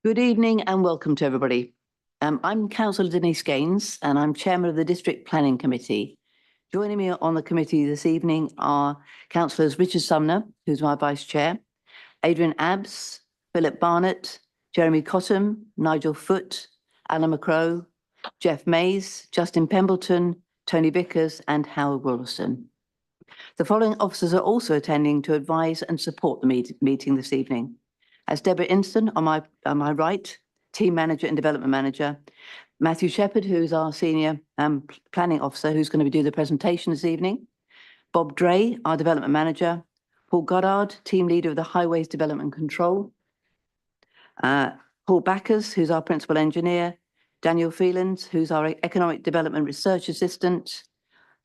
Good evening and welcome to everybody. I'm Councillor Denise Gaines and I'm Chairman of the District Planning Committee. Joining me on the committee this evening are Councillors Richard Sumner, who's my Vice Chair, Adrian Abbs, Philip Barnett, Jeremy Cottam, Nigel Foote, Alan McCrow, Jeff Mays, Justin Pembleton, Tony Vickers and Howard Wilson. The following officers are also attending to advise and support the meeting this evening. As Deborah Inston on my right, Team Manager and Development Manager, Matthew Shepherd, who is our Senior Planning Officer, who's going to do the presentation this evening, Bob Dray, our Development Manager, Paul Goddard, Team Leader of the Highways Development Control, Paul Backers, who's our Principal Engineer, Daniel Phelans, who's our Economic Development Research Assistant,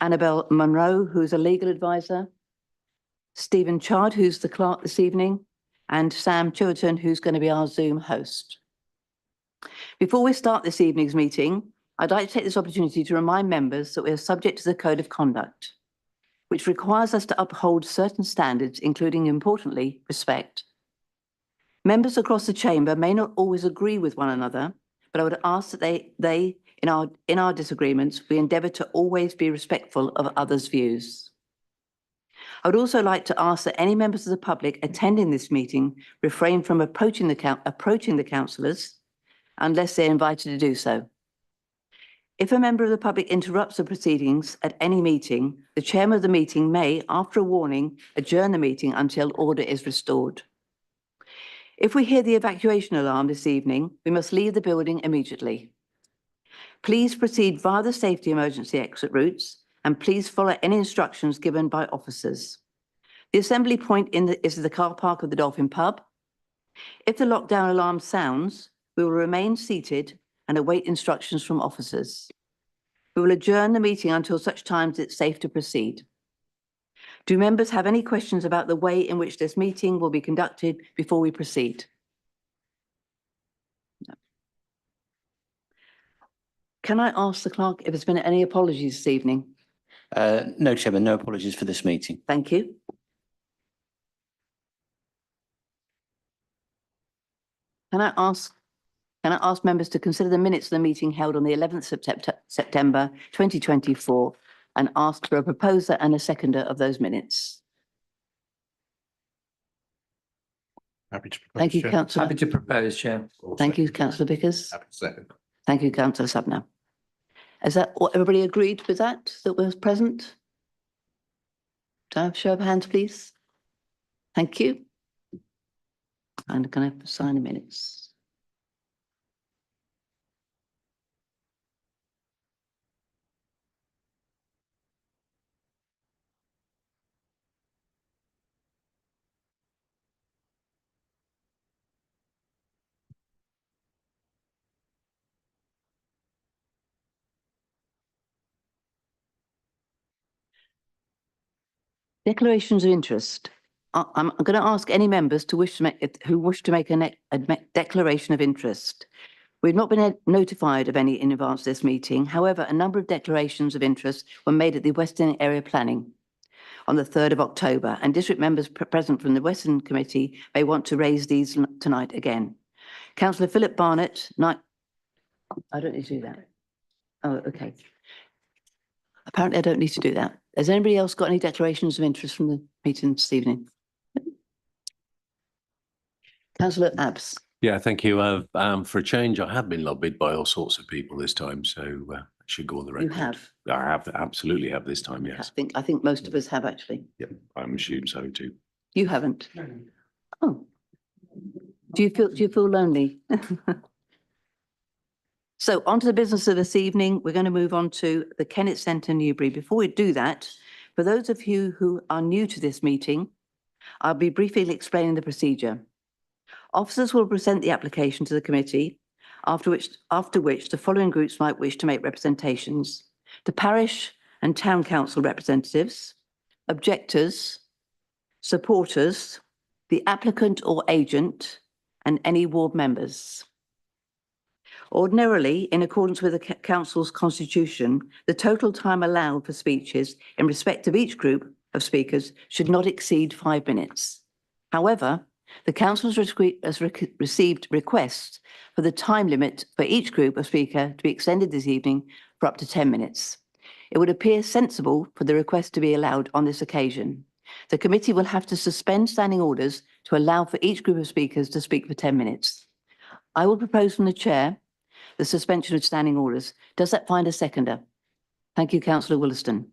Annabelle Munro, who's a Legal Advisor, Stephen Chard, who's the Clerk this evening, and Sam Chilton, who's going to be our Zoom host. Before we start this evening's meeting, I'd like to take this opportunity to remind members that we are subject to the Code of Conduct, which requires us to uphold certain standards, including, importantly, respect. Members across the chamber may not always agree with one another, but I would ask that in our disagreements, we endeavour to always be respectful of others' views. I would also like to ask that any members of the public attending this meeting refrain from approaching the councillors unless they're invited to do so. If a member of the public interrupts the proceedings at any meeting, the chairman of the meeting may, after a warning, adjourn the meeting until order is restored. If we hear the evacuation alarm this evening, we must leave the building immediately. Please proceed via the safety emergency exit routes and please follow any instructions given by officers. The assembly point is the car park of the Dolphin Pub. If the lockdown alarm sounds, we will remain seated and await instructions from officers. We will adjourn the meeting until such time as it's safe to proceed. Do members have any questions about the way in which this meeting will be conducted before we proceed? No. Can I ask the clerk if there's been any apologies this evening? No, Chairman, no apologies for this meeting. Thank you. Can I ask members to consider the minutes of the meeting held on the 11th of September 2024 and ask for a proposer and a seconder of those minutes? Happy to propose. Thank you, Councillor. Happy to propose, Chair. Thank you, Councillor Vickers. Happy to second. Thank you, Councillor Sumner. Is that what everybody agreed with that was present? Do I have a show of hands, please? Thank you. And can I sign the minutes? Declarations of interest. I'm going to ask any members who wish to make a declaration of interest. We've not been notified of any in advance of this meeting. However, a number of declarations of interest were made at the Western Area Planning on the 3rd of October, and district members present from the Western Committee may want to raise these tonight again. Councillor Philip Barnett, I don't need to do that. Oh, okay. Apparently, I don't need to do that. Has anybody else got any declarations of interest from the meeting this evening? Councillor Abbs. Yeah, thank you. For a change, I have been lobbied by all sorts of people this time, so I should go on the record. You have? I have, absolutely have this time, yes. I think most of us have actually. Yep, I'm assuming so too. You haven't? No. Oh. Do you feel lonely? So on to the business of this evening. We're going to move on to the Kennett Centre, Newbury. Before we do that, for those of you who are new to this meeting, I'll be briefly explaining the procedure. Officers will present the application to the committee, after which the following groups might wish to make representations: the parish and town council representatives, objectors, supporters, the applicant or agent, and any ward members. Ordinarily, in accordance with the council's constitution, the total time allowed for speeches in respect of each group of speakers should not exceed 5 minutes. However, The council has received requests for the time limit for each group of speaker to be extended this evening for up to 10 minutes. It would appear sensible for the request to be allowed on this occasion. The committee will have to suspend standing orders to allow for each group of speakers to speak for 10 minutes. I will propose from the chair the suspension of standing orders. Does that find a seconder? Thank you, councillor Williston.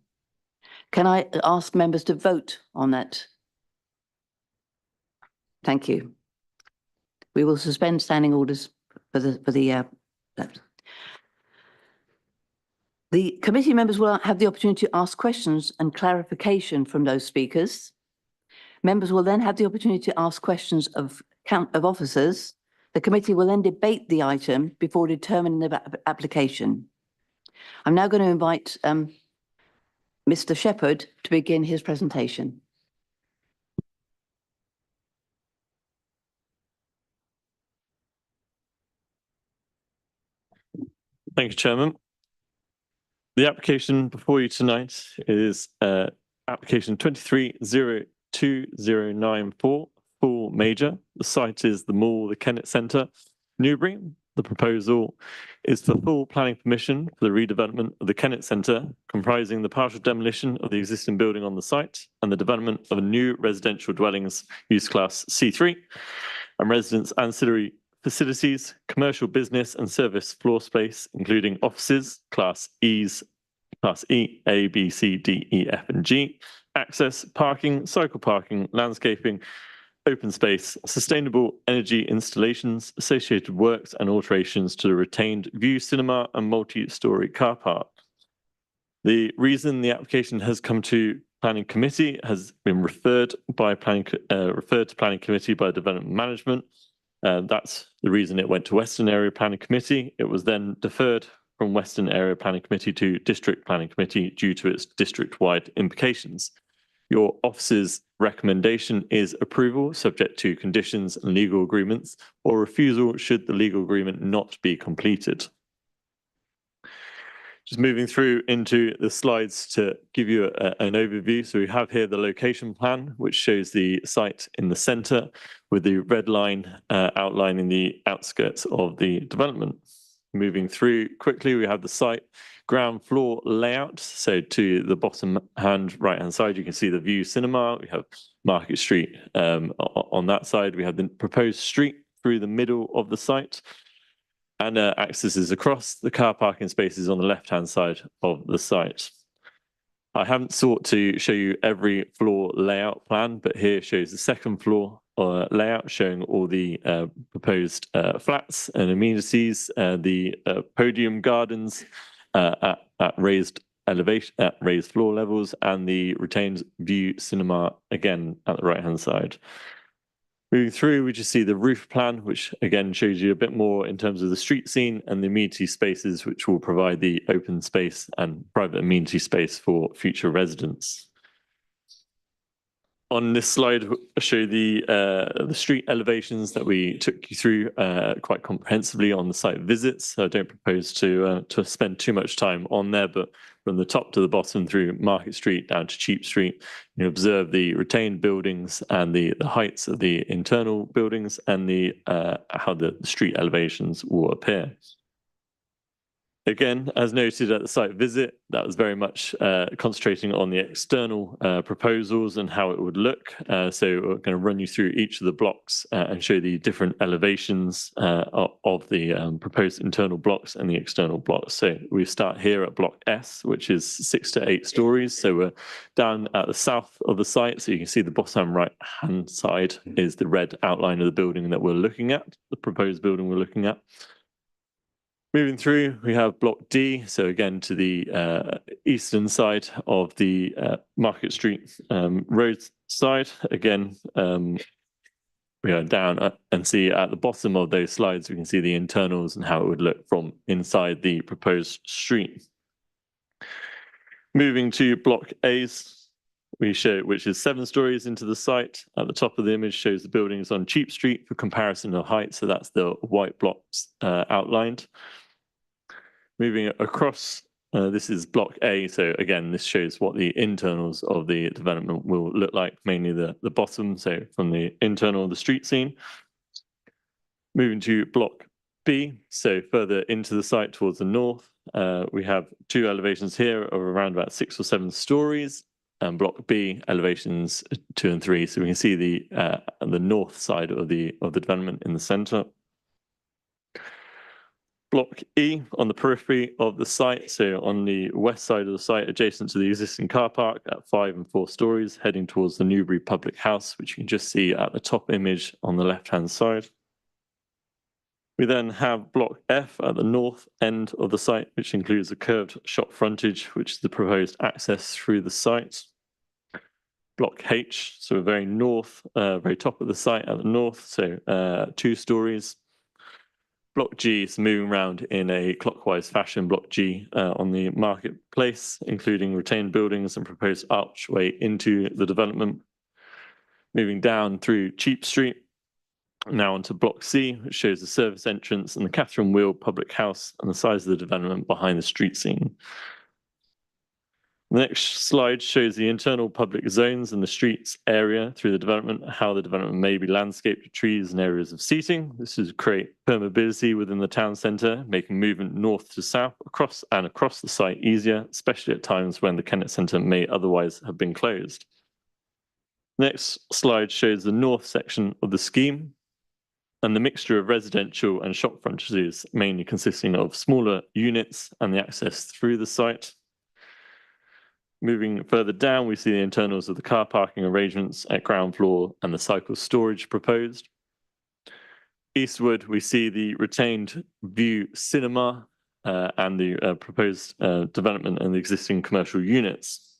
Can I ask members to vote on that? Thank you. We will suspend standing orders for the committee members will have the opportunity to ask questions and clarification from those speakers. Members will then have the opportunity to ask questions of officers. The committee will then debate the item before determining the application. I'm now going to invite Mr. Shepherd to begin his presentation. Thank you, Chairman. The application before you tonight is application 23-02094, full major. The site is the Mall, the Kennett Centre, Newbury. The proposal is for full planning permission for the redevelopment of the Kennett Centre, comprising the partial demolition of the existing building on the site and the development of a new residential dwellings use class C3 and residence ancillary facilities, commercial business and service floor space, including offices, class E, A, B, C, D, E, F, and G, access, parking, cycle parking, landscaping, open space, sustainable energy installations, associated works and alterations to the retained view cinema and multi-storey car park. The reason the application has come to Planning Committee has been referred to Planning Committee by Development Management. That's the reason it went to Western Area Planning Committee. It was then deferred from Western Area Planning Committee to District Planning Committee due to its district-wide implications. Your office's recommendation is approval subject to conditions and legal agreements, or refusal should the legal agreement not be completed. Just moving through into the slides to give you an overview. So we have here the location plan, which shows the site in the centre with the red line outlining the outskirts of the development. Moving through quickly, we have the site ground floor layout. So to the bottom right-hand side, you can see the View Cinema. We have Market Street on that side. We have the proposed street through the middle of the site, and accesses across the car parking spaces on the left-hand side of the site. I haven't sought to show you every floor layout plan, but here shows the second floor layout showing all the proposed flats and amenities, the podium gardens at raised elevation, at raised floor levels, and the retained view cinema again at the right-hand side. Moving through, we just see the roof plan, which again shows you a bit more in terms of the street scene and the amenity spaces, which will provide the open space and private amenity space for future residents. On this slide, I show the street elevations that we took you through quite comprehensively on the site visits. So I don't propose to spend too much time on there, but from the top to the bottom through Market Street down to Cheap Street, you observe the retained buildings and the heights of the internal buildings and the how the street elevations will appear. Again, as noted at the site visit, that was very much concentrating on the external proposals and how it would look. So we're going to run you through each of the blocks and show the different elevations of the proposed internal blocks and the external blocks. So we start here at block S, which is 6 to 8 stories. So we're down at the south of the site. So you can see the bottom right-hand side is the red outline of the building that we're looking at, the proposed building we're looking at. Moving through, we have block D, so again to the eastern side of the Market Street road side. Again, we are down and see at the bottom of those slides, we can see the internals and how it would look from inside the proposed street. Moving to block A's, we show, which is 7 stories into the site. At the top of the image shows the buildings on Cheap Street for comparison of height, so that's the white blocks outlined. Moving across This is block A. So again, this shows what the internals of the development will look like, mainly the bottom. So from the internal of the street scene. Moving to block B, so further into the site towards the north, we have two elevations here of around about 6 or 7 stories, and block B elevations 2 and 3. So we can see the north side of the development in the centre. Block E on the periphery of the site, so on the west side of the site, adjacent to the existing car park at 5 and 4 stories, heading towards the Newbury Public House, which you can just see at the top image on the left-hand side. We then have block F at the north end of the site, which includes a curved shop frontage, which is the proposed access through the site. Block H, so very north, very top of the site at the north, so 2 stories. Block G is moving around in a clockwise fashion. Block G on the marketplace, including retained buildings and proposed archway into the development. Moving down through Cheap Street, now onto Block C, which shows the service entrance and the Catherine Wheel Public House and the size of the development behind the street scene. The next slide shows the internal public zones and the streets area through the development, how the development may be landscaped with trees and areas of seating. This is create permeability within the town centre, making movement north to south across the site easier, especially at times when the Kennet Centre may otherwise have been closed. Next slide shows the north section of the scheme and the mixture of residential and shop frontages, mainly consisting of smaller units and the access through the site. Moving further down, we see the internals of the car parking arrangements at ground floor and the cycle storage proposed. Eastward, we see the retained view cinema and the proposed development and the existing commercial units.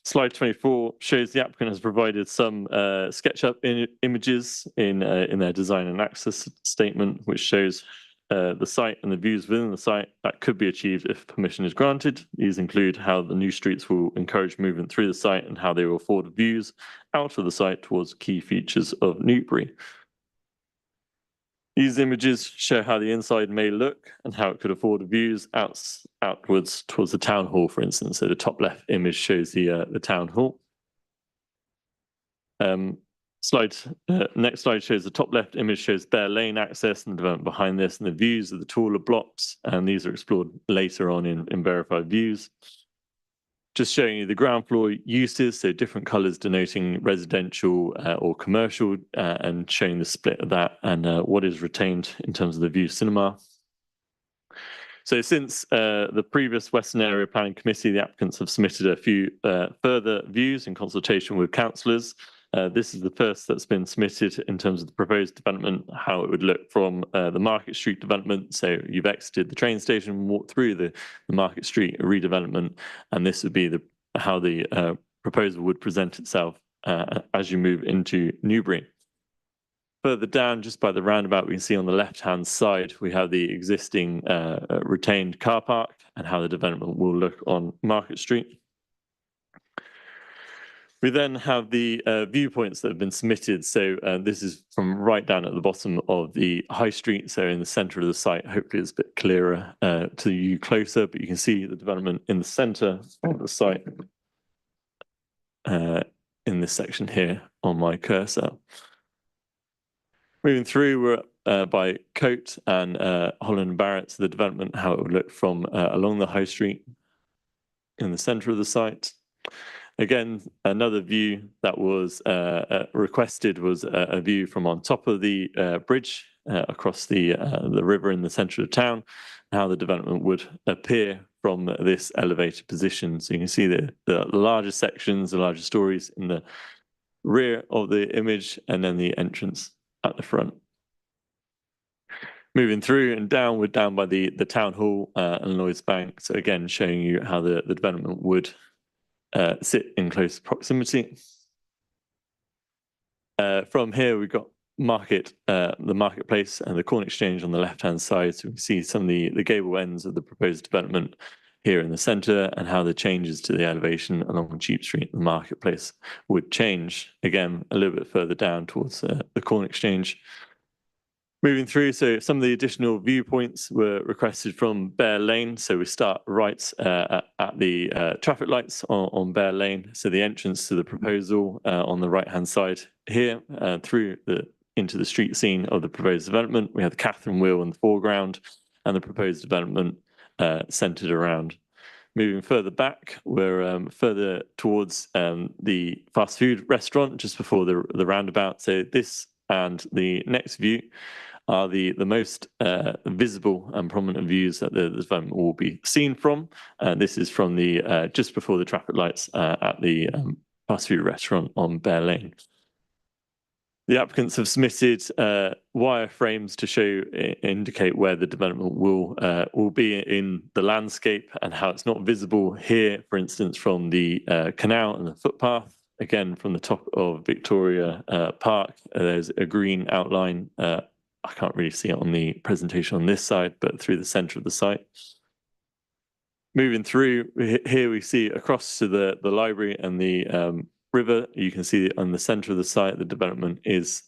Slide 24 shows the applicant has provided some SketchUp images in their design and access statement, which shows the site and the views within the site that could be achieved if permission is granted. These include how the new streets will encourage movement through the site and how they will afford views out of the site towards key features of Newbury. These images show how the inside may look and how it could afford views outwards towards the town hall, for instance. So the top left image shows the town hall. Next slide shows the top left image shows Bear Lane access and the development behind this and the views of the taller blocks, and these are explored later on in verified views. Just showing you the ground floor uses, so different colours denoting residential or commercial, and showing the split of that and what is retained in terms of the view cinema. So since the previous Western Area Planning Committee, the applicants have submitted a few further views in consultation with councillors. This is the first that's been submitted in terms of the proposed development, how it would look from the Market Street development. So you've exited the train station and walked through the Market Street redevelopment, and this would be how the proposal would present itself as you move into Newbury. Further down, just by the roundabout, we can see on the left-hand side, we have the existing retained car park and how the development will look on Market Street. We then have the viewpoints that have been submitted. So this is from right down at the bottom of the high street. So in the centre of the site, hopefully it's a bit clearer to you closer, but you can see the development in the centre of the site in this section here on my cursor. Moving through, we're by Coate and Holland and Barrett, so the development, how it would look from along the high street in the centre of the site. Again, another view that was requested was a view from on top of the bridge across the river in the centre of town, how the development would appear from this elevated position. So you can see the larger sections, the larger stories in the rear of the image, and then the entrance at the front. Moving through and down, we're down by the town hall and Lloyds Bank. So again, showing you how the development would sit in close proximity. From here, we've got the marketplace and the Corn Exchange on the left-hand side. So we can see some of the gable ends of the proposed development here in the centre and how the changes to the elevation along Cheap Street, the marketplace, would change again a little bit further down towards the Corn Exchange. Moving through, so some of the additional viewpoints were requested from Bear Lane. So we start right at the traffic lights on Bear Lane. So the entrance to the proposal on the right-hand side here through into the street scene of the proposed development. We have the Catherine Wheel in the foreground and the proposed development centered around. Moving further back, we're further towards the fast food restaurant just before the roundabout. So this and the next view are the most visible and prominent views that the development will be seen from. This is from the just before the traffic lights at the fast food restaurant on Bear Lane. The applicants have submitted wireframes to show, indicate where the development will be in the landscape and how it's not visible here, for instance, from the canal and the footpath. Again, from the top of Victoria Park, there's a green outline. I can't really see it on the presentation on this side, but through the centre of the site. Moving through, here we see across to the library and the river. You can see on the centre of the site, the development is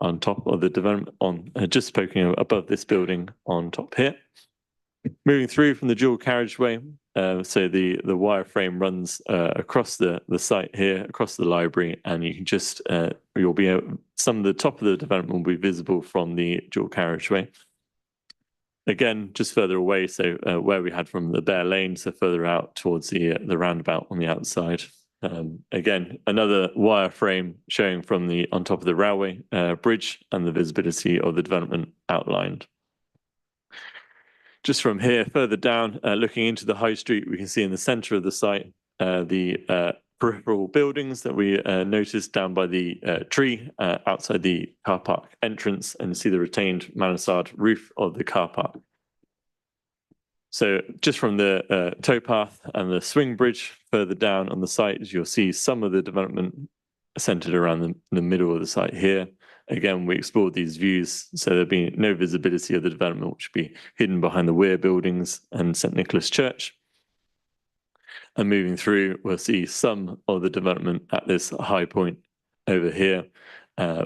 on top of the development on just poking above this building on top here. Moving through from the dual carriageway, so the wireframe runs across the site here, across the library, and you can just you'll be some of the top of the development will be visible from the dual carriageway. Again, just further away, so where we had from the Bear Lane, so further out towards the roundabout on the outside. Again, another wireframe showing from the on top of the railway bridge and the visibility of the development outlined. Just from here, further down, looking into the high street, we can see in the centre of the site the peripheral buildings that we noticed down by the tree outside the car park entrance, and see the retained mansard roof of the car park. So just from the towpath and the swing bridge further down on the site, you'll see some of the development centred around the middle of the site here. Again, we explored these views, so there'd be no visibility of the development, which would be hidden behind the Weir buildings and St Nicholas Church. And moving through, we'll see some of the development at this high point over here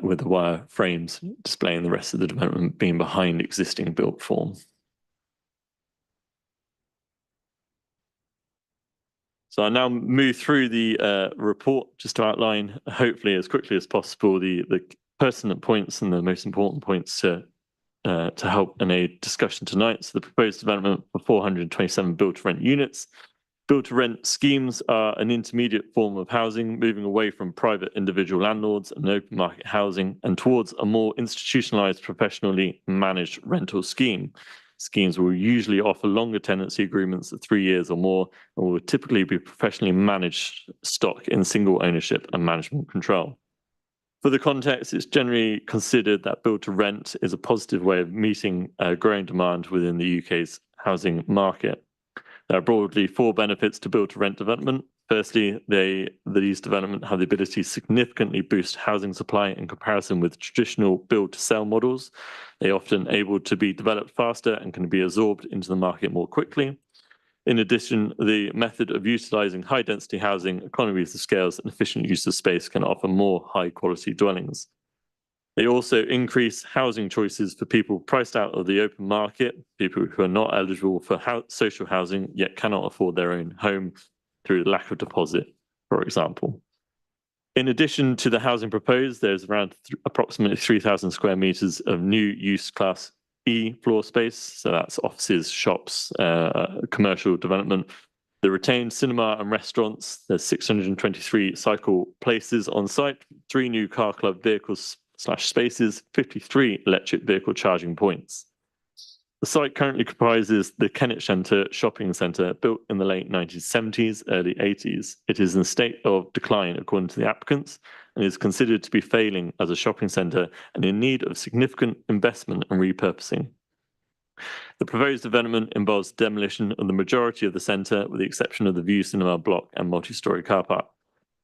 with the wire frames displaying the rest of the development being behind existing built form. So I now move through the report just to outline, hopefully as quickly as possible, the pertinent points and the most important points to help in a discussion tonight. So the proposed development for 427 build-to-rent units. Build-to-rent schemes are an intermediate form of housing, moving away from private individual landlords and open market housing and towards a more institutionalized, professionally managed rental scheme. Schemes will usually offer longer tenancy agreements of 3 years or more, and will typically be professionally managed stock in single ownership and management control. For the context, it's generally considered that build to rent is a positive way of meeting growing demand within the UK's housing market. There are broadly 4 benefits to build to rent development. Firstly, these developments have the ability to significantly boost housing supply in comparison with traditional build to sell models. They are often able to be developed faster and can be absorbed into the market more quickly. In addition, the method of utilising high density housing, economies of scales and efficient use of space can offer more high quality dwellings. They also increase housing choices for people priced out of the open market, people who are not eligible for social housing yet cannot afford their own home through lack of deposit, for example. In addition to the housing proposed, there's around approximately 3,000 square metres of new use class E floor space, so that's offices, shops, commercial development. The retained cinema and restaurants, there's 623 cycle places on site, 3 new car club vehicles / spaces, 53 electric vehicle charging points. The site currently comprises the Kennet Centre shopping centre built in the late 1970s, early 80s. It is in a state of decline according to the applicants and is considered to be failing as a shopping centre and in need of significant investment and repurposing. The proposed development involves demolition of the majority of the centre with the exception of the View Cinema block and multi-storey car park.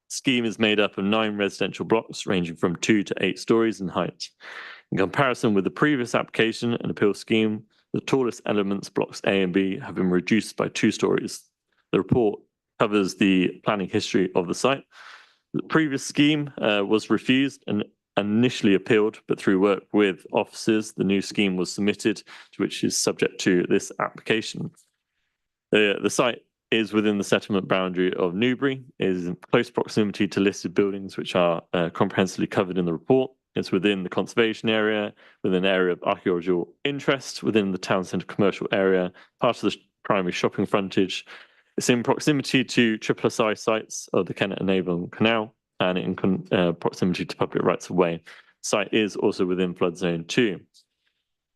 The scheme is made up of 9 residential blocks ranging from 2 to 8 stories in height. In comparison with the previous application and appeal scheme, the tallest elements, blocks A and B, have been reduced by 2 stories. The report covers the planning history of the site. The previous scheme was refused and initially appealed, but through work with officers, the new scheme was submitted, which is subject to this application. The site is within the settlement boundary of Newbury, is in close proximity to listed buildings which are comprehensively covered in the report. It's within the conservation area, within an area of archaeological interest, within the town centre commercial area, part of the primary shopping frontage. It's in proximity to SSI sites of the Kennet and Avon Canal and in proximity to public rights of way. Site is also within flood zone 2.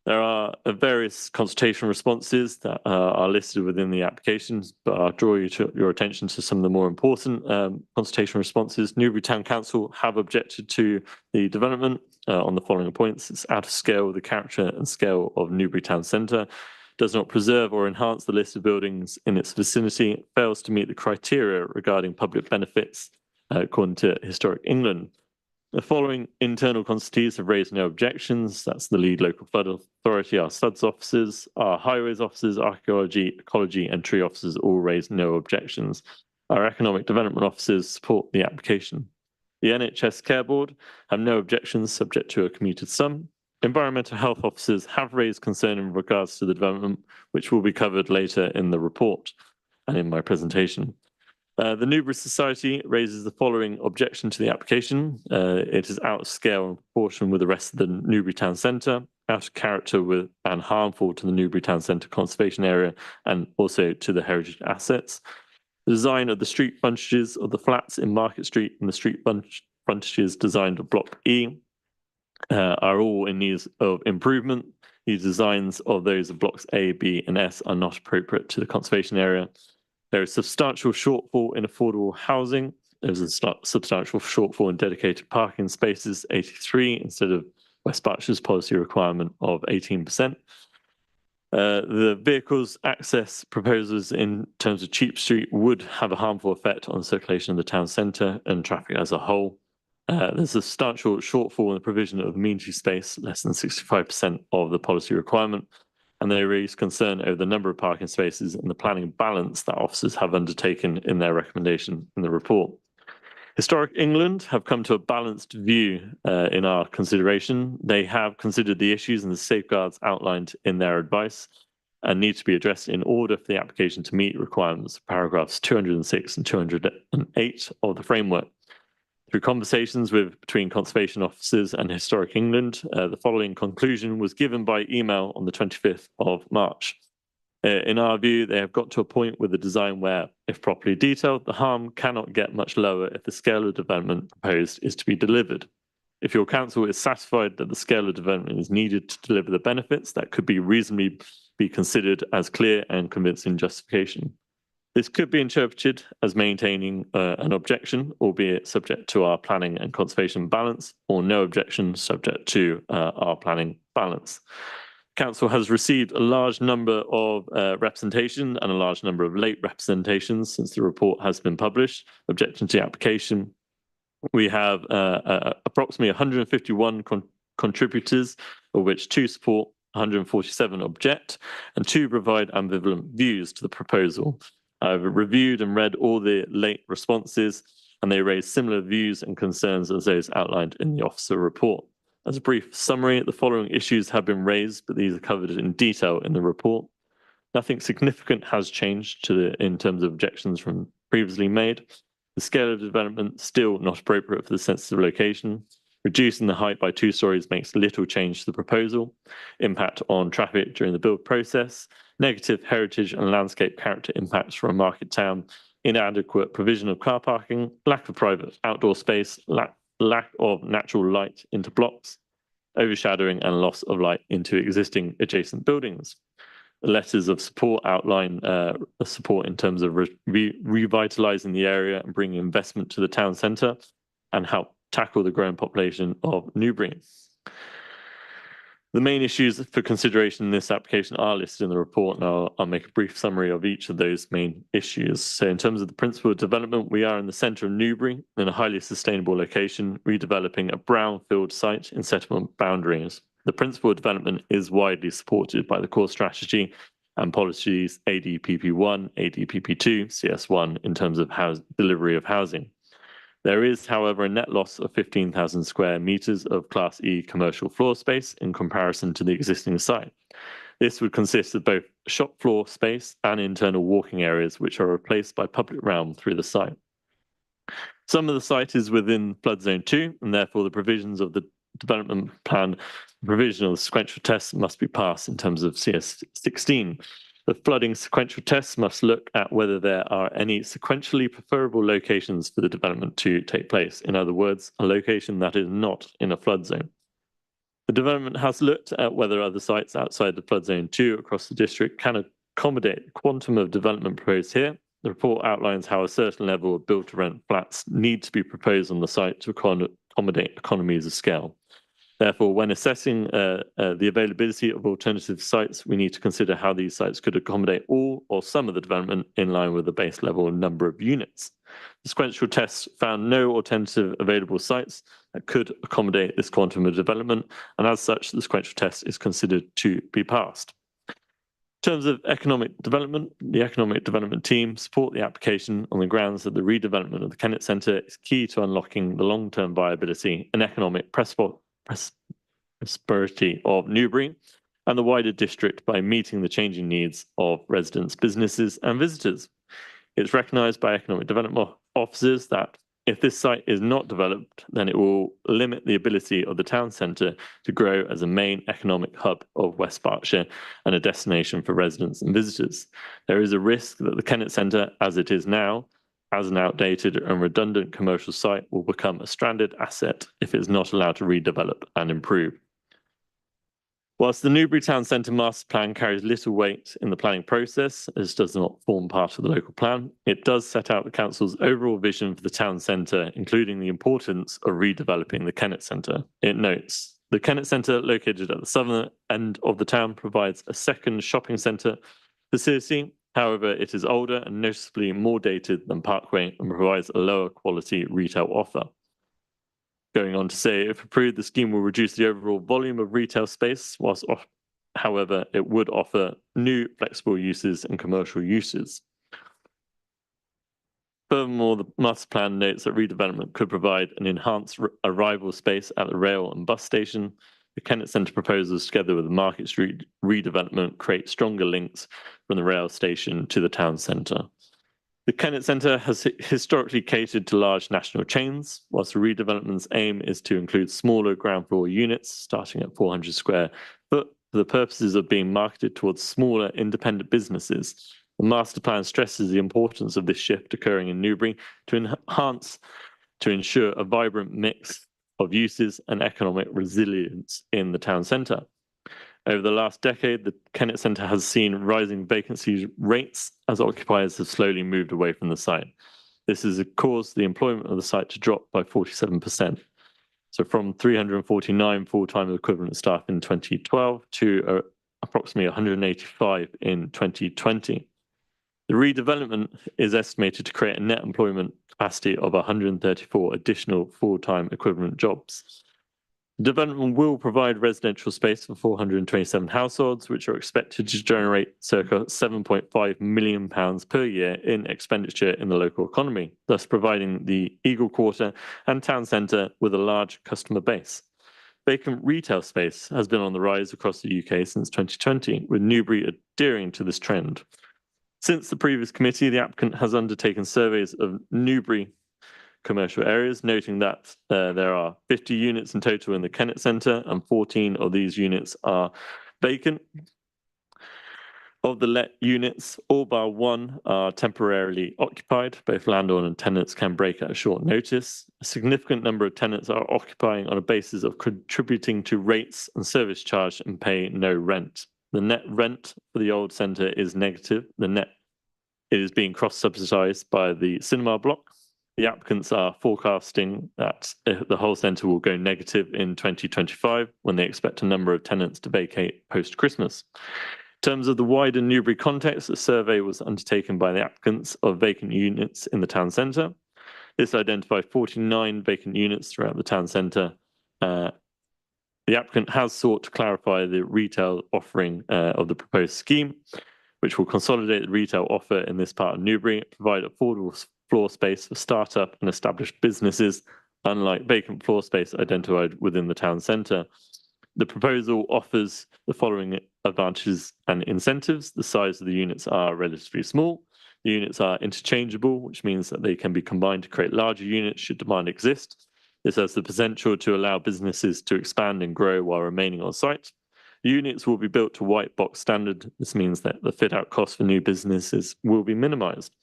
There are various consultation responses that are listed within the applications, but I'll draw your attention to some of the more important consultation responses. Newbury Town Council have objected to the development on the following points. It's out of scale with the character and scale of Newbury Town Centre, does not preserve or enhance the list of buildings in its vicinity, fails to meet the criteria regarding public benefits according to Historic England. The following internal constitutees have raised no objections. That's the lead local flood authority, our SUDS officers, our highways officers, archaeology, ecology and tree officers all raised no objections. Our economic development officers support the application. The NHS Care Board have no objections subject to a commuted sum. Environmental health officers have raised concern in regards to the development, which will be covered later in the report and in my presentation. The Newbury Society raises the following objection to the application. It is out of scale and proportion with the rest of the Newbury Town Centre, out of character with and harmful to the Newbury Town Centre conservation area and also to the heritage assets. The design of the street frontages of the flats in Market Street and the street frontages designed of Block E are all in need of improvement. These designs of those of blocks A, B and S are not appropriate to the conservation area. There is substantial shortfall in affordable housing. There's a substantial shortfall in dedicated parking spaces, 83, instead of West Berkshire's policy requirement of 18%. The vehicles access proposals in terms of Cheap Street would have a harmful effect on the circulation of the town centre and traffic as a whole. There's a substantial shortfall in the provision of amenity space, less than 65% of the policy requirement. And they raise concern over the number of parking spaces and the planning balance that officers have undertaken in their recommendation in the report. Historic England have come to a balanced view in our consideration. They have considered the issues and the safeguards outlined in their advice and need to be addressed in order for the application to meet requirements, paragraphs 206 and 208 of the framework. Through conversations between conservation officers and Historic England, the following conclusion was given by email on the 25th of March. In our view, they have got to a point with the design where, if properly detailed, the harm cannot get much lower if the scale of development proposed is to be delivered. If your council is satisfied that the scale of development is needed to deliver the benefits, that could be reasonably be considered as clear and convincing justification. This could be interpreted as maintaining an objection, albeit subject to our planning and conservation balance, or no objection subject to our planning balance. Council has received a large number of representation and a large number of late representations since the report has been published. Objection to the application. We have approximately 151 contributors, of which 2 support, 147 object, and 2 provide ambivalent views to the proposal. I've reviewed and read all the late responses, and they raise similar views and concerns as those outlined in the officer report. As a brief summary, the following issues have been raised, but these are covered in detail in the report. Nothing significant has changed in terms of objections from previously made. The scale of development still not appropriate for the sensitive location. Reducing the height by 2 stories makes little change to the proposal. Impact on traffic during the build process. Negative heritage and landscape character impacts from a market town. Inadequate provision of car parking. Lack of private outdoor space. Lack of natural light into blocks. Overshadowing and loss of light into existing adjacent buildings. The letters of support outline support in terms of revitalising the area and bringing investment to the town centre and help tackle the growing population of Newbury. The main issues for consideration in this application are listed in the report, and I'll make a brief summary of each of those main issues. So in terms of the principle of development, we are in the centre of Newbury in a highly sustainable location, redeveloping a brownfield site in settlement boundaries. The principle of development is widely supported by the core strategy and policies ADPP1, ADPP2, CS1 in terms of delivery of housing. There is, however, a net loss of 15,000 square meters of Class E commercial floor space in comparison to the existing site. This would consist of both shop floor space and internal walking areas, which are replaced by public realm through the site. Some of the site is within flood zone 2, and therefore the provisions of the development plan, provision of the sequential tests must be passed in terms of CS16. The flooding sequential tests must look at whether there are any sequentially preferable locations for the development to take place. In other words, a location that is not in a flood zone. The development has looked at whether other sites outside the flood zone 2 across the district can accommodate the quantum of development proposed here. The report outlines how a certain level of build-to-rent flats need to be proposed on the site to accommodate economies of scale. Therefore, when assessing the availability of alternative sites, we need to consider how these sites could accommodate all or some of the development in line with the base level and number of units. The sequential tests found no alternative available sites that could accommodate this quantum of development, and as such, the sequential test is considered to be passed. In terms of economic development, the economic development team support the application on the grounds that the redevelopment of the Kennet Centre is key to unlocking the long-term viability and economic prosperity of Newbury and the wider district by meeting the changing needs of residents, businesses and visitors. It's recognised by economic development officers that if this site is not developed, then it will limit the ability of the town centre to grow as a main economic hub of West Berkshire and a destination for residents and visitors. There is a risk that the Kennet Centre, as it is now, as an outdated and redundant commercial site, will become a stranded asset if it is not allowed to redevelop and improve. Whilst the Newbury Town Centre Master Plan carries little weight in the planning process, as it does not form part of the local plan, it does set out the council's overall vision for the town centre, including the importance of redeveloping the Kennet Centre. It notes, the Kennet Centre, located at the southern end of the town, provides a second shopping centre facility. However, it is older and noticeably more dated than Parkway and provides a lower quality retail offer. Going on to say, if approved, the scheme will reduce the overall volume of retail space, whilst, however, it would offer new flexible uses and commercial uses. Furthermore, the master plan notes that redevelopment could provide an enhanced arrival space at the rail and bus station. The Kennet Centre proposals, together with the Market Street redevelopment, create stronger links from the rail station to the town centre. The Kennet Centre has historically catered to large national chains, whilst the redevelopment's aim is to include smaller ground floor units starting at 400 square foot for the purposes of being marketed towards smaller independent businesses. The master plan stresses the importance of this shift occurring in Newbury to ensure a vibrant mix of uses and economic resilience in the town centre. Over the last decade, the Kennet Centre has seen rising vacancy rates as occupiers have slowly moved away from the site. This has caused the employment of the site to drop by 47%. So from 349 full-time equivalent staff in 2012 to approximately 185 in 2020. The redevelopment is estimated to create a net employment capacity of 134 additional full-time equivalent jobs. Development will provide residential space for 427 households, which are expected to generate circa £7.5 million per year in expenditure in the local economy, thus providing the Eagle Quarter and town centre with a large customer base. Vacant retail space has been on the rise across the UK since 2020, with Newbury adhering to this trend. Since the previous committee, the applicant has undertaken surveys of Newbury commercial areas, noting that there are 50 units in total in the Kennet Centre and 14 of these units are vacant. Of the let units, all bar one are temporarily occupied. Both landlord and tenants can break at a short notice. A significant number of tenants are occupying on a basis of contributing to rates and service charge and pay no rent. The net rent for the old centre is negative. It is being cross-subsidised by the cinema block. The applicants are forecasting that the whole centre will go negative in 2025 when they expect a number of tenants to vacate post-Christmas. In terms of the wider Newbury context, a survey was undertaken by the applicants of vacant units in the town centre. This identified 49 vacant units throughout the town centre. The applicant has sought to clarify the retail offering of the proposed scheme, which will consolidate the retail offer in this part of Newbury, provide affordable floor space for startup and established businesses, unlike vacant floor space identified within the town centre. The proposal offers the following advantages and incentives. The size of the units are relatively small. The units are interchangeable, which means that they can be combined to create larger units should demand exist. This has the potential to allow businesses to expand and grow while remaining on site. The units will be built to white box standard. This means that the fit out costs for new businesses will be minimized.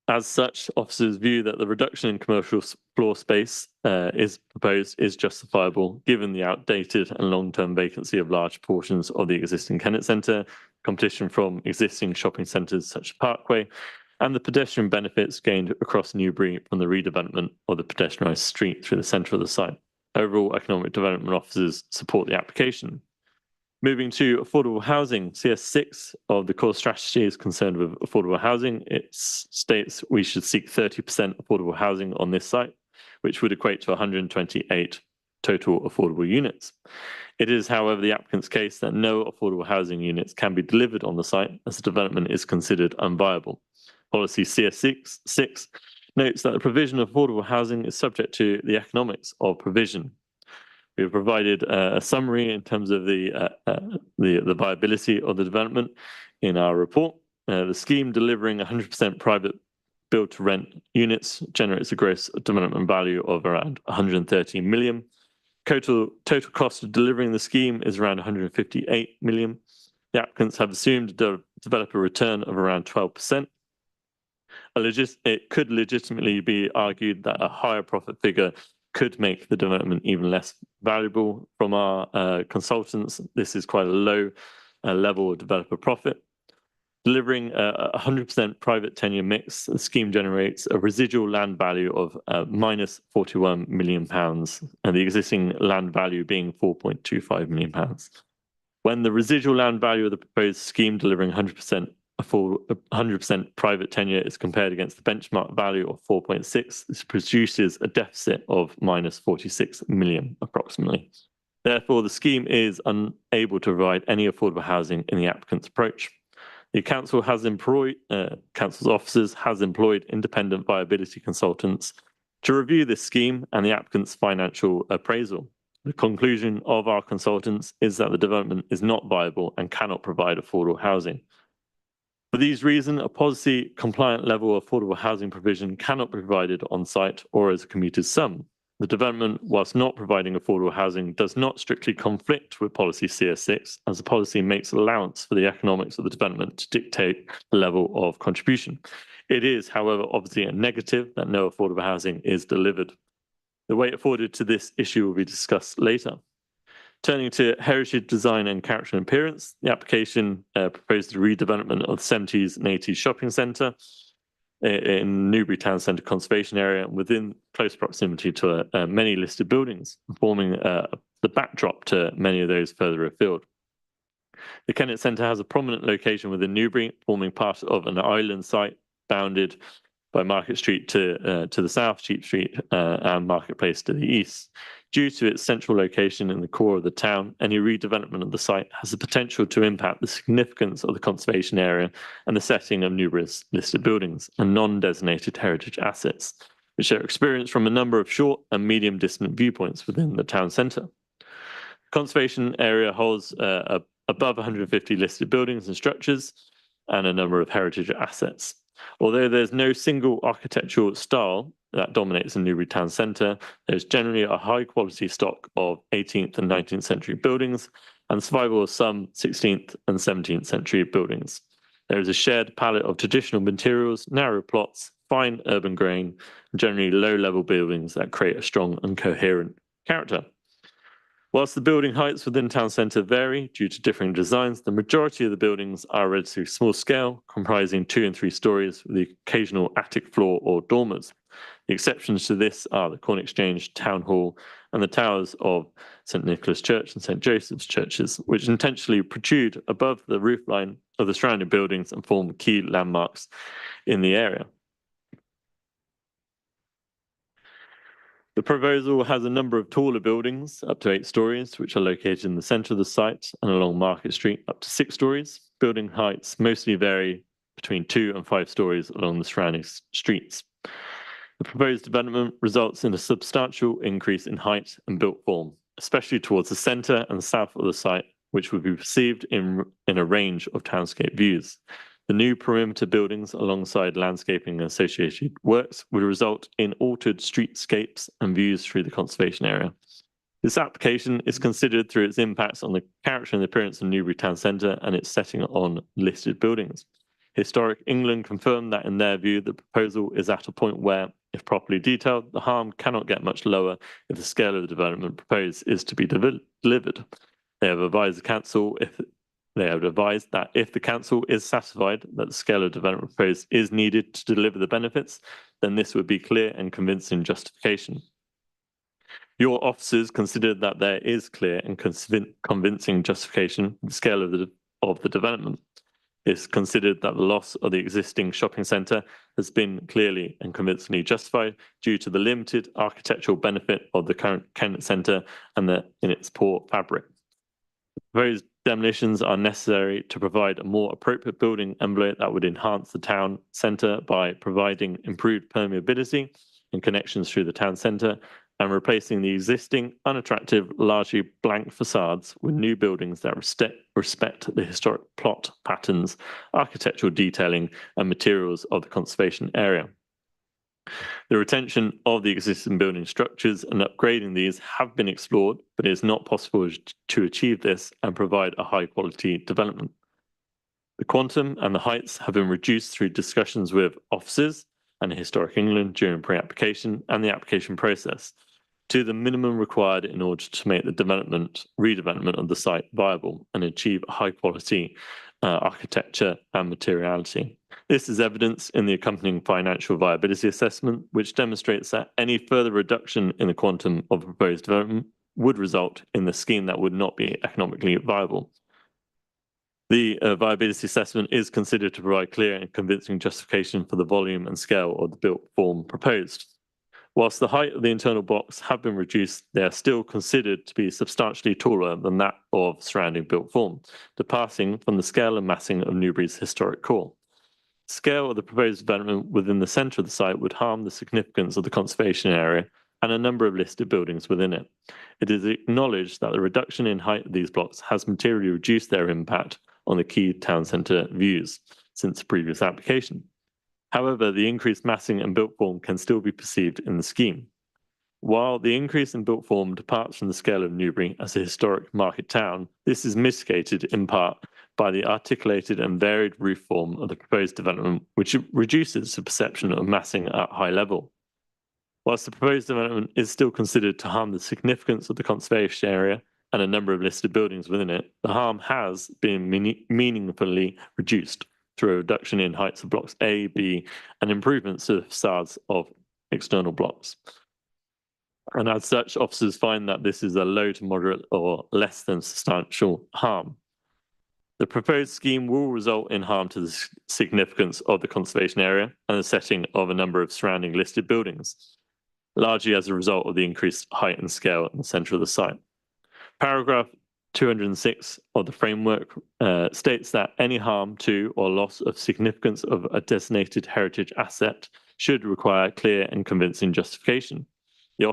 As such, officers view that the reduction in commercial floor space is proposed is justifiable given the outdated and long-term vacancy of large portions of the existing Kennet Centre, competition from existing shopping centres such as Parkway, and the pedestrian benefits gained across Newbury from the redevelopment of the pedestrianised street through the centre of the site. Overall, economic development officers support the application. Moving to affordable housing, CS6 of the core strategy is concerned with affordable housing. It states we should seek 30% affordable housing on this site, which would equate to 128 total affordable units. It is, however, the applicant's case that no affordable housing units can be delivered on the site as the development is considered unviable. Policy CS6 notes that the provision of affordable housing is subject to the economics of provision. We have provided a summary in terms of the viability of the development in our report. The scheme delivering 100% private build-to-rent units generates a gross development value of around 113 million. Total cost of delivering the scheme is around 158 million. The applicants have assumed a developer return of around 12%. It could legitimately be argued that a higher profit figure could make the development even less valuable. From our consultants, this is quite a low level of developer profit. Delivering a 100% private tenure mix, the scheme generates a residual land value of minus £41 million, and the existing land value being £4.25 million. When the residual land value of the proposed scheme delivering 100% private tenure is compared against the benchmark value of 4.6, this produces a deficit of minus 46 million approximately. Therefore, the scheme is unable to provide any affordable housing in the applicant's approach. The council has employed, council's officers has employed independent viability consultants to review this scheme and the applicant's financial appraisal. The conclusion of our consultants is that the development is not viable and cannot provide affordable housing. For these reasons, a policy compliant level of affordable housing provision cannot be provided on site or as a commuter's sum. The development, whilst not providing affordable housing, does not strictly conflict with policy CS6, as the policy makes allowance for the economics of the development to dictate the level of contribution. It is, however, obviously a negative that no affordable housing is delivered. The weight afforded to this issue will be discussed later. Turning to heritage design and character and appearance, the application proposed the redevelopment of the 70s and 80s shopping centre in Newbury Town Centre Conservation Area within close proximity to many listed buildings, forming the backdrop to many of those further afield. The Kennet Centre has a prominent location within Newbury, forming part of an island site bounded by Market Street to the south, Cheap Street and Marketplace to the east. Due to its central location in the core of the town, any redevelopment of the site has the potential to impact the significance of the conservation area and the setting of numerous listed buildings and non-designated heritage assets, which are experienced from a number of short and medium distant viewpoints within the town centre. The conservation area holds above 150 listed buildings and structures and a number of heritage assets. Although there's no single architectural style that dominates the Newbury Town Centre, there's generally a high quality stock of 18th and 19th century buildings and survival of some 16th and 17th century buildings. There is a shared palette of traditional materials, narrow plots, fine urban grain, and generally low level buildings that create a strong and coherent character. Whilst the building heights within town centre vary due to differing designs, the majority of the buildings are relatively small scale, comprising 2 and 3 stories with the occasional attic floor or dormers. The exceptions to this are the Corn Exchange, Town Hall, and the towers of St Nicholas Church and St Joseph's churches, which intentionally protrude above the roofline of the surrounding buildings and form key landmarks in the area. The proposal has a number of taller buildings, up to 8 stories, which are located in the centre of the site and along Market Street, up to 6 stories. Building heights mostly vary between 2 and 5 stories along the surrounding streets. The proposed development results in a substantial increase in height and built form, especially towards the centre and south of the site, which would be perceived in a range of townscape views. The new perimeter buildings alongside landscaping and associated works would result in altered streetscapes and views through the conservation area. This application is considered through its impacts on the character and appearance of Newbury Town Centre and its setting on listed buildings. Historic England confirmed that in their view, the proposal is at a point where, if properly detailed, the harm cannot get much lower if the scale of the development proposed is to be delivered. They have advised the council that if the council is satisfied that the scale of development proposed is needed to deliver the benefits, then this would be clear and convincing justification. Your officers considered that there is clear and convincing justification for the scale of the development. It's considered that the loss of the existing shopping centre has been clearly and convincingly justified due to the limited architectural benefit of the current Kennett Centre and in its poor fabric. The proposed demolitions are necessary to provide a more appropriate building envelope that would enhance the town centre by providing improved permeability and connections through the town centre and replacing the existing unattractive, largely blank facades with new buildings that respect the historic plot patterns, architectural detailing, and materials of the conservation area. The retention of the existing building structures and upgrading these have been explored, but it is not possible to achieve this and provide a high-quality development. The quantum and the heights have been reduced through discussions with officers and Historic England during pre-application and the application process to the minimum required in order to make the redevelopment of the site viable and achieve a high quality architecture and materiality. This is evidenced in the accompanying financial viability assessment, which demonstrates that any further reduction in the quantum of proposed development would result in the scheme that would not be economically viable. The viability assessment is considered to provide clear and convincing justification for the volume and scale of the built form proposed. Whilst the height of the internal blocks have been reduced, they are still considered to be substantially taller than that of surrounding built form, departing from the scale and massing of Newbury's historic core. The scale of the proposed development within the centre of the site would harm the significance of the conservation area and a number of listed buildings within it. It is acknowledged that the reduction in height of these blocks has materially reduced their impact on the key town centre views since the previous application. However, the increased massing and built form can still be perceived in the scheme. While the increase in built form departs from the scale of Newbury as a historic market town, this is mitigated in part by the articulated and varied roof form of the proposed development, which reduces the perception of massing at high level. Whilst the proposed development is still considered to harm the significance of the conservation area and a number of listed buildings within it, the harm has been meaningfully reduced through a reduction in heights of blocks A, B, and improvements to the facades of external blocks. And as such, officers find that this is a low to moderate or less than substantial harm. The proposed scheme will result in harm to the significance of the conservation area and the setting of a number of surrounding listed buildings, largely as a result of the increased height and scale in the centre of the site. Paragraph 206 of the framework states that any harm to or loss of significance of a designated heritage asset should require clear and convincing justification. The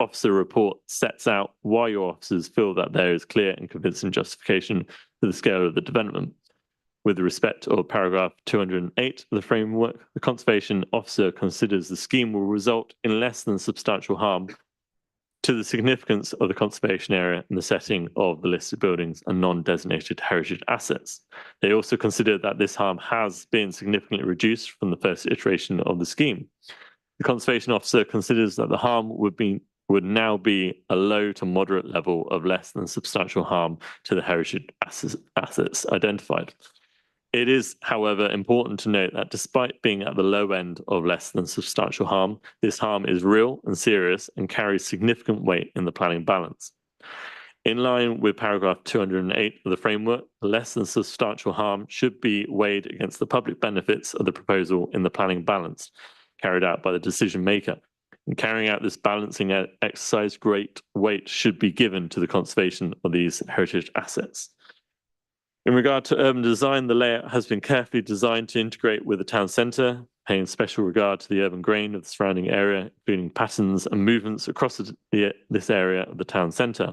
officer report sets out why your officers feel that there is clear and convincing justification for the scale of the development. With respect to paragraph 208 of the framework, the conservation officer considers the scheme will result in less than substantial harm to the significance of the conservation area and the setting of the listed buildings and non-designated heritage assets. They also consider that this harm has been significantly reduced from the first iteration of the scheme. The conservation officer considers that the harm would now be a low to moderate level of less than substantial harm to the heritage assets identified. It is, however, important to note that despite being at the low end of less than substantial harm, this harm is real and serious and carries significant weight in the planning balance. In line with paragraph 208 of the framework, less than substantial harm should be weighed against the public benefits of the proposal in the planning balance carried out by the decision maker. In carrying out this balancing exercise, great weight should be given to the conservation of these heritage assets. In regard to urban design, the layout has been carefully designed to integrate with the town centre, paying special regard to the urban grain of the surrounding area, including patterns and movements across this area of the town centre.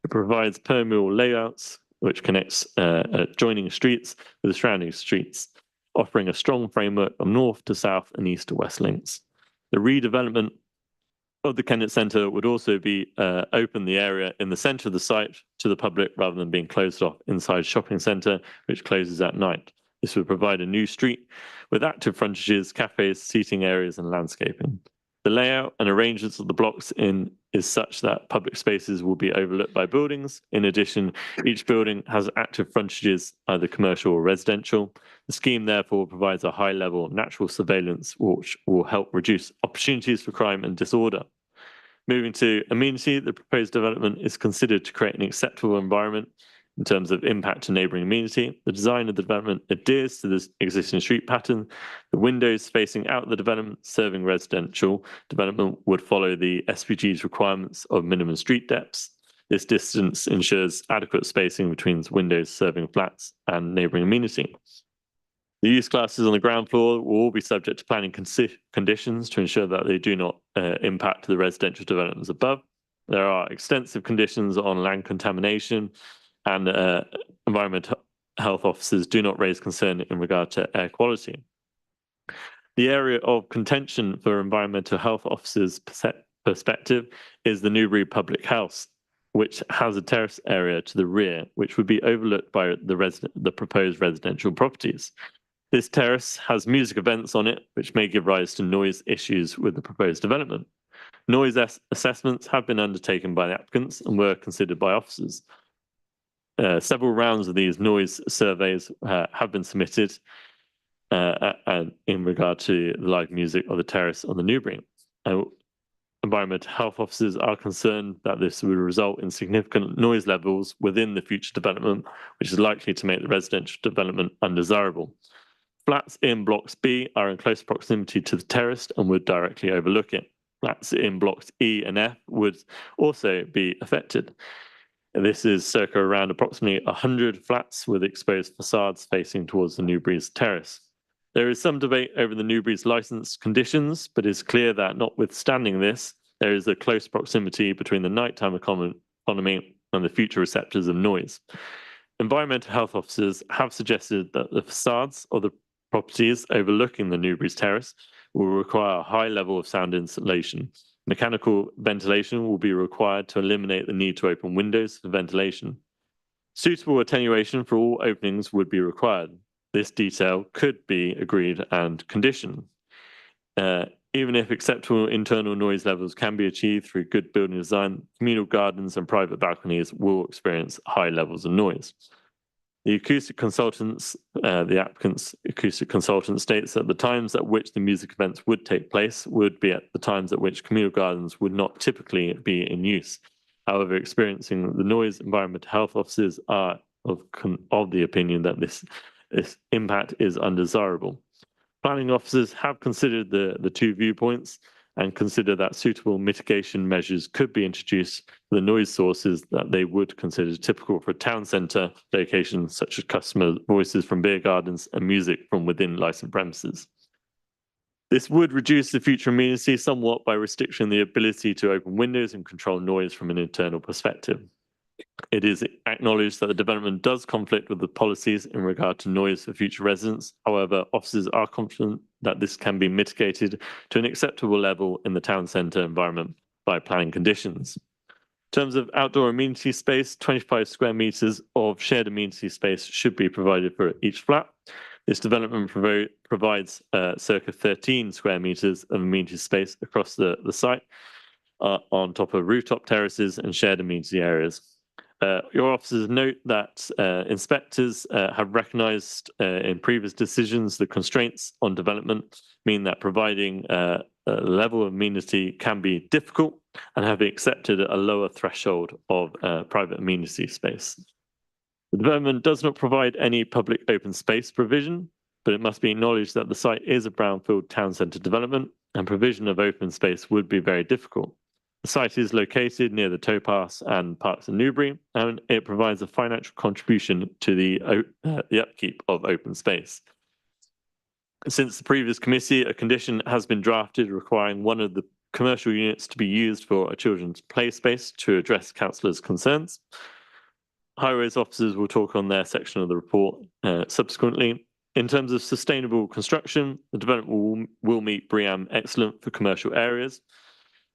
It provides permeable layouts, which connects adjoining streets with the surrounding streets, offering a strong framework of north to south and east to west links. The redevelopment of the Kennet Centre would also be open the area in the centre of the site to the public rather than being closed off inside shopping centre, which closes at night. This would provide a new street with active frontages, cafes, seating areas and landscaping. The layout and arrangements of the blocks is such that public spaces will be overlooked by buildings. In addition, each building has active frontages, either commercial or residential. The scheme therefore provides a high level of natural surveillance, which will help reduce opportunities for crime and disorder. Moving to amenity, the proposed development is considered to create an acceptable environment in terms of impact to neighbouring amenity. The design of the development adheres to the existing street pattern. The windows facing out the development serving residential development would follow the SPG's requirements of minimum street depths. This distance ensures adequate spacing between windows serving flats and neighbouring amenity. The use classes on the ground floor will all be subject to planning conditions to ensure that they do not impact the residential developments above. There are extensive conditions on land contamination, and environmental health officers do not raise concern in regard to air quality. The area of contention for environmental health officers' perspective is the Newbury Public House, which has a terrace area to the rear, which would be overlooked by the proposed residential properties. This terrace has music events on it, which may give rise to noise issues with the proposed development. Noise assessments have been undertaken by the applicants and were considered by officers. Several rounds of these noise surveys have been submitted in regard to the live music of the terrace on the Newbury. Environmental health officers are concerned that this would result in significant noise levels within the future development, which is likely to make the residential development undesirable. Flats in blocks B are in close proximity to the terrace and would directly overlook it. Flats in blocks E and F would also be affected. This is circa around approximately 100 flats with exposed facades facing towards the Newbury's terrace. There is some debate over the Newbury's licence conditions, but it's clear that notwithstanding this, there is a close proximity between the nighttime economy and the future receptors of noise. Environmental health officers have suggested that the facades of the properties overlooking the Newbury's terrace will require a high level of sound insulation. Mechanical ventilation will be required to eliminate the need to open windows for ventilation. Suitable attenuation for all openings would be required. This detail could be agreed and conditioned. Even if acceptable internal noise levels can be achieved through good building design, communal gardens and private balconies will experience high levels of noise. The acoustic consultants, the applicant's acoustic consultant states that the times at which the music events would take place would be at the times at which communal gardens would not typically be in use. However, experiencing the noise, environmental health officers are of the opinion that this impact is undesirable. Planning officers have considered the two viewpoints and consider that suitable mitigation measures could be introduced for the noise sources that they would consider typical for a town centre location, such as customer voices from beer gardens and music from within licensed premises. This would reduce the future amenity somewhat by restricting the ability to open windows and control noise from an internal perspective. It is acknowledged that the development does conflict with the policies in regard to noise for future residents. However, officers are confident that this can be mitigated to an acceptable level in the town centre environment by planning conditions. In terms of outdoor amenity space, 25 square metres of shared amenity space should be provided for each flat. This development provides circa 13 square metres of amenity space across the site on top of rooftop terraces and shared amenity areas. Your officers note that inspectors have recognised in previous decisions the constraints on development mean that providing a level of amenity can be difficult and have accepted a lower threshold of private amenity space. The development does not provide any public open space provision, but it must be acknowledged that the site is a brownfield town centre development and provision of open space would be very difficult. The site is located near the towpaths and parks of Newbury, and it provides a financial contribution to the upkeep of open space. Since the previous committee, a condition has been drafted requiring one of the commercial units to be used for a children's play space to address councillors' concerns. Highways officers will talk on their section of the report subsequently. In terms of sustainable construction, the development will meet BREEAM Excellent for commercial areas.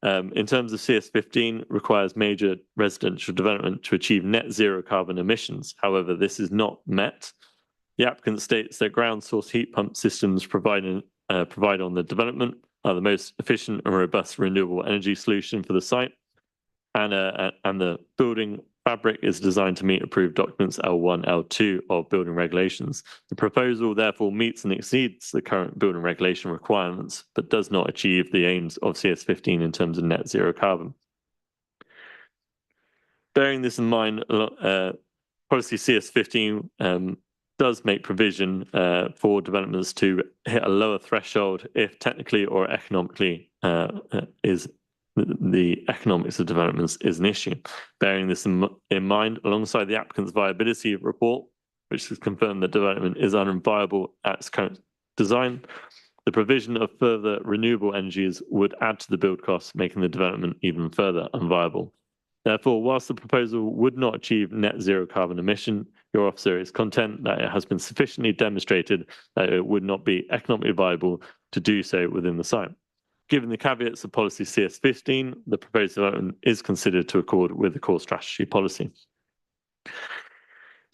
In terms of CS15, requires major residential development to achieve net zero carbon emissions. However, this is not met. The applicant states that ground source heat pump systems provide on the development are the most efficient and robust renewable energy solution for the site, and the building fabric is designed to meet approved documents L1, L2 of building regulations. The proposal therefore meets and exceeds the current building regulation requirements, but does not achieve the aims of CS15 in terms of net zero carbon. Bearing this in mind, policy CS15 does make provision for developments to hit a lower threshold if technically or economically the economics of developments is an issue. Bearing this in mind, alongside the applicant's viability report, which has confirmed that development is unviable at its current design, the provision of further renewable energies would add to the build costs, making the development even further unviable. Therefore, whilst the proposal would not achieve net zero carbon emission, your officer is content that it has been sufficiently demonstrated that it would not be economically viable to do so within the site. Given the caveats of policy CS15, the proposed development is considered to accord with the core strategy policy.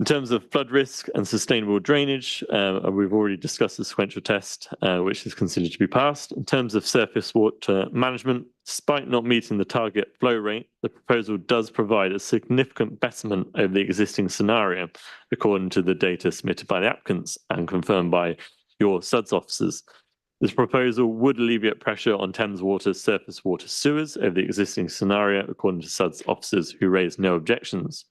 In terms of flood risk and sustainable drainage, we've already discussed the sequential test, which is considered to be passed. In terms of surface water management, despite not meeting the target flow rate, the proposal does provide a significant betterment over the existing scenario, according to the data submitted by the applicants and confirmed by your SUDS officers. This proposal would alleviate pressure on Thames Water's surface water sewers over the existing scenario, according to SUDS officers who raised no objections.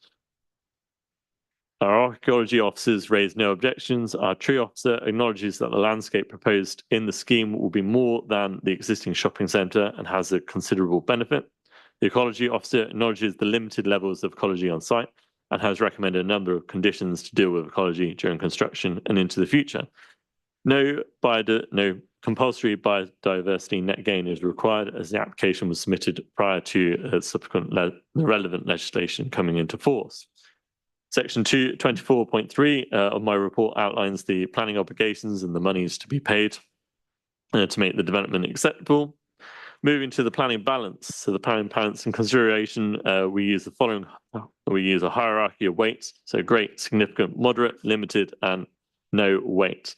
Our archaeology officers raised no objections. Our tree officer acknowledges that the landscape proposed in the scheme will be more than the existing shopping centre and has a considerable benefit. The ecology officer acknowledges the limited levels of ecology on site and has recommended a number of conditions to deal with ecology during construction and into the future. No compulsory biodiversity net gain is required, as the application was submitted prior to subsequent the relevant legislation coming into force. Section 24.3 of my report outlines the planning obligations and the monies to be paid to make the development acceptable. Moving to the planning balance. So the planning balance and consideration, we use the following. We use a hierarchy of weights. So great, significant, moderate, limited, and no weight.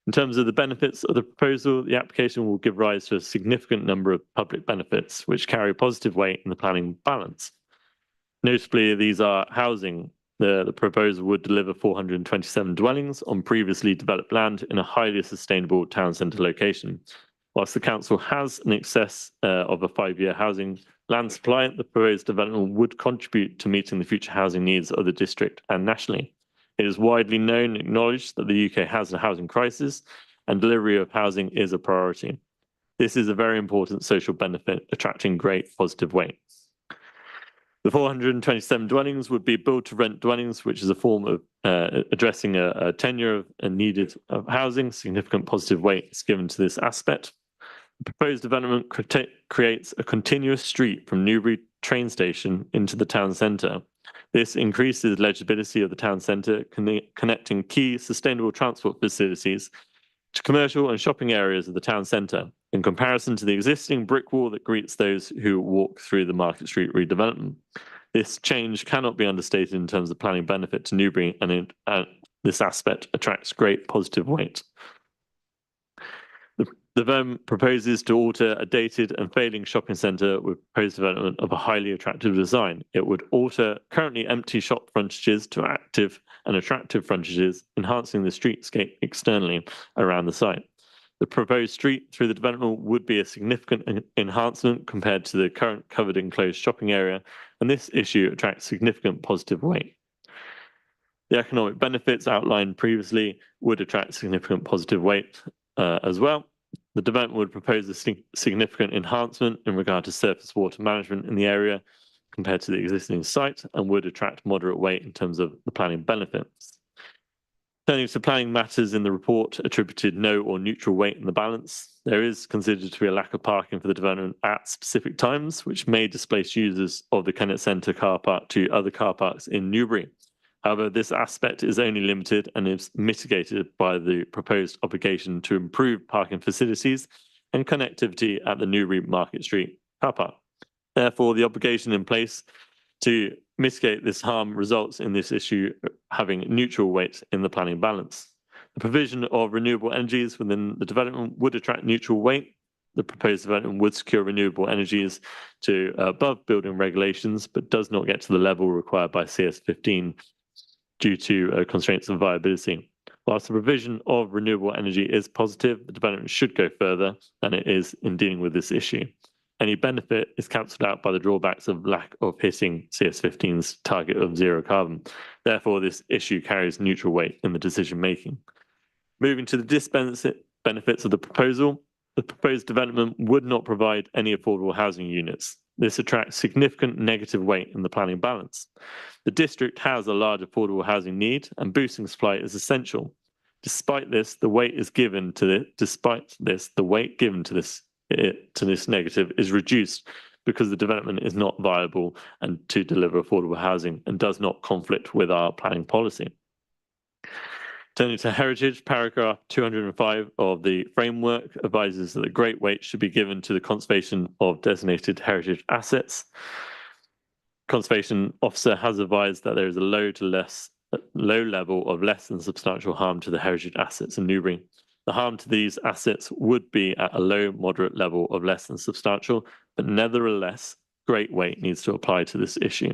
In terms of the benefits of the proposal, the application will give rise to a significant number of public benefits, which carry positive weight in the planning balance. Notably, these are housing. The proposal would deliver 427 dwellings on previously developed land in a highly sustainable town centre location. Whilst the council has an excess of a 5-year housing land supply, the proposed development would contribute to meeting the future housing needs of the district and nationally. It is widely known and acknowledged that the UK has a housing crisis, and delivery of housing is a priority. This is a very important social benefit, attracting great positive weight. The 427 dwellings would be build-to-rent dwellings, which is a form of addressing a tenure of needed of housing. Significant positive weight is given to this aspect. The proposed development creates a continuous street from Newbury train station into the town centre. This increases legibility of the town centre, connecting key sustainable transport facilities to commercial and shopping areas of the town centre, in comparison to the existing brick wall that greets those who walk through the Market Street redevelopment. This change cannot be understated in terms of planning benefit to Newbury, and this aspect attracts great positive weight. The development proposes to alter a dated and failing shopping centre with proposed development of a highly attractive design. It would alter currently empty shop frontages to active and attractive frontages, enhancing the streetscape externally around the site. The proposed street through the development would be a significant enhancement compared to the current covered enclosed shopping area, and this issue attracts significant positive weight. The economic benefits outlined previously would attract significant positive weight as well. The development would propose a significant enhancement in regard to surface water management in the area compared to the existing site and would attract moderate weight in terms of the planning benefits. Turning to planning matters in the report attributed no or neutral weight in the balance, there is considered to be a lack of parking for the development at specific times, which may displace users of the Kennett Centre car park to other car parks in Newbury. However, this aspect is only limited and is mitigated by the proposed obligation to improve parking facilities and connectivity at the Newbury Market Street car park. Therefore, the obligation in place to mitigate this harm results in this issue having neutral weight in the planning balance. The provision of renewable energies within the development would attract neutral weight. The proposed development would secure renewable energies to above building regulations, but does not get to the level required by CS15 due to constraints of viability. Whilst the provision of renewable energy is positive, the development should go further than it is in dealing with this issue. Any benefit is cancelled out by the drawbacks of lack of hitting CS15's target of zero carbon. Therefore, this issue carries neutral weight in the decision making. Moving to the benefits of the proposal, the proposed development would not provide any affordable housing units. This attracts significant negative weight in the planning balance. The district has a large affordable housing need and boosting supply is essential. Despite this, the weight given to this negative is reduced because the development is not viable and to deliver affordable housing and does not conflict with our planning policy. Turning to heritage, paragraph 205 of the framework advises that the great weight should be given to the conservation of designated heritage assets. Conservation officer has advised that there is a low level of less than substantial harm to the heritage assets in Newbury. The harm to these assets would be at a low, moderate level of less than substantial, but nevertheless, great weight needs to apply to this issue.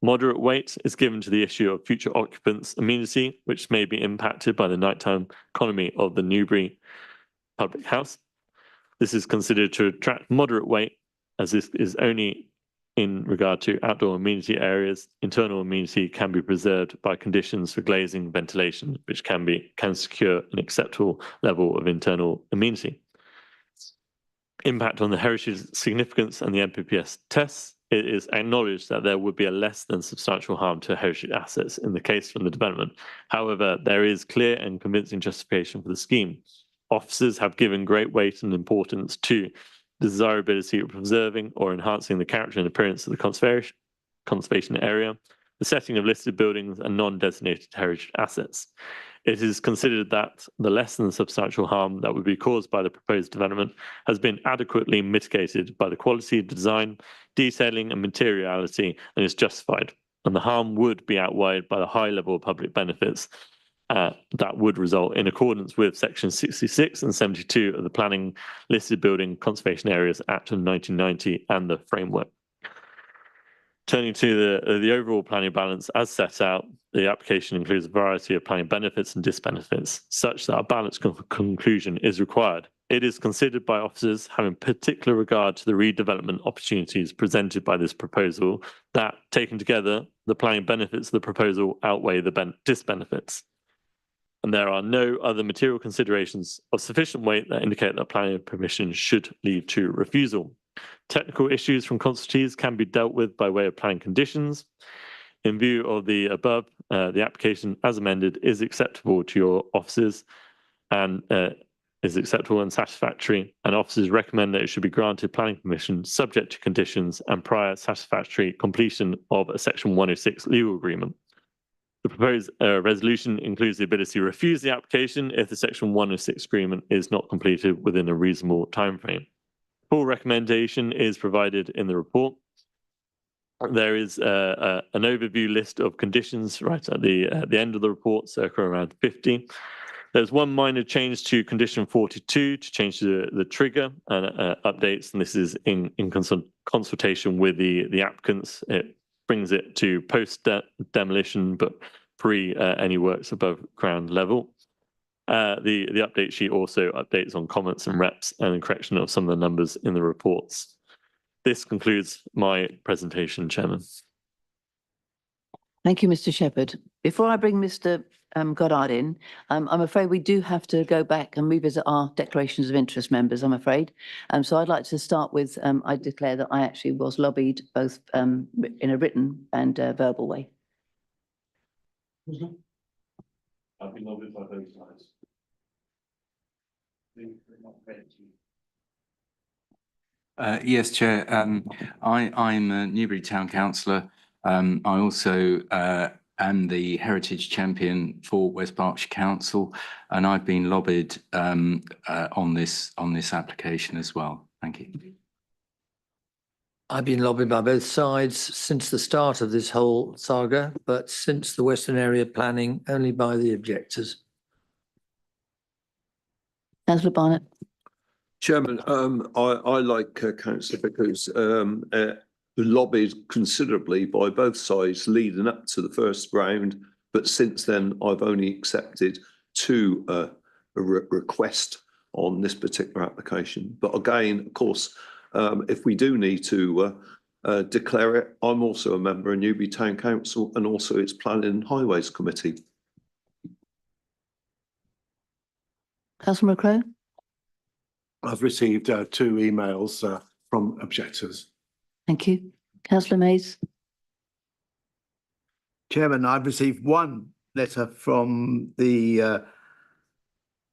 Moderate weight is given to the issue of future occupants' amenity, which may be impacted by the nighttime economy of the Newbury public house. This is considered to attract moderate weight, as this is only in regard to outdoor amenity areas. Internal amenity can be preserved by conditions for glazing, ventilation, which can secure an acceptable level of internal amenity. Impact on the heritage significance and the NPPS tests. It is acknowledged that there would be a less than substantial harm to heritage assets in the case from the development. However, there is clear and convincing justification for the scheme. Officers have given great weight and importance to desirability of preserving or enhancing the character and appearance of the conservation area, the setting of listed buildings and non-designated heritage assets. It is considered that the less than substantial harm that would be caused by the proposed development has been adequately mitigated by the quality, design, detailing and materiality and is justified. And the harm would be outweighed by the high level of public benefits that would result in accordance with Section 66 and 72 of the Planning Listed Building Conservation Areas Act of 1990 and the framework. Turning to the overall planning balance as set out, the application includes a variety of planning benefits and disbenefits, such that a balanced conclusion is required. It is considered by officers having particular regard to the redevelopment opportunities presented by this proposal that, taken together, the planning benefits of the proposal outweigh the disbenefits. And there are no other material considerations of sufficient weight that indicate that planning permission should lead to refusal. Technical issues from consultees can be dealt with by way of planning conditions. In view of the above, the application as amended is acceptable to your officers and is acceptable and satisfactory, and officers recommend that it should be granted planning permission subject to conditions and prior satisfactory completion of a Section 106 legal agreement. The proposed resolution includes the ability to refuse the application if the Section 106 agreement is not completed within a reasonable timeframe. Full recommendation is provided in the report. There is an overview list of conditions right at the end of the report, circa around 50. There's one minor change to condition 42 to change the trigger and updates, and this is in consultation with the applicants. It brings it to post-demolition, but pre any works above ground level. The update sheet also updates on comments and reps and the correction of some of the numbers in the reports. This concludes my presentation, Chairman. Thank you, Mr. Shepherd. Before I bring Mr. Goddard in, I'm afraid we do have to go back and revisit our declarations of interest, members, I'm afraid. So I'd like to start with, I declare that I actually was lobbied both in a written and verbal way. I've been lobbied by both sides. Yes, Chair. I'm a Newbury Town Councillor. I also am the Heritage Champion for West Berkshire Council, and I've been lobbied on this application as well. Thank you. I've been lobbied by both sides since the start of this whole saga, but since the Western Area Planning, only by the objectors. Councillor Barnett. Chairman, I like councillor because lobbied considerably by both sides leading up to the first round, but since then I've only accepted two request on this particular application. But again, of course, if we do need to declare it, I'm also a member of Newbury Town Council and also its Planning and Highways Committee. Councillor McCrow. I've received two emails from objectors. Thank you. Councillor Mays. Chairman, I've received one letter from the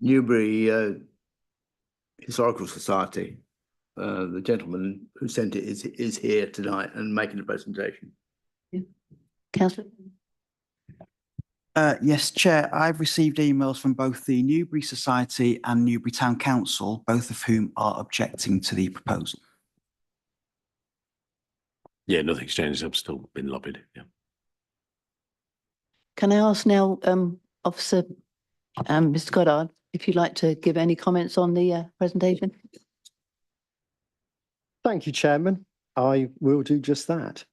Newbury Historical Society. The gentleman who sent it is here tonight and making a presentation. Councillor. Yes, Chair, I've received emails from both the Newbury Society and Newbury Town Council, both of whom are objecting to the proposal. Yeah, nothing's changed. I've still been lobbied. Yeah. Can I ask now, Officer Mr. Goddard, if you'd like to give any comments on the presentation? Thank you, Chairman. I will do just that.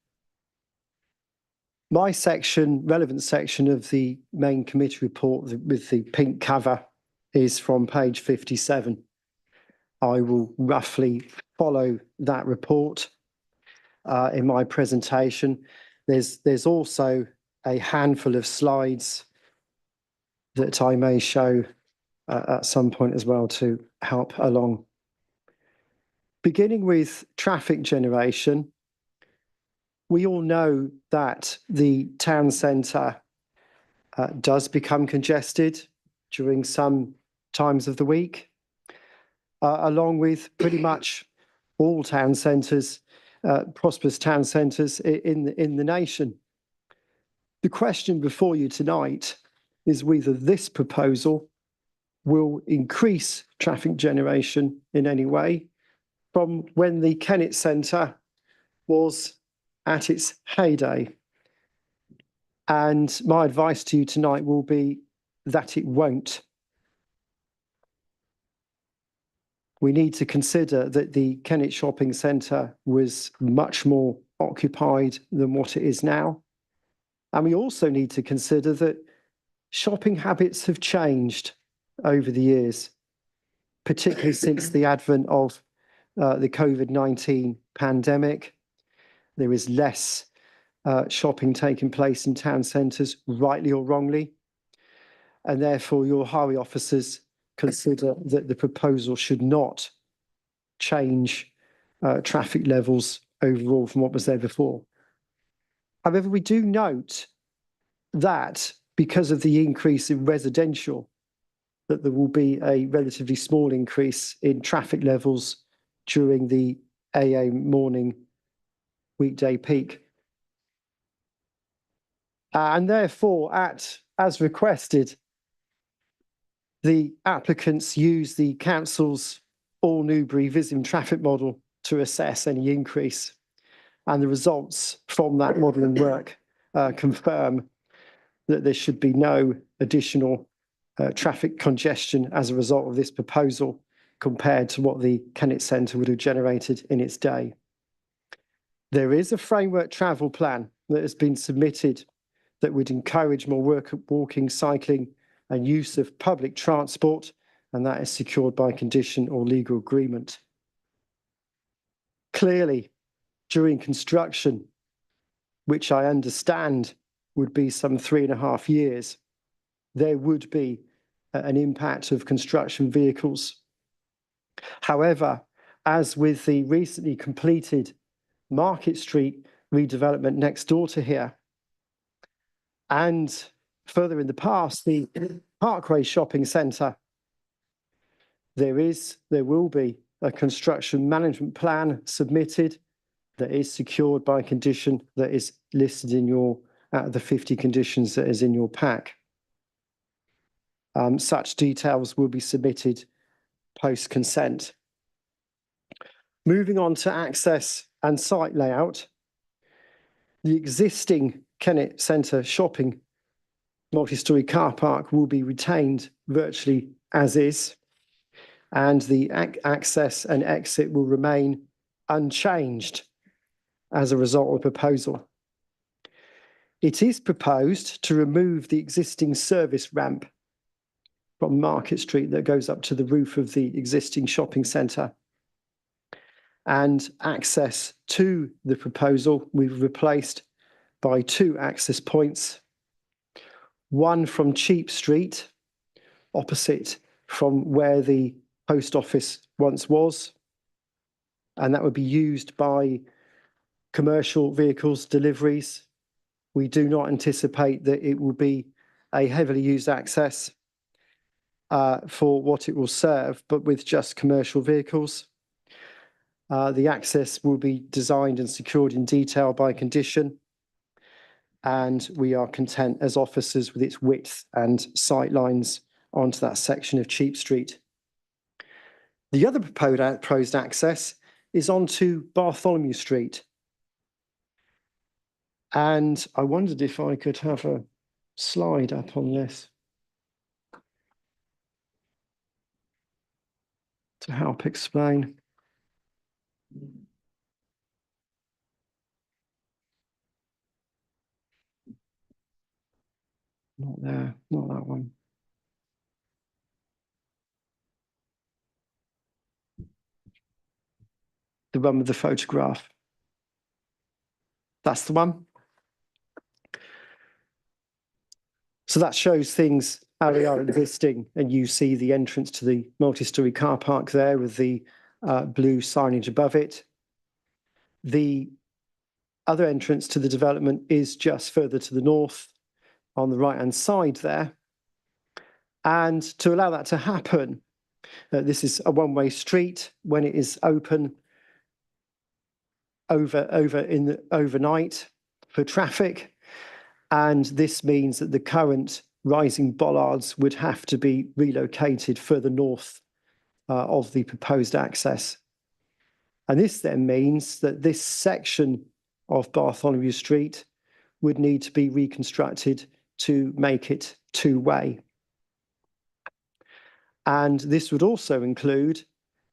My section, relevant section of the main committee report with the pink cover is from page 57. I will roughly follow that report in my presentation. There's also a handful of slides that I may show at some point as well to help along. Beginning with traffic generation, we all know that the town centre does become congested during some times of the week, along with pretty much all town centres, prosperous town centres in the nation. The question before you tonight is whether this proposal will increase traffic generation in any way from when the Kennet Centre was at its heyday. And my advice to you tonight will be that it won't. We need to consider that the Kennet Shopping Centre was much more occupied than what it is now. And we also need to consider that shopping habits have changed over the years, particularly since the advent of the COVID-19 pandemic. There is less shopping taking place in town centres, rightly or wrongly. And therefore, your highway officers consider that the proposal should not change traffic levels overall from what was there before. However, we do note that because of the increase in residential, that there will be a relatively small increase in traffic levels during the AA morning weekday peak. And therefore, as requested, the applicants use the council's All Newbury Visum traffic model to assess any increase. And the results from that modelling work confirm that there should be no additional traffic congestion as a result of this proposal compared to what the Kennet Centre would have generated in its day. There is a framework travel plan that has been submitted that would encourage more walking, cycling and use of public transport, and that is secured by condition or legal agreement. Clearly, during construction, which I understand would be some 3.5 years, there would be an impact of construction vehicles. However, as with the recently completed Market Street redevelopment next door to here, and further in the past, the Parkway Shopping Centre, there will be a construction management plan submitted that is secured by a condition that is listed in your, out of the 50 conditions that is in your pack. Such details will be submitted post-consent. Moving on to access and site layout, the existing Kennet Centre shopping multi-storey car park will be retained virtually as is, and the access and exit will remain unchanged as a result of the proposal. It is proposed to remove the existing service ramp from Market Street that goes up to the roof of the existing shopping centre. And access to the proposal we've replaced by 2 access points, one from Cheap Street, opposite from where the post office once was, and that would be used by commercial vehicles, deliveries. We do not anticipate that it will be a heavily used access for what it will serve, but with just commercial vehicles. The access will be designed and secured in detail by condition, and we are content as officers with its width and sight lines onto that section of Cheap Street. The other proposed access is onto Bartholomew Street. And I wondered if I could have a slide up on this to help explain. Not there, not that one. The one with the photograph. That's the one. So that shows things how they are existing, and you see the entrance to the multi-storey car park there with the blue signage above it. The other entrance to the development is just further to the north on the right-hand side there. And to allow that to happen, this is a one-way street. When it is open overnight for traffic, and this means that the current rising bollards would have to be relocated further north of the proposed access. And this then means that this section of Bartholomew Street would need to be reconstructed to make it two-way. And this would also include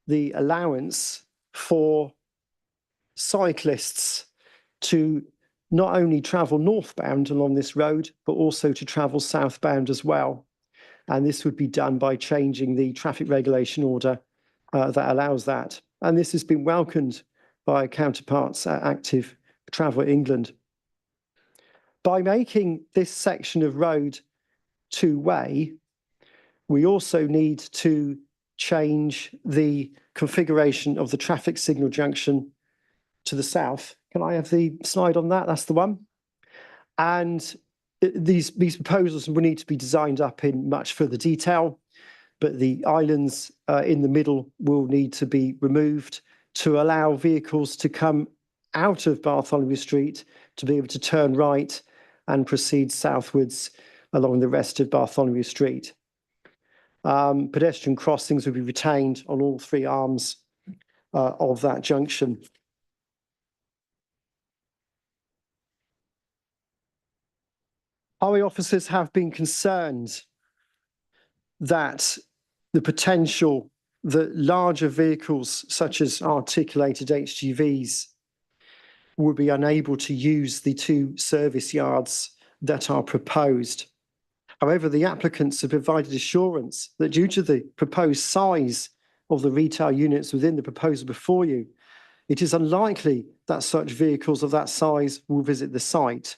the allowance for cyclists to not only travel northbound along this road, but also to travel southbound as well. And this would be done by changing the traffic regulation order that allows that. And this has been welcomed by counterparts at Active Travel England. By making this section of road two-way, we also need to change the configuration of the traffic signal junction to the south. Can I have the slide on that? That's the one. And these proposals will need to be designed up in much further detail, but the islands in the middle will need to be removed to allow vehicles to come out of Bartholomew Street to be able to turn right and proceed southwards along the rest of Bartholomew Street. Pedestrian crossings will be retained on all 3 arms of that junction. Highway officers have been concerned that the potential that larger vehicles such as articulated HGVs will be unable to use the 2 service yards that are proposed. However, the applicants have provided assurance that due to the proposed size of the retail units within the proposal before you, it is unlikely that such vehicles of that size will visit the site.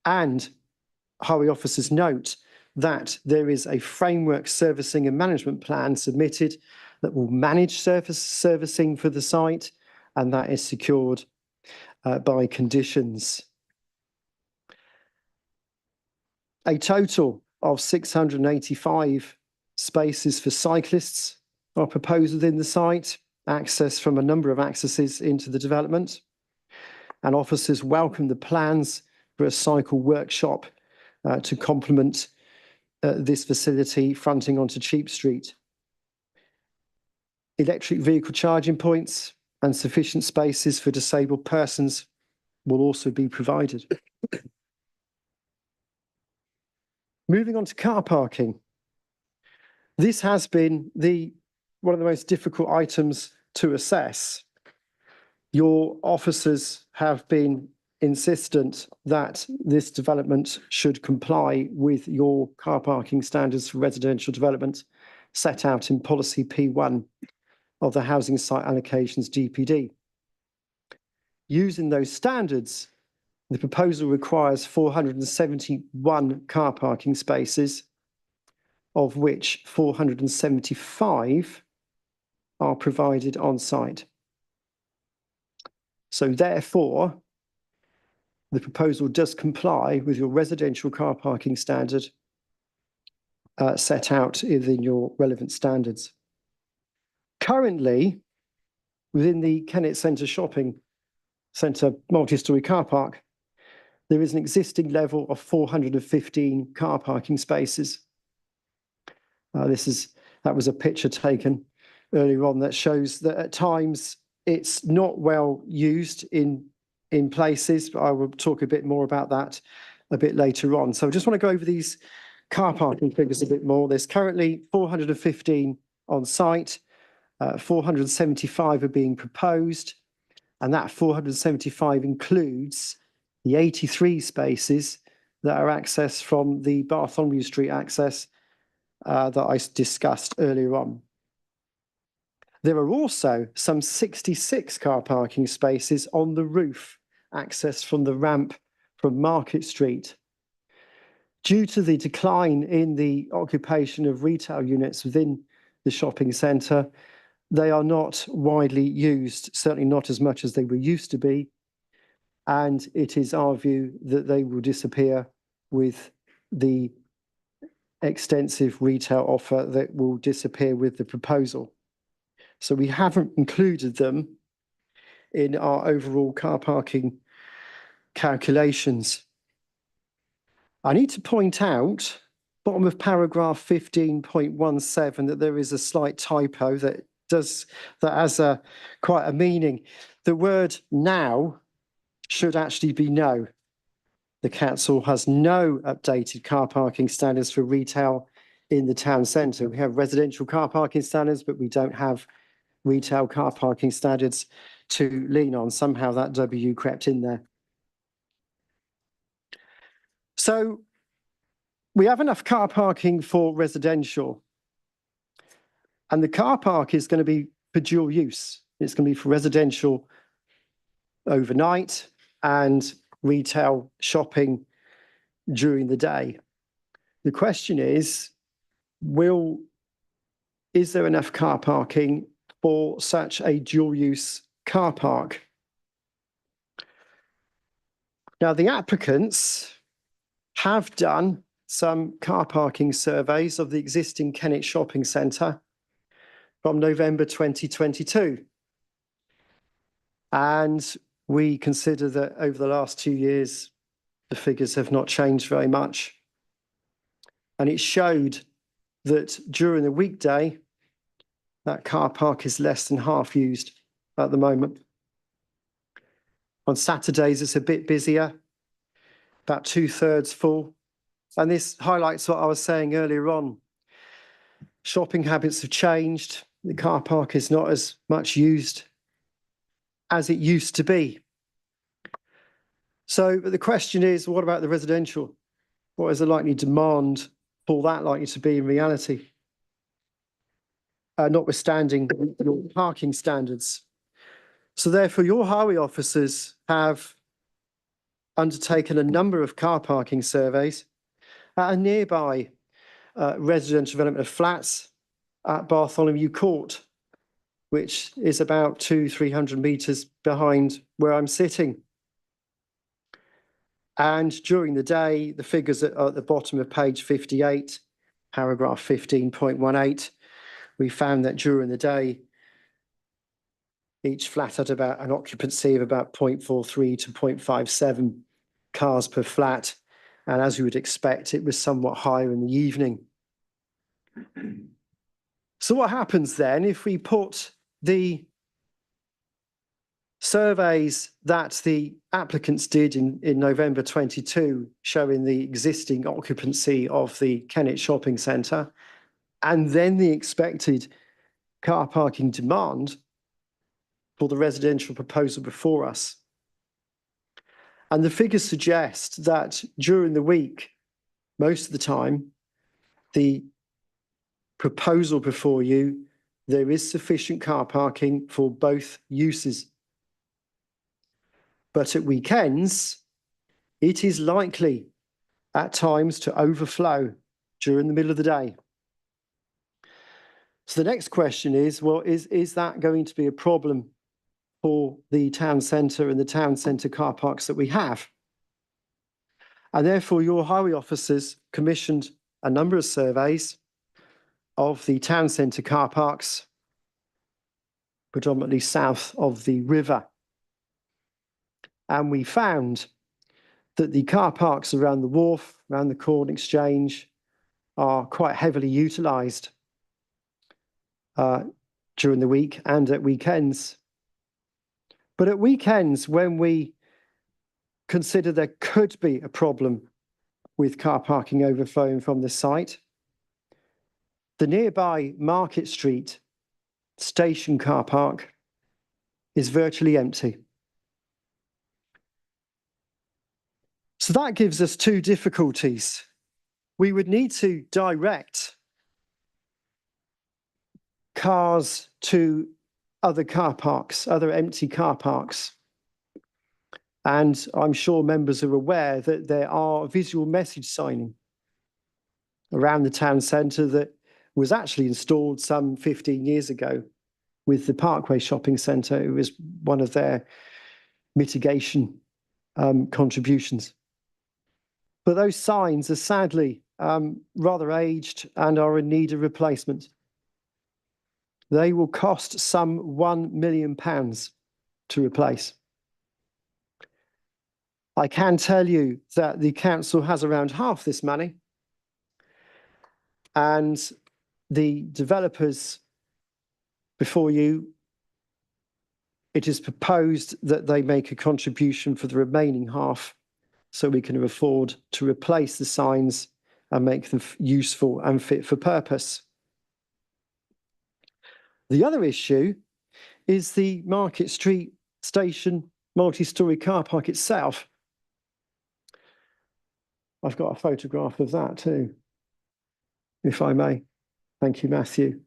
And highway officers note that there is a framework servicing and management plan submitted that will manage servicing for the site, and that is secured by conditions. A total of 685 spaces for cyclists are proposed within the site, access from a number of accesses into the development, and officers welcome the plans for a cycle workshop to complement this facility fronting onto Cheap Street. Electric vehicle charging points and sufficient spaces for disabled persons will also be provided. Moving on to car parking. This has been one of the most difficult items to assess. Your officers have been insistent that this development should comply with your car parking standards for residential development set out in policy P1 of the Housing Site Allocations DPD. Using those standards, the proposal requires 471 car parking spaces, of which 475 are provided on site. So therefore, the proposal does comply with your residential car parking standard set out within your relevant standards. Currently, within the Kennet Centre Shopping Centre multi-storey car park, there is an existing level of 415 car parking spaces. That was a picture taken earlier on that shows that at times it's not well used in places, but I will talk a bit more about that a bit later on. So I just want to go over these car parking figures a bit more. There's currently 415 on site, 475 are being proposed, and that 475 includes the 83 spaces that are accessed from the Bartholomew Street access that I discussed earlier on. There are also some 66 car parking spaces on the roof, accessed from the ramp from Market Street. Due to the decline in the occupation of retail units within the shopping centre, they are not widely used, certainly not as much as they were used to be. And it is our view that they will disappear with the extensive retail offer that will disappear with the proposal. So we haven't included them in our overall car parking calculations. I need to point out, bottom of paragraph 15.17, that there is a slight typo that has quite a meaning. The word now should actually be no. The council has no updated car parking standards for retail in the town centre. We have residential car parking standards, but we don't have retail car parking standards to lean on. Somehow that W crept in there. So we have enough car parking for residential, and the car park is going to be for dual use. It's going to be for residential overnight and retail shopping during the day. The question is there enough car parking for such a dual use car park? Now, the applicants have done some car parking surveys of the existing Kennet Shopping Centre from November 2022. And we consider that over the last 2 years, the figures have not changed very much. And it showed that during the weekday, that car park is less than half used at the moment. On Saturdays, it's a bit busier, about 2/3 full. And this highlights what I was saying earlier on. Shopping habits have changed. The car park is not as much used as it used to be. So but the question is, what about the residential? What is the likely demand for that likely to be in reality? Notwithstanding your parking standards. So therefore, your highway officers have undertaken a number of car parking surveys at a nearby residential development of flats at Bartholomew Court, which is about 300 metres behind where I'm sitting. And during the day, the figures are at the bottom of page 58, paragraph 15.18, we found that during the day, each flat had about an occupancy of about 0.43 to 0.57 cars per flat. And as you would expect, it was somewhat higher in the evening. So what happens then if we put the surveys that the applicants did in November 22, showing the existing occupancy of the Kennet Shopping Centre, and then the expected car parking demand for the residential proposal before us? And the figures suggest that during the week, most of the time, the proposal before you, there is sufficient car parking for both uses. But at weekends, it is likely at times to overflow during the middle of the day. So the next question is, well, is that going to be a problem for the town centre and the town centre car parks that we have? And therefore, your highway officers commissioned a number of surveys of the town centre car parks, predominantly south of the river. And we found that the car parks around the wharf, around the Corn Exchange, are quite heavily utilised during the week and at weekends. But at weekends, when we consider there could be a problem with car parking overflowing from the site, the nearby Market Street station car park is virtually empty. So that gives us two difficulties. We would need to direct cars to other car parks, other empty car parks. And I'm sure members are aware that there are visual message signing around the town centre that was actually installed some 15 years ago with the Parkway Shopping Centre. It was one of their mitigation contributions. But those signs are sadly rather aged and are in need of replacement. They will cost some £1 million to replace. I can tell you that the council has around half this money, and the developers before you, it is proposed that they make a contribution for the remaining half so we can afford to replace the signs and make them useful and fit for purpose. The other issue is the Market Street Station multi-storey car park itself. I've got a photograph of that too, if I may. Thank you, Matthew.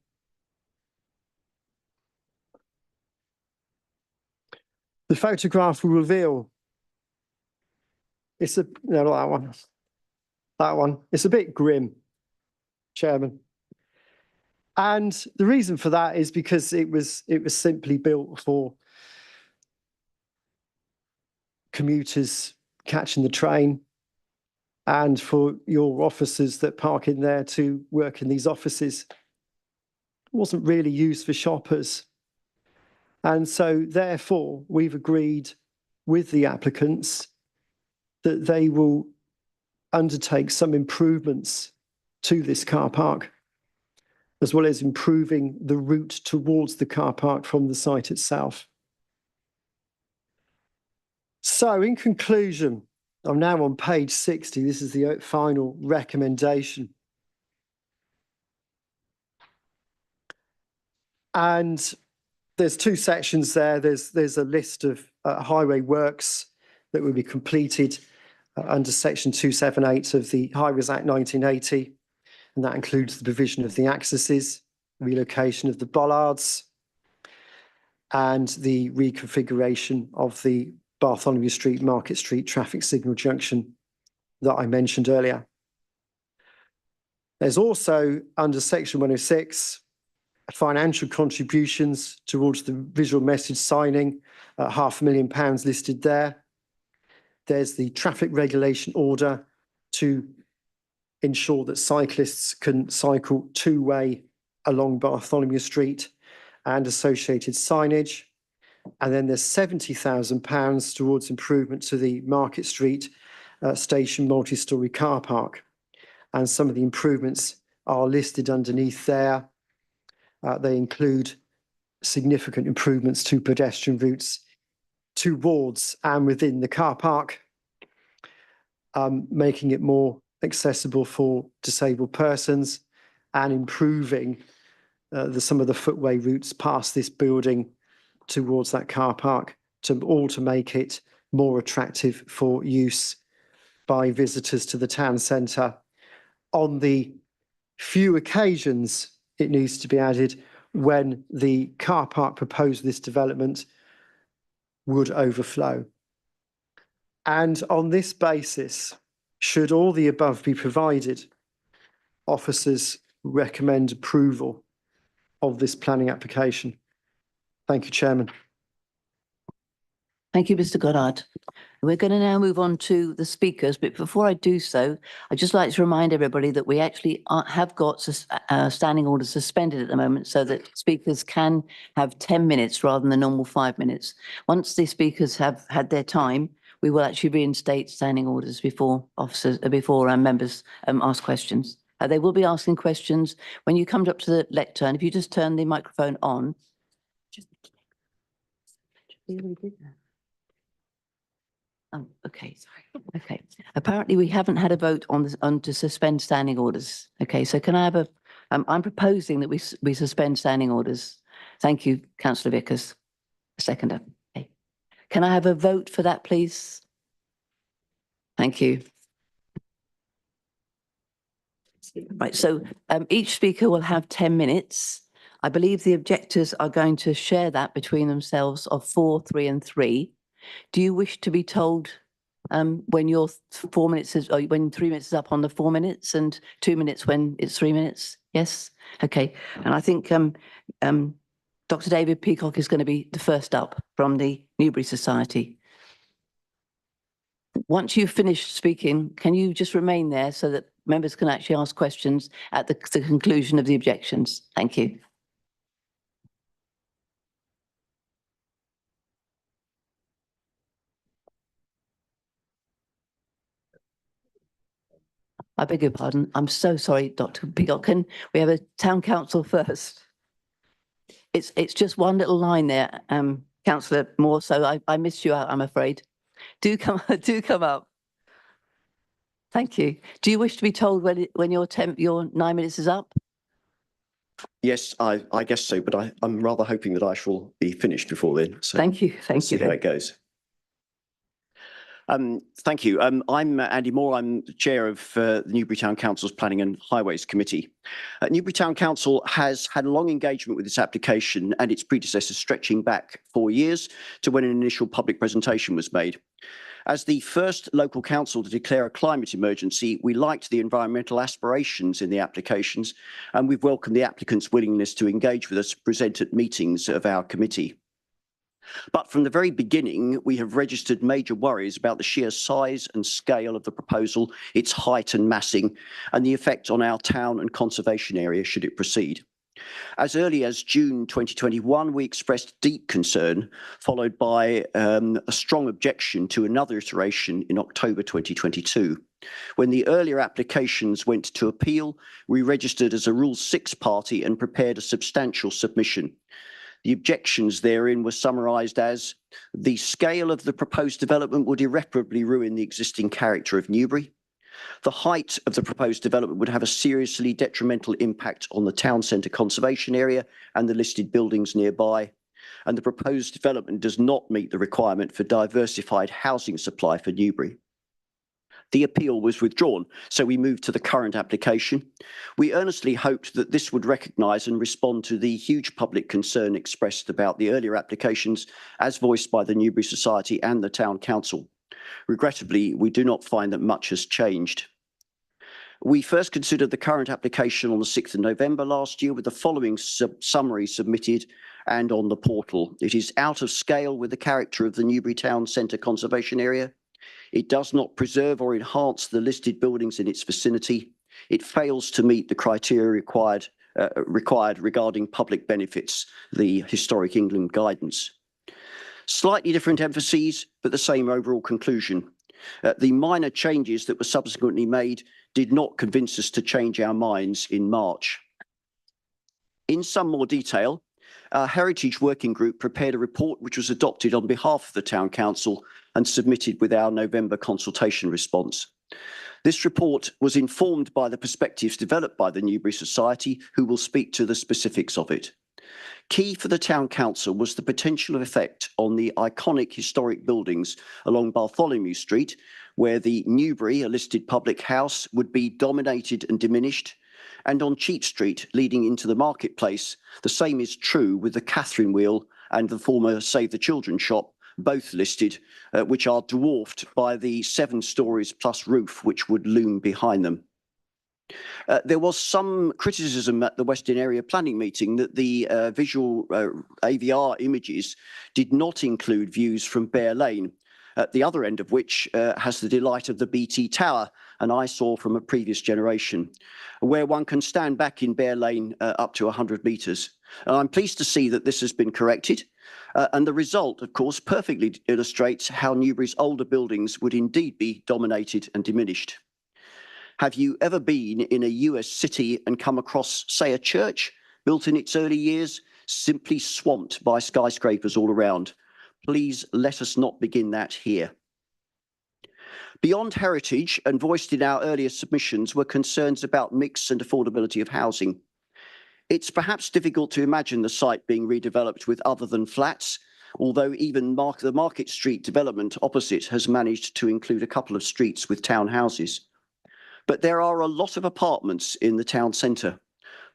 The photograph will reveal, it's a, no, not that one. That one, it's a bit grim, Chairman. And the reason for that is because it was simply built for commuters catching the train and for your officers that park in there to work in these offices. It wasn't really used for shoppers. And so therefore, we've agreed with the applicants that they will undertake some improvements to this car park, as well as improving the route towards the car park from the site itself. So in conclusion, I'm now on page 60. This is the final recommendation. And there's two sections there. There's a list of highway works that will be completed under section 278 of the Highways Act 1980. And that includes the provision of the accesses, relocation of the bollards, and the reconfiguration of the Bartholomew Street, Market Street traffic signal junction that I mentioned earlier. There's also under section 106, financial contributions towards the visual message signing, £500,000 listed there. There's the traffic regulation order to ensure that cyclists can cycle two-way along Bartholomew Street and associated signage. And then there's £70,000 towards improvement to the Market Street station multi-storey car park. And some of the improvements are listed underneath there. They include significant improvements to pedestrian routes towards and within the car park, making it more accessible for disabled persons and improving some of the footway routes past this building towards that car park, to make it more attractive for use by visitors to the town centre. On the few occasions, it needs to be added, when the car park proposed this development would overflow. And on this basis, should all the above be provided, officers recommend approval of this planning application. Thank you, Chairman. Thank you, Mr. Goddard. We're going to now move on to the speakers, but before I do so, I'd just like to remind everybody that we actually have got standing orders suspended at the moment, so that speakers can have 10 minutes rather than the normal 5 minutes. Once the speakers have had their time, we will actually reinstate standing orders before members ask questions. They will be asking questions when you come up to the lectern. If you just turn the microphone on. Oh, okay, sorry. Okay. Apparently we haven't had a vote on to suspend standing orders. Okay, so can I have I'm proposing that we suspend standing orders. Thank you, councillor Vickers. Seconder. Okay. Can I have a vote for that, please? Thank you. Right, so each speaker will have 10 minutes. I believe the objectors are going to share that between themselves of 4, 3 and 3. Do you wish to be told when your 4 minutes is, or when 3 minutes is up on the 4 minutes, and 2 minutes when it's 3 minutes? Yes? Okay. And I think Dr. David Peacock is going to be the first up from the Newbury Society. Once you've finished speaking, can you just remain there so that members can actually ask questions at the conclusion of the objections? Thank you. I beg your pardon. I'm so sorry, Dr. Peacock. Can we have a town council first? It's just one little line there, Councillor Moore. So I missed you out, I'm afraid. Do come up. Thank you. Do you wish to be told when your 9 minutes is up? Yes, I guess so, but I'm rather hoping that I shall be finished before then. So thank you. Thank you. See how it goes. Thank you. I'm Andy Moore. I'm the chair of the Newbury Town Council's Planning and Highways Committee. Newbury Town Council has had a long engagement with this application and its predecessors, stretching back 4 years to when an initial public presentation was made. As the first local council to declare a climate emergency, we liked the environmental aspirations in the applications, and we've welcomed the applicant's willingness to engage with us, present at meetings of our committee. But from the very beginning, we have registered major worries about the sheer size and scale of the proposal, its height and massing, and the effect on our town and conservation area should it proceed. As early as June 2021, we expressed deep concern, followed by a strong objection to another iteration in October 2022. When the earlier applications went to appeal, we registered as a Rule 6 party and prepared a substantial submission. The objections therein were summarised as: the scale of the proposed development would irreparably ruin the existing character of Newbury. The height of the proposed development would have a seriously detrimental impact on the town centre conservation area and the listed buildings nearby. And the proposed development does not meet the requirement for diversified housing supply for Newbury. The appeal was withdrawn, so we moved to the current application. We earnestly hoped that this would recognise and respond to the huge public concern expressed about the earlier applications as voiced by the Newbury Society and the Town Council. Regrettably, we do not find that much has changed. We first considered the current application on the 6th of November last year with the following summary submitted and on the portal. It is out of scale with the character of the Newbury Town Centre Conservation Area. It does not preserve or enhance the listed buildings in its vicinity. It fails to meet the criteria required regarding public benefits, the Historic England guidance. Slightly different emphases, but the same overall conclusion. The minor changes that were subsequently made did not convince us to change our minds in March. In some more detail, our Heritage Working Group prepared a report which was adopted on behalf of the Town Council and submitted with our November consultation response. This report was informed by the perspectives developed by the Newbury Society, who will speak to the specifics of it. Key for the Town Council was the potential effect on the iconic historic buildings along Bartholomew Street, where the Newbury, a listed public house, would be dominated and diminished, and on Cheap Street leading into the marketplace. The same is true with the Catherine Wheel and the former Save the Children shop, both listed, which are dwarfed by the 7 stories plus roof which would loom behind them. There was some criticism at the Western Area Planning meeting that the visual AVR images did not include views from Bear Lane, at the other end of which has the delight of the BT Tower, an eyesore from a previous generation, where one can stand back in Bear Lane up to 100 metres. And I'm pleased to see that this has been corrected. And the result, of course, perfectly illustrates how Newbury's older buildings would indeed be dominated and diminished. Have you ever been in a US city and come across, say, a church built in its early years, simply swamped by skyscrapers all around? Please let us not begin that here. Beyond heritage and voiced in our earlier submissions were concerns about mix and affordability of housing. It's perhaps difficult to imagine the site being redeveloped with other than flats, although even the Market Street development opposite has managed to include a couple of streets with townhouses. But there are a lot of apartments in the town centre.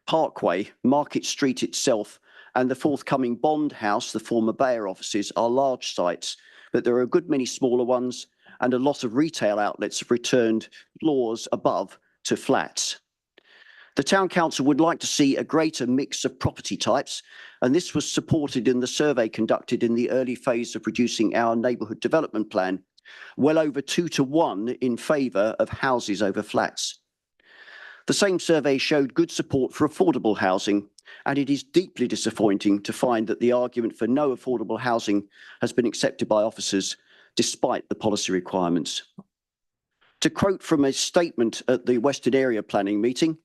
Parkway, Market Street itself, and the forthcoming Bond House, the former Bayer offices, are large sites, but there are a good many smaller ones, and a lot of retail outlets have returned floors above to flats. The Town Council would like to see a greater mix of property types, and this was supported in the survey conducted in the early phase of producing our neighbourhood development plan, well over 2 to 1 in favour of houses over flats. The same survey showed good support for affordable housing, and it is deeply disappointing to find that the argument for no affordable housing has been accepted by officers despite the policy requirements. To quote from a statement at the Western Area Planning meeting,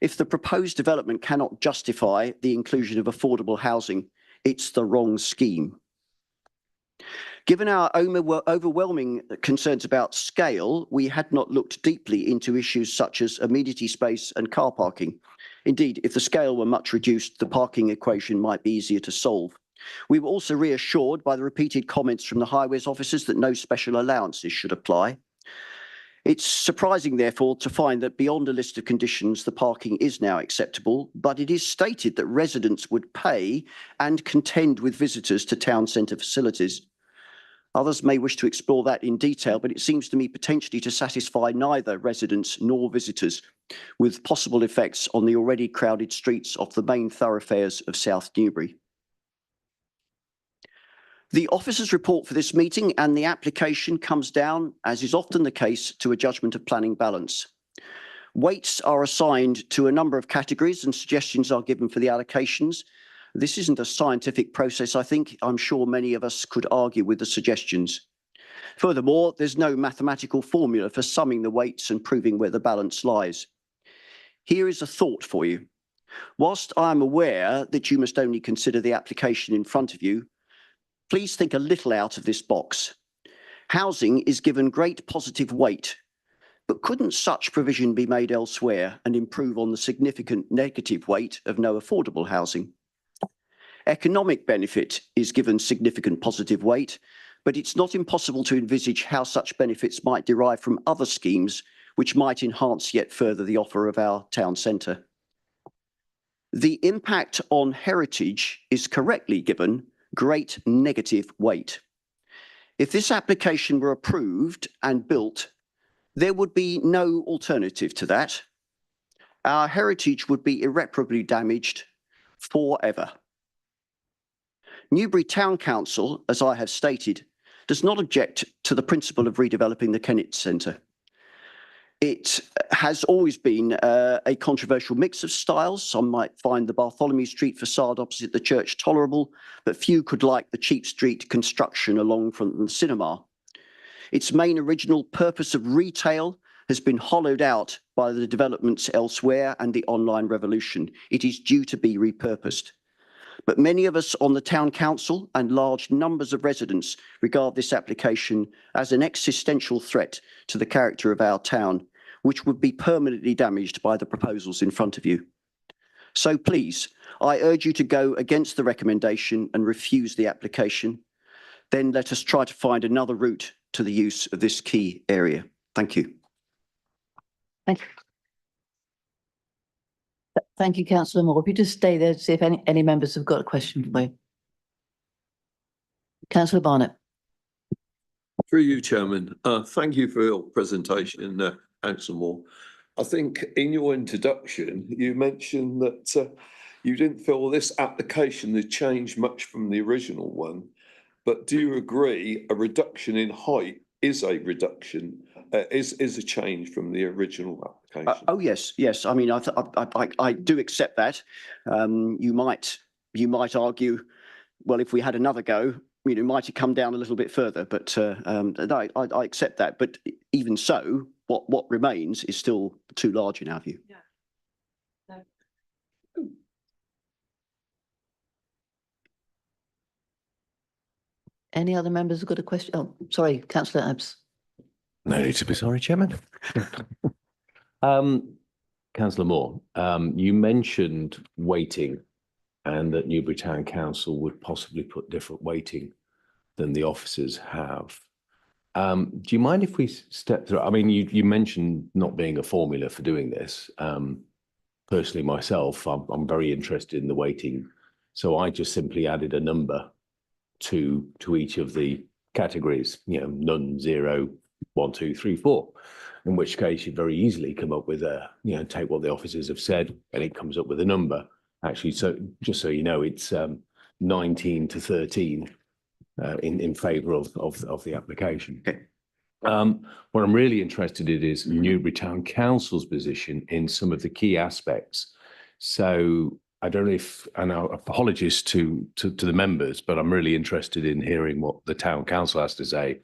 if the proposed development cannot justify the inclusion of affordable housing, it's the wrong scheme. Given our overwhelming concerns about scale, we had not looked deeply into issues such as amenity space and car parking. Indeed, if the scale were much reduced, the parking equation might be easier to solve. We were also reassured by the repeated comments from the highways officers that no special allowances should apply. It's surprising, therefore, to find that beyond a list of conditions, the parking is now acceptable, but it is stated that residents would pay and contend with visitors to town centre facilities. Others may wish to explore that in detail, but it seems to me potentially to satisfy neither residents nor visitors, with possible effects on the already crowded streets of the main thoroughfares of South Newbury. The officer's report for this meeting and the application comes down, as is often the case, to a judgment of planning balance. Weights are assigned to a number of categories and suggestions are given for the allocations. This isn't a scientific process, I think. I'm sure many of us could argue with the suggestions. Furthermore, there's no mathematical formula for summing the weights and proving where the balance lies. Here is a thought for you. Whilst I am aware that you must only consider the application in front of you, please think a little out of this box. Housing is given great positive weight, but couldn't such provision be made elsewhere and improve on the significant negative weight of no affordable housing? Economic benefit is given significant positive weight, but it's not impossible to envisage how such benefits might derive from other schemes which might enhance yet further the offer of our town centre. The impact on heritage is correctly given great negative weight. If this application were approved and built, There would be no alternative to that. Our heritage would be irreparably damaged forever. Newbury Town Council, as I have stated, does not object to the principle of redeveloping the Kennett Centre. It has always been a controversial mix of styles. Some might find the Bartholomew Street facade opposite the church tolerable, but few could like the cheap street construction along from the cinema. Its main original purpose of retail has been hollowed out by the developments elsewhere and the online revolution. It is due to be repurposed. But many of us on the town council and large numbers of residents regard this application as an existential threat to the character of our town, which would be permanently damaged by the proposals in front of you. So please, I urge you to go against the recommendation and refuse the application. Then let us try to find another route to the use of this key area. Thank you. Thank you. Thank you, councillor Moore. If you just stay there to see if any members have got a question for you. Councillor Barnett. Through you, Chairman. Thank you for your presentation, Councillor Moore. I think in your introduction, you mentioned that you didn't feel this application had changed much from the original one. But do you agree a reduction in height is a reduction, is a change from the original application? Oh yes, yes. I mean, I do accept that. You might argue, well, if we had another go, you know, might it come down a little bit further? But no, I accept that. But even so, what remains is still too large in our view. Yeah. No. Any other members have got a question? Oh, sorry, councillor Abbs. No need to be sorry, Chairman. Councillor Moore, you mentioned weighting and that Newbury Town Council would possibly put different weighting than the officers have. Do you mind if we step through? I mean, you mentioned not being a formula for doing this. Personally, myself, I'm very interested in the weighting. So I just simply added a number to each of the categories, you know, none, 0, 1, 2, 3, 4. In which case, you very easily come up with a, you know, take what the officers have said, and it comes up with a number. Actually, so just so you know, it's 19 to 13 in favour of the application. Okay. What I'm really interested in is Newbury Town Council's position in some of the key aspects. So I don't know if, and apologies to the members, but I'm really interested in hearing what the town council has to say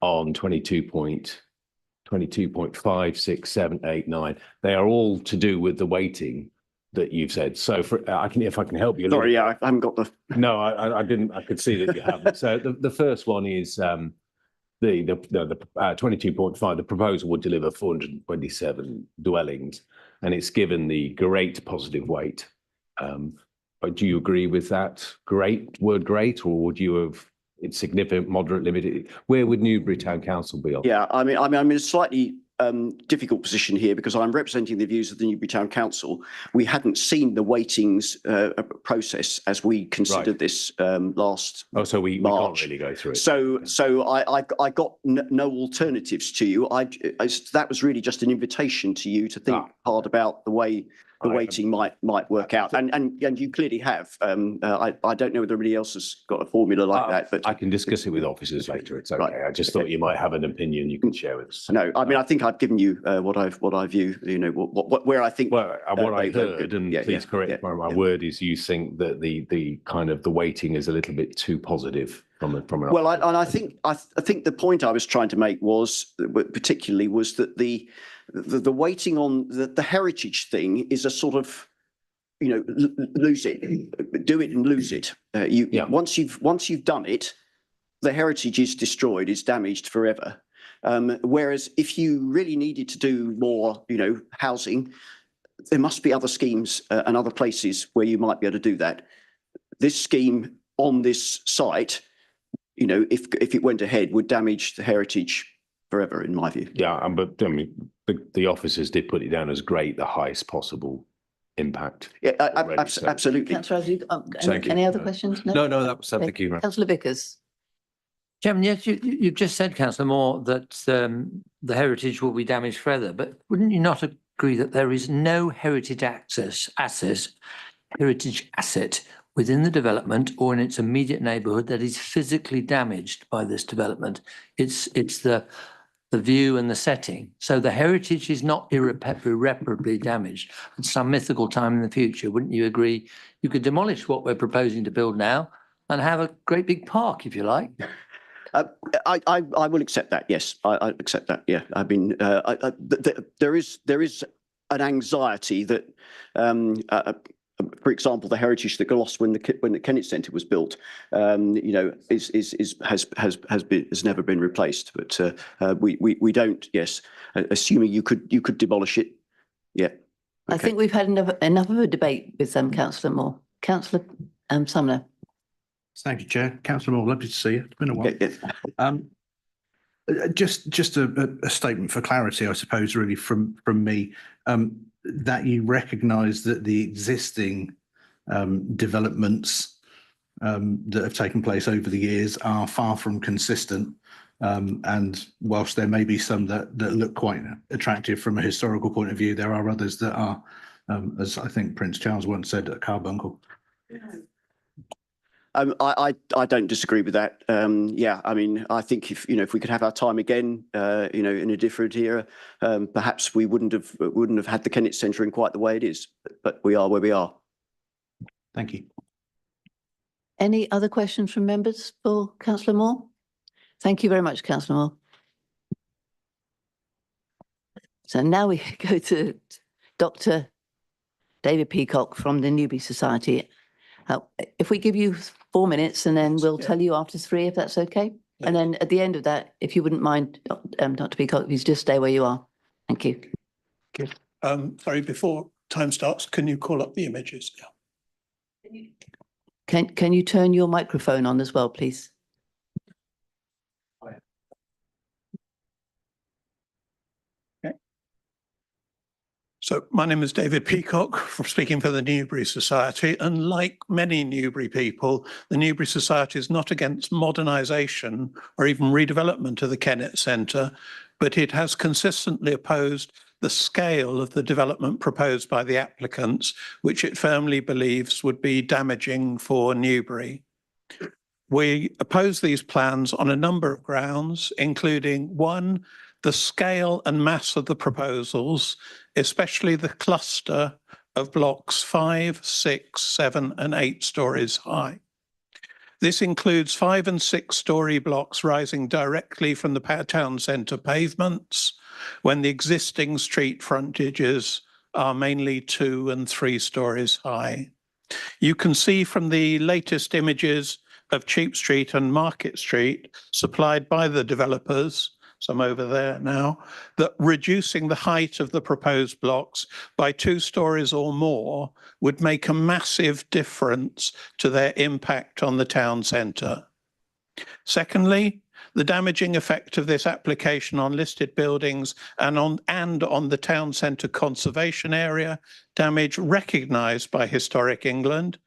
on 22.5, 6, 7, 8, 9. They are all to do with the weighting that you've said. So for, if I can help you. Sorry, yeah, I haven't got the. No, I didn't. I could see that you haven't. So the first one is the 22.5. The proposal would deliver 427 dwellings, and it's given the great positive weight. Do you agree with that? Word great, or would you have it's significant, moderate, limited? Where would Newbury Town Council be on? Yeah, I'm in a slightly difficult position here because I'm representing the views of the Newbury Town Council. We hadn't seen the weightings process as we considered this last. Oh, so we can't really go through it. So I got no alternatives to you. That was really just an invitation to you to think hard about the way the weighting might work out, and you clearly have. I don't know whether everybody else has got a formula like that, but I can discuss it with officers later. It's okay. Right. I just thought you might have an opinion you can share with us. No, I mean I think I've given you what I view. You know where I think. Well, what I heard, and please correct my word, is you think that the kind of the weighting is a little bit too positive from an. Well, I think the point I was trying to make was particularly was that the weighting on the heritage thing is a sort of, you know, lose it, do it and lose it. Once you've done it, the heritage is destroyed, is damaged forever. Whereas if you really needed to do more, you know, housing, there must be other schemes and other places where you might be able to do that. This scheme on this site, you know, if it went ahead, would damage the heritage forever, in my view. Yeah, but I mean, the officers did put it down as great, the highest possible impact. Yeah, absolutely. Councillor, any other questions? No, that was thank you. Councillor Vickers. Chairman, yes, you've just said, councillor Moore, that the heritage will be damaged further, but wouldn't you not agree that there is no heritage asset within the development or in its immediate neighbourhood that is physically damaged by this development? It's the view and the setting. So the heritage is not irreparably damaged at some mythical time in the future. Wouldn't you agree? You could demolish what we're proposing to build now and have a great big park, if you like. I will accept that. Yes, I accept that. Yeah, I mean, there is an anxiety that, for example, the heritage that got lost when the Kennett Centre was built, you know, has never been replaced. But we don't. Yes, assuming you could demolish it. Yeah. Okay. I think we've had enough of a debate with councillor Moore. Councillor Sumner. Thank you, Chair. Councillor Moore, lovely to see you. It's been a while. Yeah. Just a statement for clarity, I suppose, really from me, that you recognise that the existing developments that have taken place over the years are far from consistent. And whilst there may be some that look quite attractive from a historical point of view, there are others that are, as I think Prince Charles once said, a carbuncle. I don't disagree with that. Yeah, I mean, I think if we could have our time again, in a different era, perhaps we wouldn't have had the Kennett Centre in quite the way it is. But we are where we are. Thank you. Any other questions from members for councillor Moore? Thank you very much, councillor Moore. So now we go to Dr. David Peacock from the Newbury Society. If we give you 4 minutes and then we'll tell you after 3, if that's okay. Yeah. And then at the end of that, if you wouldn't mind, Dr. Peacock, if you just stay where you are. Thank you. Okay. Sorry, before time starts, can you call up the images? Yeah. Can you turn your microphone on as well, please? So my name is David Peacock, speaking for the Newbury Society, and like many Newbury people, the Newbury Society is not against modernisation or even redevelopment of the Kennett Centre, but it has consistently opposed the scale of the development proposed by the applicants, which it firmly believes would be damaging for Newbury. We oppose these plans on a number of grounds, including 1, the scale and mass of the proposals, especially the cluster of blocks 5, 6, 7 and 8 stories high. This includes 5 and 6 story blocks rising directly from the town centre pavements, when the existing street frontages are mainly 2 and 3 stories high. You can see from the latest images of Cheap Street and Market Street supplied by the developers, some over there now, that reducing the height of the proposed blocks by 2 stories or more would make a massive difference to their impact on the town centre. Secondly, the damaging effect of this application on listed buildings and on the town centre conservation area, damage recognised by Historic England.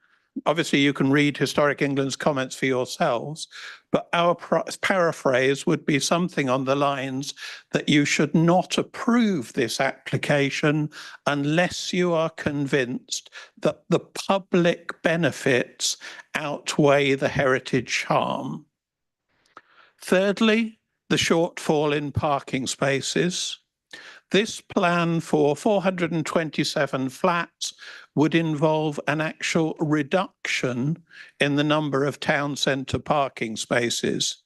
Obviously, you can read Historic England's comments for yourselves, but our paraphrase would be something on the lines that you should not approve this application unless you are convinced that the public benefits outweigh the heritage harm. Thirdly, the shortfall in parking spaces. This plan for 427 flats would involve an actual reduction in the number of town centre parking spaces.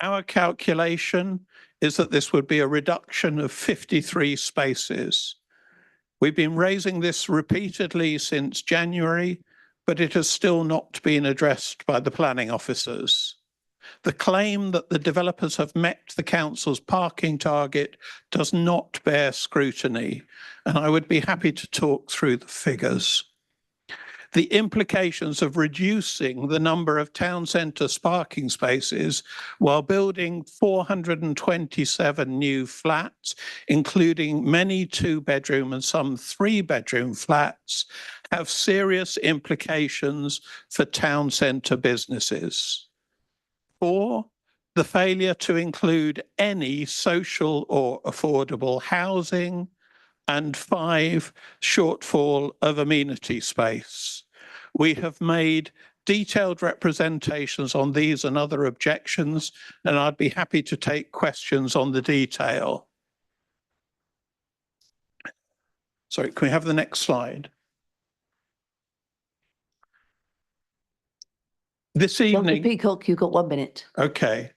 Our calculation is that this would be a reduction of 53 spaces. We've been raising this repeatedly since January, but it has still not been addressed by the planning officers. The claim that the developers have met the council's parking target does not bear scrutiny, and I would be happy to talk through the figures. The implications of reducing the number of town centre parking spaces while building 427 new flats, including many 2-bedroom and some 3-bedroom flats, have serious implications for town centre businesses. 4, the failure to include any social or affordable housing, and 5, shortfall of amenity space. We have made detailed representations on these and other objections, and I'd be happy to take questions on the detail. Sorry, can we have the next slide? This Dr. evening, Peacock, you've got 1 minute. okay.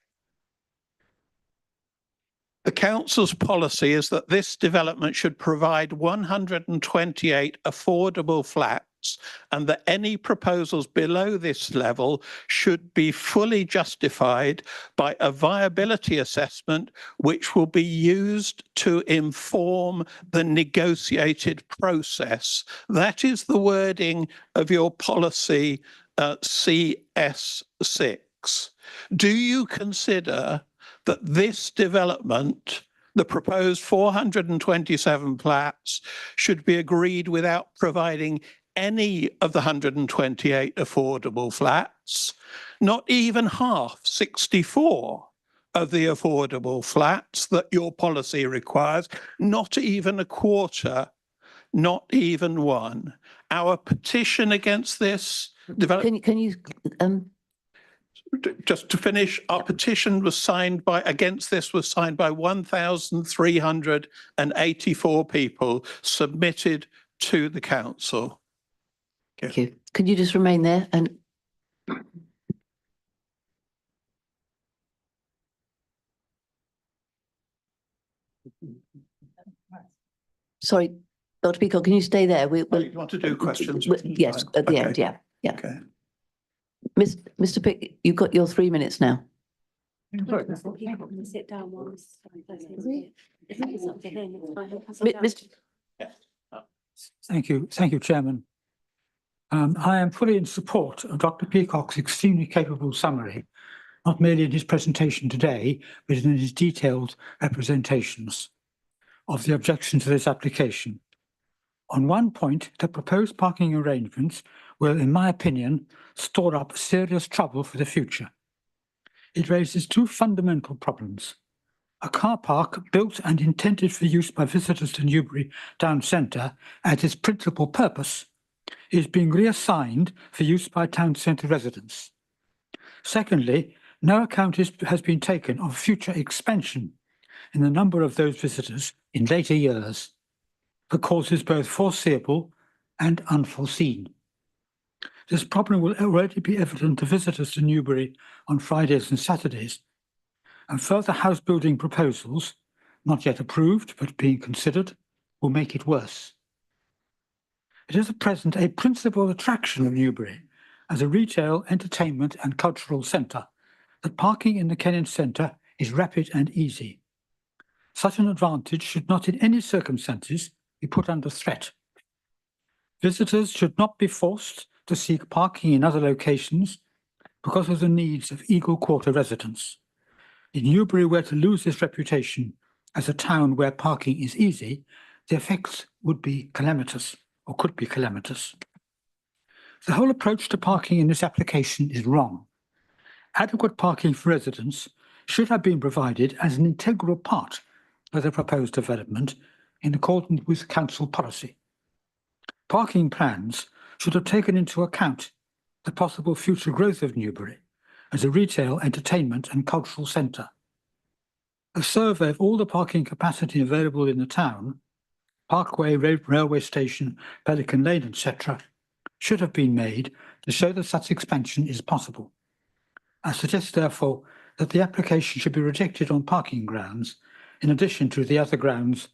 The council's policy is that this development should provide 128 affordable flats, and that any proposals below this level should be fully justified by a viability assessment, which will be used to inform the negotiated process. That is the wording of your policy CS6. Do you consider that this development, the proposed 427 flats, should be agreed without providing any of the 128 affordable flats, not even half, 64 of the affordable flats that your policy requires, not even a quarter, not even one? Our petition against this development. Can you Just to finish, our petition was signed by, against this was signed by 1,384 people submitted to the council. Thank you. Could you just remain there and sorry, Dr. Peacock, can you stay there? You want to do questions? Yes, at the end, yeah. Okay. Mr. Pick, you've got your 3 minutes now. Sit down once. Thank you, Chairman. I am fully in support of Dr. Peacock's extremely capable summary, not merely in his presentation today, but in his detailed representations of the objection to this application. On one point, the proposed parking arrangements will, in my opinion, store up serious trouble for the future. It raises 2 fundamental problems. A car park built and intended for use by visitors to Newbury Town Centre as its principal purpose is being reassigned for use by town centre residents. Secondly, no account has been taken of future expansion in the number of those visitors in later years for causes both foreseeable and unforeseen. This problem will already be evident to visitors to Newbury on Fridays and Saturdays, and further house building proposals, not yet approved but being considered, will make it worse. It is at present a principal attraction of Newbury as a retail, entertainment and cultural centre that parking in the Kenyon Centre is rapid and easy. Such an advantage should not in any circumstances be put under threat. Visitors should not be forced to seek parking in other locations because of the needs of Eagle Quarter residents. If Newbury were to lose its reputation as a town where parking is easy, the effects would be calamitous, or could be calamitous. The whole approach to parking in this application is wrong. Adequate parking for residents should have been provided as an integral part of the proposed development in accordance with council policy. Parking plans should have taken into account the possible future growth of Newbury as a retail, entertainment and cultural centre. A survey of all the parking capacity available in the town, Parkway, Railway Station, Pelican Lane, etc., should have been made to show that such expansion is possible. I suggest, therefore, that the application should be rejected on parking grounds, in addition to the other grounds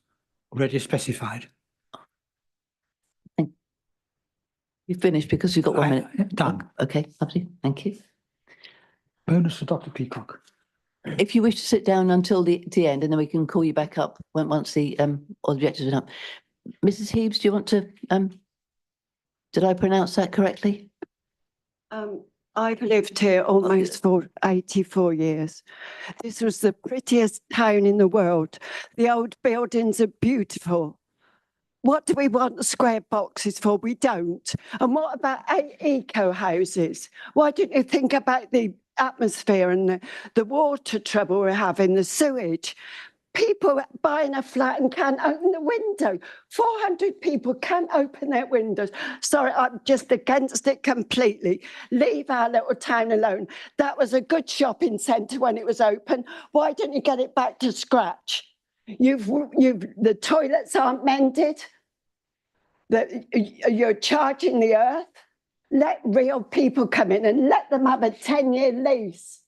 already specified. You finished because you've got 1 minute. Done. Okay, lovely. Thank you. Bonus to Dr. Peacock. If you wish to sit down until the end, and then we can call you back up once the objectives are up. Mrs. Heaves, do you want to? Did I pronounce that correctly? I've lived here almost for 84 years. This was the prettiest town in the world. The old buildings are beautiful. What do we want square boxes for? We don't. And what about eco houses? Why don't you think about the atmosphere and the water trouble we're having, the sewage. People buying a flat and can't open the window. 400 people can't open their windows. Sorry, I'm just against it completely. Leave our little town alone. That was a good shopping centre when it was open. Why don't you get it back to scratch? The toilets aren't mended. You're charging the earth. Let real people come in and let them have a 10-year lease.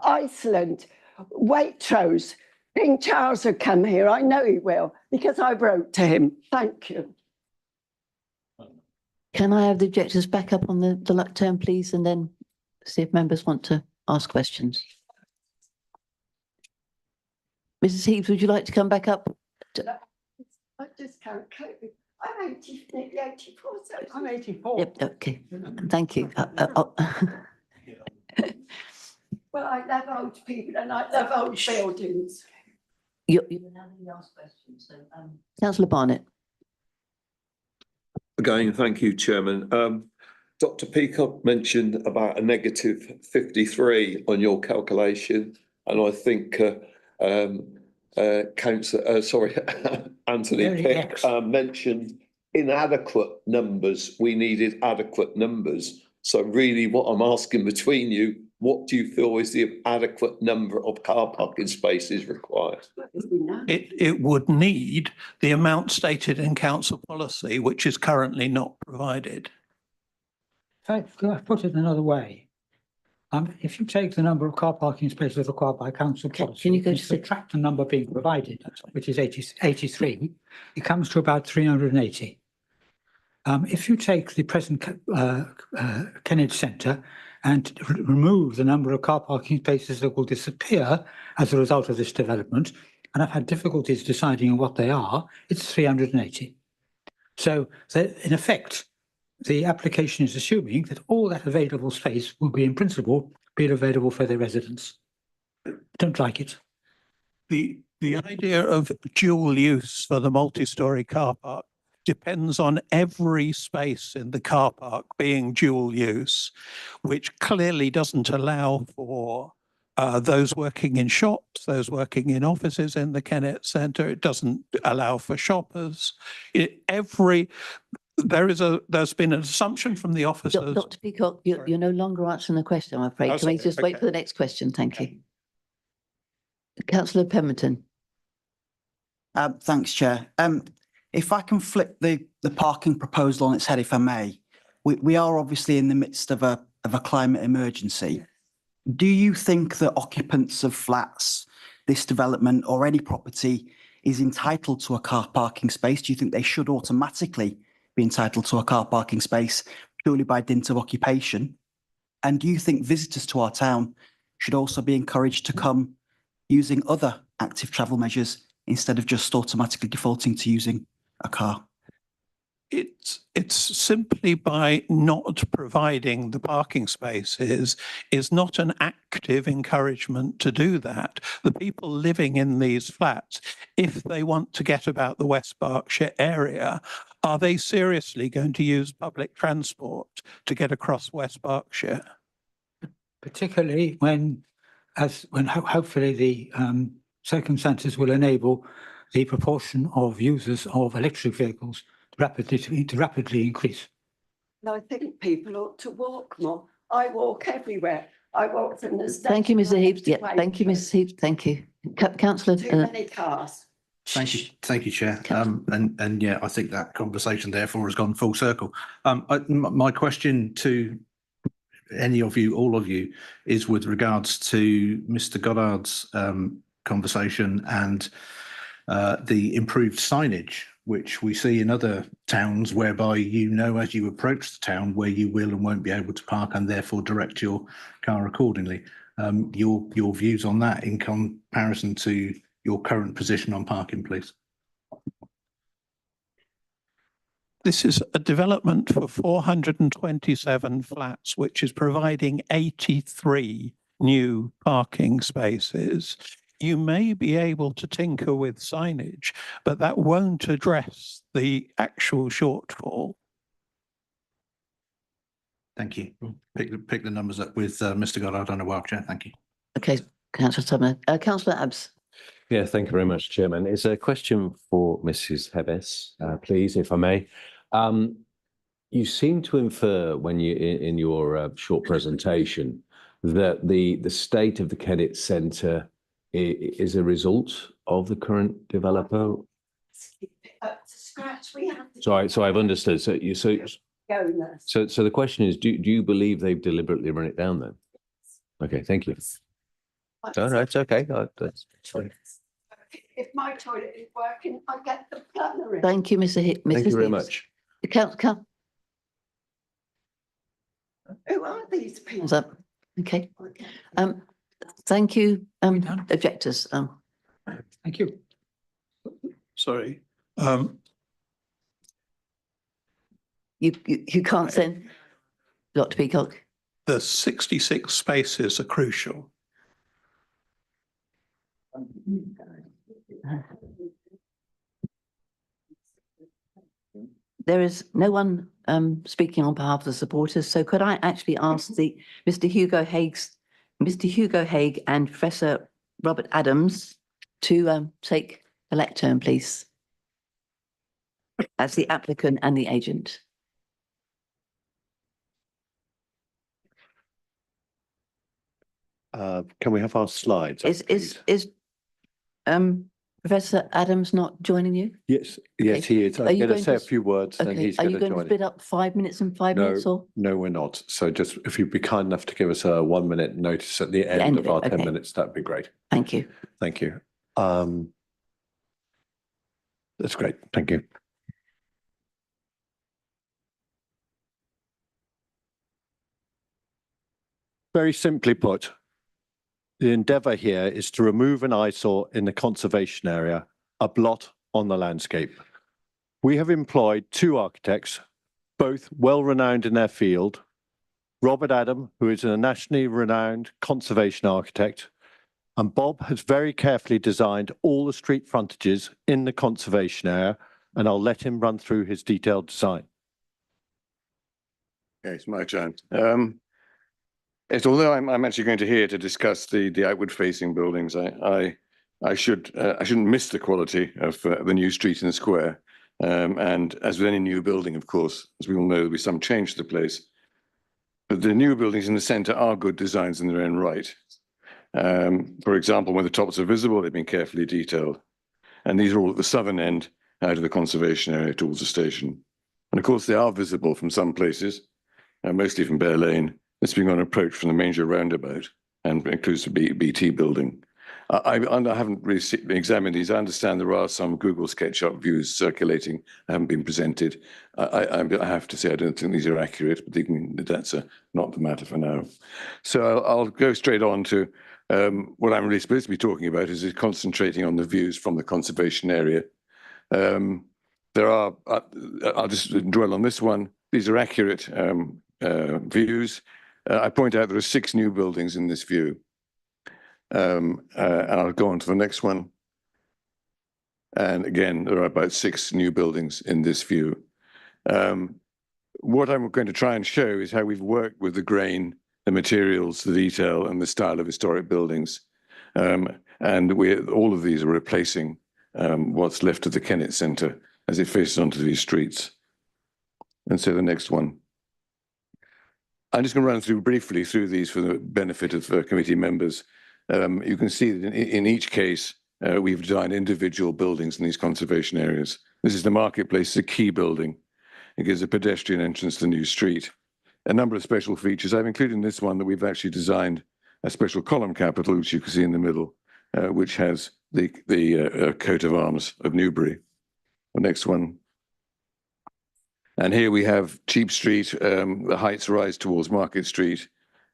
Iceland, Waitrose, King Charles will come here. I know he will because I wrote to him. Thank you. Can I have the objectors back up on the lectern, please, and then see if members want to ask questions? Mrs. Heaps, would you like to come back up? I just can't cope with. I'm 84, so I'm 84. Yep, okay. Thank you. Well, I love old people and I love old buildings. You now need to ask questions. So, Councillor Barnett. Again, thank you, Chairman. Dr. Peacock mentioned about a negative 53 on your calculation, and I think Anthony Pick mentioned inadequate numbers. We needed adequate numbers. So really what I'm asking between you, what do you feel is the adequate number of car parking spaces required? It would need the amount stated in council policy, which is currently not provided. Can I put it another way? If you take the number of car parking spaces required by council policy, can you go and to subtract the number being provided, which is 83, it comes to about 380. If you take the present Kennedy Centre and remove the number of car parking spaces that will disappear as a result of this development, and I've had difficulties deciding on what they are, it's 380. So in effect, the application is assuming that all that available space will be, in principle, be available for their residents. I don't like it. The idea of dual use for the multi-storey car park depends on every space in the car park being dual use, which clearly doesn't allow for those working in shops, those working in offices in the Kennett Centre. It doesn't allow for shoppers. There's been an assumption from the officers. Dr. Peacock, you're no longer answering the question, I'm afraid. Can we just wait for the next question? Thank you. Councillor Pemberton. Thanks, Chair. If I can flip the parking proposal on its head, if I may, we are obviously in the midst of a climate emergency. Do you think that occupants of flats, this development or any property is entitled to a car parking space? Do you think they should automatically be entitled to a car parking space purely by dint of occupation? And do you think visitors to our town should also be encouraged to come using other active travel measures instead of just automatically defaulting to using a car? It's simply by not providing the parking spaces is not an active encouragement to do that. The people living in these flats, if they want to get about the West Berkshire area, are they seriously going to use public transport to get across West Berkshire? Particularly when hopefully the circumstances will enable the proportion of users of electric vehicles to rapidly increase. No, I think people ought to walk more. I walk everywhere. I walk from the station. Thank you, Mrs. Heaps. Yeah, thank you, Mrs. Heaps. Thank you. Councillor. Too many cars. Thank you, Chair. And yeah, I think that conversation therefore has gone full circle. My question to any of you, all of you, is with regards to Mr. Goddard's conversation and the improved signage, which we see in other towns, whereby you know as you approach the town where you will and won't be able to park and therefore direct your car accordingly. Your views on that in comparison to your current position on parking, please. This is a development for 427 flats, which is providing 83 new parking spaces. You may be able to tinker with signage, but that won't address the actual shortfall. Thank you. Pick the numbers up with Mr. Goddard on a while, Chair. Thank you. Okay, councillor Sumner. Councillor Abbs. Yeah, thank you very much, Chairman. It's a question for Mrs. Hebes, please, if I may. You seem to infer when you in your short presentation that the state of the Kennet Centre is a result of the current developer. Up to scratch, we have to So I've understood. So go there. so the question is, do you believe they've deliberately run it down then? Okay, thank you. No, it's okay. That's fine. If my toilet is working, I get the plumber in. Thank you, Mr. Hick. Thank you very much. Who are these people? Hands up. Okay. Thank you, objectors. Thank you. Sorry. You can't send, Dr. Peacock. The 66 spaces are crucial. There is no one speaking on behalf of the supporters, so could I actually ask Mr. Hugo Hague and Professor Robert Adams to take the lectern, please, as the applicant and the agent. Can we have our slides? Is Professor Adams not joining you? Yes, Okay. he is. Are I'm you going to going say to a few words, then Okay, he's are going you to going to join split in. up 5 minutes and 5 minutes or? No, we're not. So just if you'd be kind enough to give us a 1 minute notice at the end of our 10 okay. minutes, that'd be great. Thank you. Thank you. That's great. Thank you. Very simply put, the endeavour here is to remove an eyesore in the conservation area, a blot on the landscape. We have employed 2 architects, both well-renowned in their field. Robert Adam, who is a nationally renowned conservation architect, and Bob has very carefully designed all the street frontages in the conservation area, and I'll let him run through his detailed design. Okay, it's my turn. Although I'm actually going to here to discuss the outward facing buildings, I shouldn't miss the quality of the new street and square. And as with any new building, of course, as we all know, there'll be some change to the place. But the new buildings in the centre are good designs in their own right. For example, when the tops are visible, they've been carefully detailed. And these are all at the southern end out of the conservation area towards the station. And of course, they are visible from some places, mostly from Bear Lane. It's being on approach from the Manger roundabout and includes the BT building. I haven't really examined these. I understand there are some Google SketchUp views circulating, haven't been presented. I have to say I don't think these are accurate, but that's not the matter for now. So I'll go straight on to what I'm really supposed to be talking about is concentrating on the views from the conservation area. There are, I'll just dwell on this one. These are accurate views. I point out there are 6 new buildings in this view. And I'll go on to the next one. And again, there are about 6 new buildings in this view. What I'm going to try and show is how we've worked with the grain, the materials, the detail, and the style of historic buildings. And all of these are replacing what's left of the Kennet Centre as it faces onto these streets. And so the next one. I'm just going to run briefly through these for the benefit of committee members. You can see that in each case, we've designed individual buildings in these conservation areas. This is the marketplace, it's a key building. It gives a pedestrian entrance to the new street. A number of special features. I've included in this one that we've actually designed a special column capital, which you can see in the middle, which has the coat of arms of Newbury. The next one. And here we have Cheap Street, the heights rise towards Market Street.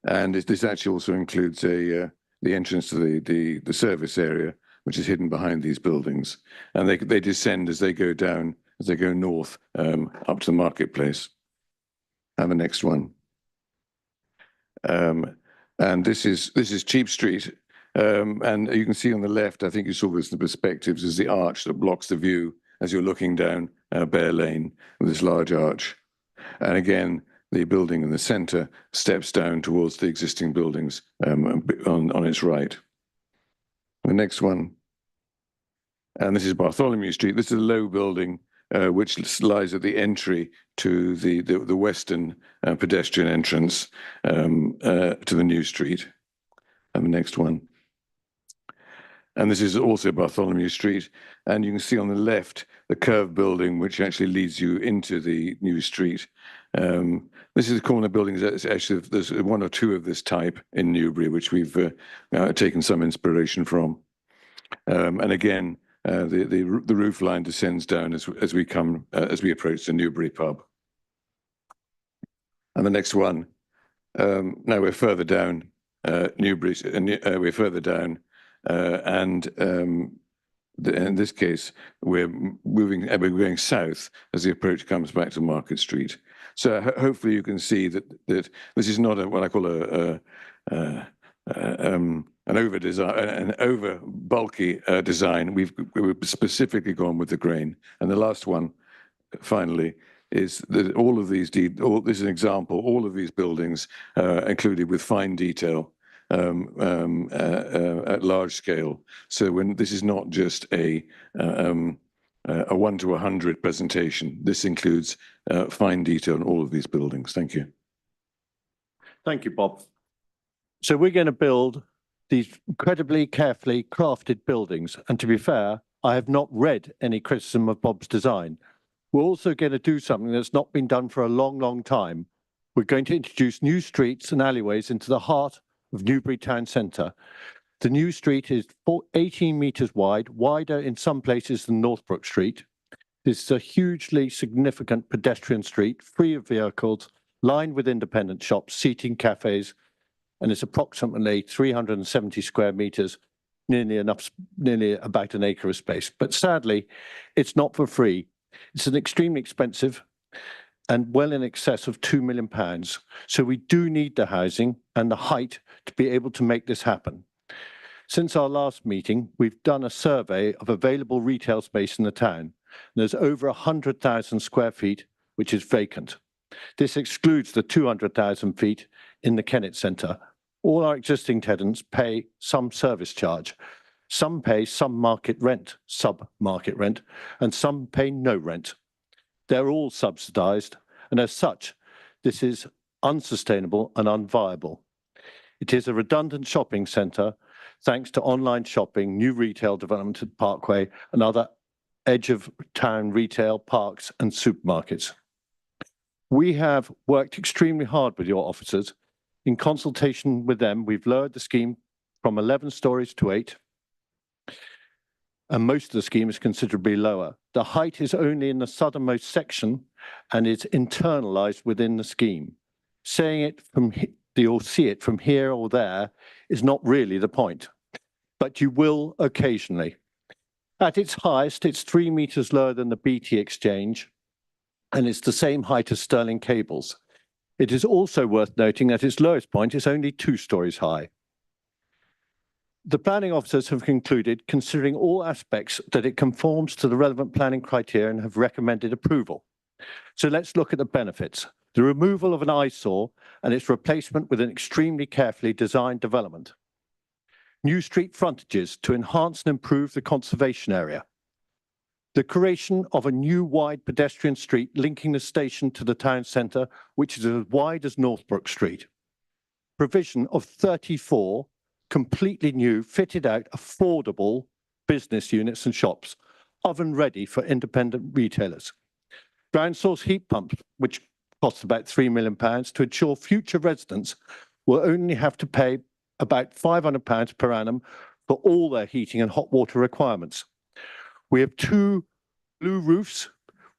And this actually also includes the entrance to the service area, which is hidden behind these buildings. And they descend as they go down, as they go north up to the marketplace. And the next one. And this is Cheap Street. And you can see on the left, I think you saw this in the perspectives, is the arch that blocks the view as you're looking down Bear Lane with this large arch. And again, the building in the centre steps down towards the existing buildings on its right. The next one, and this is Bartholomew Street. This is a low building which lies at the entry to the western pedestrian entrance to the new street. And the next one. And this is also Bartholomew Street. And you can see on the left, the curved building, which actually leads you into the new street. This is a corner building. Actually, there's one or two of this type in Newbury, which we've taken some inspiration from. And again, the roof line descends down as we approach the Newbury pub. And the next one, now we're further down Newbury, we're further down, and in this case, we're going south as the approach comes back to Market Street. So hopefully you can see that this is not what I call an over bulky design. We've specifically gone with the grain. And the last one, finally, is that all of these, this is an example, all of these buildings included with fine detail at large scale. So when this is not just a 1 to 100 presentation, this includes fine detail in all of these buildings. Thank you. Thank you, Bob. So we're going to build these incredibly carefully crafted buildings. And to be fair, I have not read any criticism of Bob's design. We're also going to do something that's not been done for a long, long time. We're going to introduce new streets and alleyways into the heart of Newbury Town Centre. The new street is 18 metres wide, wider in some places than Northbrook Street. This is a hugely significant pedestrian street, free of vehicles, lined with independent shops, seating, cafes, and it's approximately 370 square metres, nearly about an acre of space. But sadly, it's not for free. It's an extremely expensive and well in excess of £2 million. So we do need the housing and the height to be able to make this happen. Since our last meeting, we've done a survey of available retail space in the town. There's over 100,000 square feet, which is vacant. This excludes the 200,000 feet in the Kennet Centre. All our existing tenants pay some service charge. Some pay some market rent, sub-market rent, and some pay no rent. They're all subsidised, and as such, this is unsustainable and unviable. It is a redundant shopping centre, thanks to online shopping, new retail development at Parkway, and other edge-of-town retail, parks and supermarkets. We have worked extremely hard with your officers. In consultation with them, we've lowered the scheme from 11 stories to 8. And most of the scheme is considerably lower. The height is only in the southernmost section and it's internalized within the scheme. Saying it from you'll see it from here or there is not really the point, but you will occasionally. At its highest, it's 3 meters lower than the BT exchange, and it's the same height as Stirling cables. It is also worth noting that its lowest point is only 2 stories high. The planning officers have concluded, considering all aspects, that it conforms to the relevant planning criteria and have recommended approval. So let's look at the benefits. The removal of an eyesore and its replacement with an extremely carefully designed development. New street frontages to enhance and improve the conservation area. The creation of a new wide pedestrian street linking the station to the town centre, which is as wide as Northbrook Street. Provision of 34 completely new, fitted out, affordable business units and shops, oven ready for independent retailers. Ground source heat pumps, which costs about £3 million, to ensure future residents will only have to pay about £500 per annum for all their heating and hot water requirements. We have 2 blue roofs.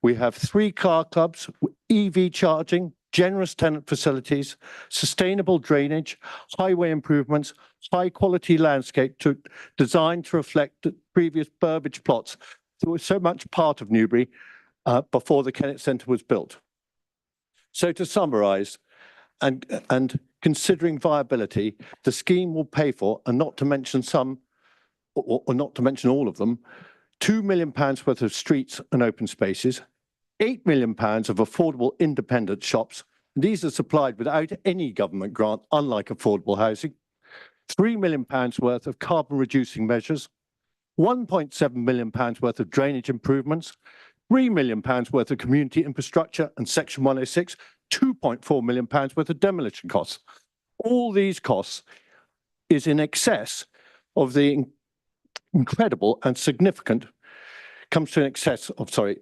We have 3 car clubs, EV charging, generous tenant facilities, sustainable drainage, highway improvements, high quality landscape designed to reflect the previous Burbage plots that were so much part of Newbury before the Kennet Centre was built. So to summarise, and considering viability, the scheme will pay for, and not to mention some, or not to mention all of them, £2 million worth of streets and open spaces, £8 million of affordable independent shops, These are supplied without any government grant, unlike affordable housing. £3 million worth of carbon reducing measures, £1.7 million worth of drainage improvements, £3 million worth of community infrastructure and Section 106, £2.4 million worth of demolition costs. All these costs is in excess of the incredible and significant, comes to an excess of, £20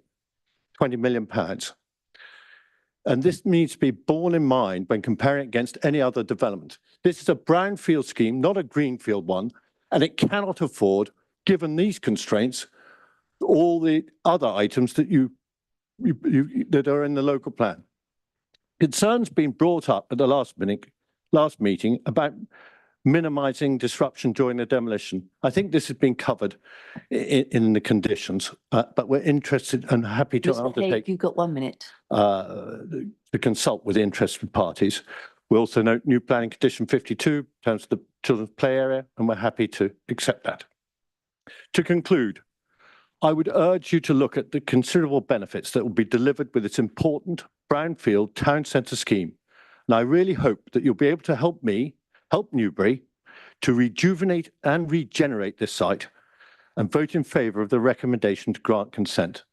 million. And this needs to be borne in mind when comparing it against any other development. This is a brownfield scheme, not a greenfield one, and it cannot afford, given these constraints, all the other items that that are in the local plan. Concerns being brought up at the last meeting about minimising disruption during the demolition. I think this has been covered in the conditions, but we're interested and happy to undertake. You've got 1 minute. To consult with interested parties. We also note new planning condition 52 in terms of the children's play area, and we're happy to accept that. To conclude, I would urge you to look at the considerable benefits that will be delivered with this important brownfield town centre scheme. And I really hope that you'll be able to help Newbury to rejuvenate and regenerate this site and vote in favour of the recommendation to grant consent.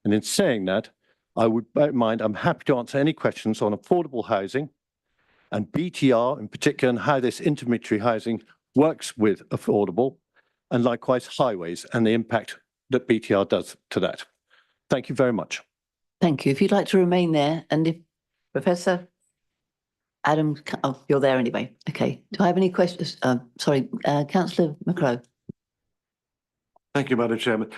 And in saying that, I would bear in mind, I'm happy to answer any questions on affordable housing and BTR in particular, and how this intermediary housing works with affordable, and likewise highways and the impact that BTR does to that. Thank you very much. Thank you. If you'd like to remain there, and if Professor Adam, oh, you're there anyway. Okay. Do I have any questions? Councillor McCrow. Thank you, Madam Chairman.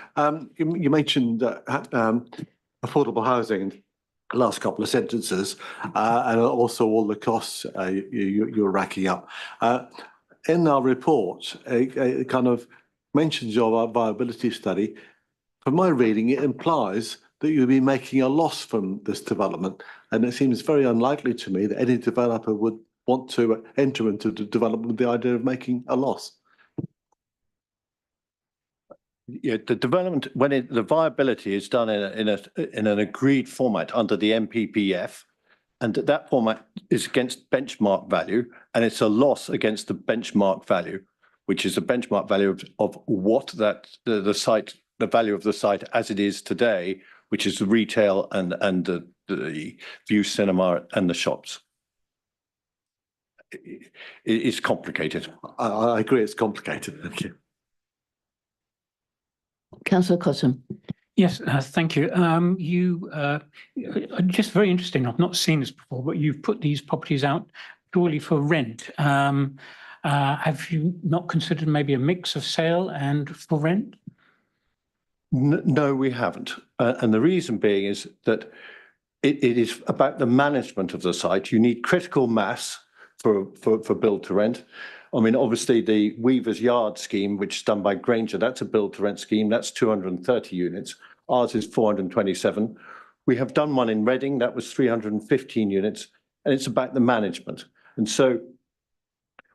You mentioned affordable housing in the last couple of sentences, and also all the costs you're racking up. In our report, it kind of mentions your viability study. From my reading, it implies that you'll be making a loss from this development, and it seems very unlikely to me that any developer would want to enter into the development with the idea of making a loss. Yeah, the development, the viability is done in an agreed format under the MPPF, and that format is against benchmark value, and it's a loss against the benchmark value, which is the benchmark value of what the site, the value of the site as it is today, which is the retail and the view cinema and the shops. It's complicated. I agree, it's complicated. Thank you. Councillor Cotton. Yes, thank you. Just very interesting. I've not seen this before, but you've put these properties out purely for rent. Have you not considered maybe a mix of sale and for rent? No, we haven't. And the reason being is that it is about the management of the site. You need critical mass for build to rent. I mean, obviously the Weaver's Yard scheme, which is done by Granger, that's a build to rent scheme. That's 230 units. Ours is 427. We have done one in Reading. That was 315 units. And it's about the management. And so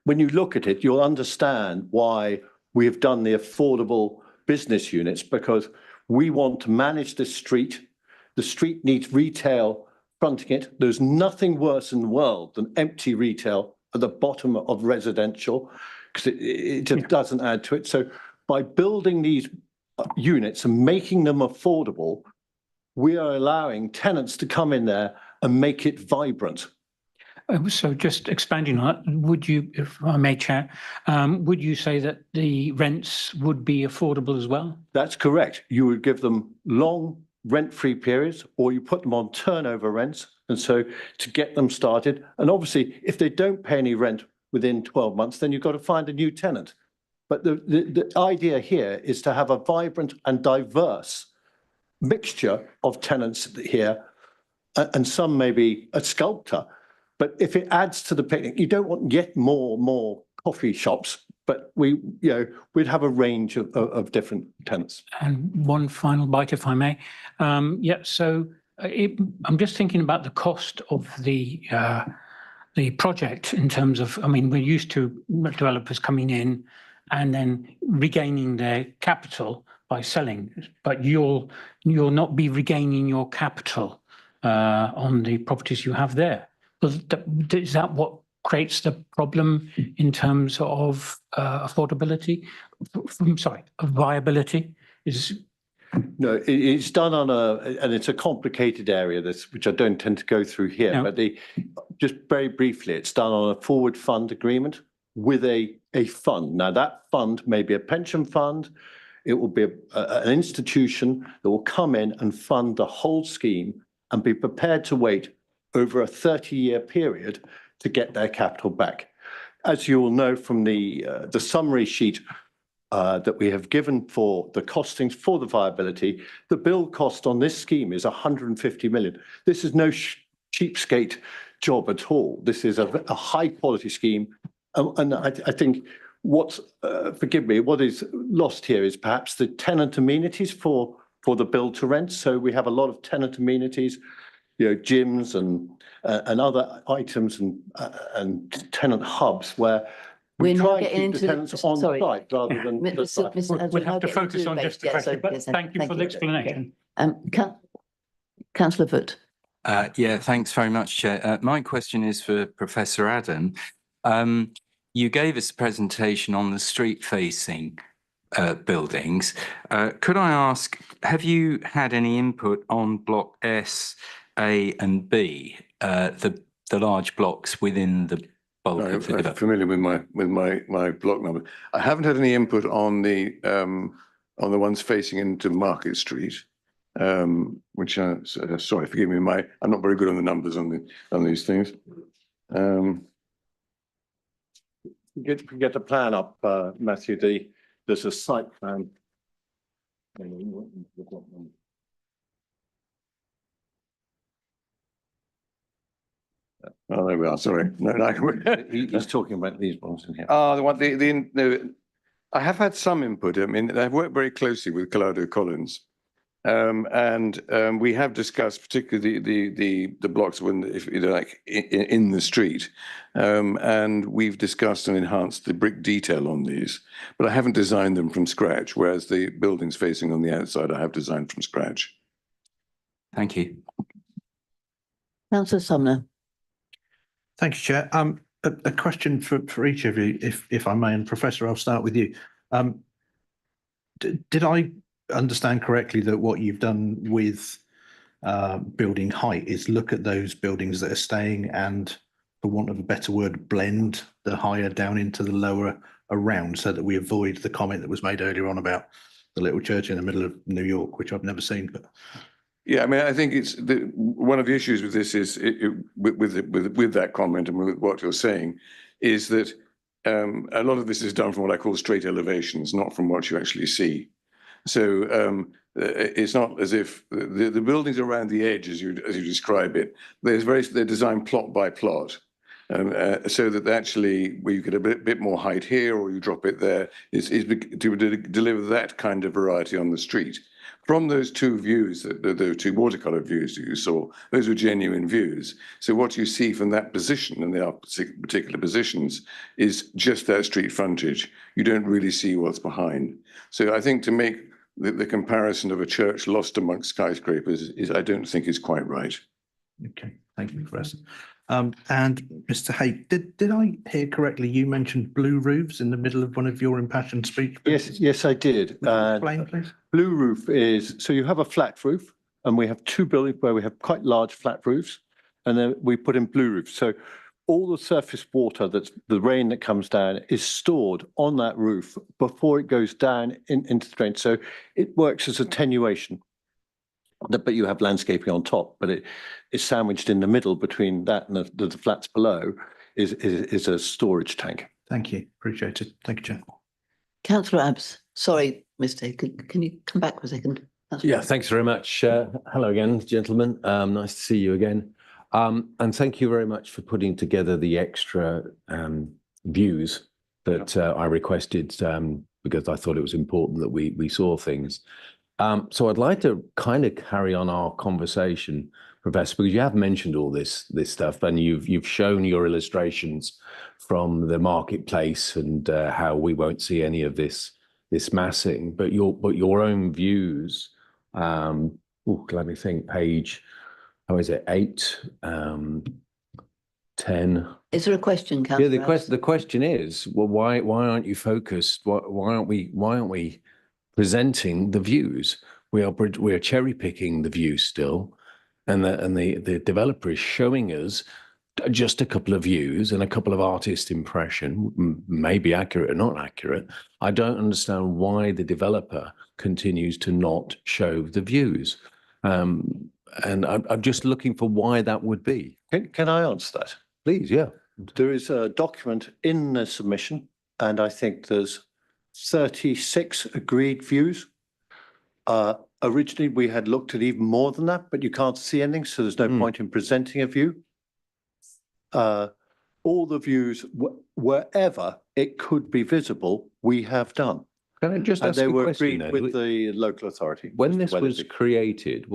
when you look at it, you'll understand why we have done the affordable business units, because we want to manage the street. The street needs retail fronting it. There's nothing worse in the world than empty retail at the bottom of residential, because it just doesn't add to it. So by building these units and making them affordable, we are allowing tenants to come in there and make it vibrant. So just expanding on that, would you, if I may, Chair, would you say that the rents would be affordable as well? That's correct. You would give them long rent-free periods, or you put them on turnover rents. And so to get them started, and obviously if they don't pay any rent within 12 months, then you've got to find a new tenant. But the idea here is to have a vibrant and diverse mixture of tenants here, and some may be a sculptor. But if it adds to the picnic, you don't want yet more coffee shops, but we'd have a range of different tenants. And one final bite, if I may. So I'm just thinking about the cost of the project in terms of, I mean, we're used to developers coming in and then regaining their capital by selling, but you'll not be regaining your capital on the properties you have there. is that what creates the problem in terms of affordability? Of viability? No, it's done on and it's a complicated area, which I don't tend to go through here, No. but just very briefly, it's done on a forward fund agreement with a fund. Now that fund may be a pension fund, it will be an institution that will come in and fund the whole scheme and be prepared to wait over a 30-year period to get their capital back. As you will know from the summary sheet that we have given for the costings for the viability, the build cost on this scheme is 150 million. This is no cheapskate job at all. This is a high quality scheme. And I think forgive me, what is lost here is perhaps the tenant amenities for the build to rent. So we have a lot of tenant amenities, gyms and other items and tenant hubs where we try and keep the tenants on site rather than the site. We'll have to focus on just the question, but thank you for the explanation. Councillor Foot. Yeah, thanks very much, Chair. My question is for Professor Adam. You gave us a presentation on the street-facing buildings. Could I ask, have you had any input on Block S, A and B, the large blocks within the bulk of the development? I'm familiar with my block number. I haven't had any input on the ones facing into Market Street, which sorry, forgive me, I'm not very good on the numbers on these things. Get the plan up, Matthew. There's a site plan. Oh, there we are. Sorry. No. He's talking about these ones in here. Oh, I have had some input. I mean, I've worked very closely with Collado Collins, and we have discussed particularly the blocks if you like in the street, and we've discussed and enhanced the brick detail on these. But I haven't designed them from scratch, whereas the buildings facing on the outside I have designed from scratch. Thank you. Councillor Sumner. Thank you, Chair. A question for each of you, if I may, and Professor, I'll start with you. Did I understand correctly that what you've done with building height is look at those buildings that are staying and, for want of a better word, blend the higher down into the lower around, so that we avoid the comment that was made earlier on about the little church in the middle of New York, which I've never seen, but. Yeah, I mean, I think it's one of the issues with this is with that comment and with what you're saying is that a lot of this is done from what I call straight elevations, not from what you actually see. So it's not as if the buildings around the edge, as you describe it, they're designed plot by plot. So that actually, where you get a bit more height here or you drop it there, is to deliver that kind of variety on the street. From those two views, the two watercolour views that you saw, those were genuine views. So what you see from that position, and there are particular positions, is just that street frontage. You don't really see what's behind. So I think to make the comparison of a church lost amongst skyscrapers I don't think is quite right. Okay, thank you, Professor. And Mr. Hay, did I hear correctly? You mentioned blue roofs in the middle of one of your impassioned speech. Yes, I did. Explain, please. Blue roof is, so you have a flat roof, and we have two buildings where we have quite large flat roofs, and then we put in blue roofs. So all the surface water, that's the rain that comes down, is stored on that roof before it goes down into the drain. So it works as attenuation. But you have landscaping on top, but it is sandwiched in the middle between that and the flats below is a storage tank. Thank you. Appreciate it. Thank you, Chair. Councillor Abbs. Sorry, Mr. Can you come back for a second? Yeah, thanks very much. Hello again, gentlemen. Nice to see you again. And thank you very much for putting together the extra views that I requested because I thought it was important that we saw things. So I'd like to kind of carry on our conversation, Professor, because you have mentioned all this stuff, and you've shown your illustrations from the marketplace and how we won't see any of this massing, but your own views. Let me think. Page, how is it? 8. 10. Is there a question, Yeah, councillor? the question is, well, why aren't you focused? Why aren't we presenting the views? We're cherry picking the views still, and the developer is showing us just a couple of views and a couple of artist impression, maybe accurate or not accurate. I don't understand why the developer continues to not show the views. And I'm just looking for why that would be. Can I answer that? Please, yeah. There is a document in the submission, and I think there's 36 agreed views. Originally, we had looked at even more than that, but you can't see anything, so there's no point in presenting a view. All the views, wherever it could be visible, we have done. Can I just And ask they a were question agreed then? with the local authority. When this was created,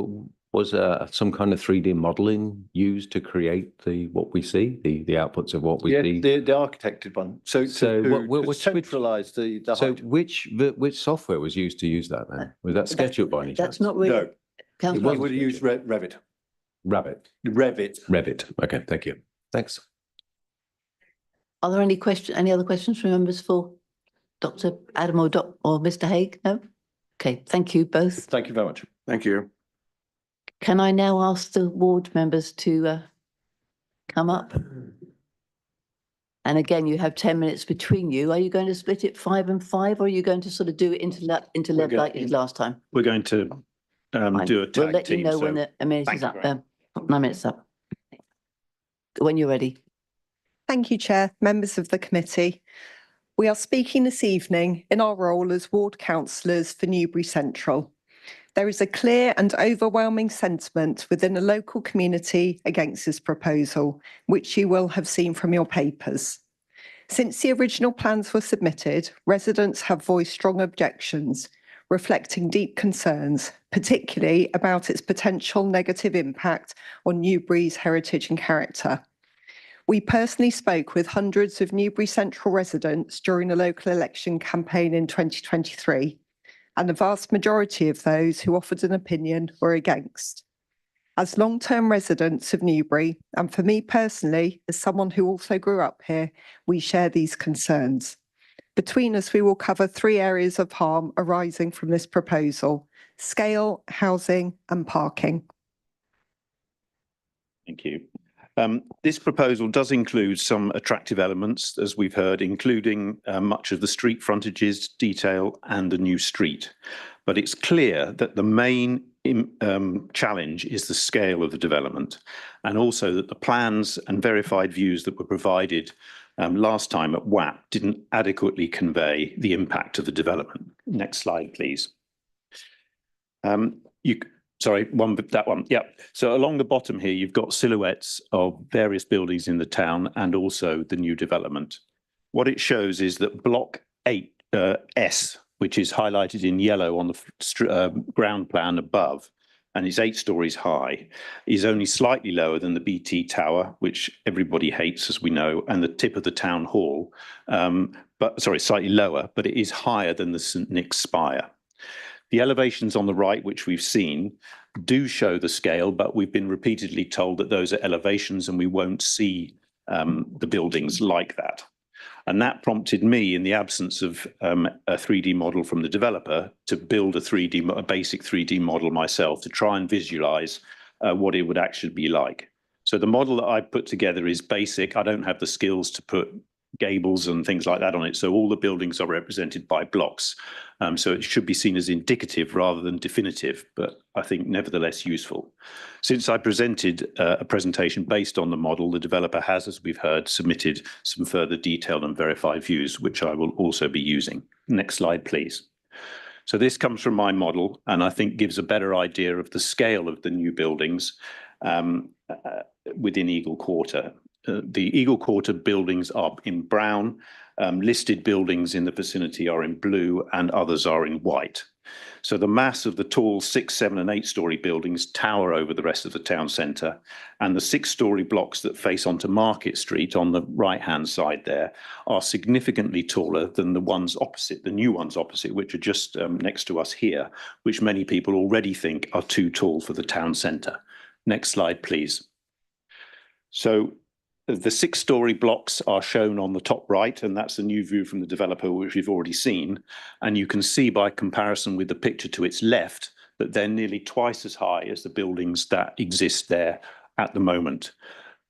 was some kind of 3D modelling used to create what we see, the outputs of what we see? The architect did one. So to centralise the So height. which software was used to use that then? Was that SketchUp by any chance? That's not really. No, Councillor, we would use Revit. Revit. Okay, thank you. Thanks. are there any other questions from members for Dr. Adam or Mr. Haig? No? Okay, thank you both. Thank you very much. Thank you. Can I now ask the ward members to come up? And again, you have 10 minutes between you. Are you going to split it 5 and 5, or are you going to sort of do it into left like you did last time? We're going to Fine. do a tag We'll let you team, know so when the minute thank is you up. very 9 minutes up. When you're ready. Thank you, Chair, members of the committee. We are speaking this evening in our role as ward councillors for Newbury Central. There is a clear and overwhelming sentiment within the local community against this proposal, which you will have seen from your papers. Since the original plans were submitted, residents have voiced strong objections, reflecting deep concerns, particularly about its potential negative impact on Newbury's heritage and character. We personally spoke with hundreds of Newbury Central residents during the local election campaign in 2023, and the vast majority of those who offered an opinion were against. As long-term residents of Newbury, and for me personally, as someone who also grew up here, we share these concerns. Between us, we will cover 3 areas of harm arising from this proposal: scale, housing, and parking. Thank you. This proposal does include some attractive elements, as we've heard, including much of the street frontages, detail, and a new street. But it's clear that the main challenge is the scale of the development, and also that the plans and verified views that were provided last time at WAP didn't adequately convey the impact of the development. Next slide, please. Sorry, that one. Yeah. So along the bottom here, you've got silhouettes of various buildings in the town and also the new development. What it shows is that block 8S, which is highlighted in yellow on the ground plan above, and is 8 stories high, is only slightly lower than the BT Tower, which everybody hates, as we know, and the tip of the town hall. Slightly lower, but it is higher than the St. Nick's spire. The elevations on the right, which we've seen, do show the scale, but we've been repeatedly told that those are elevations and we won't see the buildings like that. And that prompted me, in the absence of a 3D model from the developer, to build a basic 3D model myself to try and visualize what it would actually be like. So the model that I put together is basic. I don't have the skills to put gables and things like that on it. So all the buildings are represented by blocks. So it should be seen as indicative rather than definitive, but I think nevertheless useful. Since I presented a presentation based on the model, the developer has, as we've heard, submitted some further detailed and verified views, which I will also be using. Next slide, please. So this comes from my model, and I think gives a better idea of the scale of the new buildings within Eagle Quarter. The Eagle Quarter buildings are in brown, listed buildings in the vicinity are in blue, and others are in white. So the mass of the tall 6, 7 and 8 story buildings tower over the rest of the town centre, and the 6-story blocks that face onto Market Street on the right-hand side there are significantly taller than the ones opposite, the new ones opposite, which are just next to us here, which many people already think are too tall for the town centre. Next slide, please. So The 6-storey blocks are shown on the top right, and that's a new view from the developer, which we've already seen. And you can see by comparison with the picture to its left that they're nearly twice as high as the buildings that exist there at the moment.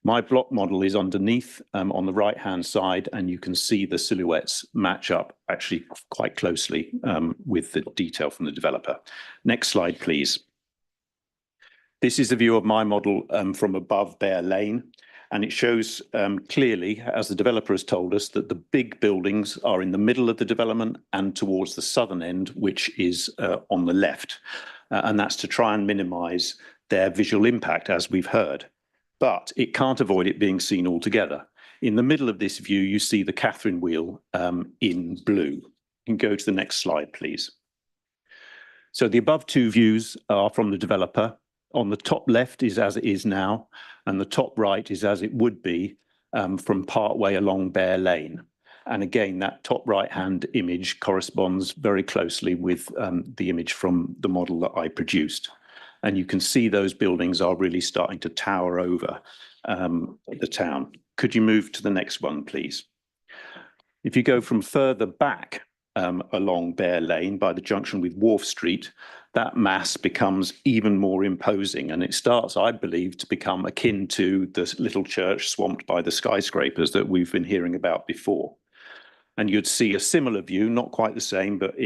My block model is underneath on the right-hand side, and you can see the silhouettes match up actually quite closely with the detail from the developer. Next slide, please. This is the view of my model from above Bear Lane. And it shows clearly, as the developer has told us, that the big buildings are in the middle of the development and towards the southern end, which is on the left. And that's to try and minimise their visual impact, as we've heard. But it can't avoid it being seen altogether. In the middle of this view, you see the Catherine wheel in blue. You can go to the next slide, please. So the above two views are from the developer. On the top left is as it is now, and the top right is as it would be from part way along Bear Lane. And again, that top right-hand image corresponds very closely with the image from the model that I produced. And you can see those buildings are really starting to tower over the town. Could you move to the next one, please? If you go from further back along Bear Lane by the junction with Wharf Street, that mass becomes even more imposing, and it starts, I believe, to become akin to the little church swamped by the skyscrapers that we've been hearing about before. And you'd see a similar view, not quite the same, but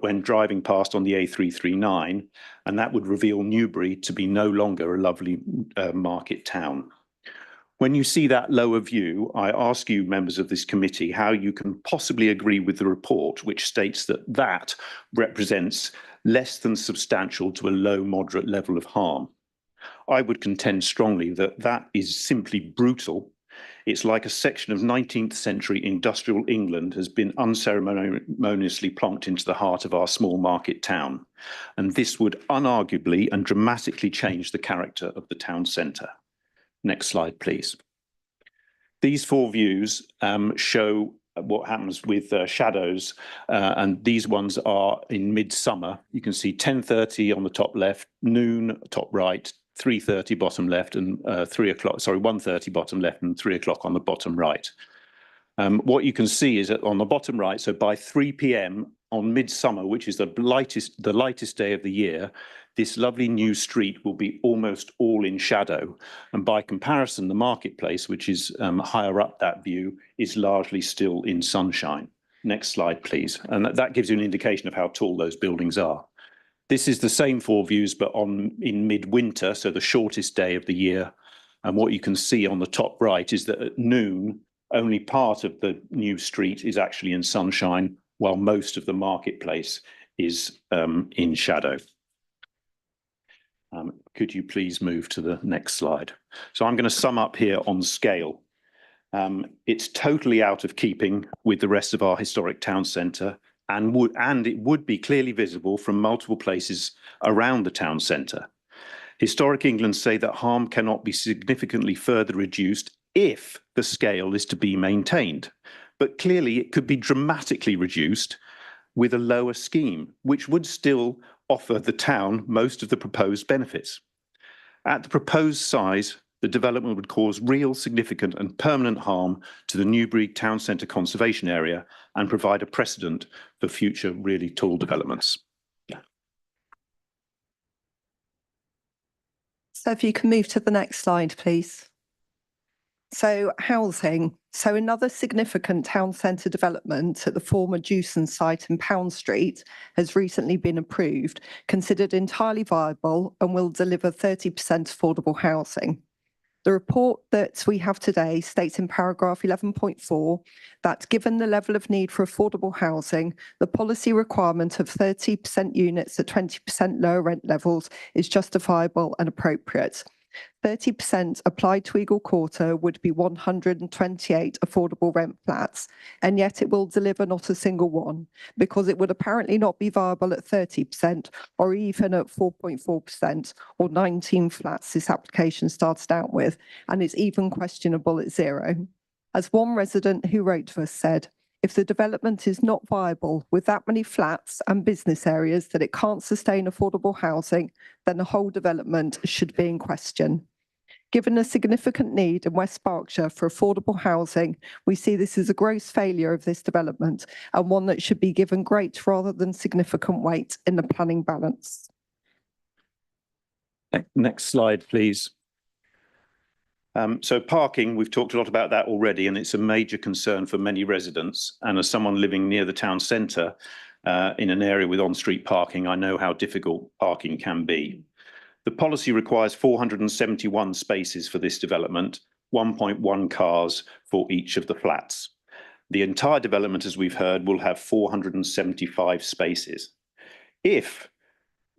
when driving past on the A339, and that would reveal Newbury to be no longer a lovely market town. When you see that lower view, I ask you, members of this committee, how you can possibly agree with the report, which states that that represents less than substantial to a low moderate level of harm. I would contend strongly that that is simply brutal. It's like a section of 19th century industrial England has been unceremoniously plonked into the heart of our small market town. And this would unarguably and dramatically change the character of the town centre. Next slide, please. These four views show what happens with shadows, and these ones are in midsummer. You can see 10:30 on the top left, noon top right, 3:30 bottom left, and 1:30 bottom left, and 3 o'clock on the bottom right. What you can see is that on the bottom right, so by 3 p.m. on midsummer, which is the lightest day of the year, this lovely new street will be almost all in shadow. And by comparison, the marketplace, which is higher up that view, is largely still in sunshine. Next slide, please. And that gives you an indication of how tall those buildings are. This is the same four views, but in midwinter, so the shortest day of the year. And what you can see on the top right is that at noon, only part of the new street is actually in sunshine, while most of the marketplace is in shadow. Could you please move to the next slide? So I'm going to sum up here on scale. It's totally out of keeping with the rest of our historic town centre, and it would be clearly visible from multiple places around the town centre. Historic England say that harm cannot be significantly further reduced if the scale is to be maintained. But clearly it could be dramatically reduced with a lower scheme, which would still offer the town most of the proposed benefits. At the proposed size, the development would cause real, significant and permanent harm to the Newbury Town Centre conservation area and provide a precedent for future really tall developments. So if you can move to the next slide, please. So housing. So another significant town centre development at the former Jewson site in Pound Street has recently been approved, considered entirely viable and will deliver 30% affordable housing. The report that we have today states in paragraph 11.4 that given the level of need for affordable housing, the policy requirement of 30% units at 20% lower rent levels is justifiable and appropriate. 30% applied to Eagle Quarter would be 128 affordable rent flats, and yet it will deliver not a single one, because it would apparently not be viable at 30% or even at 4.4% or 19 flats this application started out with, and it's even questionable at 0. As one resident who wrote to us said, if the development is not viable with that many flats and business areas that it can't sustain affordable housing, then the whole development should be in question. Given the significant need in West Berkshire for affordable housing, we see this as a gross failure of this development and one that should be given great rather than significant weight in the planning balance. Next slide, please. So parking, we've talked a lot about that already, and it's a major concern for many residents. And as someone living near the town centre in an area with on-street parking, I know how difficult parking can be. The policy requires 471 spaces for this development, 1.1 cars for each of the flats. The entire development, as we've heard, will have 475 spaces. If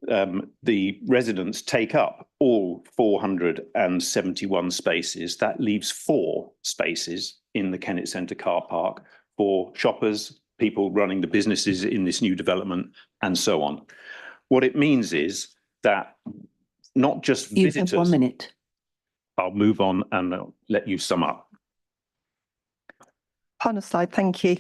the residents take up all 471 spaces, that leaves 4 spaces in the Kennet Centre car park for shoppers, people running the businesses in this new development, and so on. What it means is that not just visitors. You have 1 minute. I'll move on and I'll let you sum up. Final slide, thank you.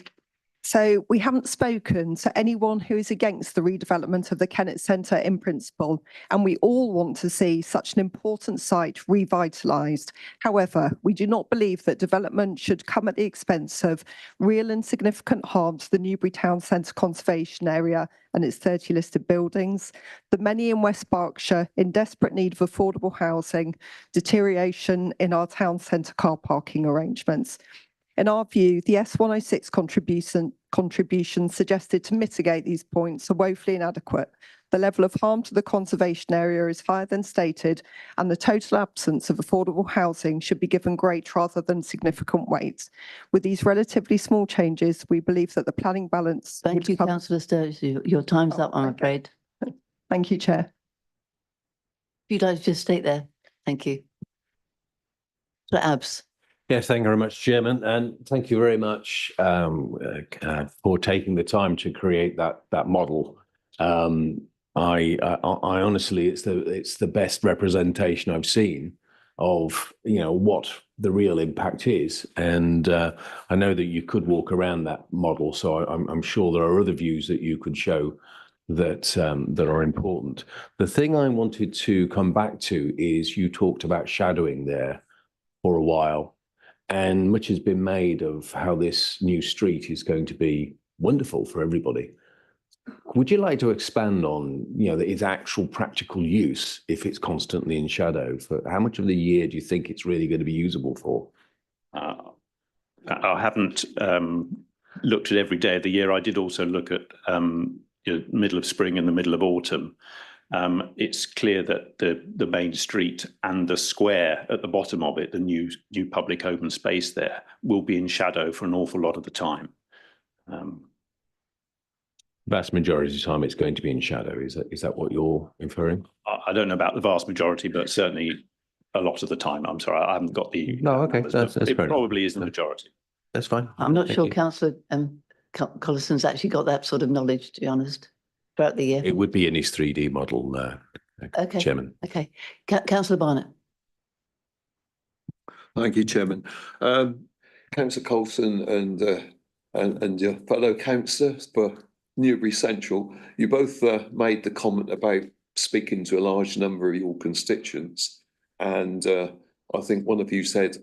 So we haven't spoken to anyone who is against the redevelopment of the Kennet Centre in principle, and we all want to see such an important site revitalised. However, we do not believe that development should come at the expense of real and significant harm to the Newbury Town Centre Conservation Area and its 30 listed buildings, the many in West Berkshire in desperate need of affordable housing, deterioration in our town centre car parking arrangements. In our view, the S106 contribution suggested to mitigate these points are woefully inadequate. The level of harm to the conservation area is higher than stated, and the total absence of affordable housing should be given great rather than significant weight. With these relatively small changes, we believe that the planning balance. Thank you, Councillor Sturgis. Your time's up, I'm afraid. Thank you, Chair. If you'd like to just stay there. Thank you. Abs. Yes, thank you very much, Chairman, and thank you very much for taking the time to create that model. I honestly, it's the best representation I've seen of what the real impact is, and I know that you could walk around that model. So I'm sure there are other views that you could show that are important. The thing I wanted to come back to is you talked about shadowing there for a while. And much has been made of how this new street is going to be wonderful for everybody. Would you like to expand on, its actual practical use if it's constantly in shadow? For how much of the year do you think it's really going to be usable for? I haven't looked at every day of the year. I did also look at middle of spring and the middle of autumn. It's clear that the main street and the square at the bottom of it, the new public open space there, will be in shadow for an awful lot of the time. Vast majority of the time it's going to be in shadow. Is that what you're inferring? I don't know about the vast majority, but certainly a lot of the time. I'm sorry, I haven't got the no, okay, numbers, that's it fair probably enough. is the majority. That's fine. I'm not Thank sure you. Councillor Collison's actually got that sort of knowledge, to be honest, throughout the year. It would be in his 3D model, Okay. Chairman. Okay. Councillor Barnett. Thank you, Chairman. Councillor Colson and your fellow councillors for Newbury Central, you both made the comment about speaking to a large number of your constituents, and I think one of you said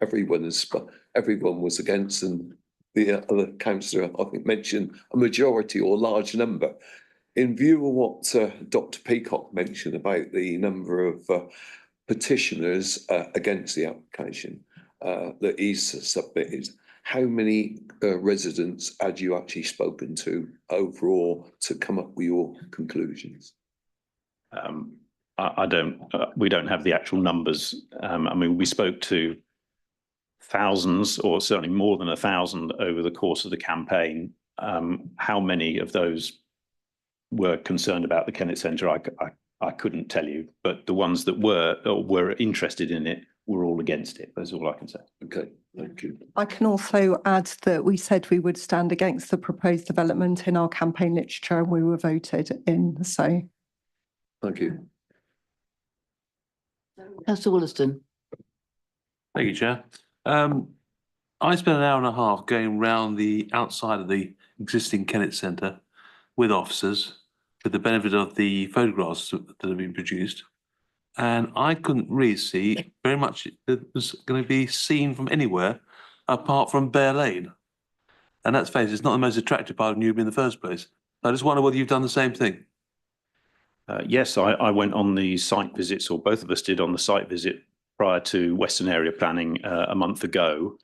everyone was against, and the other councillor I think mentioned a majority or large number. In view of what Dr. Peacock mentioned about the number of petitioners against the application that he's submitted, how many residents had you actually spoken to overall to come up with your conclusions? We don't have the actual numbers. I mean, we spoke to thousands, or certainly more than 1,000 over the course of the campaign. How many of those were concerned about the Kennet Centre, I couldn't tell you, but the ones that were interested in it were all against it. That's all I can say. Okay, thank you. I can also add that we said we would stand against the proposed development in our campaign literature, and we were voted in. So, thank you. Councillor Wollaston. Thank you, Chair. I spent an hour and a half going round the outside of the existing Kennet Centre with officers, with the benefit of the photographs that have been produced. And I couldn't really see very much that was going to be seen from anywhere apart from Bear Lane. And let's face it, it's not the most attractive part of Newbury in the first place. I just wonder whether you've done the same thing. Yes, I went on the site visits, or both of us did on the site visit prior to Western Area Planning a month ago.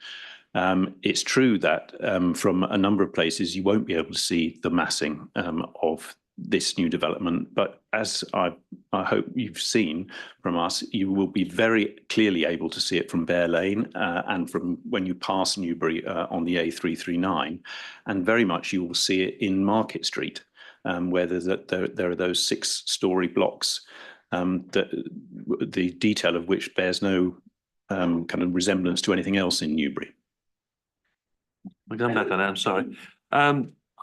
It's true that from a number of places you won't be able to see the massing of this new development, but as I hope you've seen from us, you will be very clearly able to see it from Bear Lane and from when you pass Newbury on the A339, and very much you will see it in Market Street, where there are those 6-storey blocks, that the detail of which bears no kind of resemblance to anything else in Newbury. I'll come back on that, I'm sorry.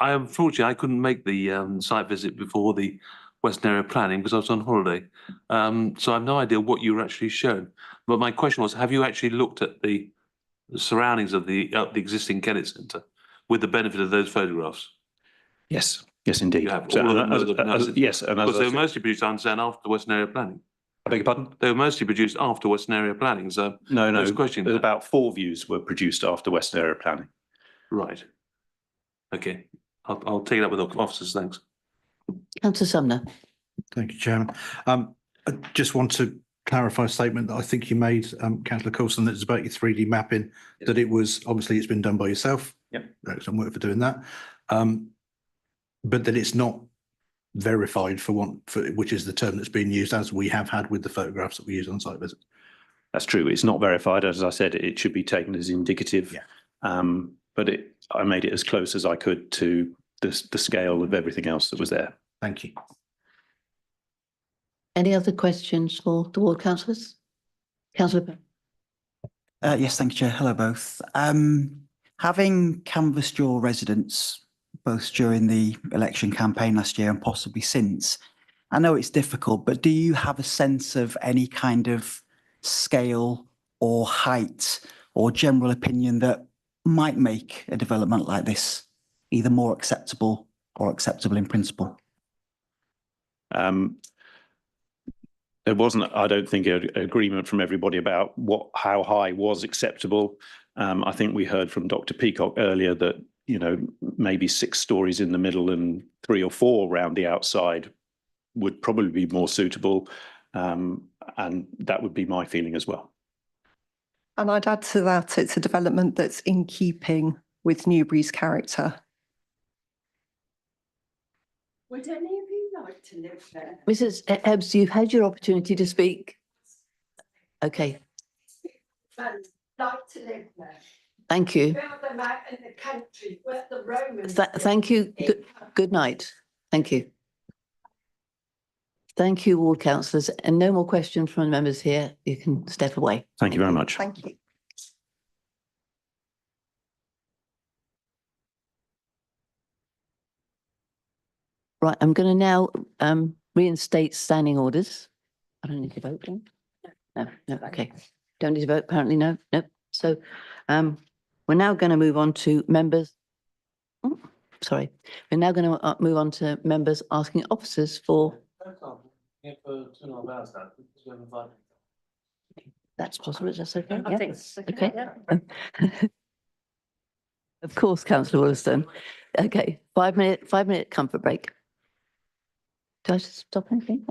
Unfortunately, I couldn't make the site visit before the Western Area Planning because I was on holiday. So I have no idea what you were actually shown. But my question was, have you actually looked at the surroundings of the existing Kennett Centre with the benefit of those photographs? Yes, yes, indeed. You have So, all of them. yes, and because they were mostly produced, I understand, after Western Area Planning. I beg your pardon? They were mostly produced after Western Area Planning, so No, there's a question. about 4 views were produced after Western Area Planning. Right. Okay. I'll take it up with the officers, thanks. Councillor Sumner. Thank you, Chairman. I just want to clarify a statement that I think you made, Councillor Coulson, that it's about your 3D mapping, that it was, obviously it's been done by yourself. Yep. Excellent work for doing that. But that it's not verified which is the term that's being used, as we have had with the photographs that we use on site visit. That's true. It's not verified. As I said, it should be taken as indicative. Yeah. But I made it as close as I could to the scale of everything else that was there. Thank you. Any other questions for the ward councillors? Councillor. Yes, thank you, Chair. Hello, both. Having canvassed your residents, both during the election campaign last year and possibly since, I know it's difficult, but do you have a sense of any kind of scale or height or general opinion that might make a development like this either more acceptable or acceptable in principle? There wasn't, I don't think, an agreement from everybody about how high was acceptable. I think we heard from Dr. Peacock earlier that, you know, maybe 6 stories in the middle and 3 or 4 around the outside would probably be more suitable. And that would be my feeling as well. And I'd add to that, it's a development that's in keeping with Newbury's character. Would any of you like to live there? Mrs. Ebbs, you've had your opportunity to speak. Okay. I'd like to live there. Thank you. Build them out in the country where the Romans. Thank you. Good night. Thank you. Thank you, ward councillors. And no more questions from the members here. You can step away. Thank you very much. Thank you. Right, I'm going to now reinstate standing orders. I don't need to vote, do I? No, okay. Don't need to vote, apparently, no. So we're now going to move on to members. Oh, sorry. We're now going to move on to members asking officers for. That's possible, is that okay? I think so. Okay. Of course, Councillor Wollaston. Okay, 5-minute comfort break. Do I stop anything?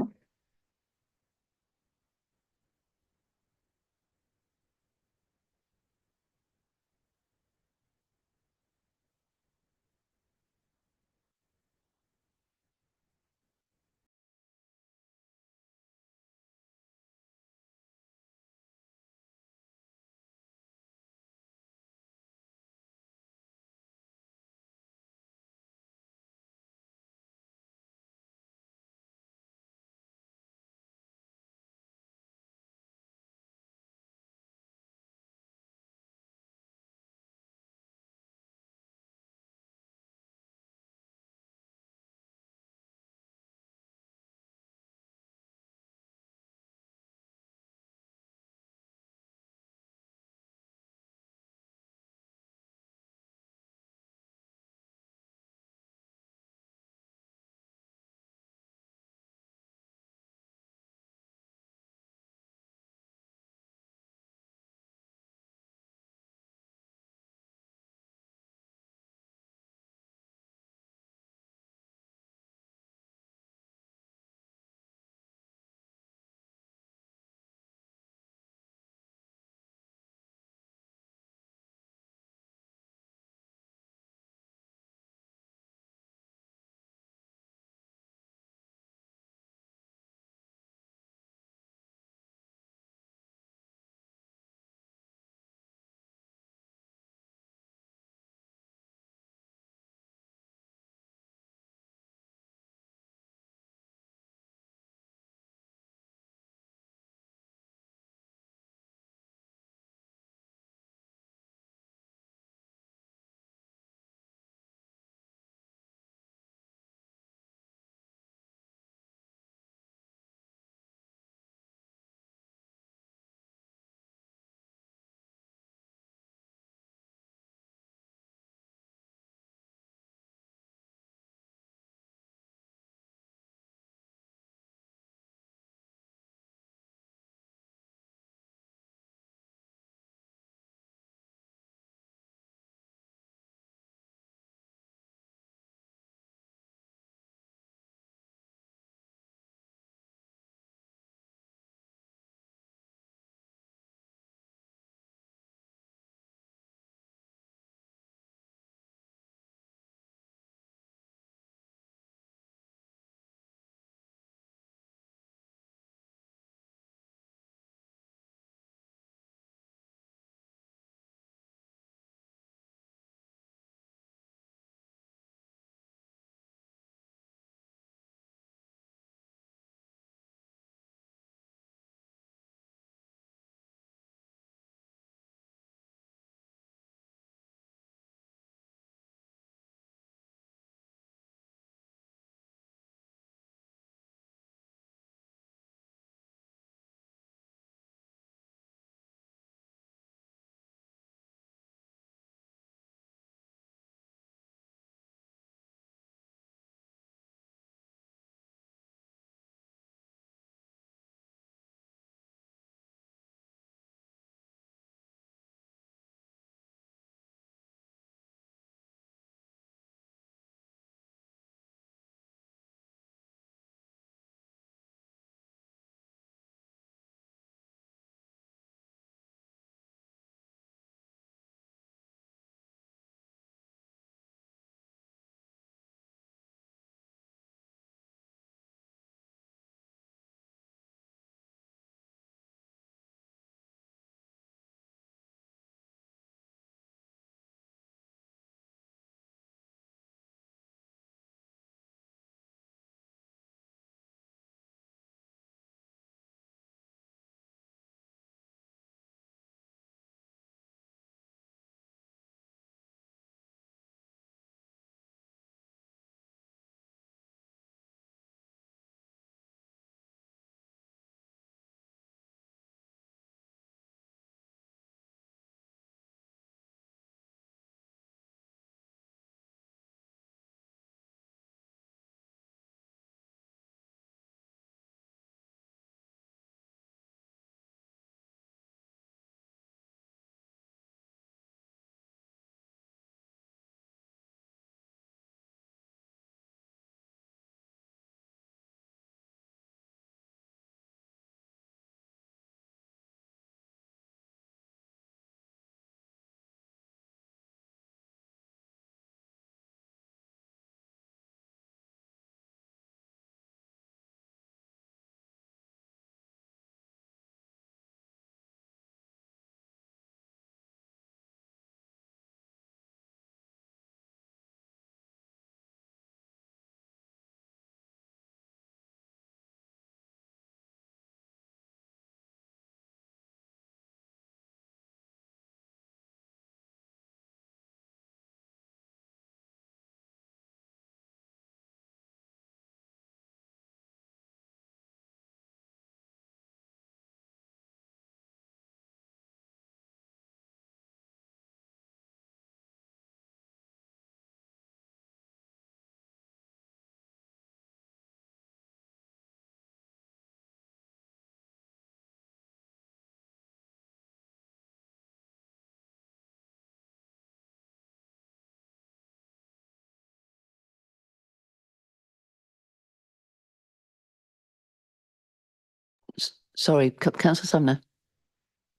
Sorry, councillor Sumner.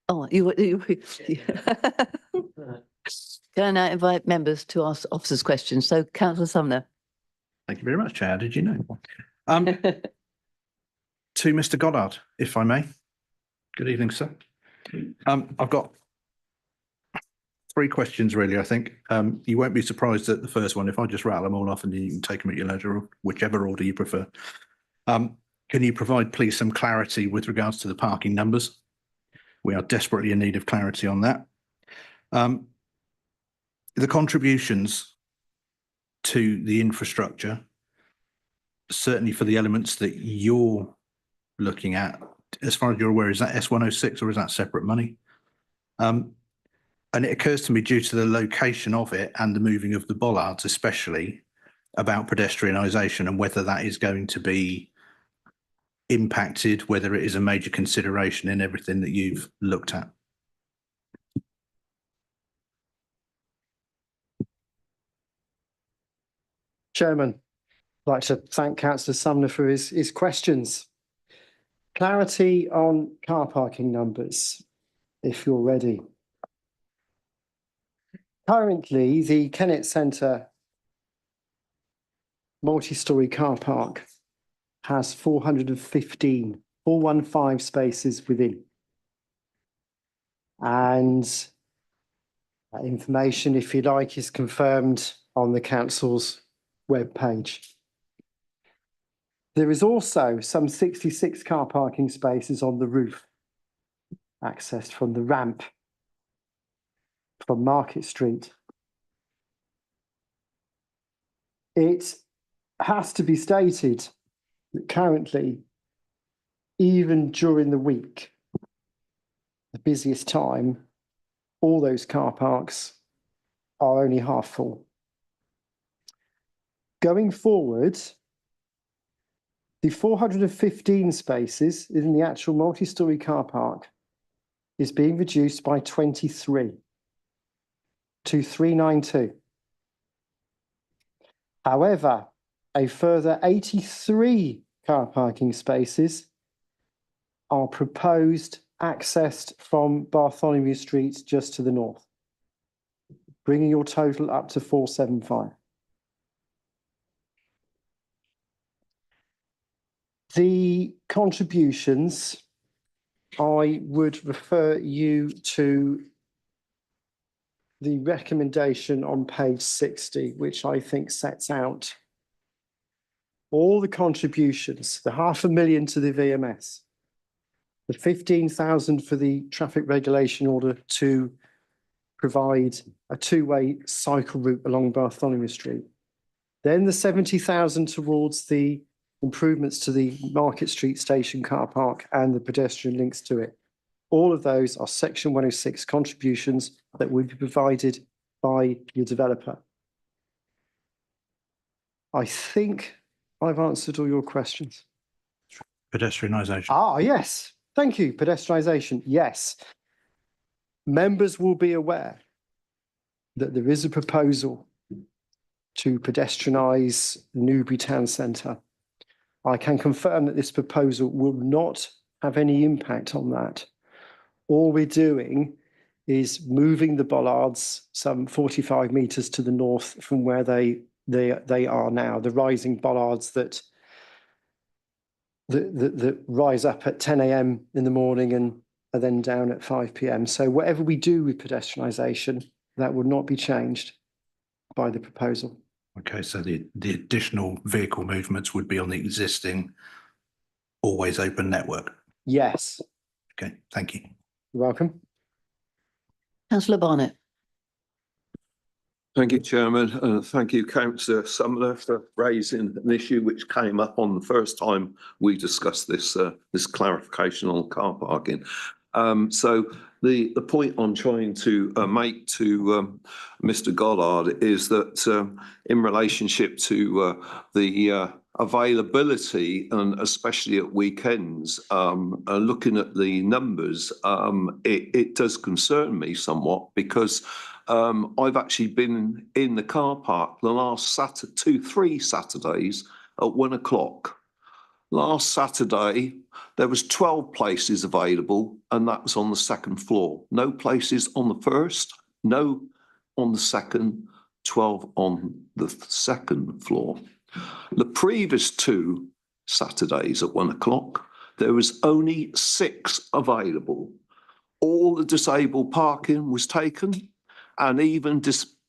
Oh, you. Can I now invite members to ask officers questions? So councillor Sumner. Thank you very much, Chair. How did you know? To Mr. Goddard, if I may. Good evening, sir. I've got 3 questions really, I think. You won't be surprised at the first one if I just rattle them all off and you can take them at your leisure, or whichever order you prefer. Can you provide, please, some clarity with regards to the parking numbers? We are desperately in need of clarity on that. The contributions to the infrastructure, certainly for the elements that you're looking at, as far as you're aware, is that S106 or is that separate money? And it occurs to me, due to the location of it and the moving of the bollards, especially about pedestrianisation and whether that is going to be impacted, whether it is a major consideration in everything that you've looked at. Chairman, I'd like to thank Councillor Sumner for his questions. Clarity on car parking numbers, if you're ready. Currently, the Kennet Centre multi-storey car park has 415 spaces within. And that information, if you like, is confirmed on the council's webpage. There is also some 66 car parking spaces on the roof, accessed from the ramp from Market Street. It has to be stated that currently, even during the week, the busiest time, all those car parks are only half full. Going forward, the 415 spaces in the actual multi-storey car park is being reduced by 23 to 392. However, a further 83 car parking spaces are proposed accessed from Bartholomew Street just to the north, bringing your total up to 475. The contributions, I would refer you to the recommendation on page 60, which I think sets out all the contributions, the 500,000 to the VMS, the 15,000 for the traffic regulation order to provide a 2-way cycle route along Bartholomew Street, then the 70,000 towards the improvements to the Market Street station car park and the pedestrian links to it. All of those are Section 106 contributions that will be provided by your developer. I think I've answered all your questions. Pedestrianisation. Ah, yes. Thank you. Pedestrianisation. Yes. Members will be aware that there is a proposal to pedestrianise Newbury Town Centre. I can confirm that this proposal will not have any impact on that. All we're doing is moving the bollards some 45 metres to the north from where they are now, the rising bollards that rise up at 10 a.m. in the morning and are then down at 5 p.m. So whatever we do with pedestrianisation, that will not be changed by the proposal. Okay, so the additional vehicle movements would be on the existing always open network? Yes. Okay, thank you. You're welcome. Councillor Barnett. Thank you, Chairman, and thank you, Councillor Sumner, for raising an issue which came up on the first time we discussed this this clarification on car parking. So the point I'm trying to make to Mr. Goddard is that in relationship to the availability, and especially at weekends, looking at the numbers, it does concern me somewhat, because I've actually been in the car park the last 3 Saturdays at 1 o'clock. last Saturday, there was 12 places available, and that was on the second floor. No places on the first, no on the second, 12 on the second floor. The previous 2 Saturdays at 1 o'clock, there was only 6 available. All the disabled parking was taken, and even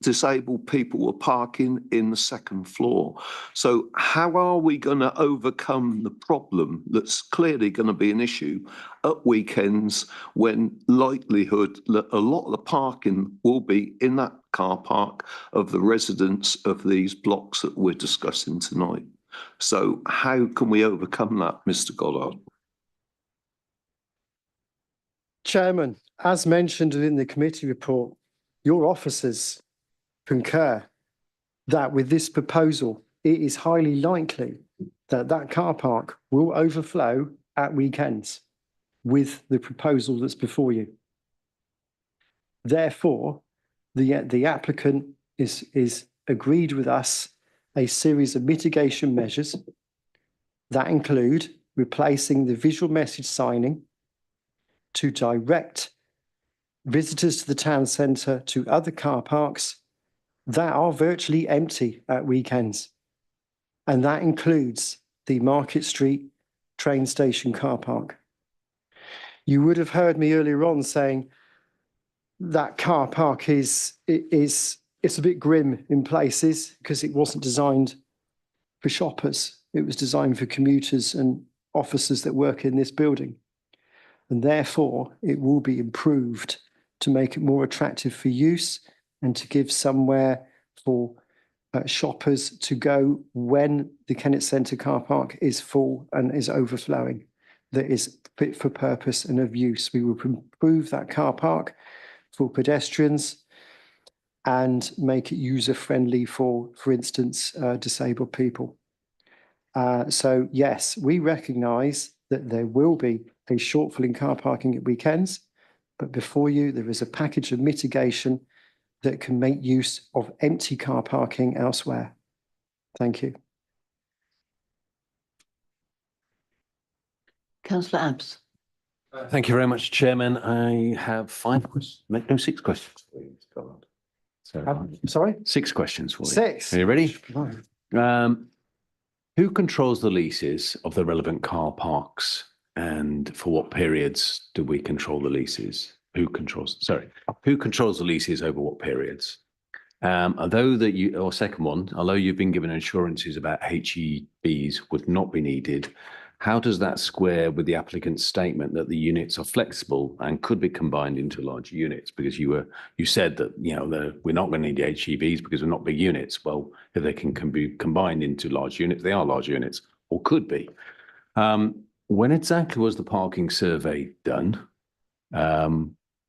disabled people were parking in the second floor. So how are we going to overcome the problem that's clearly going to be an issue at weekends, when likelihood that a lot of the parking will be in that car park of the residents of these blocks that we're discussing tonight? So how can we overcome that, Mr. Goddard? Chairman, as mentioned in the committee report, your officers concur that with this proposal, it is highly likely that that car park will overflow at weekends with the proposal that's before you. Therefore, the applicant is agreed with us a series of mitigation measures that include replacing the visual message signing to direct visitors to the town centre to other car parks that are virtually empty at weekends. And that includes the Market Street train station car park. You would have heard me earlier on saying that car park is a bit grim in places because it wasn't designed for shoppers. It was designed for commuters and officers that work in this building. And therefore, it will be improved to make it more attractive for use and to give somewhere for shoppers to go when the Kennet Centre car park is full and is overflowing, that is fit for purpose and of use. We will improve that car park for pedestrians and make it user-friendly for instance, disabled people. So yes, we recognise that there will be a shortfall in car parking at weekends, but before you, there is a package of mitigation that can make use of empty car parking elsewhere. Thank you. Councillor Abbs. Thank you very much, Chairman. I have 5 questions, no, 6 questions for you, Mr. Goddard. So, sorry? 6 questions for you. 6. Are you ready? Who controls the leases of the relevant car parks, and for what periods do we control the leases? Who controls the leases over what periods? Second one, although you've been given assurances about HEBs would not be needed, how does that square with the applicant's statement that the units are flexible and could be combined into larger units? Because you said that, we're not going to need HEBs because we're not big units. Well, if they can be combined into large units, they are large units, or could be. When exactly was the parking survey done?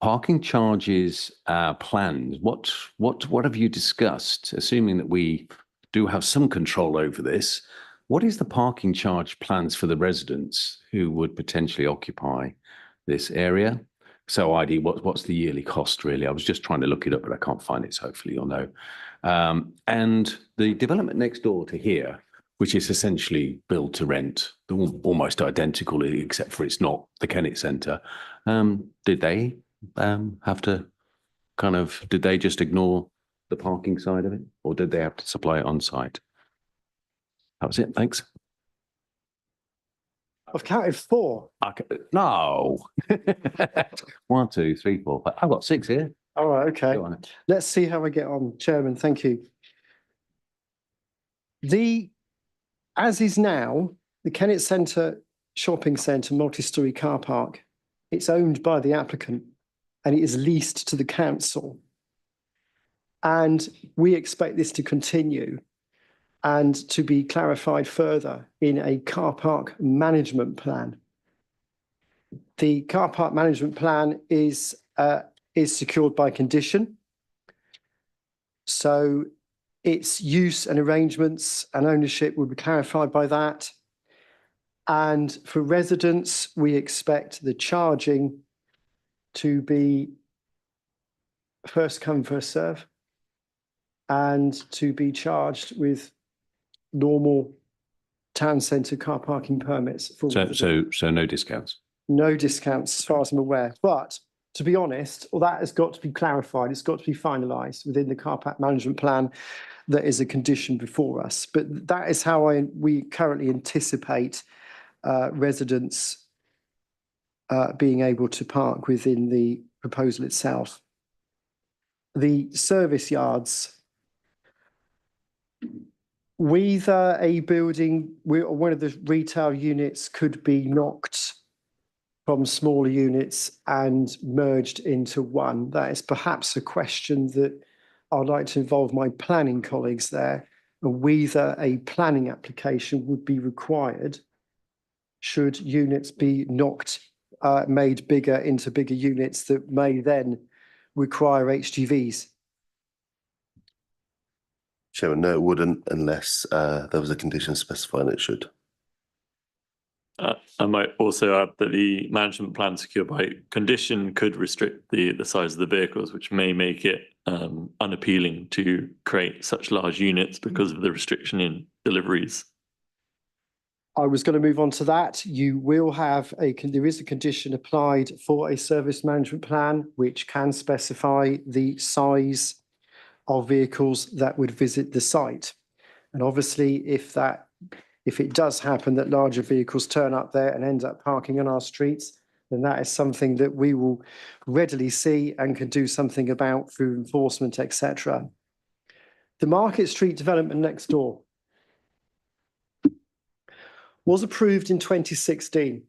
Parking charges plans. What have you discussed? Assuming that we do have some control over this, what is the parking charge plans for the residents who would potentially occupy this area? So, ID, what's the yearly cost really? I was just trying to look it up, but I can't find it. So hopefully you'll know. And the development next door to here, which is essentially build to rent, they're almost identical, except for it's not the Kennet Centre. Did they have to did they just ignore the parking side of it, or did they have to supply it on site? That was it. Thanks. I've counted 4. No. 1, 2, 3, 4, 5. I've got 6 here. All right, okay. Let's see how I get on, Chairman. Thank you. As is now, the Kennet Centre shopping centre multi-storey car park, it's owned by the applicant and it is leased to the council. And we expect this to continue and to be clarified further in a car park management plan. The car park management plan is secured by condition. So its use and arrangements and ownership will be clarified by that. And for residents, we expect the charging to be first come, first serve, and to be charged with normal town centre car parking permits. For So no discounts. no discounts as far as I'm aware. But to be honest, well, that has got to be clarified. It's got to be finalised within the car park management plan. That is a condition before us. But that is how we currently anticipate residents being able to park within the proposal itself. The service yards, whether a building, one of the retail units could be knocked from smaller units and merged into one. That is perhaps a question that I'd like to involve my planning colleagues there, and whether a planning application would be required should units be knocked, made bigger into bigger units that may then require HGVs. Chairman, no, it wouldn't unless there was a condition specifying it should. I might also add that the management plan secured by condition could restrict the size of the vehicles, which may make it unappealing to create such large units because of the restriction in deliveries. I was going to move on to that. You will have there is a condition applied for a service management plan, which can specify the size of vehicles that would visit the site. And obviously, if it does happen that larger vehicles turn up there and end up parking on our streets, then that is something that we will readily see and can do something about through enforcement, etc. The Market Street development next door was approved in 2016.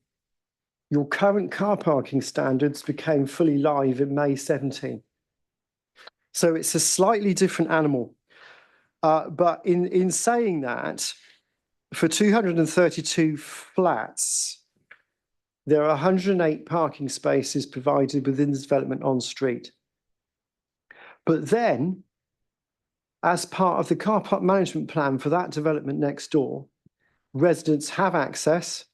Your current car parking standards became fully live in May 17. So it's a slightly different animal. But in saying that, for 232 flats, there are 108 parking spaces provided within the development on street. But then, as part of the car park management plan for that development next door, residents have access,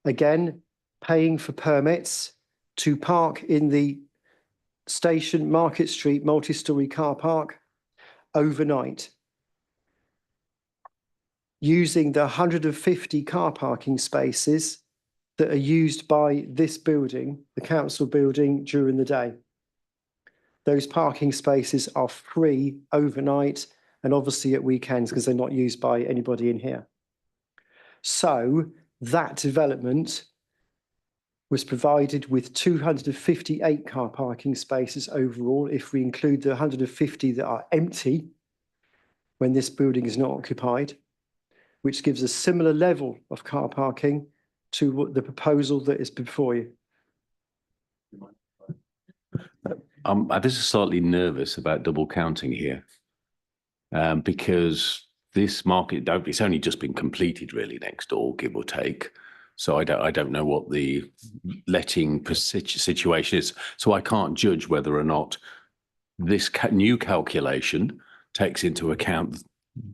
again, paying for permits to park in the Station Market Street multi-storey car park overnight, using the 150 car parking spaces that are used by this building, the council building, during the day. Those parking spaces are free overnight and obviously at weekends because they're not used by anybody in here. So that development was provided with 258 car parking spaces overall, if we include the 150 that are empty when this building is not occupied, which gives a similar level of car parking to what the proposal that is before you. I'm just slightly nervous about double counting here, because this market, it's only just been completed really next door, give or take. So I don't know what the letting situation is. So I can't judge whether or not this new calculation takes into account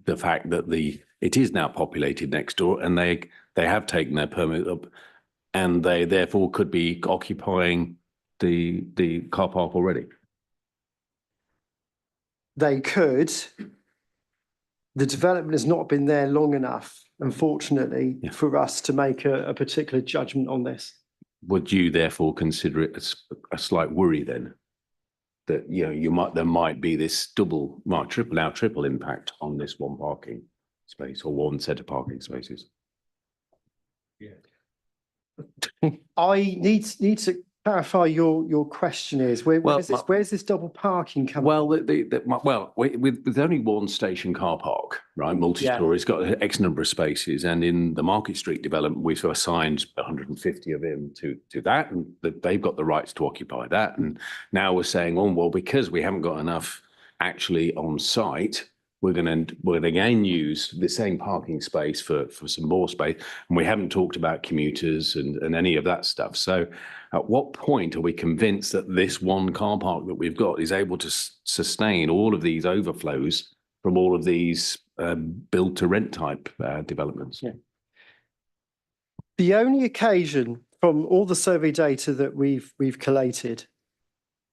the fact that it is now populated next door, and they have taken their permit up, and they therefore could be occupying the car park already. They could. The development has not been there long enough, unfortunately, for us to make a particular judgment on this. Would you therefore consider it a slight worry then, that there might be this triple impact on this one parking space or one set of parking spaces? Yeah. I need to clarify your question is where's this double parking coming? Well, with only one station car park, right, multi-story, it's got X number of spaces, and in the Market Street development, we've assigned 150 of them to that, and they've got the rights to occupy that. And now we're saying, oh well, because we haven't got enough actually on site, we're going to again use the same parking space for some more space, and we haven't talked about commuters and any of that stuff. So at what point are we convinced that this one car park that we've got is able to sustain all of these overflows from all of these build to rent type developments? Yeah. The only occasion from all the survey data that we've collated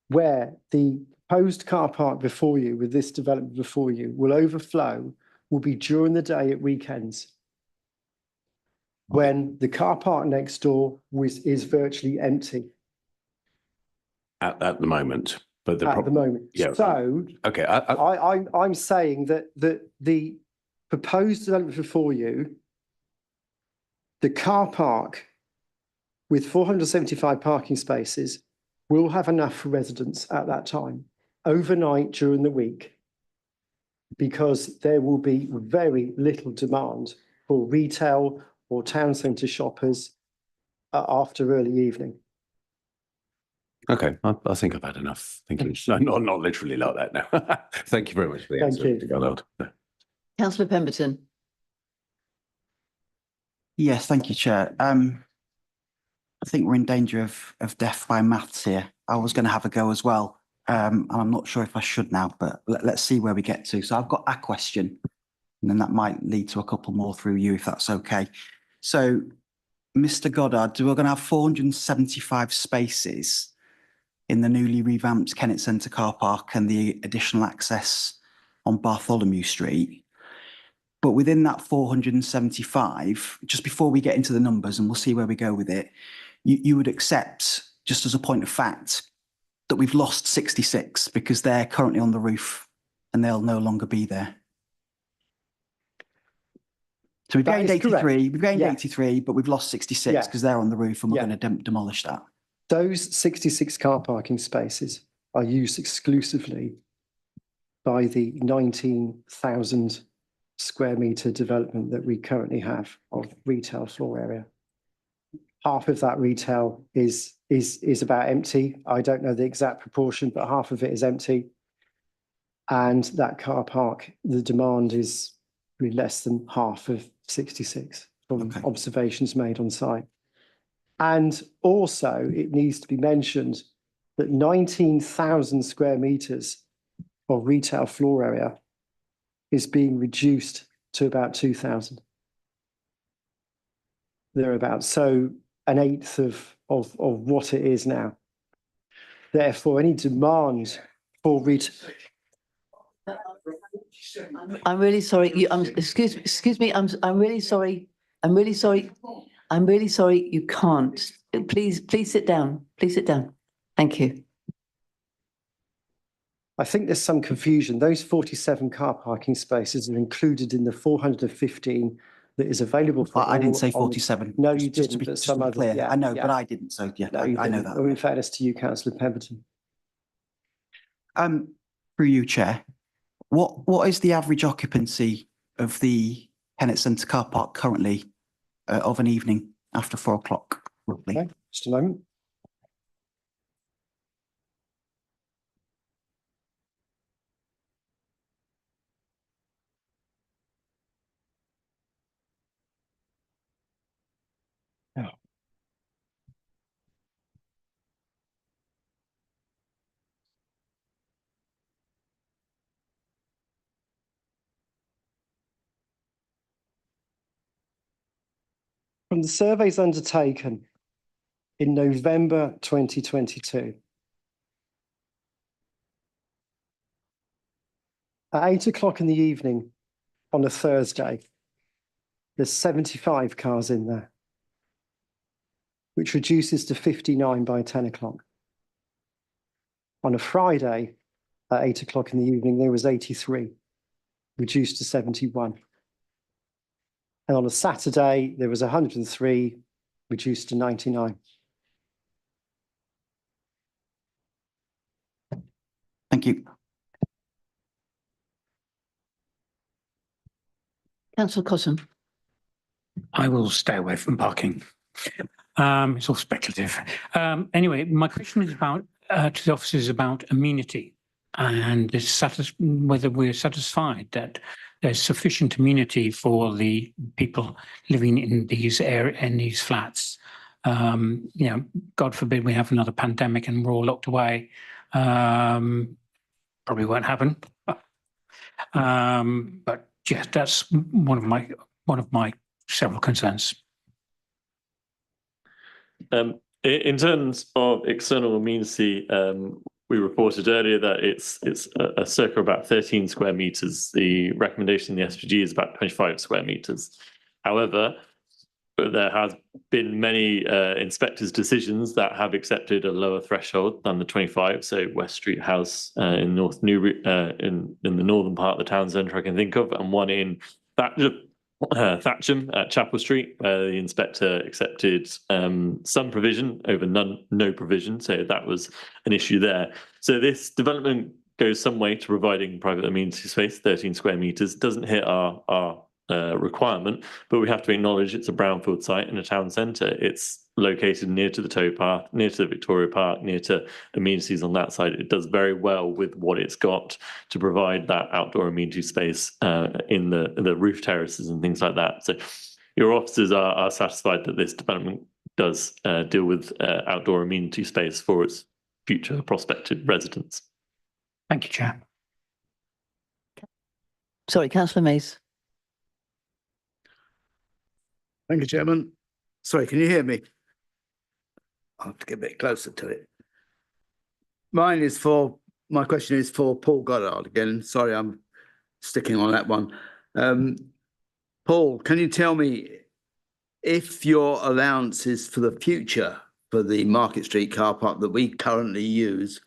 where the proposed car park before you, with this development before you, will overflow will be during the day at weekends. when the car park next door is virtually empty At the moment, but at the moment. Yeah. So Okay. I'm saying that the proposed development before you, the car park with 475 parking spaces will have enough for residents at that time, overnight during the week, because there will be very little demand for retail or town centre shoppers after early evening. Okay, I think I've had enough. Thank you. No, not literally like that now. Thank you very much for the Thank answer. you. Councillor Pemberton. Yes, thank you, Chair. I think we're in danger of death by maths here. I was going to have a go as well, and I'm not sure if I should now, but let's see where we get to. So I've got a question, and then that might lead to a couple more through you, if that's okay. So, Mr. Goddard, we're going to have 475 spaces in the newly revamped Kennet Centre car park and the additional access on Bartholomew Street. But within that 475, just before we get into the numbers, and we'll see where we go with it, you would accept, just as a point of fact, that we've lost 66 because they're currently on the roof and they'll no longer be there. So we've gained 83, we've gained 83, but we've lost 66 because they're on the roof and we're going to demolish that. Those 66 car parking spaces are used exclusively by the 19,000 square metre development that we currently have of retail floor area. Half of that retail is about empty. I don't know the exact proportion, but half of it is empty. And that car park, the demand is really less than half of 66 from observations made on site. And also, it needs to be mentioned that 19,000 square metres of retail floor area is being reduced to about 2,000. Thereabouts. So an eighth of what it is now. Therefore, any demand for retail. I'm really sorry. Excuse me. I'm really sorry. I'm really sorry. I'm really sorry. You can't. Please sit down. Please sit down. Thank you. I think there's some confusion. Those 47 car parking spaces are included in the 415 that is available for. I didn't say 47. No, you didn't. But some other. Yeah, I know, but I didn't. So yeah, no, I know that. Well, in fairness to you, Councillor Pemberton. Through you, Chair. What is the average occupancy of the Kennet Centre car park currently of an evening after 4 o'clock, roughly? Okay, just a moment. Oh. From the surveys undertaken in November 2022, at 8 o'clock in the evening on a Thursday, there's 75 cars in there, which reduces to 59 by 10 o'clock. On a Friday at 8 o'clock in the evening, there was 83, reduced to 71. And on a Saturday, there was 103, reduced to 99. Thank you. Councillor Cotton. I will stay away from parking. It's all speculative. Anyway, my question is about to the officers about amenity and whether we're satisfied that there's sufficient amenity for the people living in these flats. You know, God forbid we have another pandemic and we're all locked away. Probably won't happen. But yes, that's one of my several concerns. In terms of external amenity, we reported earlier that it's a circa about 13 square meters. The recommendation in the SPG is about 25 square meters. However, But there has been many inspectors' decisions that have accepted a lower threshold than the 25. So West Street House in North Newbury, in the northern part of the town centre I can think of, and one in Thatcham at Chapel Street, where the inspector accepted some provision over no provision. So that was an issue there. So this development goes some way to providing private amenity space. 13 square metres doesn't hit our requirement, but we have to acknowledge it's a brownfield site in a town centre. It's located near to the tow path, near to the Victoria Park, near to amenities on that side. It does very well with what it's got to provide that outdoor amenity space in the roof terraces and things like that. So your officers are satisfied that this development does deal with outdoor amenity space for its future prospective residents. Thank you, Chair. Sorry, councillor Mace. Thank you, Chairman. Sorry, can you hear me? I'll have to get a bit closer to it. My question is for Paul Goddard again. Sorry, I'm sticking on that one. Paul, can you tell me if your allowances for the future for the Market Street car park that we currently use,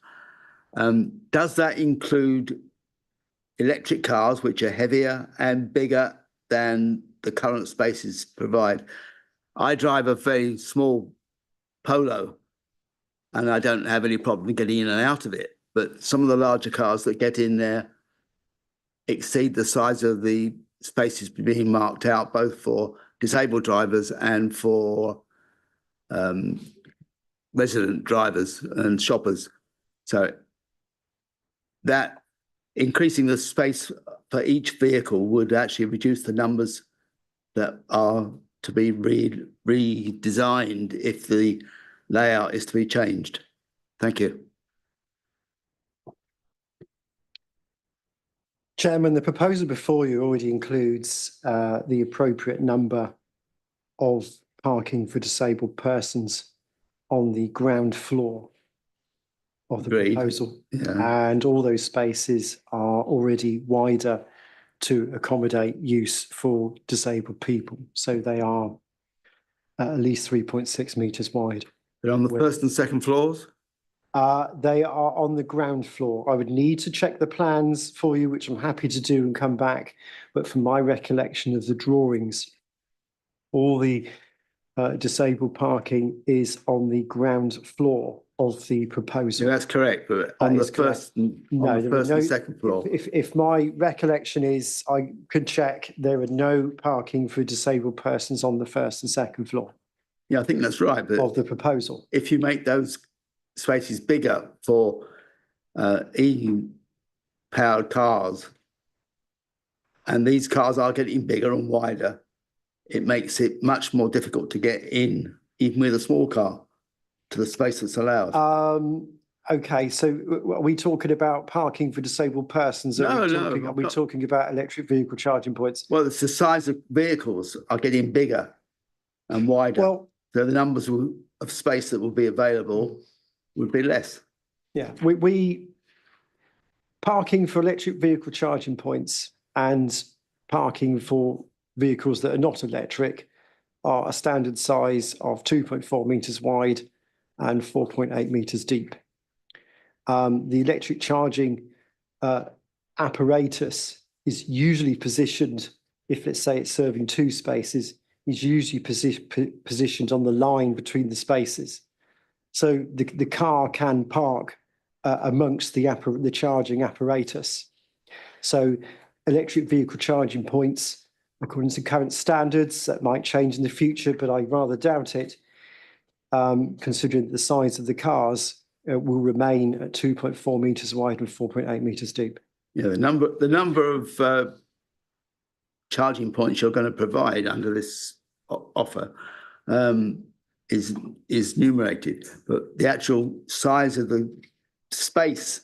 does that include electric cars, which are heavier and bigger than the current spaces provide? I drive a very small Polo and I don't have any problem getting in and out of it. But some of the larger cars that get in there exceed the size of the spaces being marked out, both for disabled drivers and for resident drivers and shoppers. So that increasing the space for each vehicle would actually reduce the numbers that are to be redesigned if the layout is to be changed. Thank you. Chairman, the proposal before you already includes the appropriate number of parking for disabled persons on the ground floor of the proposal. Yeah. And all those spaces are already wider to accommodate use for disabled people. So they are at least 3.6 metres wide. They're on the first and second floors? They are on the ground floor. I would need to check the plans for you, which I'm happy to do and come back. But from my recollection of the drawings, all the disabled parking is on the ground floor of the proposal. Yeah, that's correct, but on the first and second floor. If my recollection is, I could check, there are no parking for disabled persons on the first and second floor. Yeah, I think that's right. But of the proposal. If you make those spaces bigger for e-powered cars, and these cars are getting bigger and wider, it makes it much more difficult to get in, even with a small car, to the space that's allowed. Okay, so are we talking about parking for disabled persons? Are we talking about electric vehicle charging points? Well, it's the size of vehicles are getting bigger and wider. Well, so the numbers of space that will be available would be less. Yeah, we parking for electric vehicle charging points and parking for vehicles that are not electric are a standard size of 2.4 metres wide and 4.8 metres deep. The electric charging apparatus is usually positioned, if let's say it's serving two spaces, is usually positioned on the line between the spaces. So the car can park amongst the charging apparatus. So electric vehicle charging points, according to current standards, that might change in the future, but I rather doubt it, considering the size of the cars, will remain at 2.4 metres wide and 4.8 metres deep. Yeah, the number of charging points you're going to provide under this offer is numerated, but the actual size of the space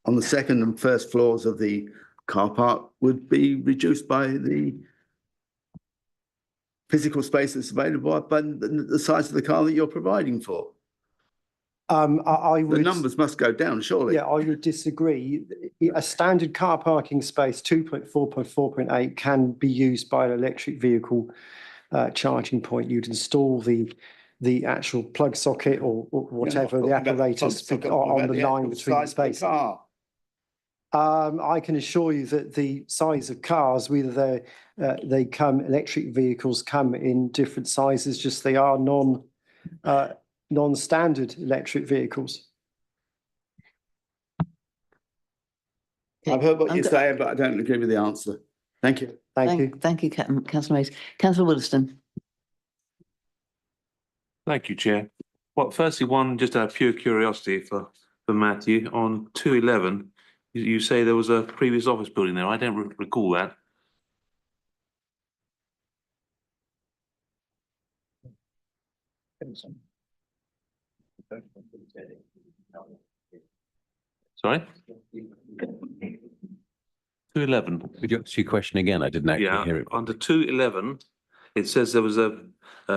on the second and first floors of the car park would be reduced by the physical space that's available by the size of the car that you're providing for. The numbers must go down, surely. Yeah, I would disagree. A standard car parking space, 2.4 by 4.8, can be used by an electric vehicle charging point. You'd install the actual plug socket or whatever the apparatus on the line between the spaces. I can assure you that the size of cars, whether they come, electric vehicles come in different sizes, just they are non-standard electric vehicles. I've heard what you're saying, but I don't agree with the answer. Thank you. Thank you. Thank you, Councillor Mays. Councillor Williston. Thank you, Chair. Well, firstly, one just out of pure curiosity for Matthew, on 211, you say there was a previous office building there. I don't recall that. Sorry? 211. Could you ask your question again? I didn't actually hear it. Under 211, it says there was a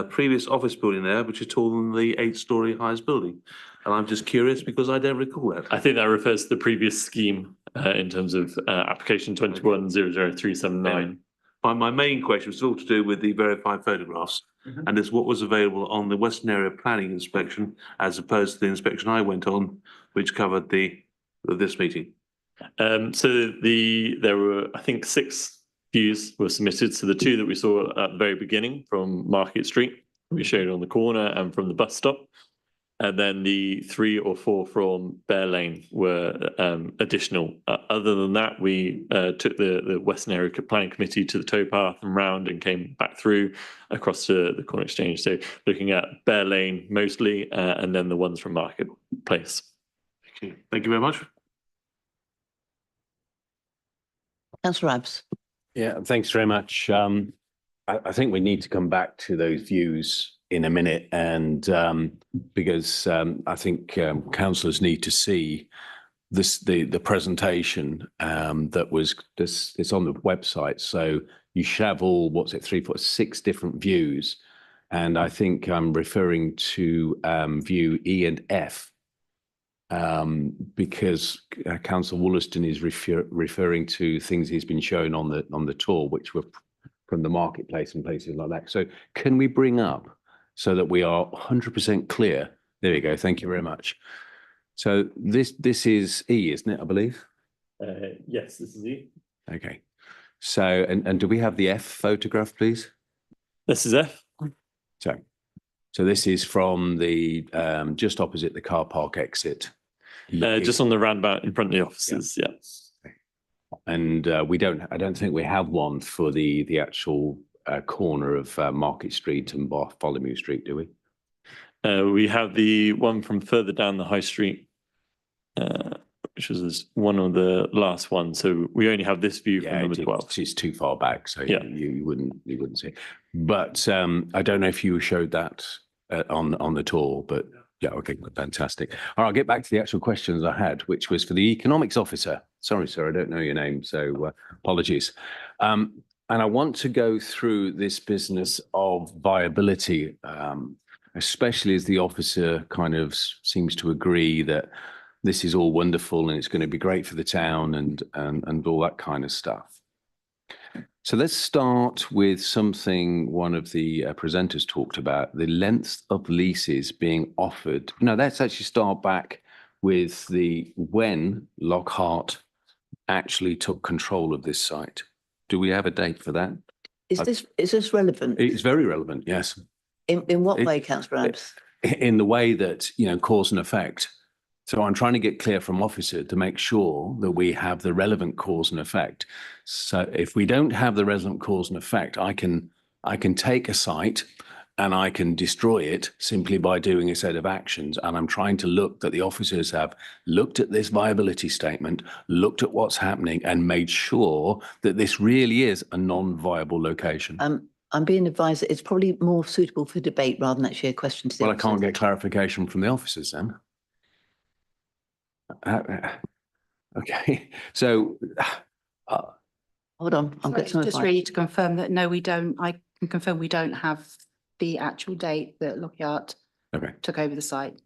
previous office building there, which is taller than the 8-storey highest building. And I'm just curious because I don't recall that. I think that refers to the previous scheme in terms of application 21-00379. My main question was all to do with the verified photographs. And it's what was available on the Western Area Planning Inspection as opposed to the inspection I went on, which covered this meeting. So there were, I think, 6 views were submitted. So the 2 that we saw at the very beginning from Market Street, we showed on the corner, and from the bus stop. And then the 3 or 4 from Bear Lane were additional. Other than that, we took the Western Area Planning Committee to the towpath and round and came back through across to the Corn Exchange. So looking at Bear Lane mostly, and then the ones from Market Place. Thank you very much. Councillor Abbs. Yeah, thanks very much. I think we need to come back to those views in a minute, and because I think councillors need to see the presentation that was it's on the website. So you should have all, what's it, 3, 4, 6 different views, and I think I'm referring to view E and F. Because Councillor Wollaston is referring to things he's been shown on the tour, which were from the marketplace and places like that. So can we bring up so that we are 100% clear? There we go. Thank you very much. So this is E, isn't it? I believe. Yes, this is E. Okay. So and do we have the F photograph, please? This is F. So this is from the just opposite the car park exit. Just on the roundabout in front of the offices, yeah. And I don't think we have one for the actual corner of Market Street and Bartholomew Street, do we? We have the one from further down the high street, which was one of the last ones. So we only have this view from number 12. It's too far back, so you wouldn't see. But I don't know if you showed that on the tour, but yeah, okay, fantastic. All right, I'll get back to the actual questions I had, which was for the economics officer. Sorry, sir, I don't know your name, so apologies. And I want to go through this business of viability, especially as the officer kind of seems to agree that this is all wonderful and it's going to be great for the town and all that kind of stuff. So let's start with something one of the presenters talked about, the length of leases being offered. No, let's actually start back with when Lockhart actually took control of this site. Do we have a date for that? Is this relevant? It's very relevant, yes. In what way, Councillor Abbs? In the way that, cause and effect. So I'm trying to get clear from officer to make sure that we have the relevant cause and effect. So if we don't have the relevant cause and effect, I can take a site and I can destroy it simply by doing a set of actions. And I'm trying to look that the officers have looked at this viability statement, looked at what's happening and made sure that this really is a non-viable location. I'm being advised that it's probably more suitable for debate rather than actually a question to the officers. I can't get clarification from the officers then. Okay, so hold on, I'll get some just advice. really to confirm that no, we don't. I can confirm we don't have the actual date that Lockhart took over the site.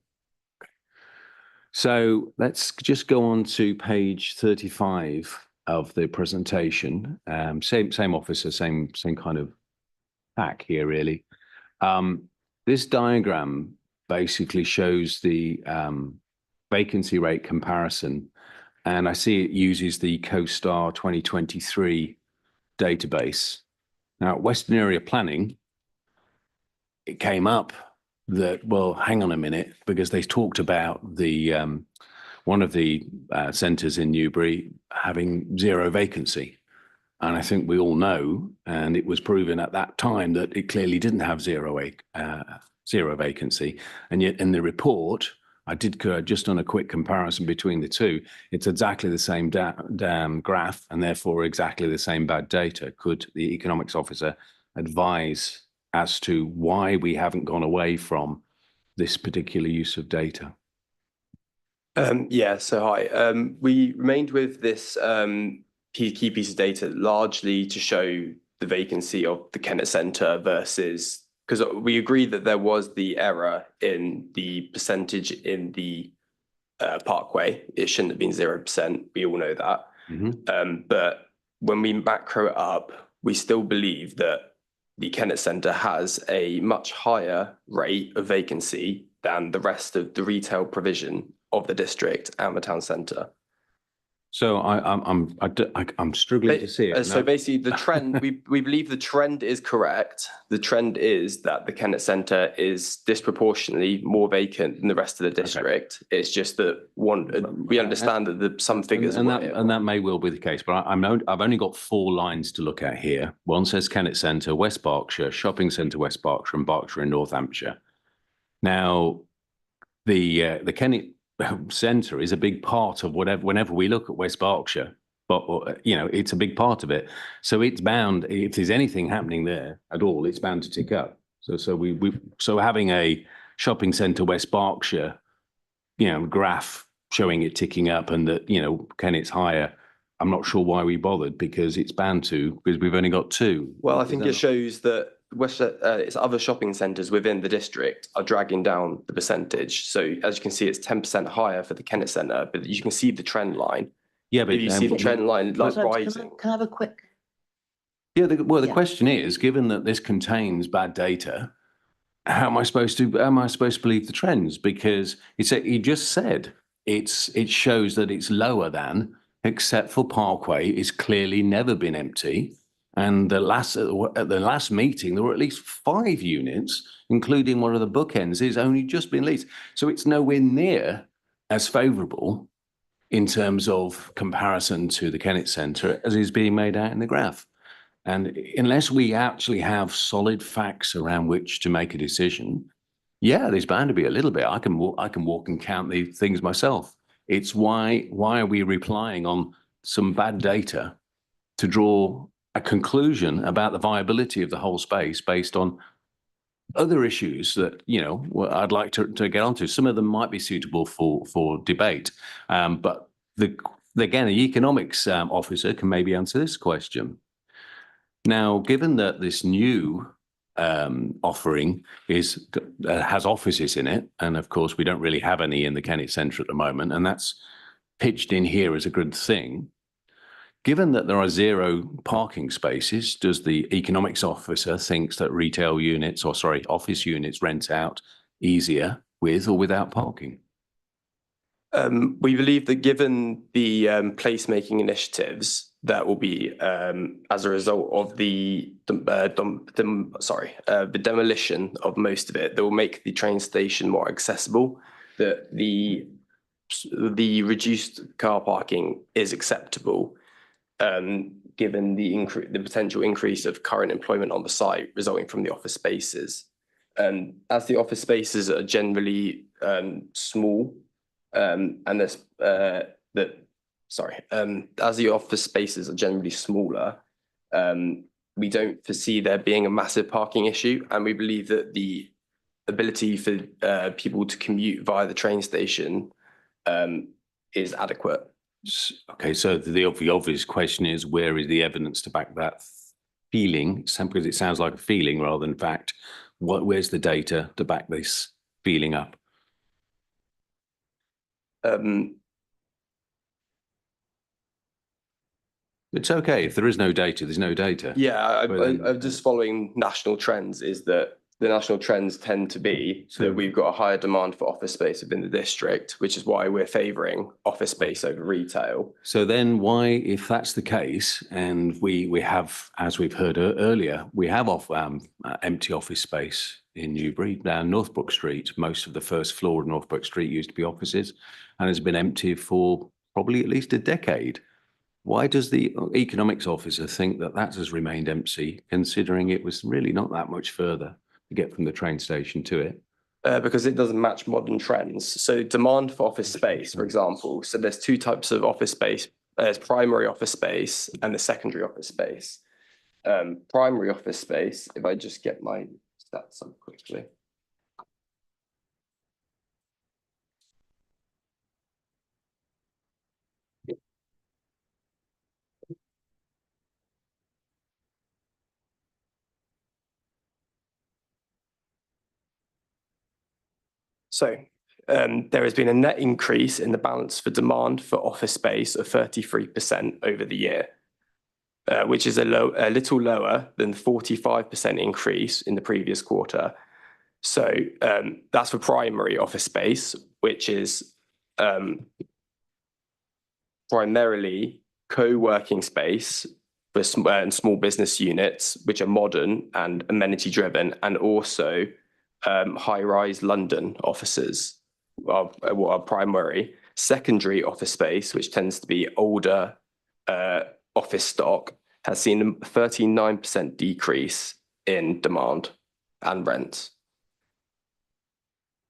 So let's just go on to page 35 of the presentation. Same officer, same kind of pack here, really. This diagram basically shows the vacancy rate comparison, and I see it uses the CoStar 2023 database. Now, at Western Area Planning, it came up that, well, hang on a minute, because they talked about the one of the centres in Newbury having zero vacancy. And I think we all know, and it was proven at that time, that it clearly didn't have zero vacancy. And yet in the report, I did just done a quick comparison between the two. It's exactly the same graph and therefore exactly the same bad data. Could the economics officer advise as to why we haven't gone away from this particular use of data? Yeah, so hi. We remained with this key piece of data largely to show the vacancy of the Kennet Centre versus, because we agreed that there was the error in the percentage in the Parkway. It shouldn't have been 0%. We all know that. But when we macro it up, we still believe that the Kennet Centre has a much higher rate of vacancy than the rest of the retail provision of the district and the town centre. So I'm struggling to see it. So basically, the trend we believe the trend is correct. The trend is that the Kennet Centre is disproportionately more vacant than the rest of the district. Okay. It's just that we understand that some figures and that may well be the case, but I've only got 4 lines to look at here. One says Kennet Centre, West Berkshire, Shopping Centre, West Berkshire, and Berkshire in North Hampshire. Now, the Kennet Centre is a big part of whenever we look at West Berkshire, but you know, it's a big part of it. So it's bound, if there's anything happening there at all, it's bound to tick up. So having a Shopping Centre West Berkshire, you know, graph showing it ticking up and that, you know, Kennet's higher, I'm not sure why we bothered, because it's bound to, because we've only got 2. Well, I think it shows that its other shopping centres within the district are dragging down the percentage. So as you can see, it's 10% higher for the Kennet Centre, but you can see the trend line. Yeah, but if you see the trend line rising. Can I have a quick? Yeah, the question is, given that this contains bad data, how am I supposed to believe the trends? Because he just said it shows that it's lower than, except for Parkway, it's clearly never been empty. And at the last meeting, there were at least 5 units, including one of the bookends, is only just been leased. So it's nowhere near as favourable in terms of comparison to the Kennet Centre as is being made out in the graph. And unless we actually have solid facts around which to make a decision, yeah, there's bound to be a little bit. I can walk and count the things myself. It's why are we relying on some bad data to draw a conclusion about the viability of the whole space based on other issues that, you know, I'd like to get onto. Some of them might be suitable for debate, but again, the economics officer can maybe answer this question. Now, given that this new offering has offices in it, and of course we don't really have any in the Kennet Centre at the moment, and that's pitched in here as a good thing. Given that there are 0 parking spaces, does the economics officer think that office units rent out easier with or without parking? We believe that given the placemaking initiatives that will be as a result of the demolition of most of it, that will make the train station more accessible, that the reduced car parking is acceptable. Given the potential increase of current employment on the site resulting from the office spaces. As the office spaces are generally small, as the office spaces are generally smaller, we don't foresee there being a massive parking issue, and we believe that the ability for people to commute via the train station is adequate. Okay, so the obvious question is, where is the evidence to back that feeling? Because it sounds like a feeling rather than fact. Where's the data to back this feeling up? It's okay. If there is no data, there's no data. Yeah, But then- I'm just following national trends is that the national trends tend to be that we've got a higher demand for office space within the district, which is why we're favouring office space over retail. So then why, if that's the case, and we have, as we've heard earlier, we have empty office space in Newbury, down Northbrook Street. Most of the first floor of Northbrook Street used to be offices and has been empty for probably at least a decade. Why does the economics officer think that that has remained empty, considering it was really not that much further to get from the train station to it? Because it doesn't match modern trends. So demand for office space, for example, so there's two types of office space. There's primary office space and the secondary office space. Primary office space, if I just get my stats up quickly. So there has been a net increase in the balance for demand for office space of 33% over the year, which is a little lower than the 45% increase in the previous quarter. So that's for primary office space, which is primarily co-working space for small business units, which are modern and amenity driven, and also high-rise London offices are primary. Secondary office space, which tends to be older office stock, has seen a 39% decrease in demand and rents.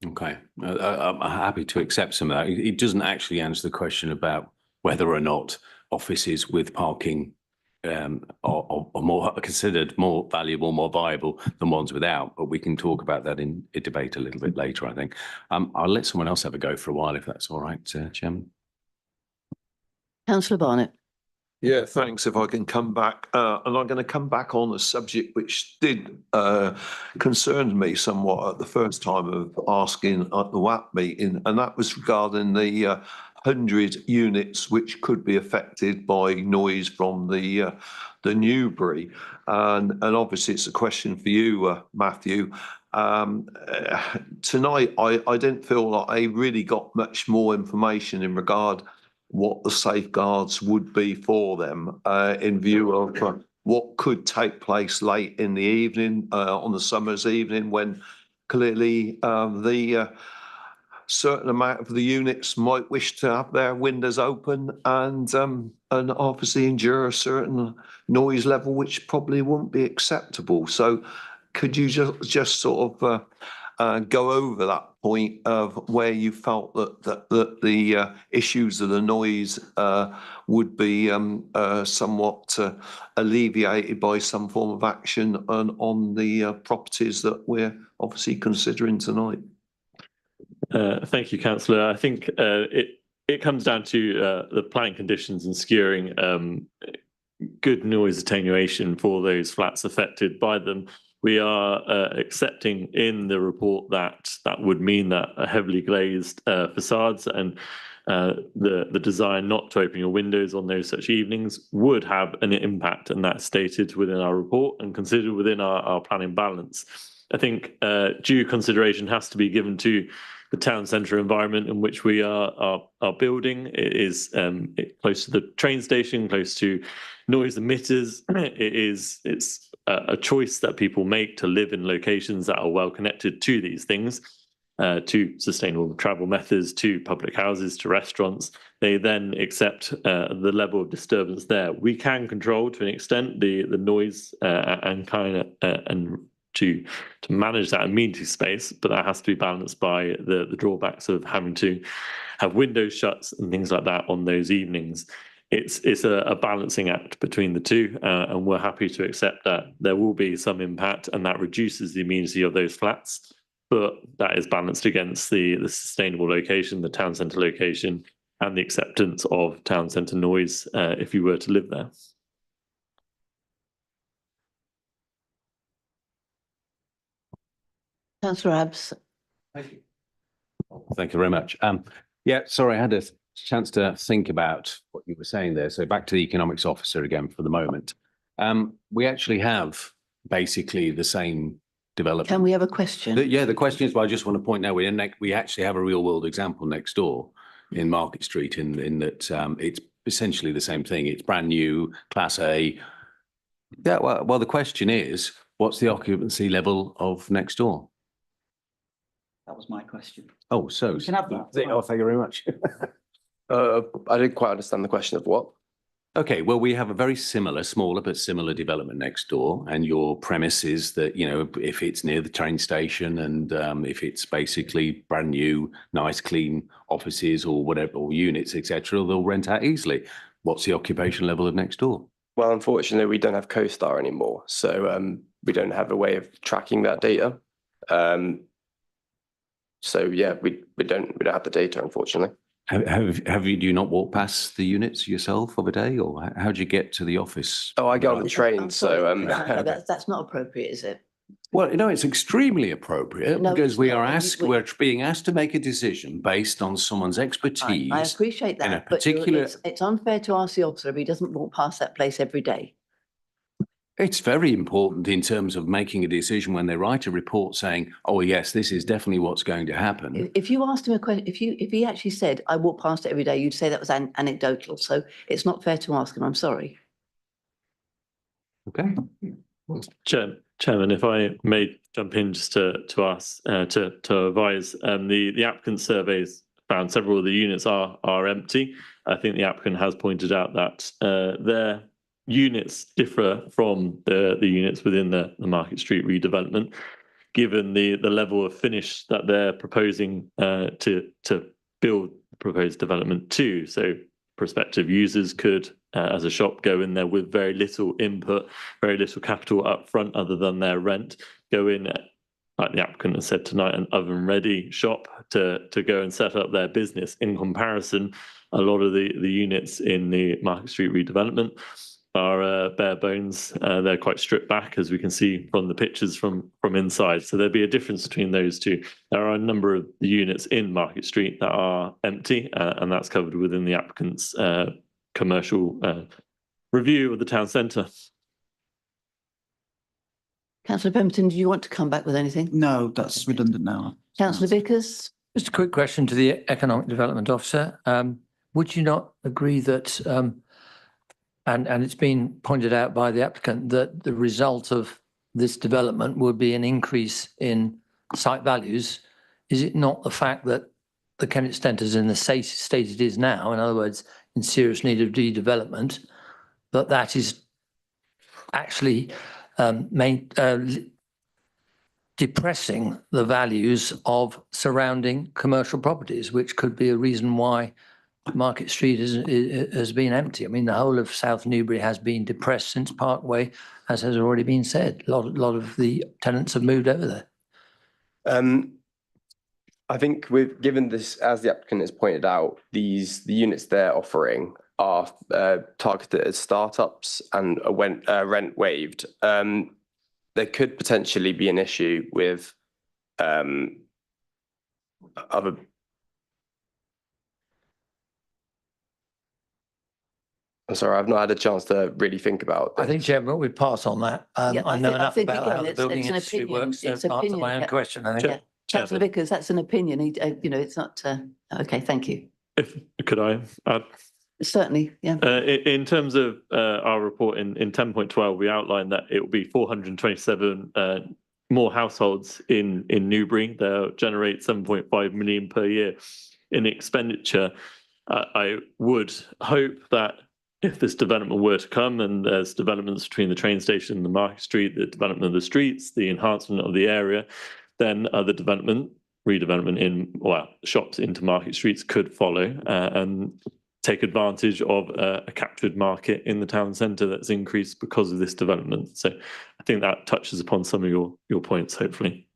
Okay, I'm happy to accept some of that. It doesn't actually answer the question about whether or not offices with parking are more considered more valuable, more viable than ones without. But we can talk about that in a debate a little bit later, I think. I'll let someone else have a go for a while, if that's all right, Chairman. Councillor Barnett. Yeah, thanks. If I can come back, and I'm going to come back on a subject which did concern me somewhat at the first time of asking at the WAP meeting, and that was regarding the 100 units which could be affected by noise from the Newbury, and obviously it's a question for you, Matthew. Tonight, I didn't feel like I really got much more information in regard what the safeguards would be for them in view of what could take place late in the evening, on the summer's evening, when clearly the certain amount of the units might wish to have their windows open and obviously endure a certain noise level which probably wouldn't be acceptable. So could you just sort of go over that point of where you felt that the issues of the noise would be somewhat alleviated by some form of action on the properties that we're obviously considering tonight? Thank you, councillor. I think it comes down to the planning conditions and securing good noise attenuation for those flats affected by them. We are accepting in the report that would mean that heavily glazed facades and the design not to open your windows on those such evenings would have an impact, and that's stated within our report and considered within our planning balance. I think due consideration has to be given to the town centre environment in which we are building. It is close to the train station, close to noise emitters. It's a choice that people make to live in locations that are well connected to these things, to sustainable travel methods, to public houses, to restaurants. They then accept the level of disturbance there. We can control to an extent the noise and to manage that amenity space, but that has to be balanced by the drawbacks of having to have windows shut and things like that on those evenings. It's a balancing act between the two, and we're happy to accept that there will be some impact and that reduces the amenity of those flats, but that is balanced against the sustainable location, the town centre location, and the acceptance of town centre noise if you were to live there. Councillor Abbs. Thank you very much. Yeah, sorry, I had a chance to think about what you were saying there. So back to the economics officer again for the moment. We actually have basically the same development. Can we have a question? Yeah, the question is, well, I just want to point out we actually have a real world example next door in Market Street in that it's essentially the same thing. It's brand new, Class A. Yeah, well, the question is, what's the occupancy level of next door? That was my question. Oh, so. You can have that. Oh, thank you very much. I didn't quite understand the question of what. Okay, well, we have a very similar, smaller but similar development next door, and your premise is that, you know, if it's near the train station and if it's basically brand new, nice, clean offices or whatever, or units, etc., they'll rent out easily. What's the occupation level of next door? Well, unfortunately, we don't have CoStar anymore, so we don't have a way of tracking that data. So yeah, we don't have the data, unfortunately. Do you not walk past the units yourself of a day, or how do you get to the office? Oh, I get on the train, I'm sorry, so that's not appropriate, is it? Well, no, it's extremely appropriate No, because it's we not. are we're being asked to make a decision based on someone's expertise. I appreciate in a that, but particular. it's unfair to ask the officer if he doesn't walk past that place every day. It's very important in terms of making a decision when they write a report saying, oh, yes, this is definitely what's going to happen. If you asked him a question, if he actually said, I walk past it every day, you'd say that was anecdotal. So it's not fair to ask him. I'm sorry. Okay. Chairman, if I may jump in just to ask, to advise, the applicant surveys found several of the units are empty. I think the applicant has pointed out that their units differ from the units within the Market Street redevelopment, given the level of finish that they're proposing to build the proposed development to. So prospective users could, as a shop, go in there with very little input, very little capital up front other than their rent, go in, like the applicant has said tonight, an oven-ready shop to go and set up their business. In comparison, a lot of the units in the Market Street redevelopment are bare bones. They're quite stripped back, as we can see from the pictures from inside. So there'd be a difference between those two. There are a number of the units in Market Street that are empty, and that's covered within the applicant's commercial review of the town centre. Councillor Pemberton, do you want to come back with anything? No, that's redundant now. Councillor Vickers? Just a quick question to the Economic Development Officer. Would you not agree that and it's been pointed out by the applicant that the result of this development would be an increase in site values? Is it not the fact that the Kennet Centre is in the state it is now, in other words, in serious need of redevelopment, that is actually depressing the values of surrounding commercial properties, which could be a reason why Market Street has been empty. I mean, the whole of South Newbury has been depressed since Parkway, as has already been said. A lot of the tenants have moved over there. I think given this, as the applicant has pointed out, the units they're offering are targeted at startups and rent waived. There could potentially be an issue with other. I'm sorry, I've not had a chance to really think about this. I think, Chairman, we pass on that. I know enough about how the building industry works to answer my own question, I think. Councillor Vickers, that's an opinion. It's not. Okay, thank you. Could I add? Certainly, yeah. In terms of our report in 10.12, we outlined that it will be 427 more households in Newbury. They'll generate 7.5 million per year in expenditure. I would hope that if this development were to come, and there's developments between the train station and the Market Street, the development of the streets, the enhancement of the area, then other redevelopment in shops into Market Streets could follow and take advantage of a captured market in the town centre that's increased because of this development. So I think that touches upon some of your points, hopefully.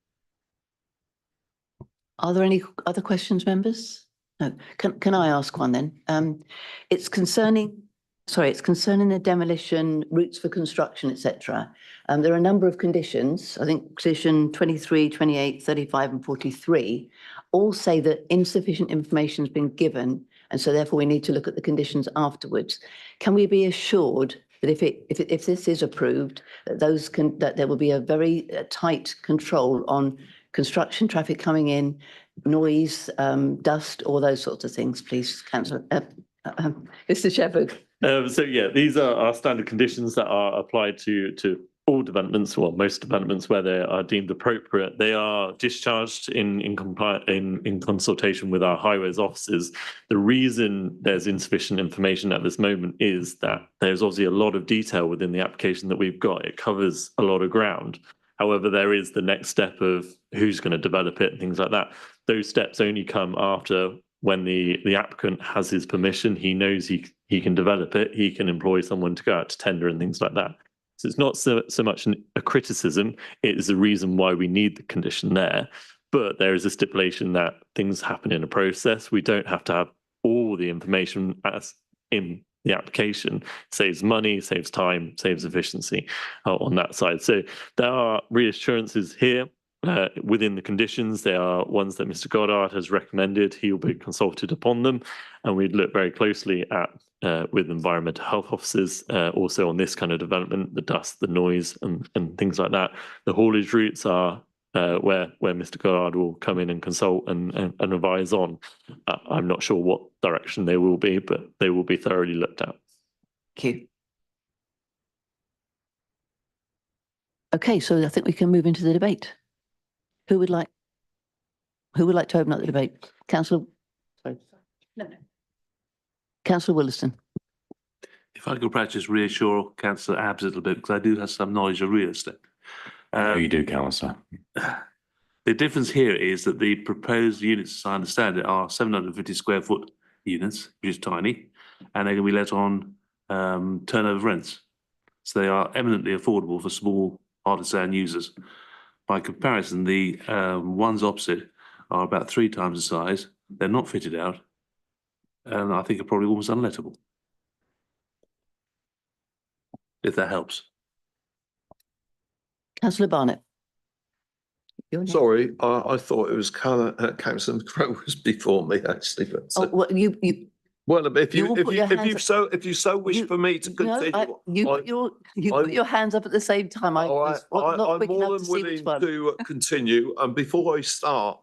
Are there any other questions, members? No. Can I ask one then? It's concerning the demolition, routes for construction, etc. There are a number of conditions. I think condition 23, 28, 35 and 43 all say that insufficient information has been given And so therefore we need to look at the conditions afterwards. Can we be assured that if this is approved, that there will be a very tight control on construction traffic coming in, noise, dust, all those sorts of things, please, Councillor, Mr. Shepherd. So yeah, these are our standard conditions that are applied to all developments, well, most developments where they are deemed appropriate. They are discharged in consultation with our highways officers. The reason there's insufficient information at this moment is that there's obviously a lot of detail within the application that we've got. It covers a lot of ground. However, there is the next step of who's going to develop it and things like that. Those steps only come after when the applicant has his permission. He knows he can develop it. He can employ someone to go out to tender and things like that. So it's not so much a criticism. It is a reason why we need the condition there. But there is a stipulation that things happen in a process. We don't have to have all the information as in the application. Saves money, saves time, saves efficiency on that side. So there are reassurances here within the conditions. They are ones that Mr. Goddard has recommended. He will be consulted upon them, and we'd look very closely at with environmental health officers also on this kind of development, the dust, the noise, and things like that. The haulage routes are where Mr. Goddard will come in and consult and advise on. I'm not sure what direction they will be, but they will be thoroughly looked at. Thank you. Okay, so I think we can move into the debate. Who would like to open up the debate? Councillor. Sorry. No. Councillor Williston. If I could perhaps just reassure Councillor Abbs a little bit, because I do have some knowledge of real estate. You do, Councillor. The difference here is that the proposed units, as I understand it, are 750 square foot units, which is tiny, and they're going to be let on turnover rents. So they are eminently affordable for small artisan users. By comparison, the ones opposite are about 3 times the size. They're not fitted out, and I think are probably almost unlettable. If that helps. Councillor Barnett. Sorry, I thought it was Councillor McGraw was before me actually. But Oh, well, you. Well, if you you will if put you your if hands you up- so if you so wish for me to continue, You put your hands up at the same time. I was not I'm quick more enough than to see which willing one. to continue. And before I start,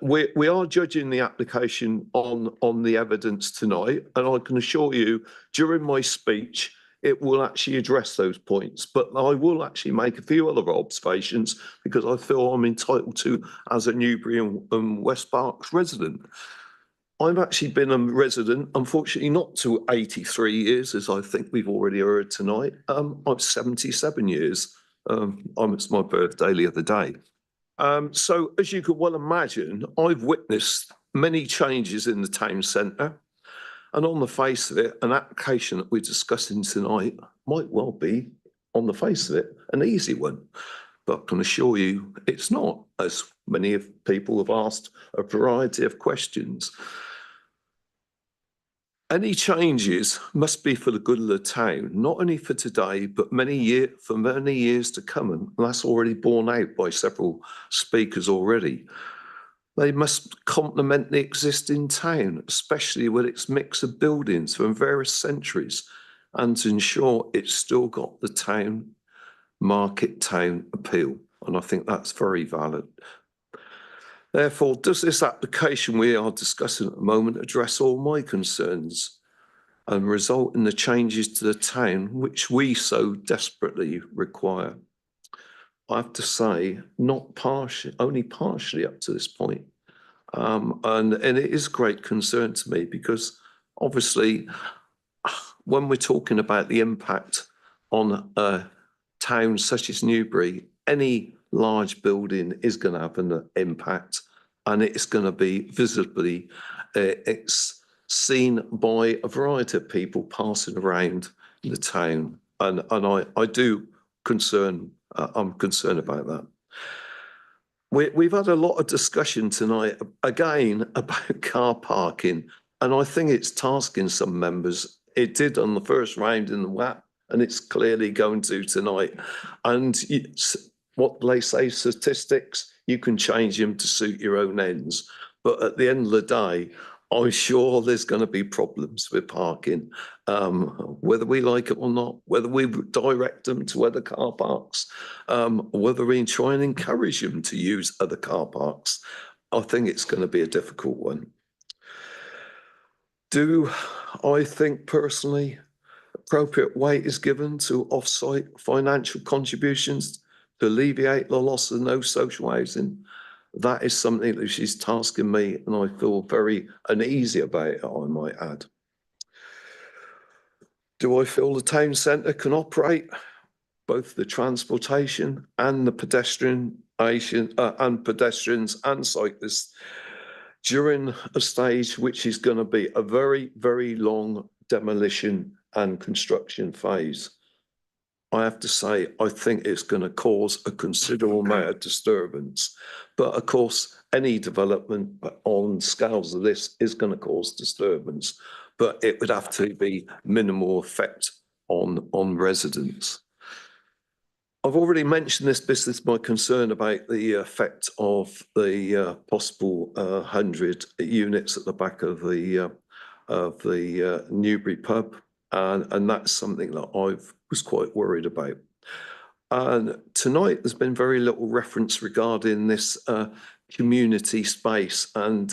we are judging the application on the evidence tonight, and I can assure you, during my speech, it will actually address those points. But I will actually make a few other observations because I feel I'm entitled to as a Newbury and West Berks resident. I've actually been a resident, unfortunately not to 83 years, as I think we've already heard tonight. I'm 77 years. It's my birthday the other day. So as you could well imagine, I've witnessed many changes in the town centre. And on the face of it, an application that we're discussing tonight might well be, on the face of it, an easy one. But I can assure you it's not, as many of people have asked a variety of questions. Any changes must be for the good of the town, not only for today, but for many years to come. And that's already borne out by several speakers already. They must complement the existing town, especially with its mix of buildings from various centuries, and to ensure it's still got the town, market town appeal. And I think that's very valid. Therefore, does this application we are discussing at the moment address all my concerns and result in the changes to the town which we so desperately require? I have to say, only partially up to this point. And it is a great concern to me because obviously when we're talking about the impact on a town such as Newbury, any large building is going to have an impact, and it's going to be visibly, it's seen by a variety of people passing around the town. And I do I'm concerned about that. We've had a lot of discussion tonight, again, about car parking, and I think it's tasking some members. It did on the first round in the WAP, and it's clearly going to tonight. And what they say, statistics, you can change them to suit your own ends. But at the end of the day, I'm sure there's going to be problems with parking, whether we like it or not, whether we direct them to other car parks, whether we try and encourage them to use other car parks. I think it's going to be a difficult one. Do I think personally appropriate weight is given to off-site financial contributions to alleviate the loss of no social housing? That is something that she's tasking me, and I feel very uneasy about it, I might add. Do I feel the town centre can operate both the transportation and the pedestrians and cyclists during a stage which is going to be a very, very long demolition and construction phase? I have to say, I think it's going to cause a considerable amount of disturbance. But of course, any development on scales of this is going to cause disturbance, but it would have to be minimal effect on residents. I've already mentioned this is my concern about the effect of the possible 100 units at the back of the Newbury pub. And that's something that I was quite worried about. And tonight there's been very little reference regarding this community space. And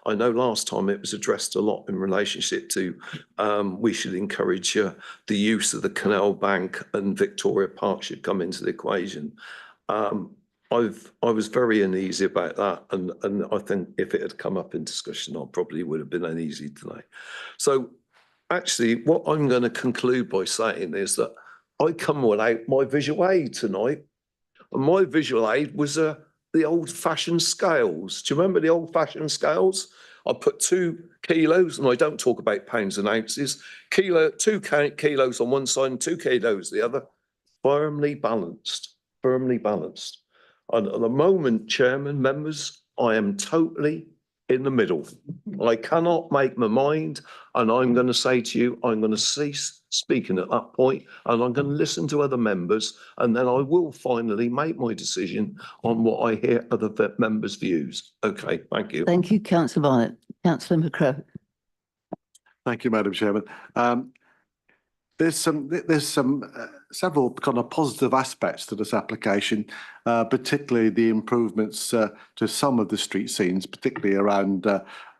I know last time it was addressed a lot in relationship to we should encourage the use of the Canal Bank and Victoria Park should come into the equation. I was very uneasy about that, and I think if it had come up in discussion, I probably would have been uneasy tonight. So actually, what I'm going to conclude by saying is that I come without my visual aid tonight, and my visual aid was the old-fashioned scales. Do you remember the old-fashioned scales? I put 2 kilos, and I don't talk about pounds and ounces. 2 kilos on one side and 2 kilos the other, firmly balanced, firmly balanced. And at the moment, Chairman, members, I am totally in the middle. I cannot make my mind, and I'm going to say to you, I'm going to cease speaking at that point, and I'm going to listen to other members, and then I will finally make my decision on what I hear other members' views. Okay, thank you. Thank you, Councillor Barnett. Councillor McCrow. Thank you, Madam Chairman. There's several kind of positive aspects to this application, particularly the improvements to some of the street scenes, particularly around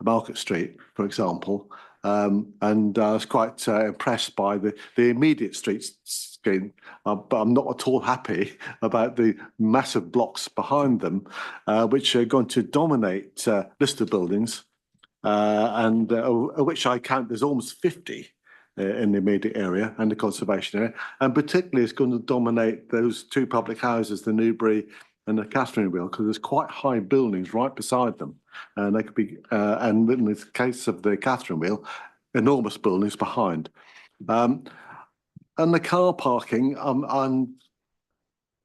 Market Street, for example. And I was quite impressed by the immediate street scheme, but I'm not at all happy about the massive blocks behind them, which are going to dominate listed buildings, and which I count there's almost 50 in the immediate area and the conservation area, and particularly it's going to dominate those 2 public houses, the Newbury and the Catherine Wheel, because there's quite high buildings right beside them, and they could be, and in the case of the Catherine Wheel, enormous buildings behind. And the car parking,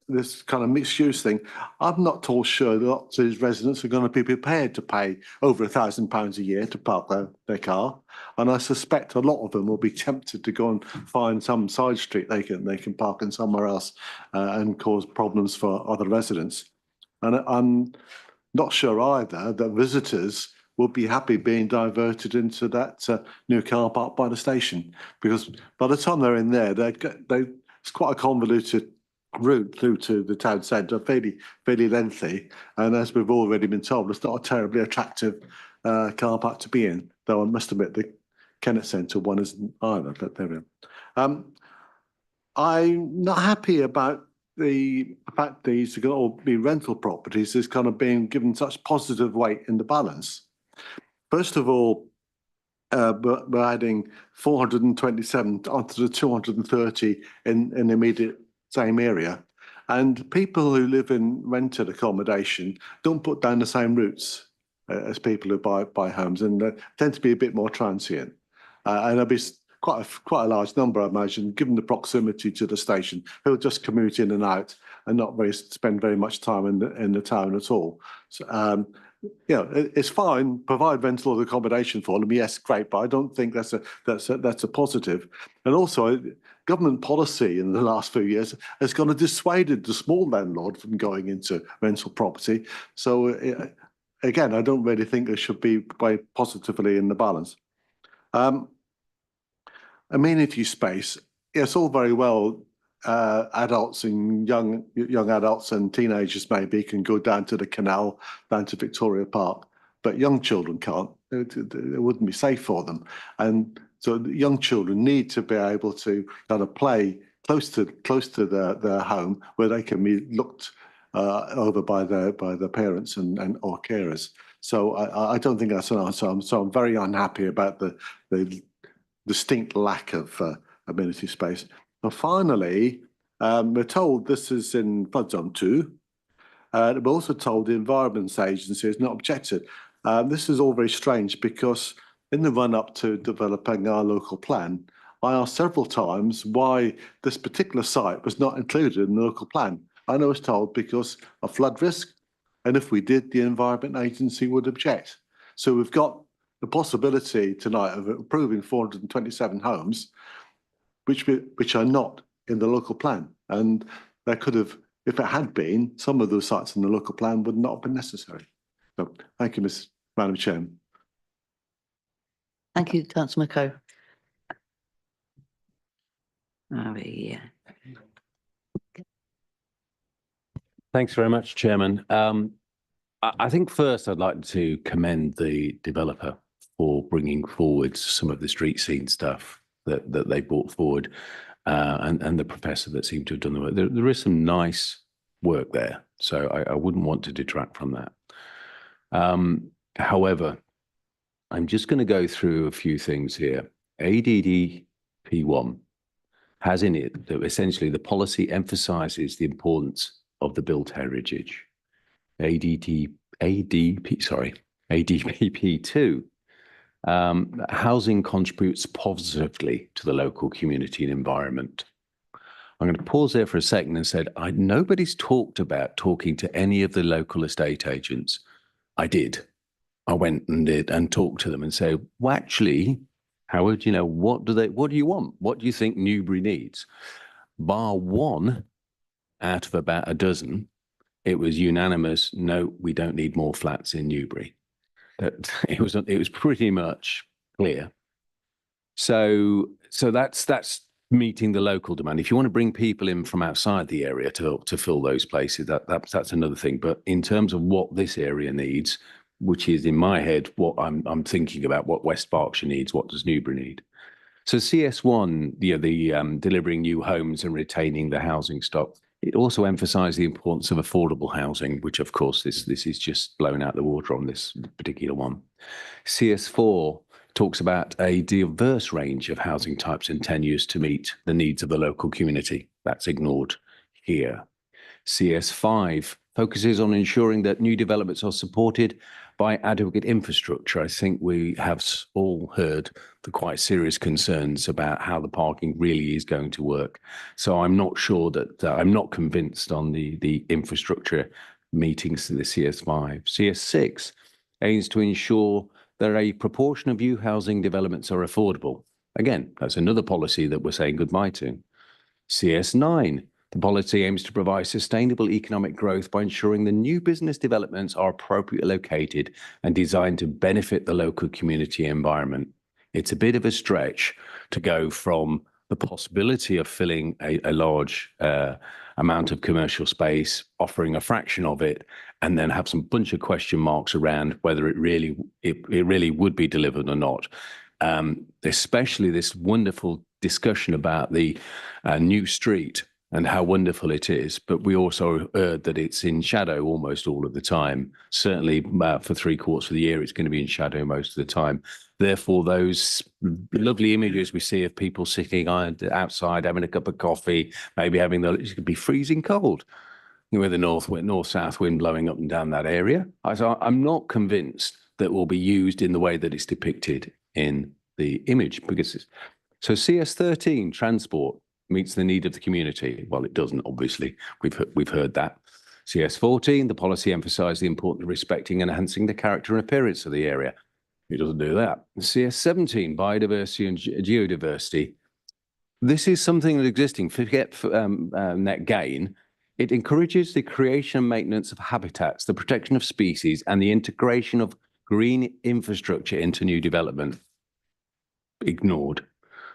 this kind of mixed use thing, I'm not at all sure that lots of these residents are going to be prepared to pay over £1,000 a year to park their car, and I suspect a lot of them will be tempted to go and find some side street they can park in somewhere else and cause problems for other residents. And I'm not sure either that visitors will be happy being diverted into that new car park by the station, because by the time they're in there, it's quite a convoluted route through to the town centre, fairly lengthy, and as we've already been told, it's not a terribly attractive car park to be in, though I must admit the Kennet Centre one isn't either, but there we are. I'm not happy about the fact these are going to be rental properties is kind of being given such positive weight in the balance. First of all, we're adding 427 onto the 230 in the immediate same area, and people who live in rented accommodation don't put down the same routes as people who buy homes, and tend to be a bit more transient, and there'll be quite a large number, I imagine, given the proximity to the station, who'll just commute in and out and not spend very much time in the town at all. So, it's fine, provide rental accommodation for them. Yes, great, but I don't think that's a positive. And also, government policy in the last few years has kind of dissuaded the small landlord from going into rental property. So again, I don't really think it should be weighed positively in the balance. Amenity space, it's all very well. Adults and young adults and teenagers maybe can go down to the canal, down to Victoria Park, but young children can't. It wouldn't be safe for them, and so the young children need to be able to kind of play close to their home, where they can be looked over by their parents and or carers. So I don't think that's an answer. So I'm very unhappy about the distinct lack of amenity space. And finally, we're told this is in flood zone 2. We're also told the Environment Agency has not objected. This is all very strange because in the run-up to developing our local plan, I asked several times why this particular site was not included in the local plan. And I was told because of flood risk, and if we did, the Environment Agency would object. So we've got the possibility tonight of approving 427 homes, which are not in the local plan. And there could have, if it had been, some of those sites in the local plan would not have been necessary. So thank you, Madam Chairman. Thank you, councillor McCoe. Thanks very much, Chairman. I think first I'd like to commend the developer for bringing forward some of the street scene stuff that they brought forward, and the professor that seemed to have done the work. There is some nice work there, so I wouldn't want to detract from that. However, I'm just going to go through a few things here. ADDP1 has in it that essentially the policy emphasizes the importance of the built heritage. ADPP2, housing contributes positively to the local community and environment. I'm going to pause there for a second and said, nobody's talked about talking to any of the local estate agents. I did. I went and did and talked to them and say, well, actually, Howard, what do you want? What do you think Newbury needs? Bar one out of about a dozen, it was unanimous. No, we don't need more flats in Newbury. That it was pretty much clear. So that's meeting the local demand. If you want to bring people in from outside the area to fill those places, that's another thing. But in terms of what this area needs, which is in my head what I'm thinking about, what West Berkshire needs, what does Newbury need? So CS1, the delivering new homes and retaining the housing stock. It also emphasised the importance of affordable housing, which of course this is just blown out the water on this particular one. CS4 talks about a diverse range of housing types and tenures to meet the needs of the local community. That's ignored here. CS5 focuses on ensuring that new developments are supported by adequate infrastructure. I think we have all heard the quite serious concerns about how the parking really is going to work. So I'm not sure that I'm not convinced on the infrastructure meetings to the CS5. CS6 aims to ensure that a proportion of new housing developments are affordable. Again, that's another policy that we're saying goodbye to. CS9, the policy aims to provide sustainable economic growth by ensuring the new business developments are appropriately located and designed to benefit the local community environment. It's a bit of a stretch to go from the possibility of filling a large amount of commercial space, offering a fraction of it, and then have some bunch of question marks around whether it really would be delivered or not. Especially this wonderful discussion about the new street and how wonderful it is, but we also heard that it's in shadow almost all of the time. Certainly for 3/4 of the year, it's going to be in shadow most of the time. Therefore, those lovely images we see of people sitting outside, having a cup of coffee, maybe it could be freezing cold with the north-south wind blowing up and down that area. So I'm not convinced that will be used in the way that it's depicted in the image. So CS13, transport, meets the need of the community. Well, it doesn't, obviously. We've heard that. CS14, the policy emphasised the importance of respecting and enhancing the character and appearance of the area. It doesn't do that. CS17, biodiversity and geodiversity. This is something that's existing. Forget net gain. It encourages the creation and maintenance of habitats, the protection of species, and the integration of green infrastructure into new development. Ignored,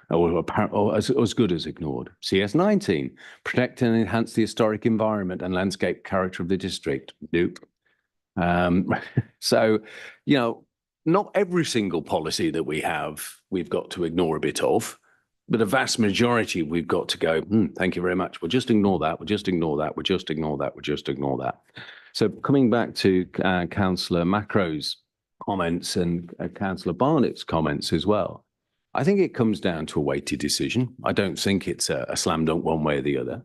or as good as ignored. CS19, protect and enhance the historic environment and landscape character of the district. Nope. So, you know, not every single policy that we have, we've got to ignore a bit of, but a vast majority we've got to go, thank you very much. We'll just ignore that. We'll just ignore that. We'll just ignore that. We'll just ignore that. So coming back to Councillor Macro's comments and Councillor Barnett's comments as well, I think it comes down to a weighted decision. I don't think it's a slam dunk one way or the other.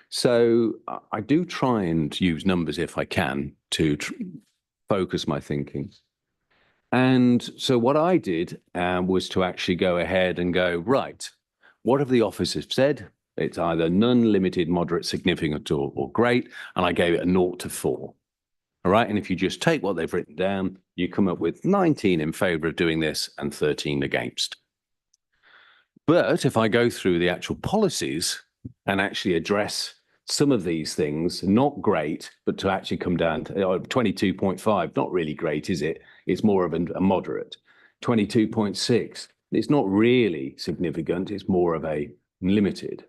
So I do try and use numbers if I can to focus my thinking. And so what I did was to actually go ahead and go, right, what have the officers said? It's either none, limited, moderate, significant, or great. And I gave it a 0 to 4. All right. And if you just take what they've written down, you come up with 19 in favour of doing this and 13 against. But if I go through the actual policies and actually address some of these things, not great, but to actually come down to 22.5, not really great, is it? It's more of a moderate. 22.6, it's not really significant, it's more of a limited.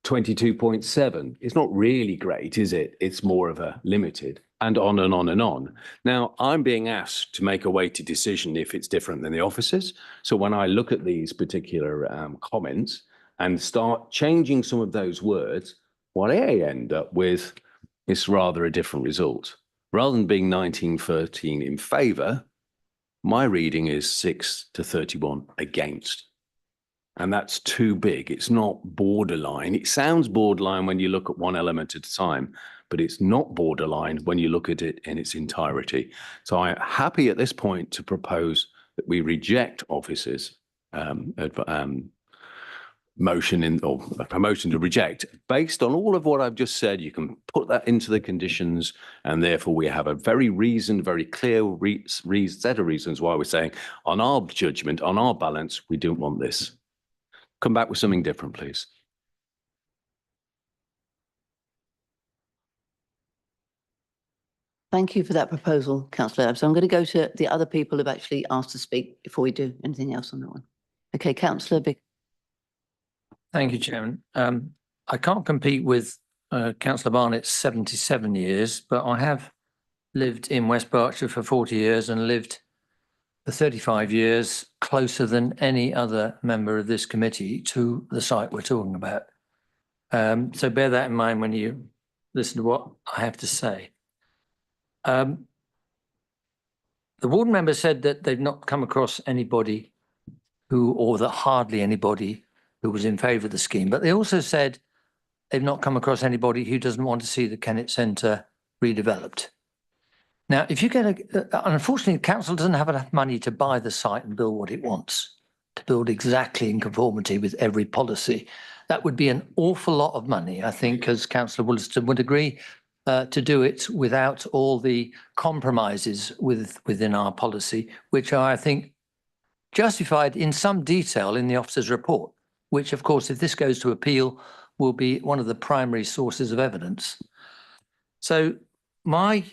22.7, it's not really great, is it? It's more of a limited, and on and on and on. Now, I'm being asked to make a weighted decision if it's different than the officers. So when I look at these particular comments and start changing some of those words, what I end up with is rather a different result. Rather than being 19-13 in favour, my reading is 6 to 31 against. And that's too big. It's not borderline. It sounds borderline when you look at one element at a time, but it's not borderline when you look at it in its entirety. So I'm happy at this point to propose that we reject officers' motion or a promotion to reject based on all of what I've just said. You can put that into the conditions, and therefore we have a very reasoned, very clear set of reasons why we're saying on our judgment, on our balance, we don't want this. Come back with something different, please. Thank you for that proposal, Councillor. So I'm going to go to the other people who've actually asked to speak before we do anything else on that one. Okay, Councillor Big. Thank you, Chairman. I can't compete with Councillor Barnett's 77 years, but I have lived in West Berkshire for 40 years and lived for 35 years closer than any other member of this committee to the site we're talking about. So bear that in mind when you listen to what I have to say. The ward member said that they've not come across anybody or that hardly anybody who was in favour of the scheme, but they also said they've not come across anybody who doesn't want to see the Kennet Centre redeveloped. Now, if you get unfortunately, the council doesn't have enough money to buy the site and build what it wants, to build exactly in conformity with every policy. That would be an awful lot of money, I think, as Councillor Wollaston would agree, to do it without all the compromises within our policy, which are, I think, justified in some detail in the officer's report, which, of course, if this goes to appeal, will be one of the primary sources of evidence. So my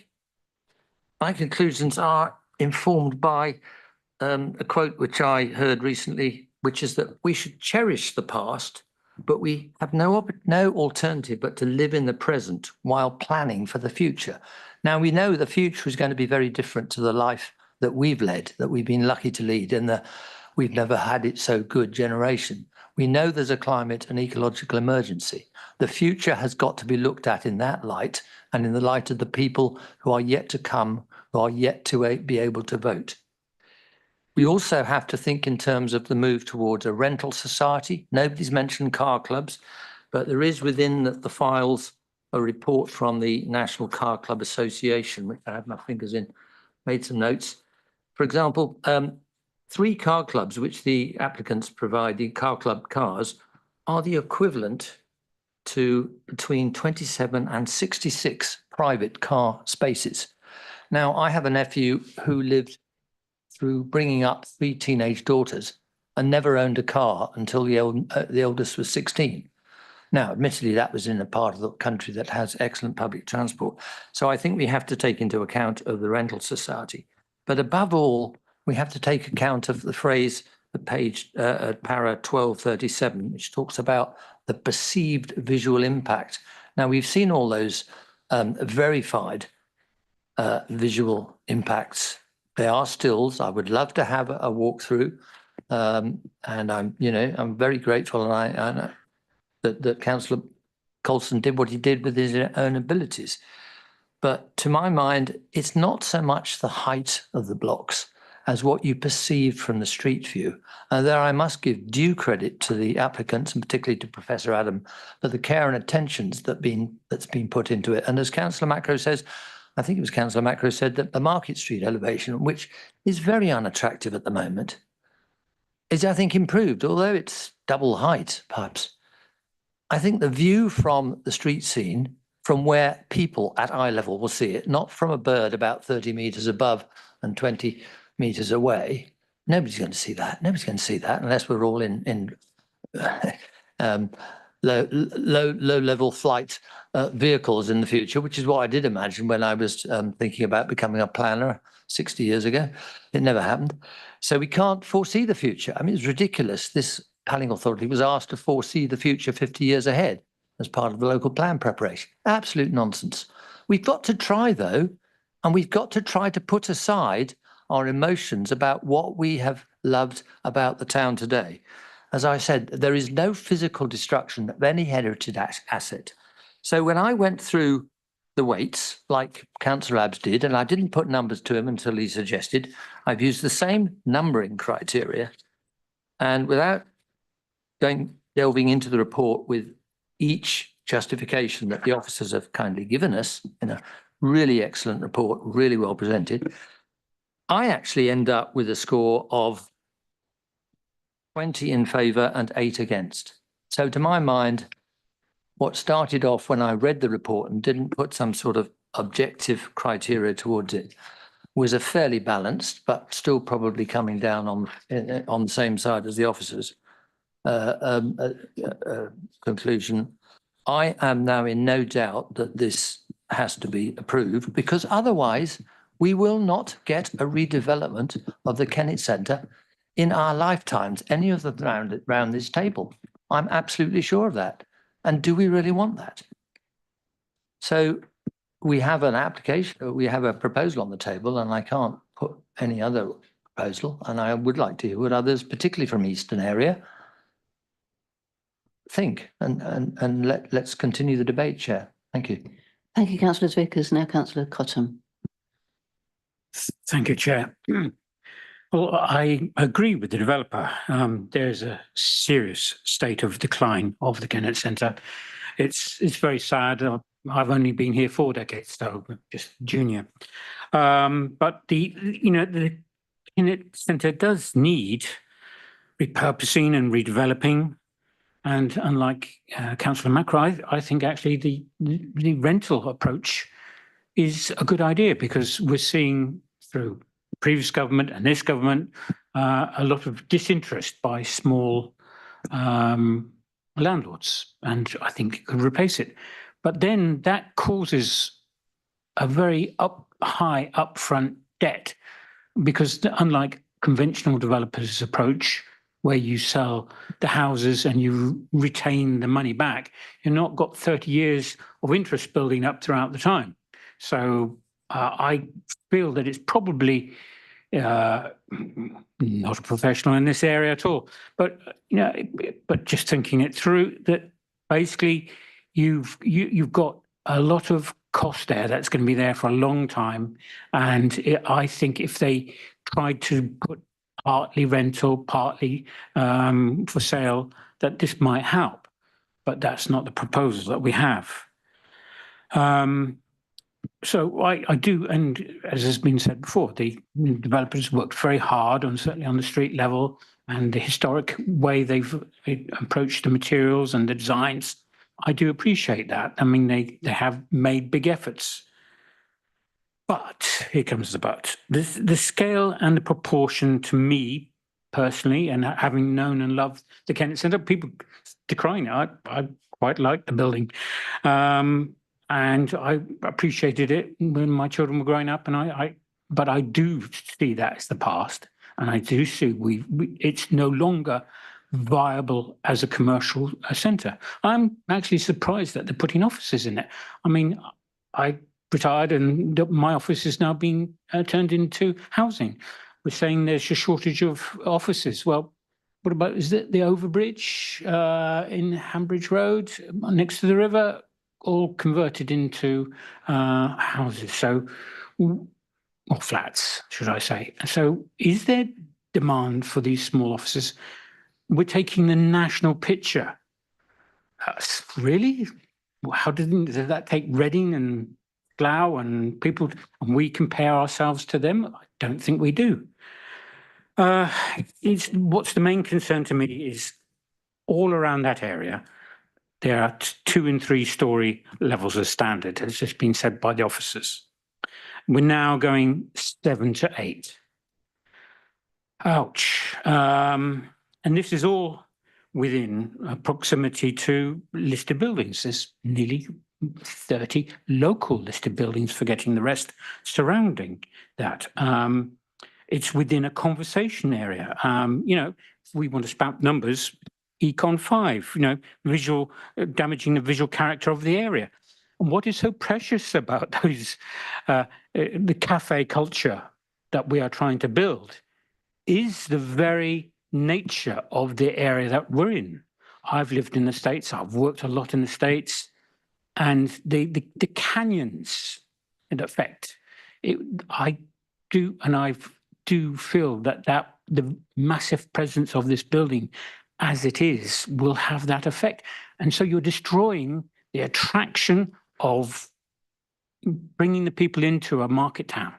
conclusions are informed by a quote which I heard recently, which is that we should cherish the past, but we have no alternative but to live in the present while planning for the future. Now, we know the future is going to be very different to the life that we've led, that we've been lucky to lead in the we've never had it so good generation. We know there's a climate and ecological emergency. The future has got to be looked at in that light and in the light of the people who are yet to come, who are yet to be able to vote. We also have to think in terms of the move towards a rental society. Nobody's mentioned car clubs, but there is within the files a report from the National Car Club Association, which I have my fingers in, made some notes. For example, 3 car clubs, which the applicants provide, the car club cars, are the equivalent to between 27 and 66 private car spaces. Now, I have a nephew who lived through bringing up 3 teenage daughters and never owned a car until the eldest was 16. Now, admittedly, that was in a part of the country that has excellent public transport. So I think we have to take into account of the rental society. But above all, we have to take account of the phrase at page at para 1237, which talks about the perceived visual impact. Now, we've seen all those verified visual impacts. They are stills. I would love to have a walkthrough. And I'm very grateful, and I know that Councillor Colson did what he did with his own abilities. But to my mind, it's not so much the height of the blocks as what you perceive from the street view. And there I must give due credit to the applicants, and particularly to Professor Adam, for the care and attentions that's been put into it. And as Councillor Macro says, I think it was Councillor Macro said that the Market Street elevation, which is very unattractive at the moment, is, I think, improved, although it's double height, perhaps. I think the view from the street scene, from where people at eye level will see it, not from a bird about 30 metres above and 20 metres away, nobody's going to see that. Nobody's going to see that unless we're all in low level flight vehicles in the future, which is what I did imagine when I was thinking about becoming a planner 60 years ago. It never happened. So we can't foresee the future. I mean, it's ridiculous. This planning authority was asked to foresee the future 50 years ahead as part of the local plan preparation. Absolute nonsense. We've got to try, though, and we've got to try to put aside our emotions about what we have loved about the town today. As I said, there is no physical destruction of any heritage asset. So when I went through the weights, like Councillor Abbs did, and I didn't put numbers to him until he suggested, I've used the same numbering criteria. And without delving into the report with each justification that the officers have kindly given us in a really excellent report, really well presented, I actually end up with a score of 20 in favour and 8 against. So to my mind, what started off when I read the report and didn't put some sort of objective criteria towards it was a fairly balanced, but still probably coming down on the same side as the officers' conclusion. I am now in no doubt that this has to be approved, because otherwise we will not get a redevelopment of the Kennet Centre in our lifetimes, any of them around this table. I'm absolutely sure of that. And do we really want that? So we have an application, we have a proposal on the table, and I can't put any other proposal. And I would like to hear what others, particularly from Eastern area, think. And let's continue the debate, Chair. Thank you. Thank you, Councillor Vickers. Now Councillor Cottam. Thank you, Chair. Well, I agree with the developer. There's a serious state of decline of the Kennet Centre. It's very sad. I've only been here 4 decades, so just junior. But the Kennet Centre does need repurposing and redeveloping. And unlike Councillor Macro, I think actually the rental approach is a good idea, because we're seeing through previous government and this government a lot of disinterest by small landlords, and I think it could replace it. But then that causes a very high upfront debt, because unlike conventional developers' approach, where you sell the houses and you retain the money back, you've not got 30 years of interest building up throughout the time. So I feel that it's probably not a professional in this area at all, but but just thinking it through, that basically you've got a lot of cost there that's going to be there for a long time, and I think if they tried to put partly rental, partly for sale, that this might help, but that's not the proposal that we have. So I do, and as has been said before, the developers worked very hard on, certainly on the street level, and the historic way they've approached the materials and the designs. I do appreciate that. I mean, they have made big efforts. But here comes the but. The scale and the proportion, to me personally, and having known and loved the Kennet Centre, people decrying it, I quite liked the building. And I appreciated it when my children were growing up, but I do see that as the past. And I do see it's no longer viable as a commercial centre. I'm actually surprised that they're putting offices in it. I mean, I retired and my office is now being turned into housing. We're saying there's a shortage of offices. Well, what about, is it the overbridge in Hambridge Road next to the river, all converted into houses? So, or flats, should I say. So is there demand for these small offices? We're taking the national picture. Really? How did that take Reading and Slough and people, and we compare ourselves to them? I don't think we do. What's the main concern to me is all around that area, there are 2- and 3-story levels of standard. It's just been said by the officers. We're now going 7 to 8. Ouch. And this is all within proximity to listed buildings. There's nearly 30 local listed buildings, forgetting the rest surrounding that. It's within a conversation area. If we want to spout numbers, Econ 5, visual, damaging the visual character of the area. And what is so precious about those, the cafe culture that we are trying to build is the very nature of the area that we're in. I've lived in the States, I've worked a lot in the States, and the canyons, in effect, I do feel that the massive presence of this building as it is will have that effect. And so you're destroying the attraction of bringing the people into a market town.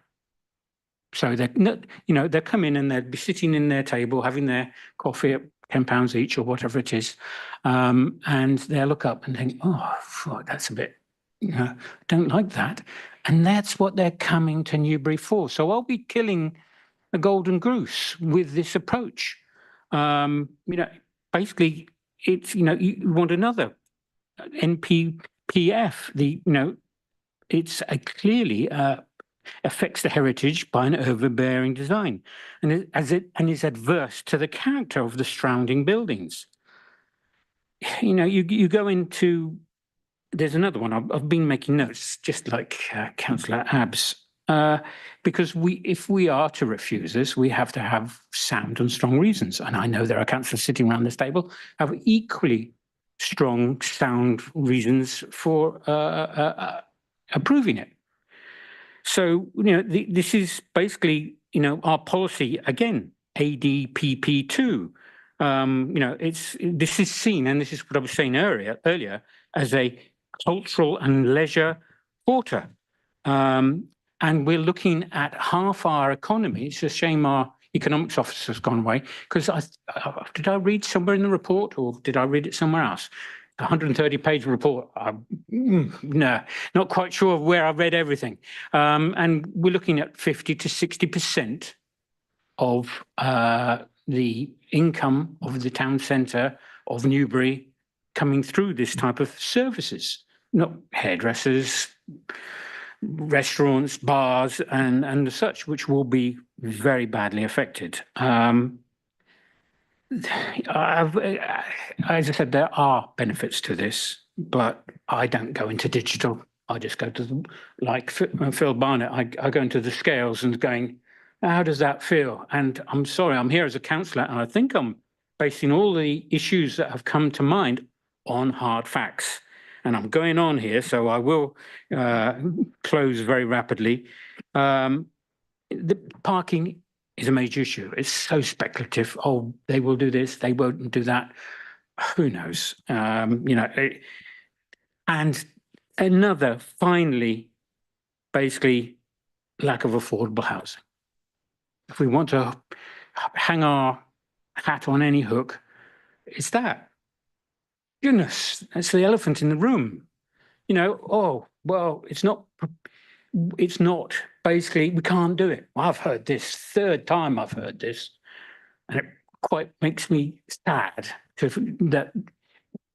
So they're not, they'll come in and they'll be sitting in their table, having their coffee at £10 each or whatever it is. And they'll look up and think, oh, fuck, that's a bit, don't like that. And that's what they're coming to Newbury for. So I'll be killing a golden goose with this approach. Basically, it's, you want another NPPF, it's clearly affects the heritage by an overbearing design, and is adverse to the character of the surrounding buildings. You go into, there's another one. I've been making notes, just like Councillor Abbs, because if we are to refuse this, we have to have sound and strong reasons. And I know there are councillors sitting around this table have equally strong, sound reasons for approving it. So, this is basically, our policy, again, ADPP2. This is seen, and this is what I was saying earlier, as a cultural and leisure quarter. And we're looking at half our economy. It's a shame our economics officer has gone away, because did I read somewhere in the report, or did I read it somewhere else? 130-page report. No, not quite sure where I read everything. And we're looking at 50 to 60% of the income of the town centre of Newbury coming through this type of services, not hairdressers, restaurants, bars, and such, which will be very badly affected. As I said, there are benefits to this, but I don't go into digital. I just go to like Phil Barnett, I go into the scales and going, how does that feel? And I'm sorry, I'm here as a councillor, and I think I'm basing all the issues that have come to mind on hard facts. And I'm going on here, so I will close very rapidly. The parking is a major issue. It's so speculative. Oh, they will do this, they won't do that. Who knows? And another, finally, basically, lack of affordable housing. If we want to hang our hat on any hook, it's that. Goodness, that's the elephant in the room. Oh, well, it's not, basically, we can't do it. I've heard this, third time I've heard this, and it quite makes me sad that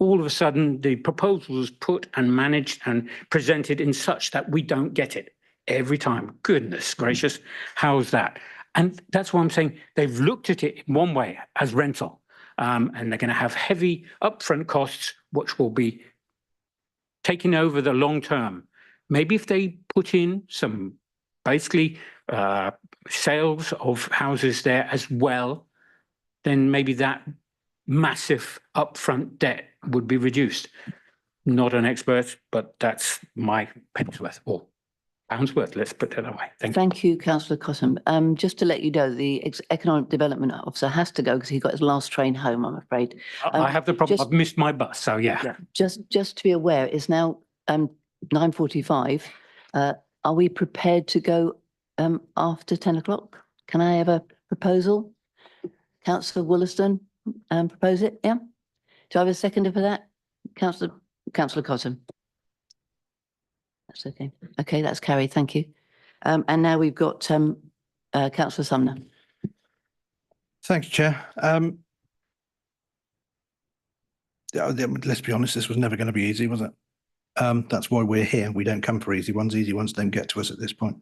all of a sudden the proposal is put and managed and presented in such that we don't get it every time. Goodness gracious, how's that? And that's why I'm saying they've looked at it in one way as rental, and they're going to have heavy upfront costs, which will be taking over the long term. Maybe if they put in some basically sales of houses there as well, then maybe that massive upfront debt would be reduced. Not an expert, but that's my penny's worth or pound's worth. Let's put it that way. Thank you, councillor Cottam. Just to let you know, the economic development officer has to go because he got his last train home, I'm afraid. I have the problem. I've missed my bus, so yeah. Just to be aware, it's now 9:45. Are we prepared to go after 10 o'clock? Can I have a proposal? Councillor Wollaston, propose it, yeah? Do I have a seconder for that? Councillor Cottam. That's okay. Okay, that's carried, thank you. And now we've got councillor Sumner. Thank you, Chair. Let's be honest, this was never going to be easy, was it? That's why we're here. We don't come for easy ones. Easy ones don't get to us at this point.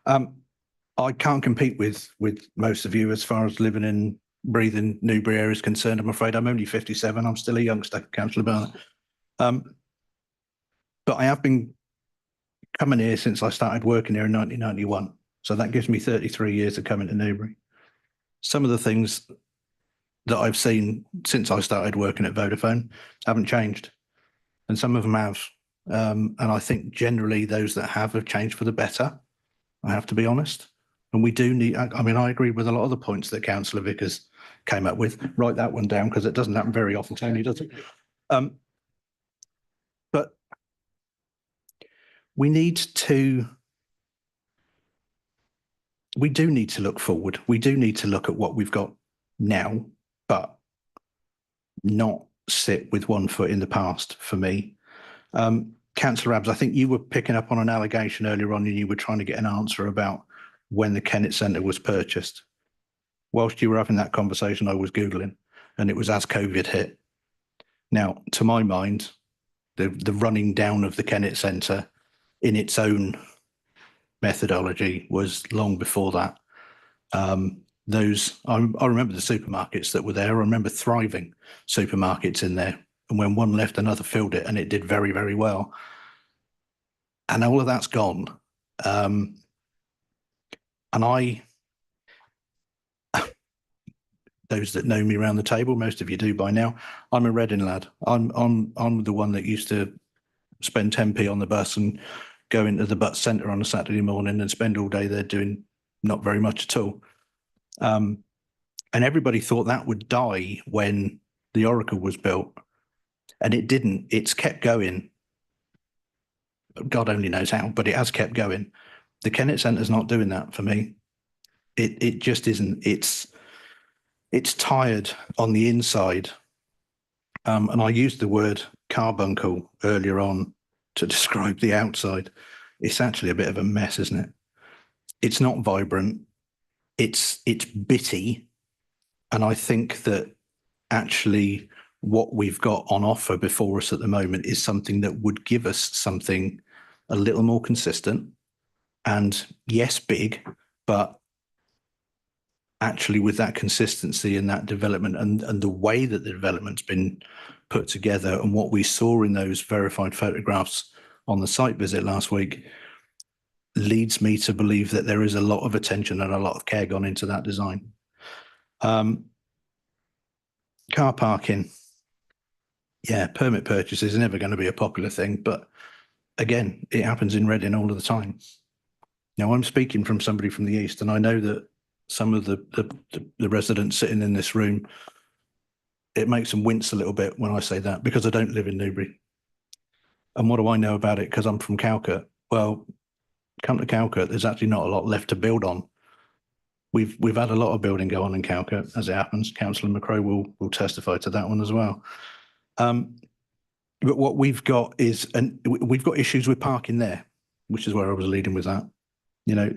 I can't compete with most of you as far as living in, breathing Newbury area is concerned. I'm afraid I'm only 57. I'm still a youngster, Councillor Barnett. But I have been coming here since I started working here in 1991. So that gives me 33 years of coming to Newbury. Some of the things that I've seen since I started working at Vodafone haven't changed. And some of them have. And I think generally those that have changed for the better, I have to be honest. And we do need, I mean, I agree with a lot of the points that Councillor Vickers came up with. Write that one down because it doesn't happen very often, Tony, does it? But we do need to look forward. We do need to look at what we've got now, but not sit with one foot in the past for me. Councillor Abs, I think you were picking up on an allegation earlier on and you were trying to get an answer about when the Kennet Centre was purchased. Whilst you were having that conversation, I was Googling and it was as COVID hit. Now, to my mind, the running down of the Kennet Centre in its own methodology was long before that. I remember the supermarkets that were there. I remember thriving supermarkets in there. And when one left, another filled it, and it did very, very well. And all of that's gone. And those that know me around the table, most of you do by now, I'm a Reading lad. I'm the one that used to spend 10p on the bus and go into the Butts Centre on a Saturday morning and spend all day there doing not very much at all. And everybody thought that would die when the Oracle was built. And it didn't. It's kept going. God only knows how, but it has kept going. The Kennet Centre's not doing that for me. It just isn't. It's tired on the inside. And I used the word carbuncle earlier on to describe the outside. It's actually a bit of a mess, isn't it? It's not vibrant. It's bitty. And I think that actually what we've got on offer before us at the moment is something that would give us something a little more consistent and yes, big, but actually with that consistency and that development and the way that the development's been put together and what we saw in those verified photographs on the site visit last week leads me to believe that there is a lot of attention and a lot of care gone into that design. Car parking. Yeah, permit purchase is never going to be a popular thing, but again, it happens in Reading all of the time. Now, I'm speaking from somebody from the East, and I know that some of the residents sitting in this room, it makes them wince a little bit when I say that, because I don't live in Newbury. And what do I know about it? Because I'm from Calcutta. Well, come to Calcutta, there's actually not a lot left to build on. We've had a lot of building go on in Calcutta, as it happens. Councillor McCrow will testify to that one as well. But what we've got is, and we've got issues with parking there, which is where I was leading with that. You know,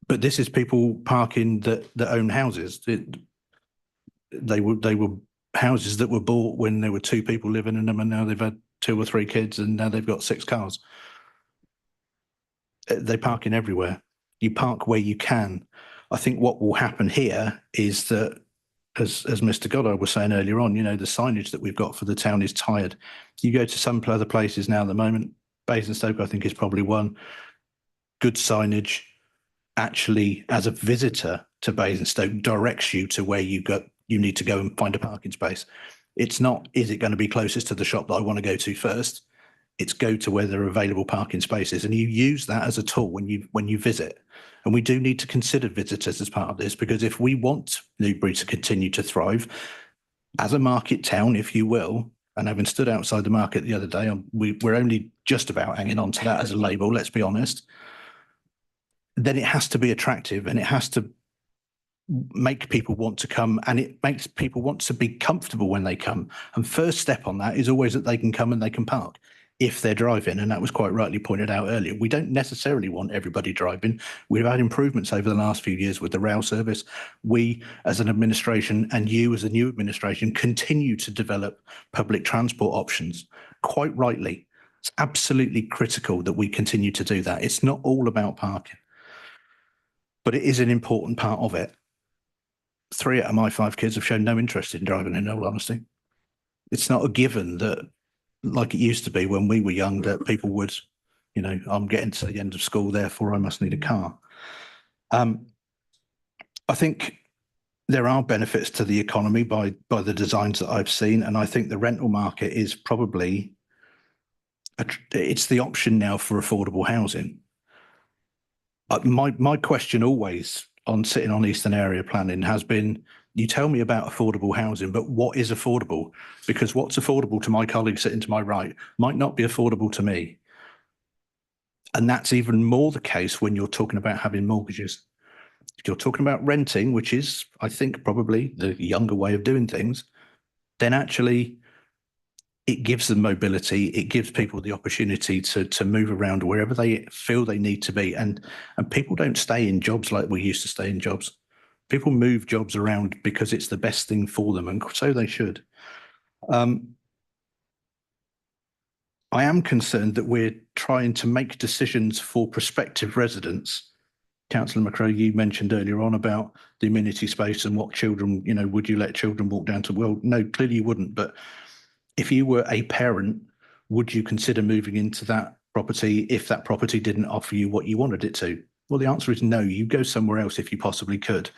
but this is people parking that own houses. They were houses that were bought when there were 2 people living in them, and now they've had 2 or 3 kids, and now they've got 6 cars. They park in everywhere. You park where you can. I think what will happen here is that, as Mr. Goddard was saying earlier on, you know, the signage that we've got for the town is tired. You go to some other places now at the moment, Basingstoke, I think, is probably one. Good signage actually, as a visitor to Basingstoke, directs you to where you need to go and find a parking space. It's not, is it going to be closest to the shop that I want to go to first? It's go to where there are available parking spaces, and you use that as a tool when you visit. And we do need to consider visitors as part of this, because if we want Newbury to continue to thrive as a market town, if you will, and having stood outside the market the other day, we're only just about hanging on to that as a label, let's be honest, then it has to be attractive, and it has to make people want to come, and it makes people want to be comfortable when they come. And first step on that is always that they can come and they can park if they're driving. And that was quite rightly pointed out earlier. We don't necessarily want everybody driving. We've had improvements over the last few years with the rail service. We, as an administration, and you as a new administration, continue to develop public transport options, quite rightly. It's absolutely critical that we continue to do that. It's not all about parking, but it is an important part of it. 3 out of my 5 kids have shown no interest in driving, in all honesty. It's not a given that, like it used to be when we were young, that people would, you know, I'm getting to the end of school, therefore I must need a car. I think there are benefits to the economy by the designs that I've seen, and I think the rental market is probably, it's the option now for affordable housing. My question always on sitting on Eastern Area Planning has been, you tell me about affordable housing, but what is affordable? Because what's affordable to my colleague sitting to my right might not be affordable to me. And that's even more the case when you're talking about having mortgages. If you're talking about renting, which is, I think, probably the younger way of doing things, then actually it gives them mobility. It gives people the opportunity to move around wherever they feel they need to be. And people don't stay in jobs like we used to stay in jobs. People move jobs around because it's the best thing for them, and so they should. I am concerned that we're trying to make decisions for prospective residents. Councillor McCrow, you mentioned earlier on about the amenity space and what children, you know, would you let children walk down to? Well, no, clearly you wouldn't. But if you were a parent, would you consider moving into that property if that property didn't offer you what you wanted it to? Well, the answer is no. You go somewhere else if you possibly could.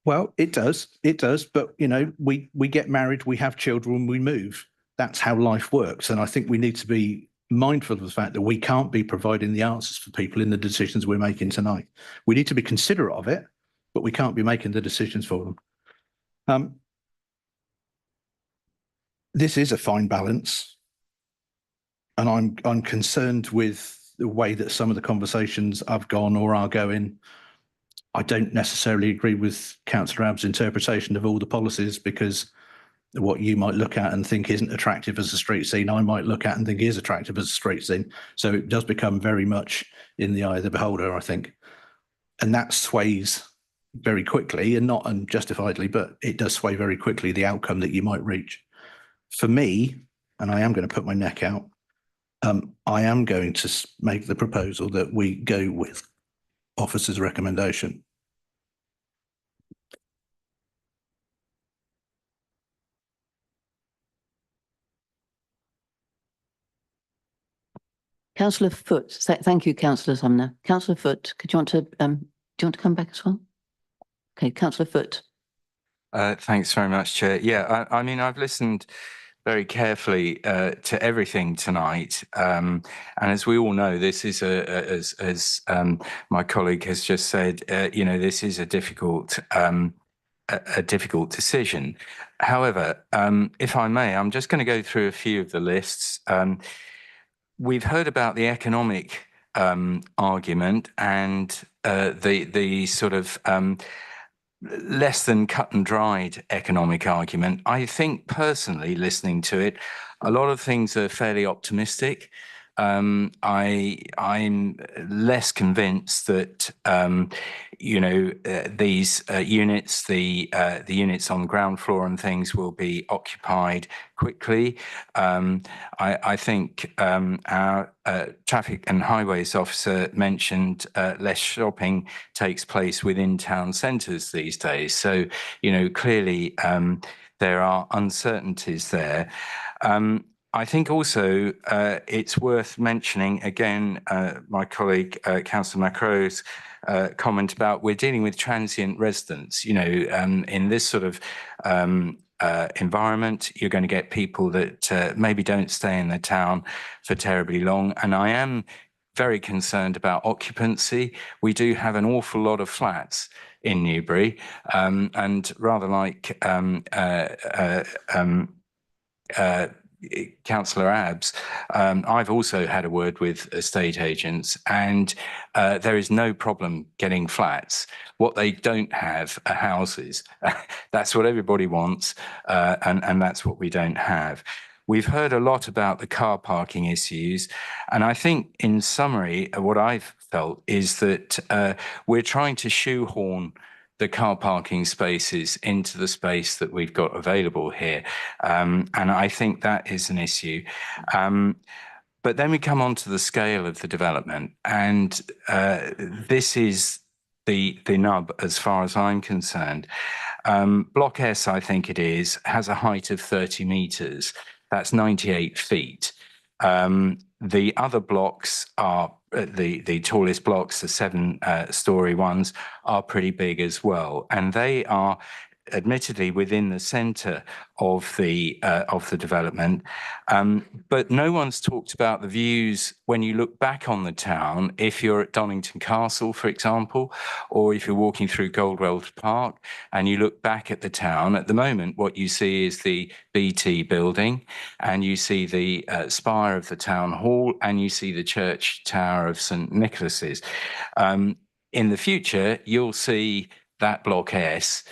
Well, it does. It does. But, you know, we get married, we have children, we move. That's how life works. And I think we need to be mindful of the fact that we can't be providing the answers for people in the decisions we're making tonight. We need to be considerate of it, but we can't be making the decisions for them. This is a fine balance. And I'm concerned with the way that some of the conversations have gone or are going. I don't necessarily agree with Councillor Abb's interpretation of all the policies, because what you might look at and think isn't attractive as a street scene, I might look at and think is attractive as a street scene. So it does become very much in the eye of the beholder, I think. And that sways very quickly, and not unjustifiably, but it does sway very quickly the outcome that you might reach. For me, and I am going to put my neck out, I am going to make the proposal that we go with officer's recommendation. Councillor Foot, thank you, Councillor Sumner. Councillor Foot, do you want to come back as well? Okay, Councillor Foot. Thanks very much, Chair. Yeah, I mean, I've listened very carefully to everything tonight, and as we all know, this is as my colleague has just said, you know, this is a difficult decision. However, if I may, I'm just going to go through a few of the lists. We've heard about the economic argument and the sort of less than cut and dried economic argument. I think personally, listening to it, a lot of things are fairly optimistic. I'm less convinced that these units, the units on the ground floor and things, will be occupied quickly. I think our traffic and highways officer mentioned less shopping takes place within town centres these days. So clearly there are uncertainties there. I think also it's worth mentioning again, my colleague Councillor Macrow's comment about we're dealing with transient residents. In this sort of environment, you're going to get people that maybe don't stay in the town for terribly long. And I am very concerned about occupancy. We do have an awful lot of flats in Newbury, and rather like Councillor Abbs, I've also had a word with estate agents, and there is no problem getting flats. What they don't have are houses. That's what everybody wants, and that's what we don't have. We've heard a lot about the car parking issues, and I think in summary, what I've felt is that we're trying to shoehorn the car parking spaces into the space that we've got available here. And I think that is an issue. But then we come on to the scale of the development, and this is the nub as far as I'm concerned. Block S, I think it is, has a height of 30 metres. That's 98 feet. The other blocks are the tallest blocks, the 7-storey ones, are pretty big as well, and they are admittedly within the centre of the development. But no one's talked about the views when you look back on the town, if you're at Donington Castle, for example, or if you're walking through Goldwell Park and you look back at the town. At the moment, what you see is the BT building, and you see the spire of the town hall, and you see the church tower of St Nicholas's. In the future, you'll see that block S,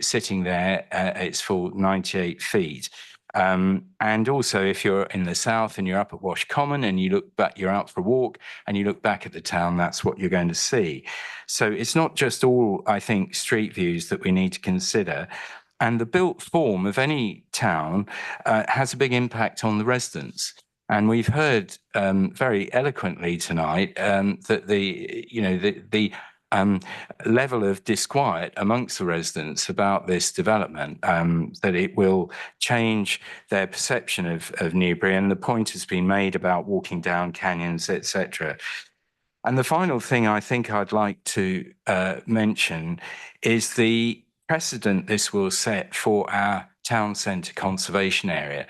sitting there at its full 98 feet. And also, if you're in the south and you're up at Wash Common and you look back, you're out for a walk and you look back at the town, that's what you're going to see. So it's not just all, I think, street views that we need to consider. And the built form of any town has a big impact on the residents. And we've heard very eloquently tonight that the level of disquiet amongst the residents about this development, that it will change their perception of Newbury, and the point has been made about walking down canyons, etc. And the final thing I think I'd like to mention is the precedent this will set for our town centre conservation area.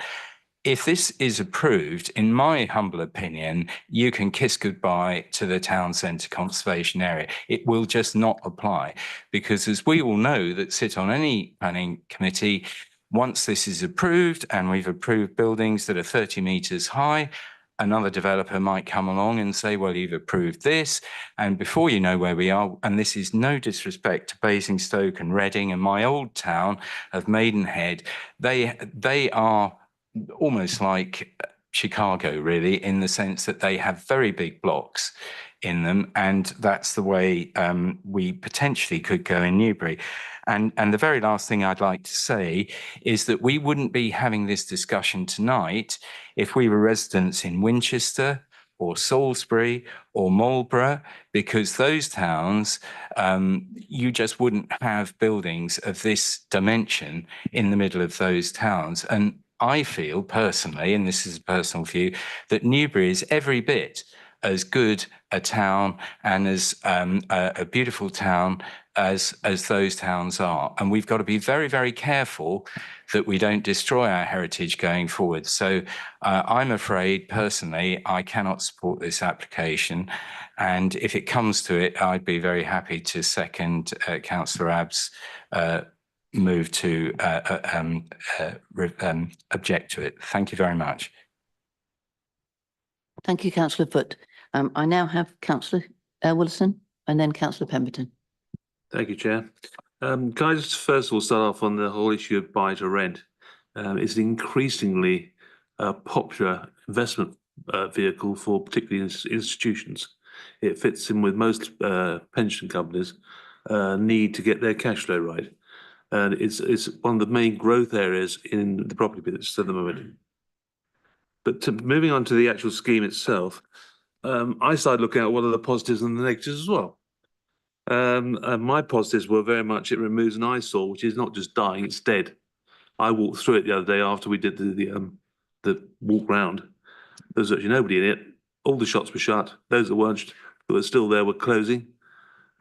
If this is approved, in my humble opinion, you can kiss goodbye to the town centre conservation area. It will just not apply, because as we all know that sit on any planning committee, once this is approved and we've approved buildings that are 30 metres high, another developer might come along and say, well, you've approved this. And before you know where we are, and this is no disrespect to Basingstoke and Reading and my old town of Maidenhead, they are almost like Chicago, really, in the sense that they have very big blocks in them, and that's the way we potentially could go in Newbury. And the very last thing I'd like to say is that we wouldn't be having this discussion tonight if we were residents in Winchester or Salisbury or Marlborough, because those towns, you just wouldn't have buildings of this dimension in the middle of those towns. And I feel personally, and this is a personal view, that Newbury is every bit as good a town and as a beautiful town as those towns are. And we've got to be very, very careful that we don't destroy our heritage going forward. So I'm afraid, personally, I cannot support this application. And if it comes to it, I'd be very happy to second Councillor Abbs' move to object to it. Thank you very much. Thank you, Councillor Foote. I now have Councillor Willison and then Councillor Pemberton. Thank you, Chair. Can I just first of all start off on the whole issue of buy to rent? It's an increasingly popular investment vehicle for particularly institutions. It fits in with most pension companies need to get their cash flow right. And it's one of the main growth areas in the property business at the moment. But moving on to the actual scheme itself, I started looking at what are the positives and the negatives as well. And my positives were very much it removes an eyesore, which is not just dying, it's dead. I walked through it the other day after we did the walk round. There was actually nobody in it. All the shops were shut. Those that were still there were closing.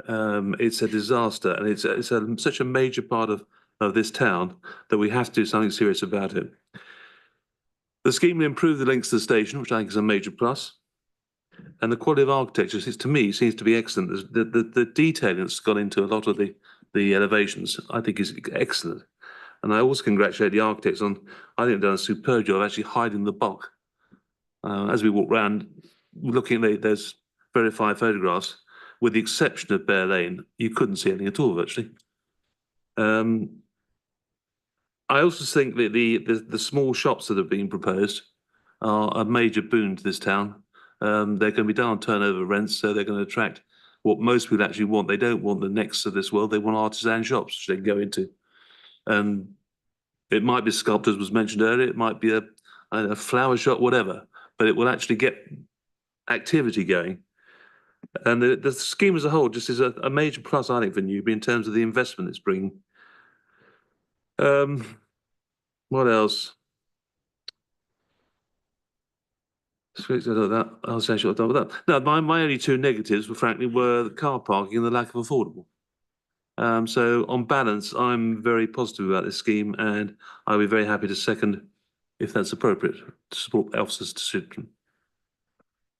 It's a disaster, and it's such a major part of this town that we have to do something serious about it. The scheme will improve the links to the station, which I think is a major plus. And the quality of architecture, to me, seems to be excellent. The detailing that's gone into a lot of the elevations, I think, is excellent. And I also congratulate the architects on, I think they've done a superb job of actually hiding the bulk. As we walk around, looking at those verified photographs, with the exception of Bear Lane, you couldn't see anything at all, virtually. I also think that the small shops that have been proposed are a major boon to this town. They're going to be done on turnover rents, so they're going to attract what most people actually want. They don't want the next of this world. They want artisan shops, which they can go into. It might be sculptors, was mentioned earlier. It might be a flower shop, whatever. But it will actually get activity going. And the scheme as a whole just is a major plus, I think, for Newbury in terms of the investment it's bringing. What else? I'll say short with that. No, my only two negatives were frankly the car parking and the lack of affordable. So on balance, I'm very positive about this scheme, and I'll be very happy to second, if that's appropriate, to support officers' decision.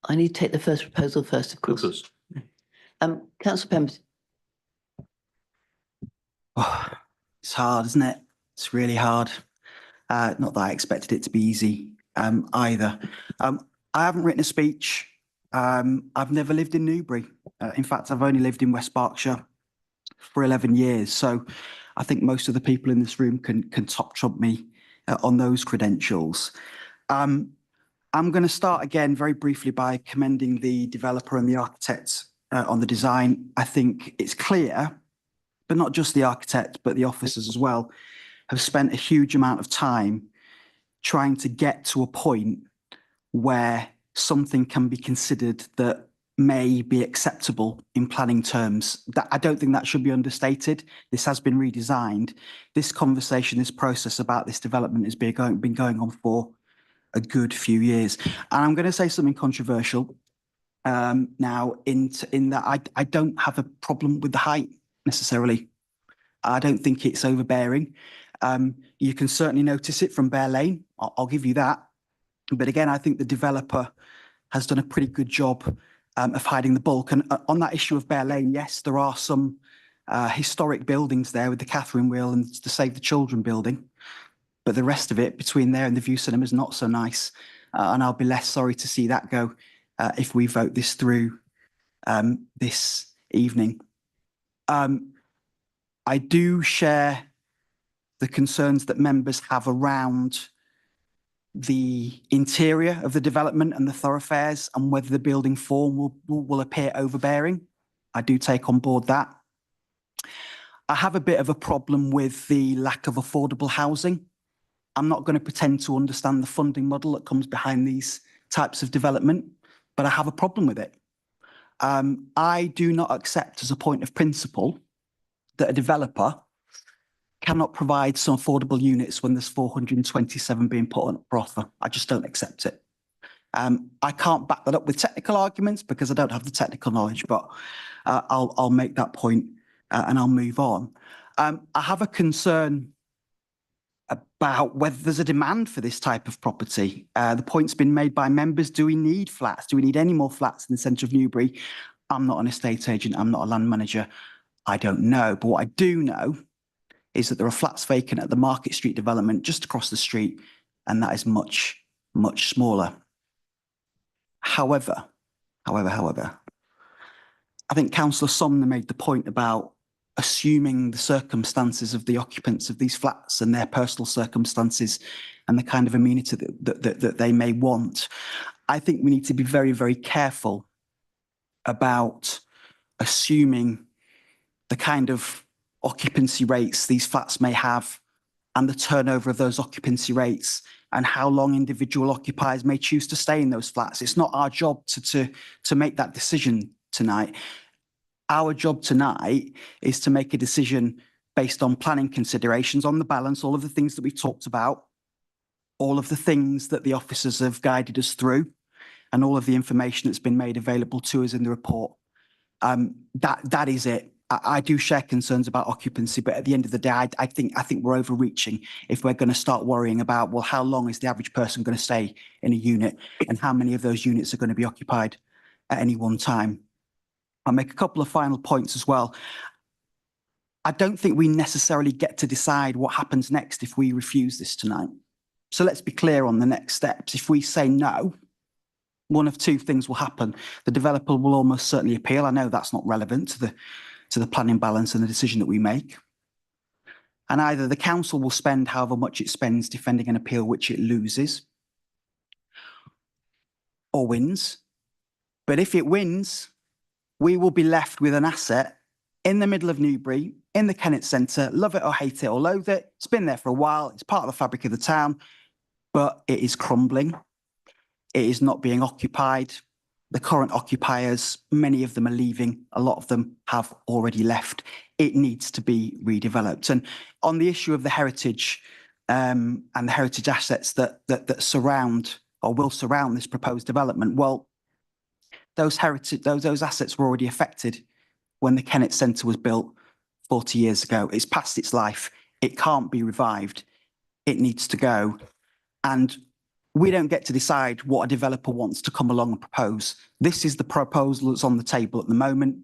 I need to take the first proposal first, of course. Councillor Pemberton. Oh, it's hard, isn't it? It's really hard. Not that I expected it to be easy either. I haven't written a speech. I've never lived in Newbury. In fact, I've only lived in West Berkshire for 11 years. So I think most of the people in this room can top trump me on those credentials. I'm going to start again very briefly by commending the developer and the architect on the design. I think it's clear, but not just the architect, but the officers as well, have spent a huge amount of time trying to get to a point where something can be considered that may be acceptable in planning terms. That I don't think that should be understated. This has been redesigned. This conversation, this process about this development has been going on for a good few years. And I'm going to say something controversial now in that I don't have a problem with the height necessarily. I don't think it's overbearing. You can certainly notice it from Bear Lane. I'll give you that. But again, I think the developer has done a pretty good job of hiding the bulk. And on that issue of Bear Lane, yes, there are some historic buildings there with the Catherine Wheel and the Save the Children building. But the rest of it between there and the View Cinema is not so nice. And I'll be less sorry to see that go if we vote this through this evening. I do share the concerns that members have around the interior of the development and the thoroughfares and whether the building form will appear overbearing. I do take on board that. I have a bit of a problem with the lack of affordable housing. I'm not going to pretend to understand the funding model that comes behind these types of development, but I have a problem with it. I do not accept as a point of principle that a developer cannot provide some affordable units when there's 427 being put on for offer. I just don't accept it. I can't back that up with technical arguments because I don't have the technical knowledge, but I'll make that point and I'll move on. I have a concern about whether there's a demand for this type of property. The point's been made by members. Do we need flats? Do we need any more flats in the centre of Newbury? I'm not an estate agent. I'm not a land manager. I don't know. But what I do know is that there are flats vacant at the Market Street development just across the street, and that is much, much smaller. However, I think Councillor Sumner made the point about assuming the circumstances of the occupants of these flats and their personal circumstances and the kind of amenity that they may want. I think we need to be very, very careful about assuming the kind of occupancy rates these flats may have and the turnover of those occupancy rates and how long individual occupiers may choose to stay in those flats. It's not our job to make that decision tonight. Our job tonight is to make a decision based on planning considerations, on the balance, all of the things that we've talked about, all of the things that the officers have guided us through, and all of the information that's been made available to us in the report. That is it. I do share concerns about occupancy, but at the end of the day, I think we're overreaching if we're going to start worrying about, well, how long is the average person going to stay in a unit and how many of those units are going to be occupied at any one time. I'll make a couple of final points as well. I don't think we necessarily get to decide what happens next if we refuse this tonight. So let's be clear on the next steps. If we say no, one of two things will happen. The developer will almost certainly appeal. I know that's not relevant to the planning balance and the decision that we make. And either the council will spend however much it spends defending an appeal which it loses or wins. But if it wins, we will be left with an asset in the middle of Newbury, in the Kennet Centre, love it or hate it or loathe it. It's been there for a while. It's part of the fabric of the town, but it is crumbling. It is not being occupied. The current occupiers, many of them are leaving. A lot of them have already left. It needs to be redeveloped. And on the issue of the heritage and the heritage assets that surround or will surround this proposed development, well, those assets were already affected when the Kennet Centre was built 40 years ago. It's past its life. It can't be revived. It needs to go. And we don't get to decide what a developer wants to come along and propose. This is the proposal that's on the table at the moment.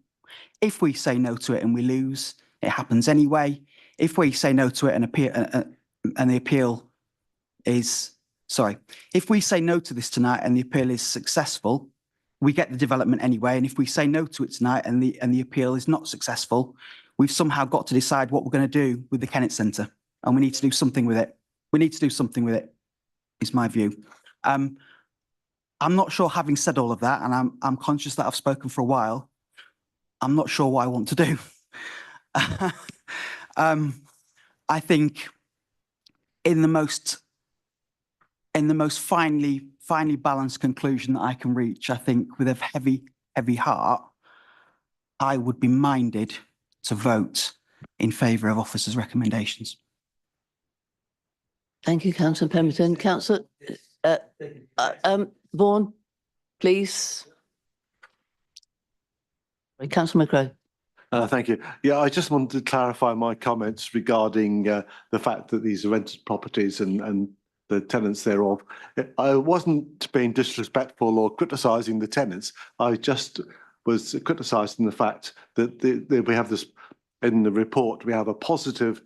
If we say no to it and we lose, it happens anyway. If we say no to it and the appeal is, sorry, if we say no to this tonight and the appeal is successful, we get the development anyway. And if we say no to it tonight and the appeal is not successful, we've somehow got to decide what we're going to do with the Kennet Centre, and we need to do something with it. We need to do something with it, is my view. I'm not sure, having said all of that, and I'm conscious that I've spoken for a while, I'm not sure what I want to do. I think in the most finely balanced conclusion that I can reach, I think with a heavy heart, I would be minded to vote in favour of officers' recommendations. Thank you, Councillor Pemberton. Councillor Vaughan, please. Councillor McGrath. Thank you. Yeah, I just wanted to clarify my comments regarding the fact that these are rented properties and the tenants thereof. I wasn't being disrespectful or criticising the tenants. I just was criticising the fact that we have this in the report. We have a positive.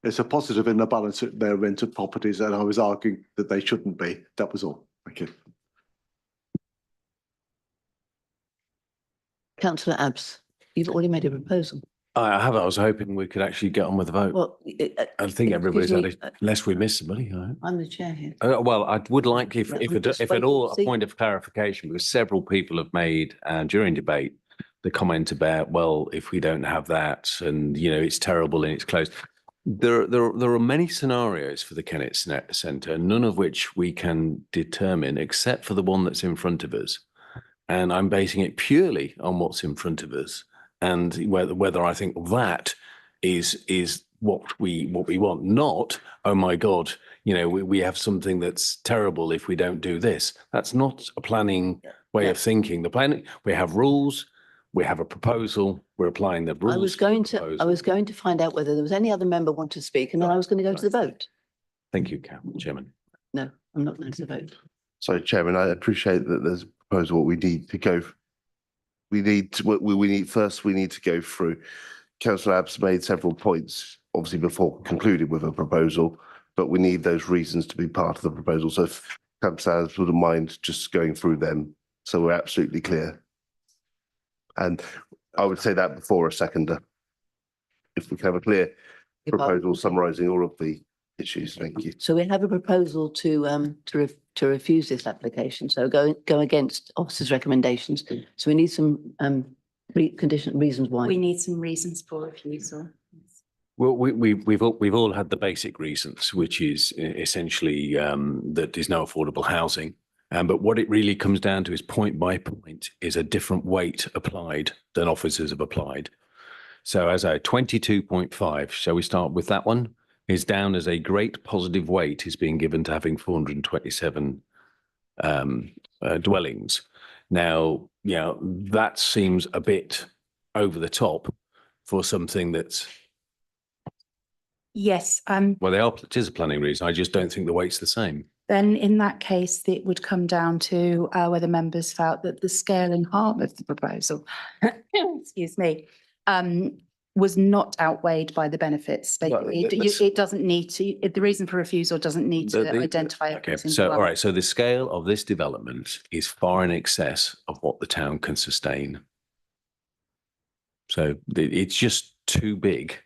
It's a positive in the balance that they're rented properties, and I was arguing that they shouldn't be. That was all. Thank you. Councillor Abbs, you've already made a proposal. I have. I was hoping we could actually get on with the vote. Well, I think everybody's had it, unless we miss somebody. I'm the chair here. Well, I would like, if at all, See? a point of clarification, because several people have made during debate the comment about, well, if we don't have that, and it's terrible and it's closed. There are many scenarios for the Kennet Centre, none of which we can determine except for the one that's in front of us. And I'm basing it purely on what's in front of us, and whether I think that is what we want. Not, oh my God, we have something that's terrible if we don't do this. That's not a planning way of thinking. The planning, we have rules. We have a proposal. We're applying the rules. I was going to find out whether there was any other member want to speak, and then I was going to go to the vote. Thank you, Chairman. No, I'm not going to the vote. Sorry, Chairman, I appreciate that there's a proposal. What we need to go, we need to go through. Councillor Abbs made several points, obviously before concluding with a proposal, but we need those reasons to be part of the proposal. So if Councillor Abbs wouldn't mind just going through them, so we're absolutely clear. And I would say that before a seconder, if we can have a clear proposal summarising all of the issues. Thank you. So we have a proposal to to refuse this application. So go against officers' recommendations. So we need some reasons why. We need some reasons for refusal. Well, we've all had the basic reasons, which is essentially that there's no affordable housing. But what it really comes down to is point by point is a different weight applied than officers have applied. So as a 22.5, shall we start with that one, is down as a great positive weight is being given to having 427 dwellings. Now, you know, that seems a bit over the top for something that's Yes. well, it is a planning reason. I just don't think the weight's the same. Then in that case, it would come down to whether members felt that the scale and harm of the proposal, excuse me, was not outweighed by the benefits. It doesn't need to, the reason for refusal doesn't need to identify. Okay, so all right, so the scale of this development is far in excess of what the town can sustain. So it's just too big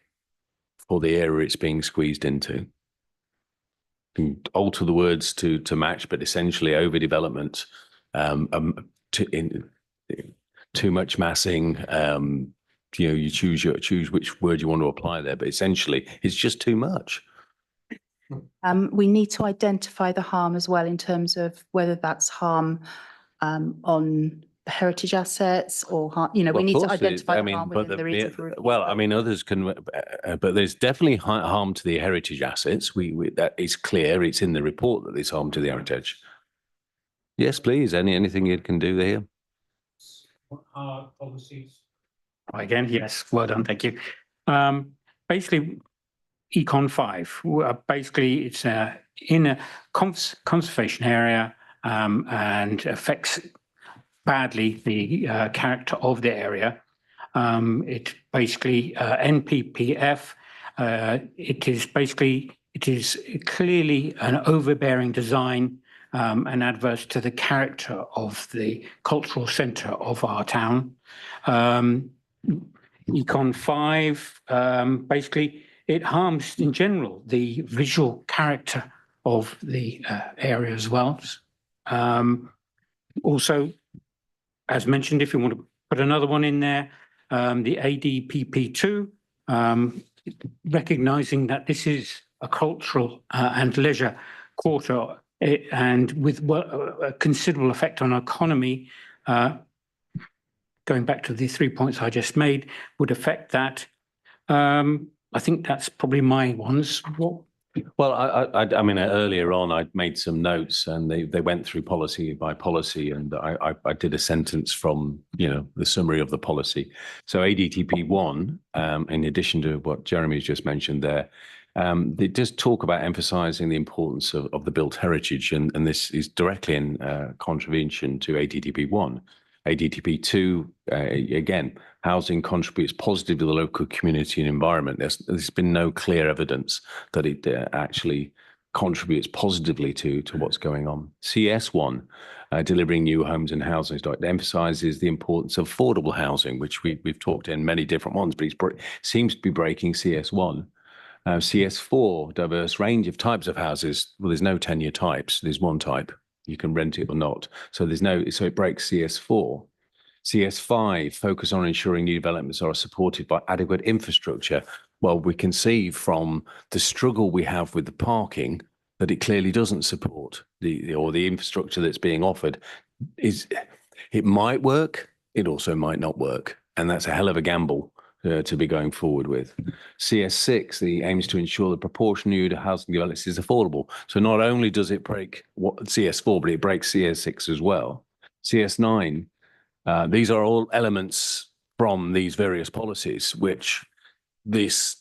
for the area it's being squeezed into. You can alter the words to match, but essentially overdevelopment, too much massing. You know, you choose which word you want to apply there, but essentially it's just too much. We need to identify the harm as well in terms of whether that's harm on heritage assets or harm, you know, we need to identify the harm within the reason for refusal. Well, I mean, others can, but there's definitely harm to the heritage assets. That is clear. It's in the report that there's harm to the heritage. Yes, please. Anything you can do there? What are policies? Again, yes, well done, thank you. Basically, Econ 5, basically it's in a conservation area and affects badly the character of the area. It basically NPPF. It is clearly an overbearing design and adverse to the character of the cultural centre of our town. Econ 5, basically it harms in general the visual character of the area as well. Also, as mentioned, if you want to put another one in there, the ADPP2, recognising that this is a cultural and leisure quarter and with a considerable effect on our economy, going back to the 3 points I just made, would affect that. I think that's probably my ones. Well, I mean, earlier on, I'd made some notes and they went through policy by policy, and I did a sentence from, you know, the summary of the policy. So ADTP 1, in addition to what Jeremy's just mentioned there, it does talk about emphasising the importance of the built heritage, and this is directly in contravention to ADTP 1. ADTP 2, again, housing contributes positively to the local community and environment. There's been no clear evidence that it actually contributes positively to what's going on. CS1, delivering new homes and housing stock, emphasises the importance of affordable housing, which we've talked in many different ones, but it seems to be breaking CS1. CS4, diverse range of types of houses. Well, there's no tenure types. There's one type. You can rent it or not. So so it breaks CS4. CS5, focus on ensuring new developments are supported by adequate infrastructure. Well, we can see from the struggle we have with the parking that it clearly doesn't support the infrastructure that's being offered. It might work, it also might not work. And that's a hell of a gamble to be going forward with. CS6, the aims to ensure the proportion new to housing developments is affordable. So not only does it break CS4, but it breaks CS6 as well. CS9, these are all elements from these various policies, which this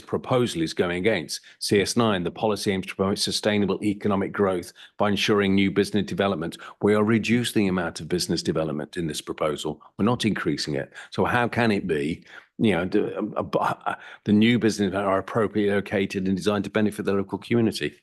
proposal is going against. CS9, the policy aims to promote sustainable economic growth by ensuring new business development. We are reducing the amount of business development in this proposal. We're not increasing it. So how can it be, you know, the new business are appropriately located and designed to benefit the local community?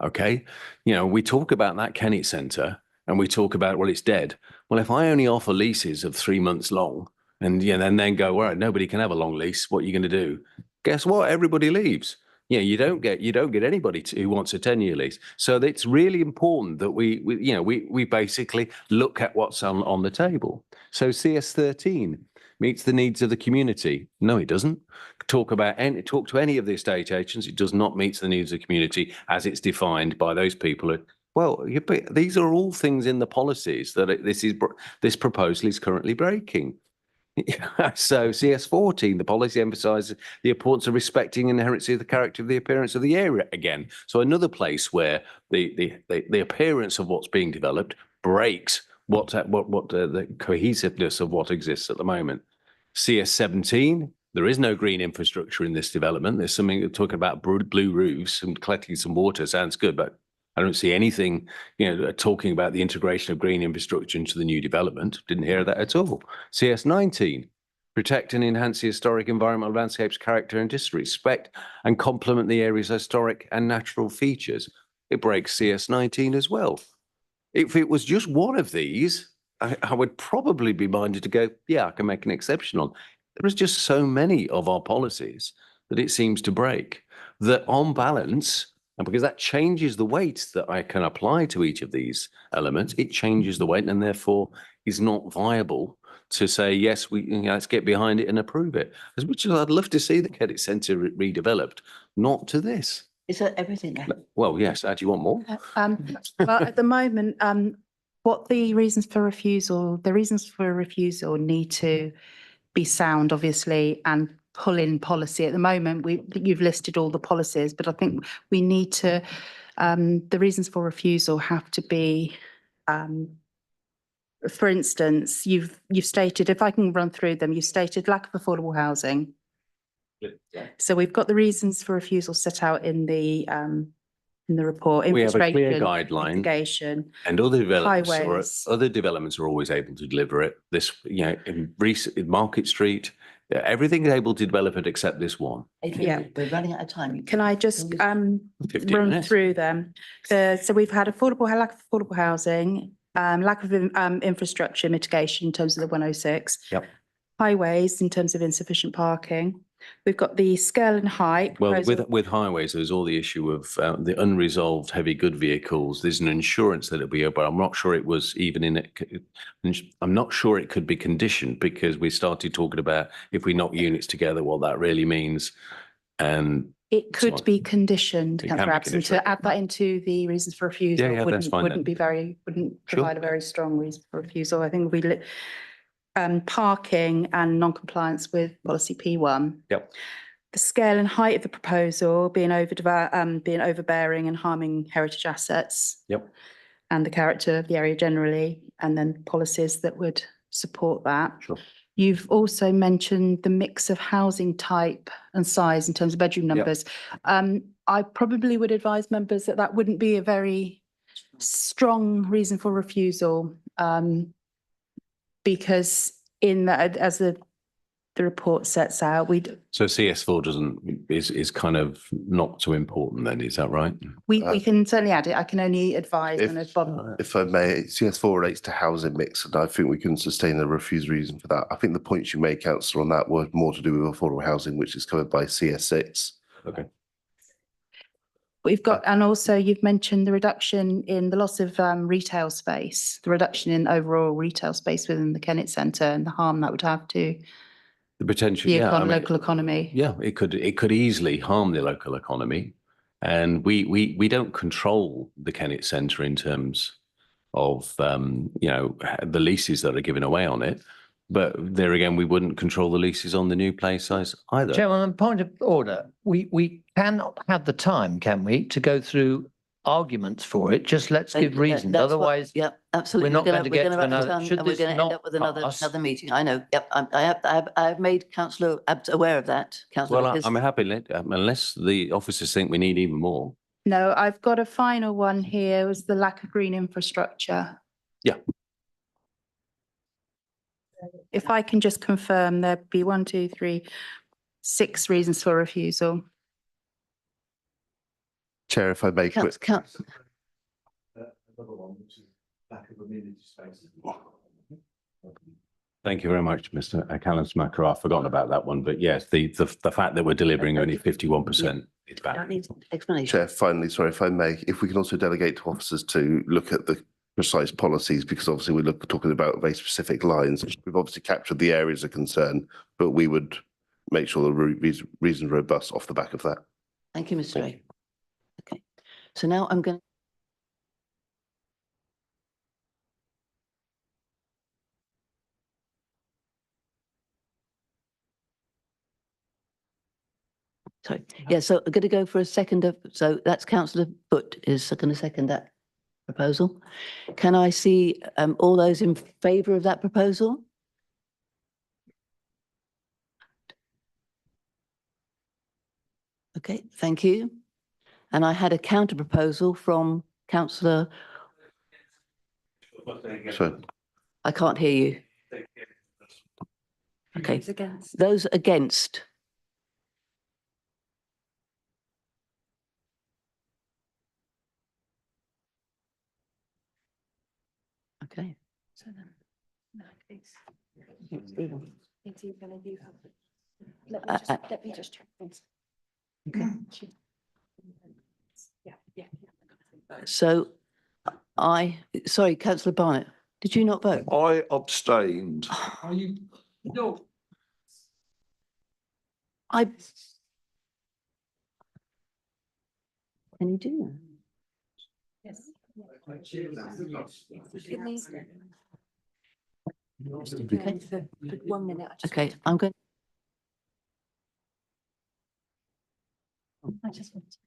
Okay. You know, we talk about that Kennet Centre and we talk about, well, it's dead. Well, if I only offer leases of 3 months long, and then go, all right, nobody can have a long lease. What are you going to do? Guess what? Everybody leaves. You don't get anybody who wants a 10-year lease. So it's really important that we basically look at what's on the table. So CS13 meets the needs of the community. No, it doesn't. Talk to any of the estate agents. It does not meet the needs of the community as it's defined by those people. Well, these are all things in the policies that this proposal is currently breaking. So CS14, the policy emphasises the importance of respecting and inherency of the character of the appearance of the area again. So another place where the appearance of what's being developed breaks the cohesiveness of what exists at the moment. CS17, there is no green infrastructure in this development. There's something talking about blue roofs and collecting some water. Sounds good, but I don't see anything, talking about the integration of green infrastructure into the new development. Didn't hear that at all. CS19, protect and enhance the historic environmental landscapes, character and disrespect and complement the area's historic and natural features. It breaks CS19 as well. If it was just one of these, I would probably be minded to go, yeah, I can make an exception on. There is just so many of our policies that it seems to break, that on balance, and because that changes the weight that I can apply to each of these elements, it changes the weight and therefore is not viable to say, yes, let's get behind it and approve it. As much as I'd love to see the Kennet Centre redeveloped, not to this. Is that everything? Well, yes. Do you want more? Well, at the moment, what the reasons for refusal need to be sound, obviously, and pull in policy. At the moment, you've listed all the policies, but I think we need to, the reasons for refusal have to be, for instance, you've stated, if I can run through them, you've stated lack of affordable housing. Yeah. So we've got the reasons for refusal set out in the report. We have a clear Infiltration, guideline, mitigation, and other highways. developments are always able to deliver it. This, in Market Street, everything is able to develop it except this one. Yeah. We're running out of time. Can I just 15 run minutes. through them? So we've had lack of affordable housing, lack of infrastructure mitigation in terms of the 106. Yep. Highways in terms of insufficient parking. We've got the scale and height. Well, proposal. with highways, there's all the issue of the unresolved heavy good vehicles. There's an insurance that it'll be, but I'm not sure it was even in it. I'm not sure it could be conditioned because we started talking about if we knock units together, what that really means. And It could be conditioned, It can Councillor be Abson, conditioned. to add that into the reasons for refusal. Yeah, that's fine then. Wouldn't Sure. provide a very strong reason for refusal. I think we parking and non-compliance with policy P1. Yep. The scale and height of the proposal being overbearing and harming heritage assets. Yep. And the character of the area generally, and then policies that would support that. Sure. You've also mentioned the mix of housing type and size in terms of bedroom numbers. I probably would advise members that that wouldn't be a very strong reason for refusal, because in that, as the report sets out, So CS4 is kind of not so important then, is that right? we can certainly add it. I can only advise and If I may, CS4 relates to housing mix, and I think we can sustain the refuse reason for that. I think the points you made, councillor, on that were more to do with affordable housing, which is covered by CS6. Okay. We've got, and also you've mentioned the reduction in the loss of retail space, the reduction in overall retail space within the Kennet Centre and the harm that would have to The potential, the yeah. local economy. Yeah, it could easily harm the local economy. And we don't control the Kennet Centre in terms of, the leases that are given away on it. But there again, we wouldn't control the leases on the new play size either. Chairman, on point of order, we cannot have the time, can we, to go through arguments for it? Just let's give reasons. Otherwise, Yeah, absolutely. we're not going to get to another. And Should we're this going to end not up with pass? another meeting. I know. Yep. I have made Councillor Abbott aware of that. Councillor. Well, I'm happy, unless the officers think we need even more. No, I've got a final one here, was the lack of green infrastructure. Yeah. If I can just confirm, there'd be 1, 2, 3, 6 reasons for refusal. Chair, if I may. Thank you very much, Mr. Callan-Smacker. I've forgotten about that one, but yes, the fact that we're delivering only 51% It's bad. That needs explanation. Chair, finally, sorry if I may, if we can also delegate to officers to look at the precise policies, because obviously we're talking about very specific lines. We've obviously captured the areas of concern, but we would make sure the reasons robust off the back of that. Thank you, Mr. Ray. Okay, so now I'm going. Sorry, yeah, so I'm going to go for a second of, so that's councillor Foot is going to second that proposal. Can I see all those in favour of that proposal? Okay, thank you. And I had a counter proposal from councillor. So I can't hear you. Okay, those against. Okay. So then, in that case, Let me just check this. okay. Yeah. So sorry, councillor Barnett, did you not vote? I abstained. Are you? No. Can you do that? Yes. Okay. For 1 minute. Okay, I'm going. I just want to.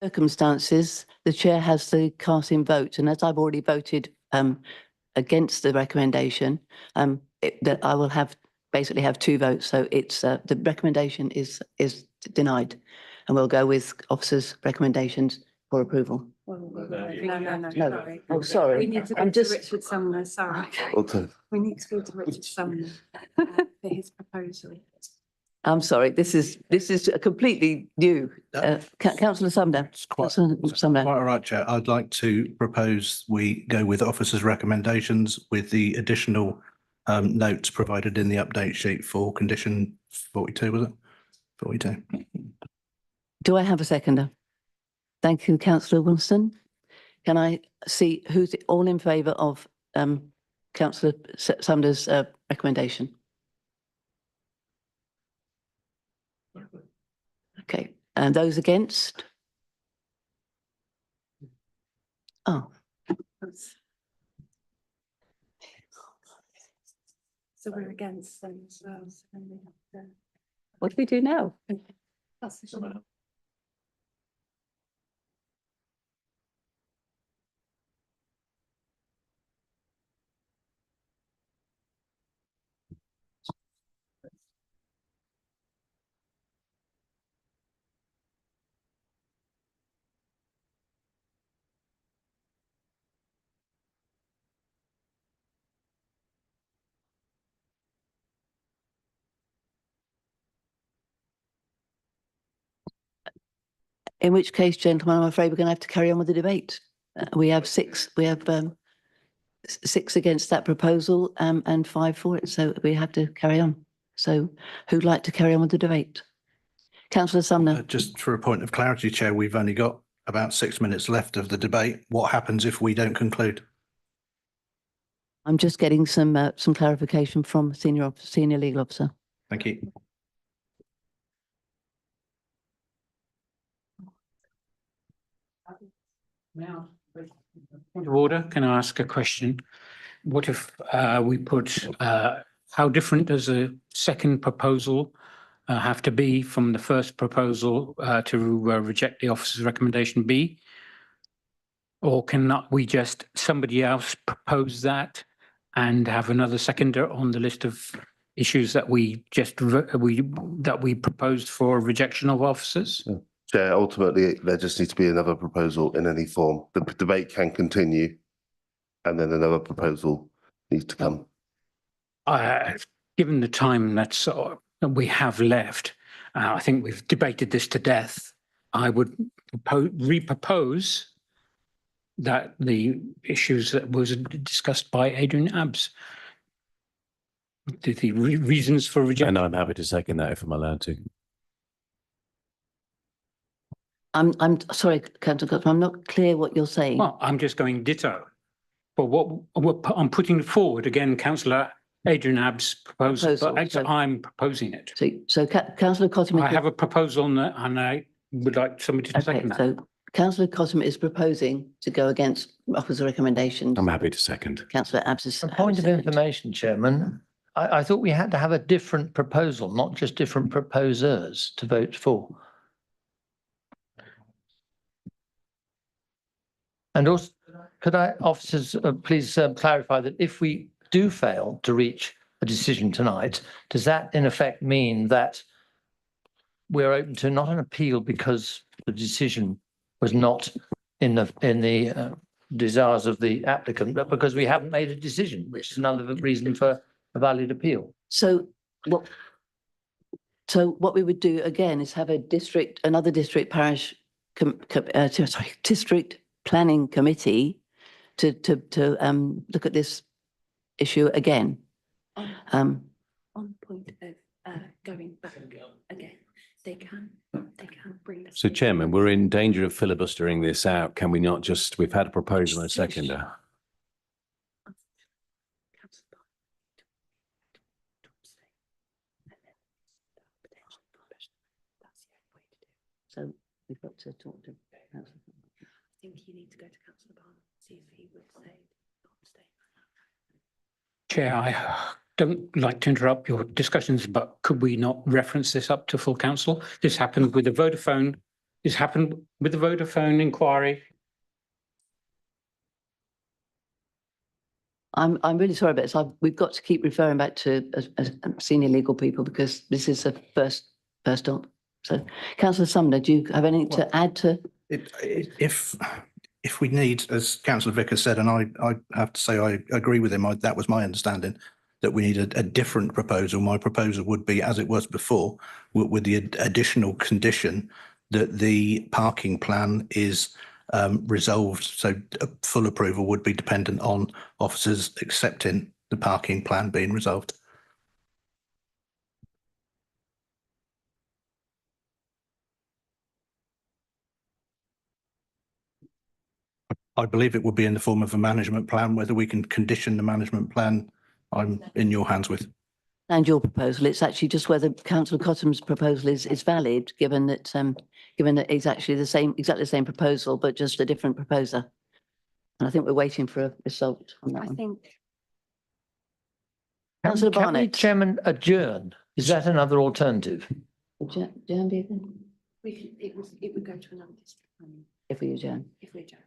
Circumstances, the chair has the casting vote, and as I've already voted against the recommendation, that I will basically have 2 votes. So it's the recommendation is denied, and we'll go with officers' recommendations for approval. No. Oh, sorry. We need to go to Richard Sumner, sorry. Okay. We need to go to Richard Sumner for his proposal. I'm sorry. This is a completely new. Councillor Sumner. Quite all right, Chair. I'd like to propose we go with officers' recommendations with the additional notes provided in the update sheet for condition 42, was it? 42. Do I have a seconder? Thank you, councillor Wilson. Can I see who's all in favour of councillor Sumner's recommendation? Okay, and those against? Oh. So we're against them as well. So then we have to. What do we do now? In which case, gentlemen, I'm afraid we're going to have to carry on with the debate. we have six against that proposal and 5 for it, so we have to carry on. So who'd like to carry on with the debate? Councillor Sumner. Just for a point of clarity, Chair, we've only got about 6 minutes left of the debate. What happens if we don't conclude? I'm just getting some clarification from senior legal officer. Thank you. Point of order, can I ask a question? What if we put, how different does a second proposal have to be from the first proposal to reject the officer's recommendation be? Or cannot we just, somebody else propose that and have another seconder on the list of issues that we proposed for rejection of officers? Chair, ultimately, there just needs to be another proposal in any form. The debate can continue and then another proposal needs to come. Given the time that we have left, I think we've debated this to death. I would repropose that the issues that was discussed by Adrian Abbs, the reasons for rejection. And I'm happy to second that if I'm allowed to. I'm sorry, Councillor Cottam, I'm not clear what you're saying. Well, I'm just going ditto. But what I'm putting forward again, Councillor Adrian Abbs' proposal, but I'm proposing it. So Councillor Cottam. I have a proposal on that and I would like somebody to second that. So Councillor Cottam is proposing to go against officer recommendations. I'm happy to second. Councillor Abbs is. A point of information, Chairman. I thought we had to have a different proposal, not just different proposers to vote for. And also, could I, officers, please clarify that if we do fail to reach a decision tonight, does that in effect mean that we're open to not an appeal because the decision was not in the desires of the applicant, but because we haven't made a decision, which is another reason for a valid appeal? So what we would do again is have another district planning committee to look at this issue again. On point of going back again, they can bring this. So Chairman, we're in danger of filibustering this out. Can we not just, we've had a proposal and a seconder. So we've got to talk to Councillor. I think you need to go to Councillor Barnes, see if he would say not stay. Chair, I don't like to interrupt your discussions, but could we not reference this up to full council? This happened with the Vodafone. This happened with the Vodafone inquiry. I'm really sorry, but we've got to keep referring back to senior legal people because this is the first stop. So, Councillor Sumner, do you have anything to add to? If we need, as Councillor Vicker said, and I have to say I agree with him, that was my understanding, that we need a different proposal. My proposal would be, as it was before, with the additional condition that the parking plan is resolved. So full approval would be dependent on officers accepting the parking plan being resolved. I believe it would be in the form of a management plan. Whether we can condition the management plan, I'm in your hands with. And your proposal, it's actually just whether Councillor Cottam's proposal is valid, given that it's actually exactly the same proposal, but just a different proposer. And I think we're waiting for a result on that one. Councillor Can we, Barnett. Chairman, adjourn? Is that another alternative? Adjourn, again? It would go to another district. If we adjourn. If we adjourn.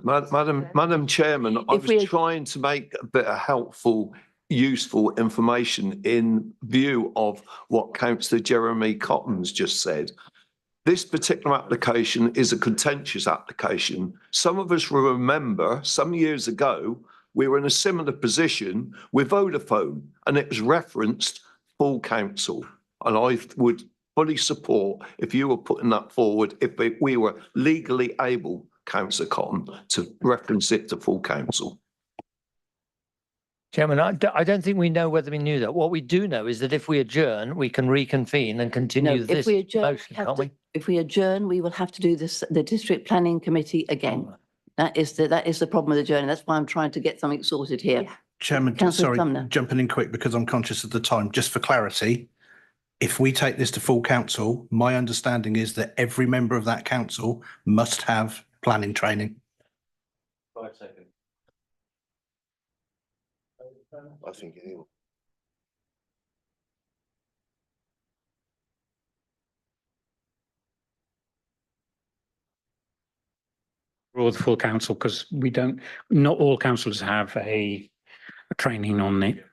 Madam Chairman, I was trying to make a bit of helpful, useful information in view of what Councillor Jeremy Cotton's just said. This particular application is a contentious application. Some of us will remember some years ago, we were in a similar position with Vodafone and it was referenced full council. And I would fully support if you were putting that forward, if we were legally able councillor Cotton to reference it to full council. Chairman, I don't think we know whether we knew that. What we do know is that if we adjourn, we can reconvene and No, continue if this we adjourn, motion, we have can't to- we? if we adjourn, we will have to do this, the district planning committee again. That is the problem with adjourning. That's why I'm trying to get something sorted here. Chairman, Councillor sorry, Sumner. jumping in quick because I'm conscious of the time. Just for clarity, if we take this to full council, my understanding is that every member of that council must have planning training. 5 seconds. I think anyway. Or the full council, because we don't, not all councillors have a training on it.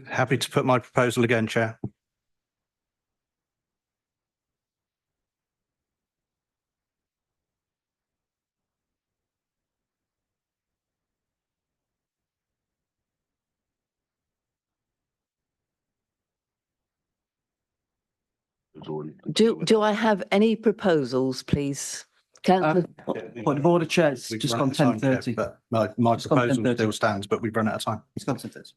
Happy to put my proposal again, Chair. Do I have any proposals, please? Councillor, Point of order, Chair, it's We've just run gone out of time, Chair, 10:30. But my It's gone proposal 10:30. still stands, but we've run out of time. It's gone 10:30.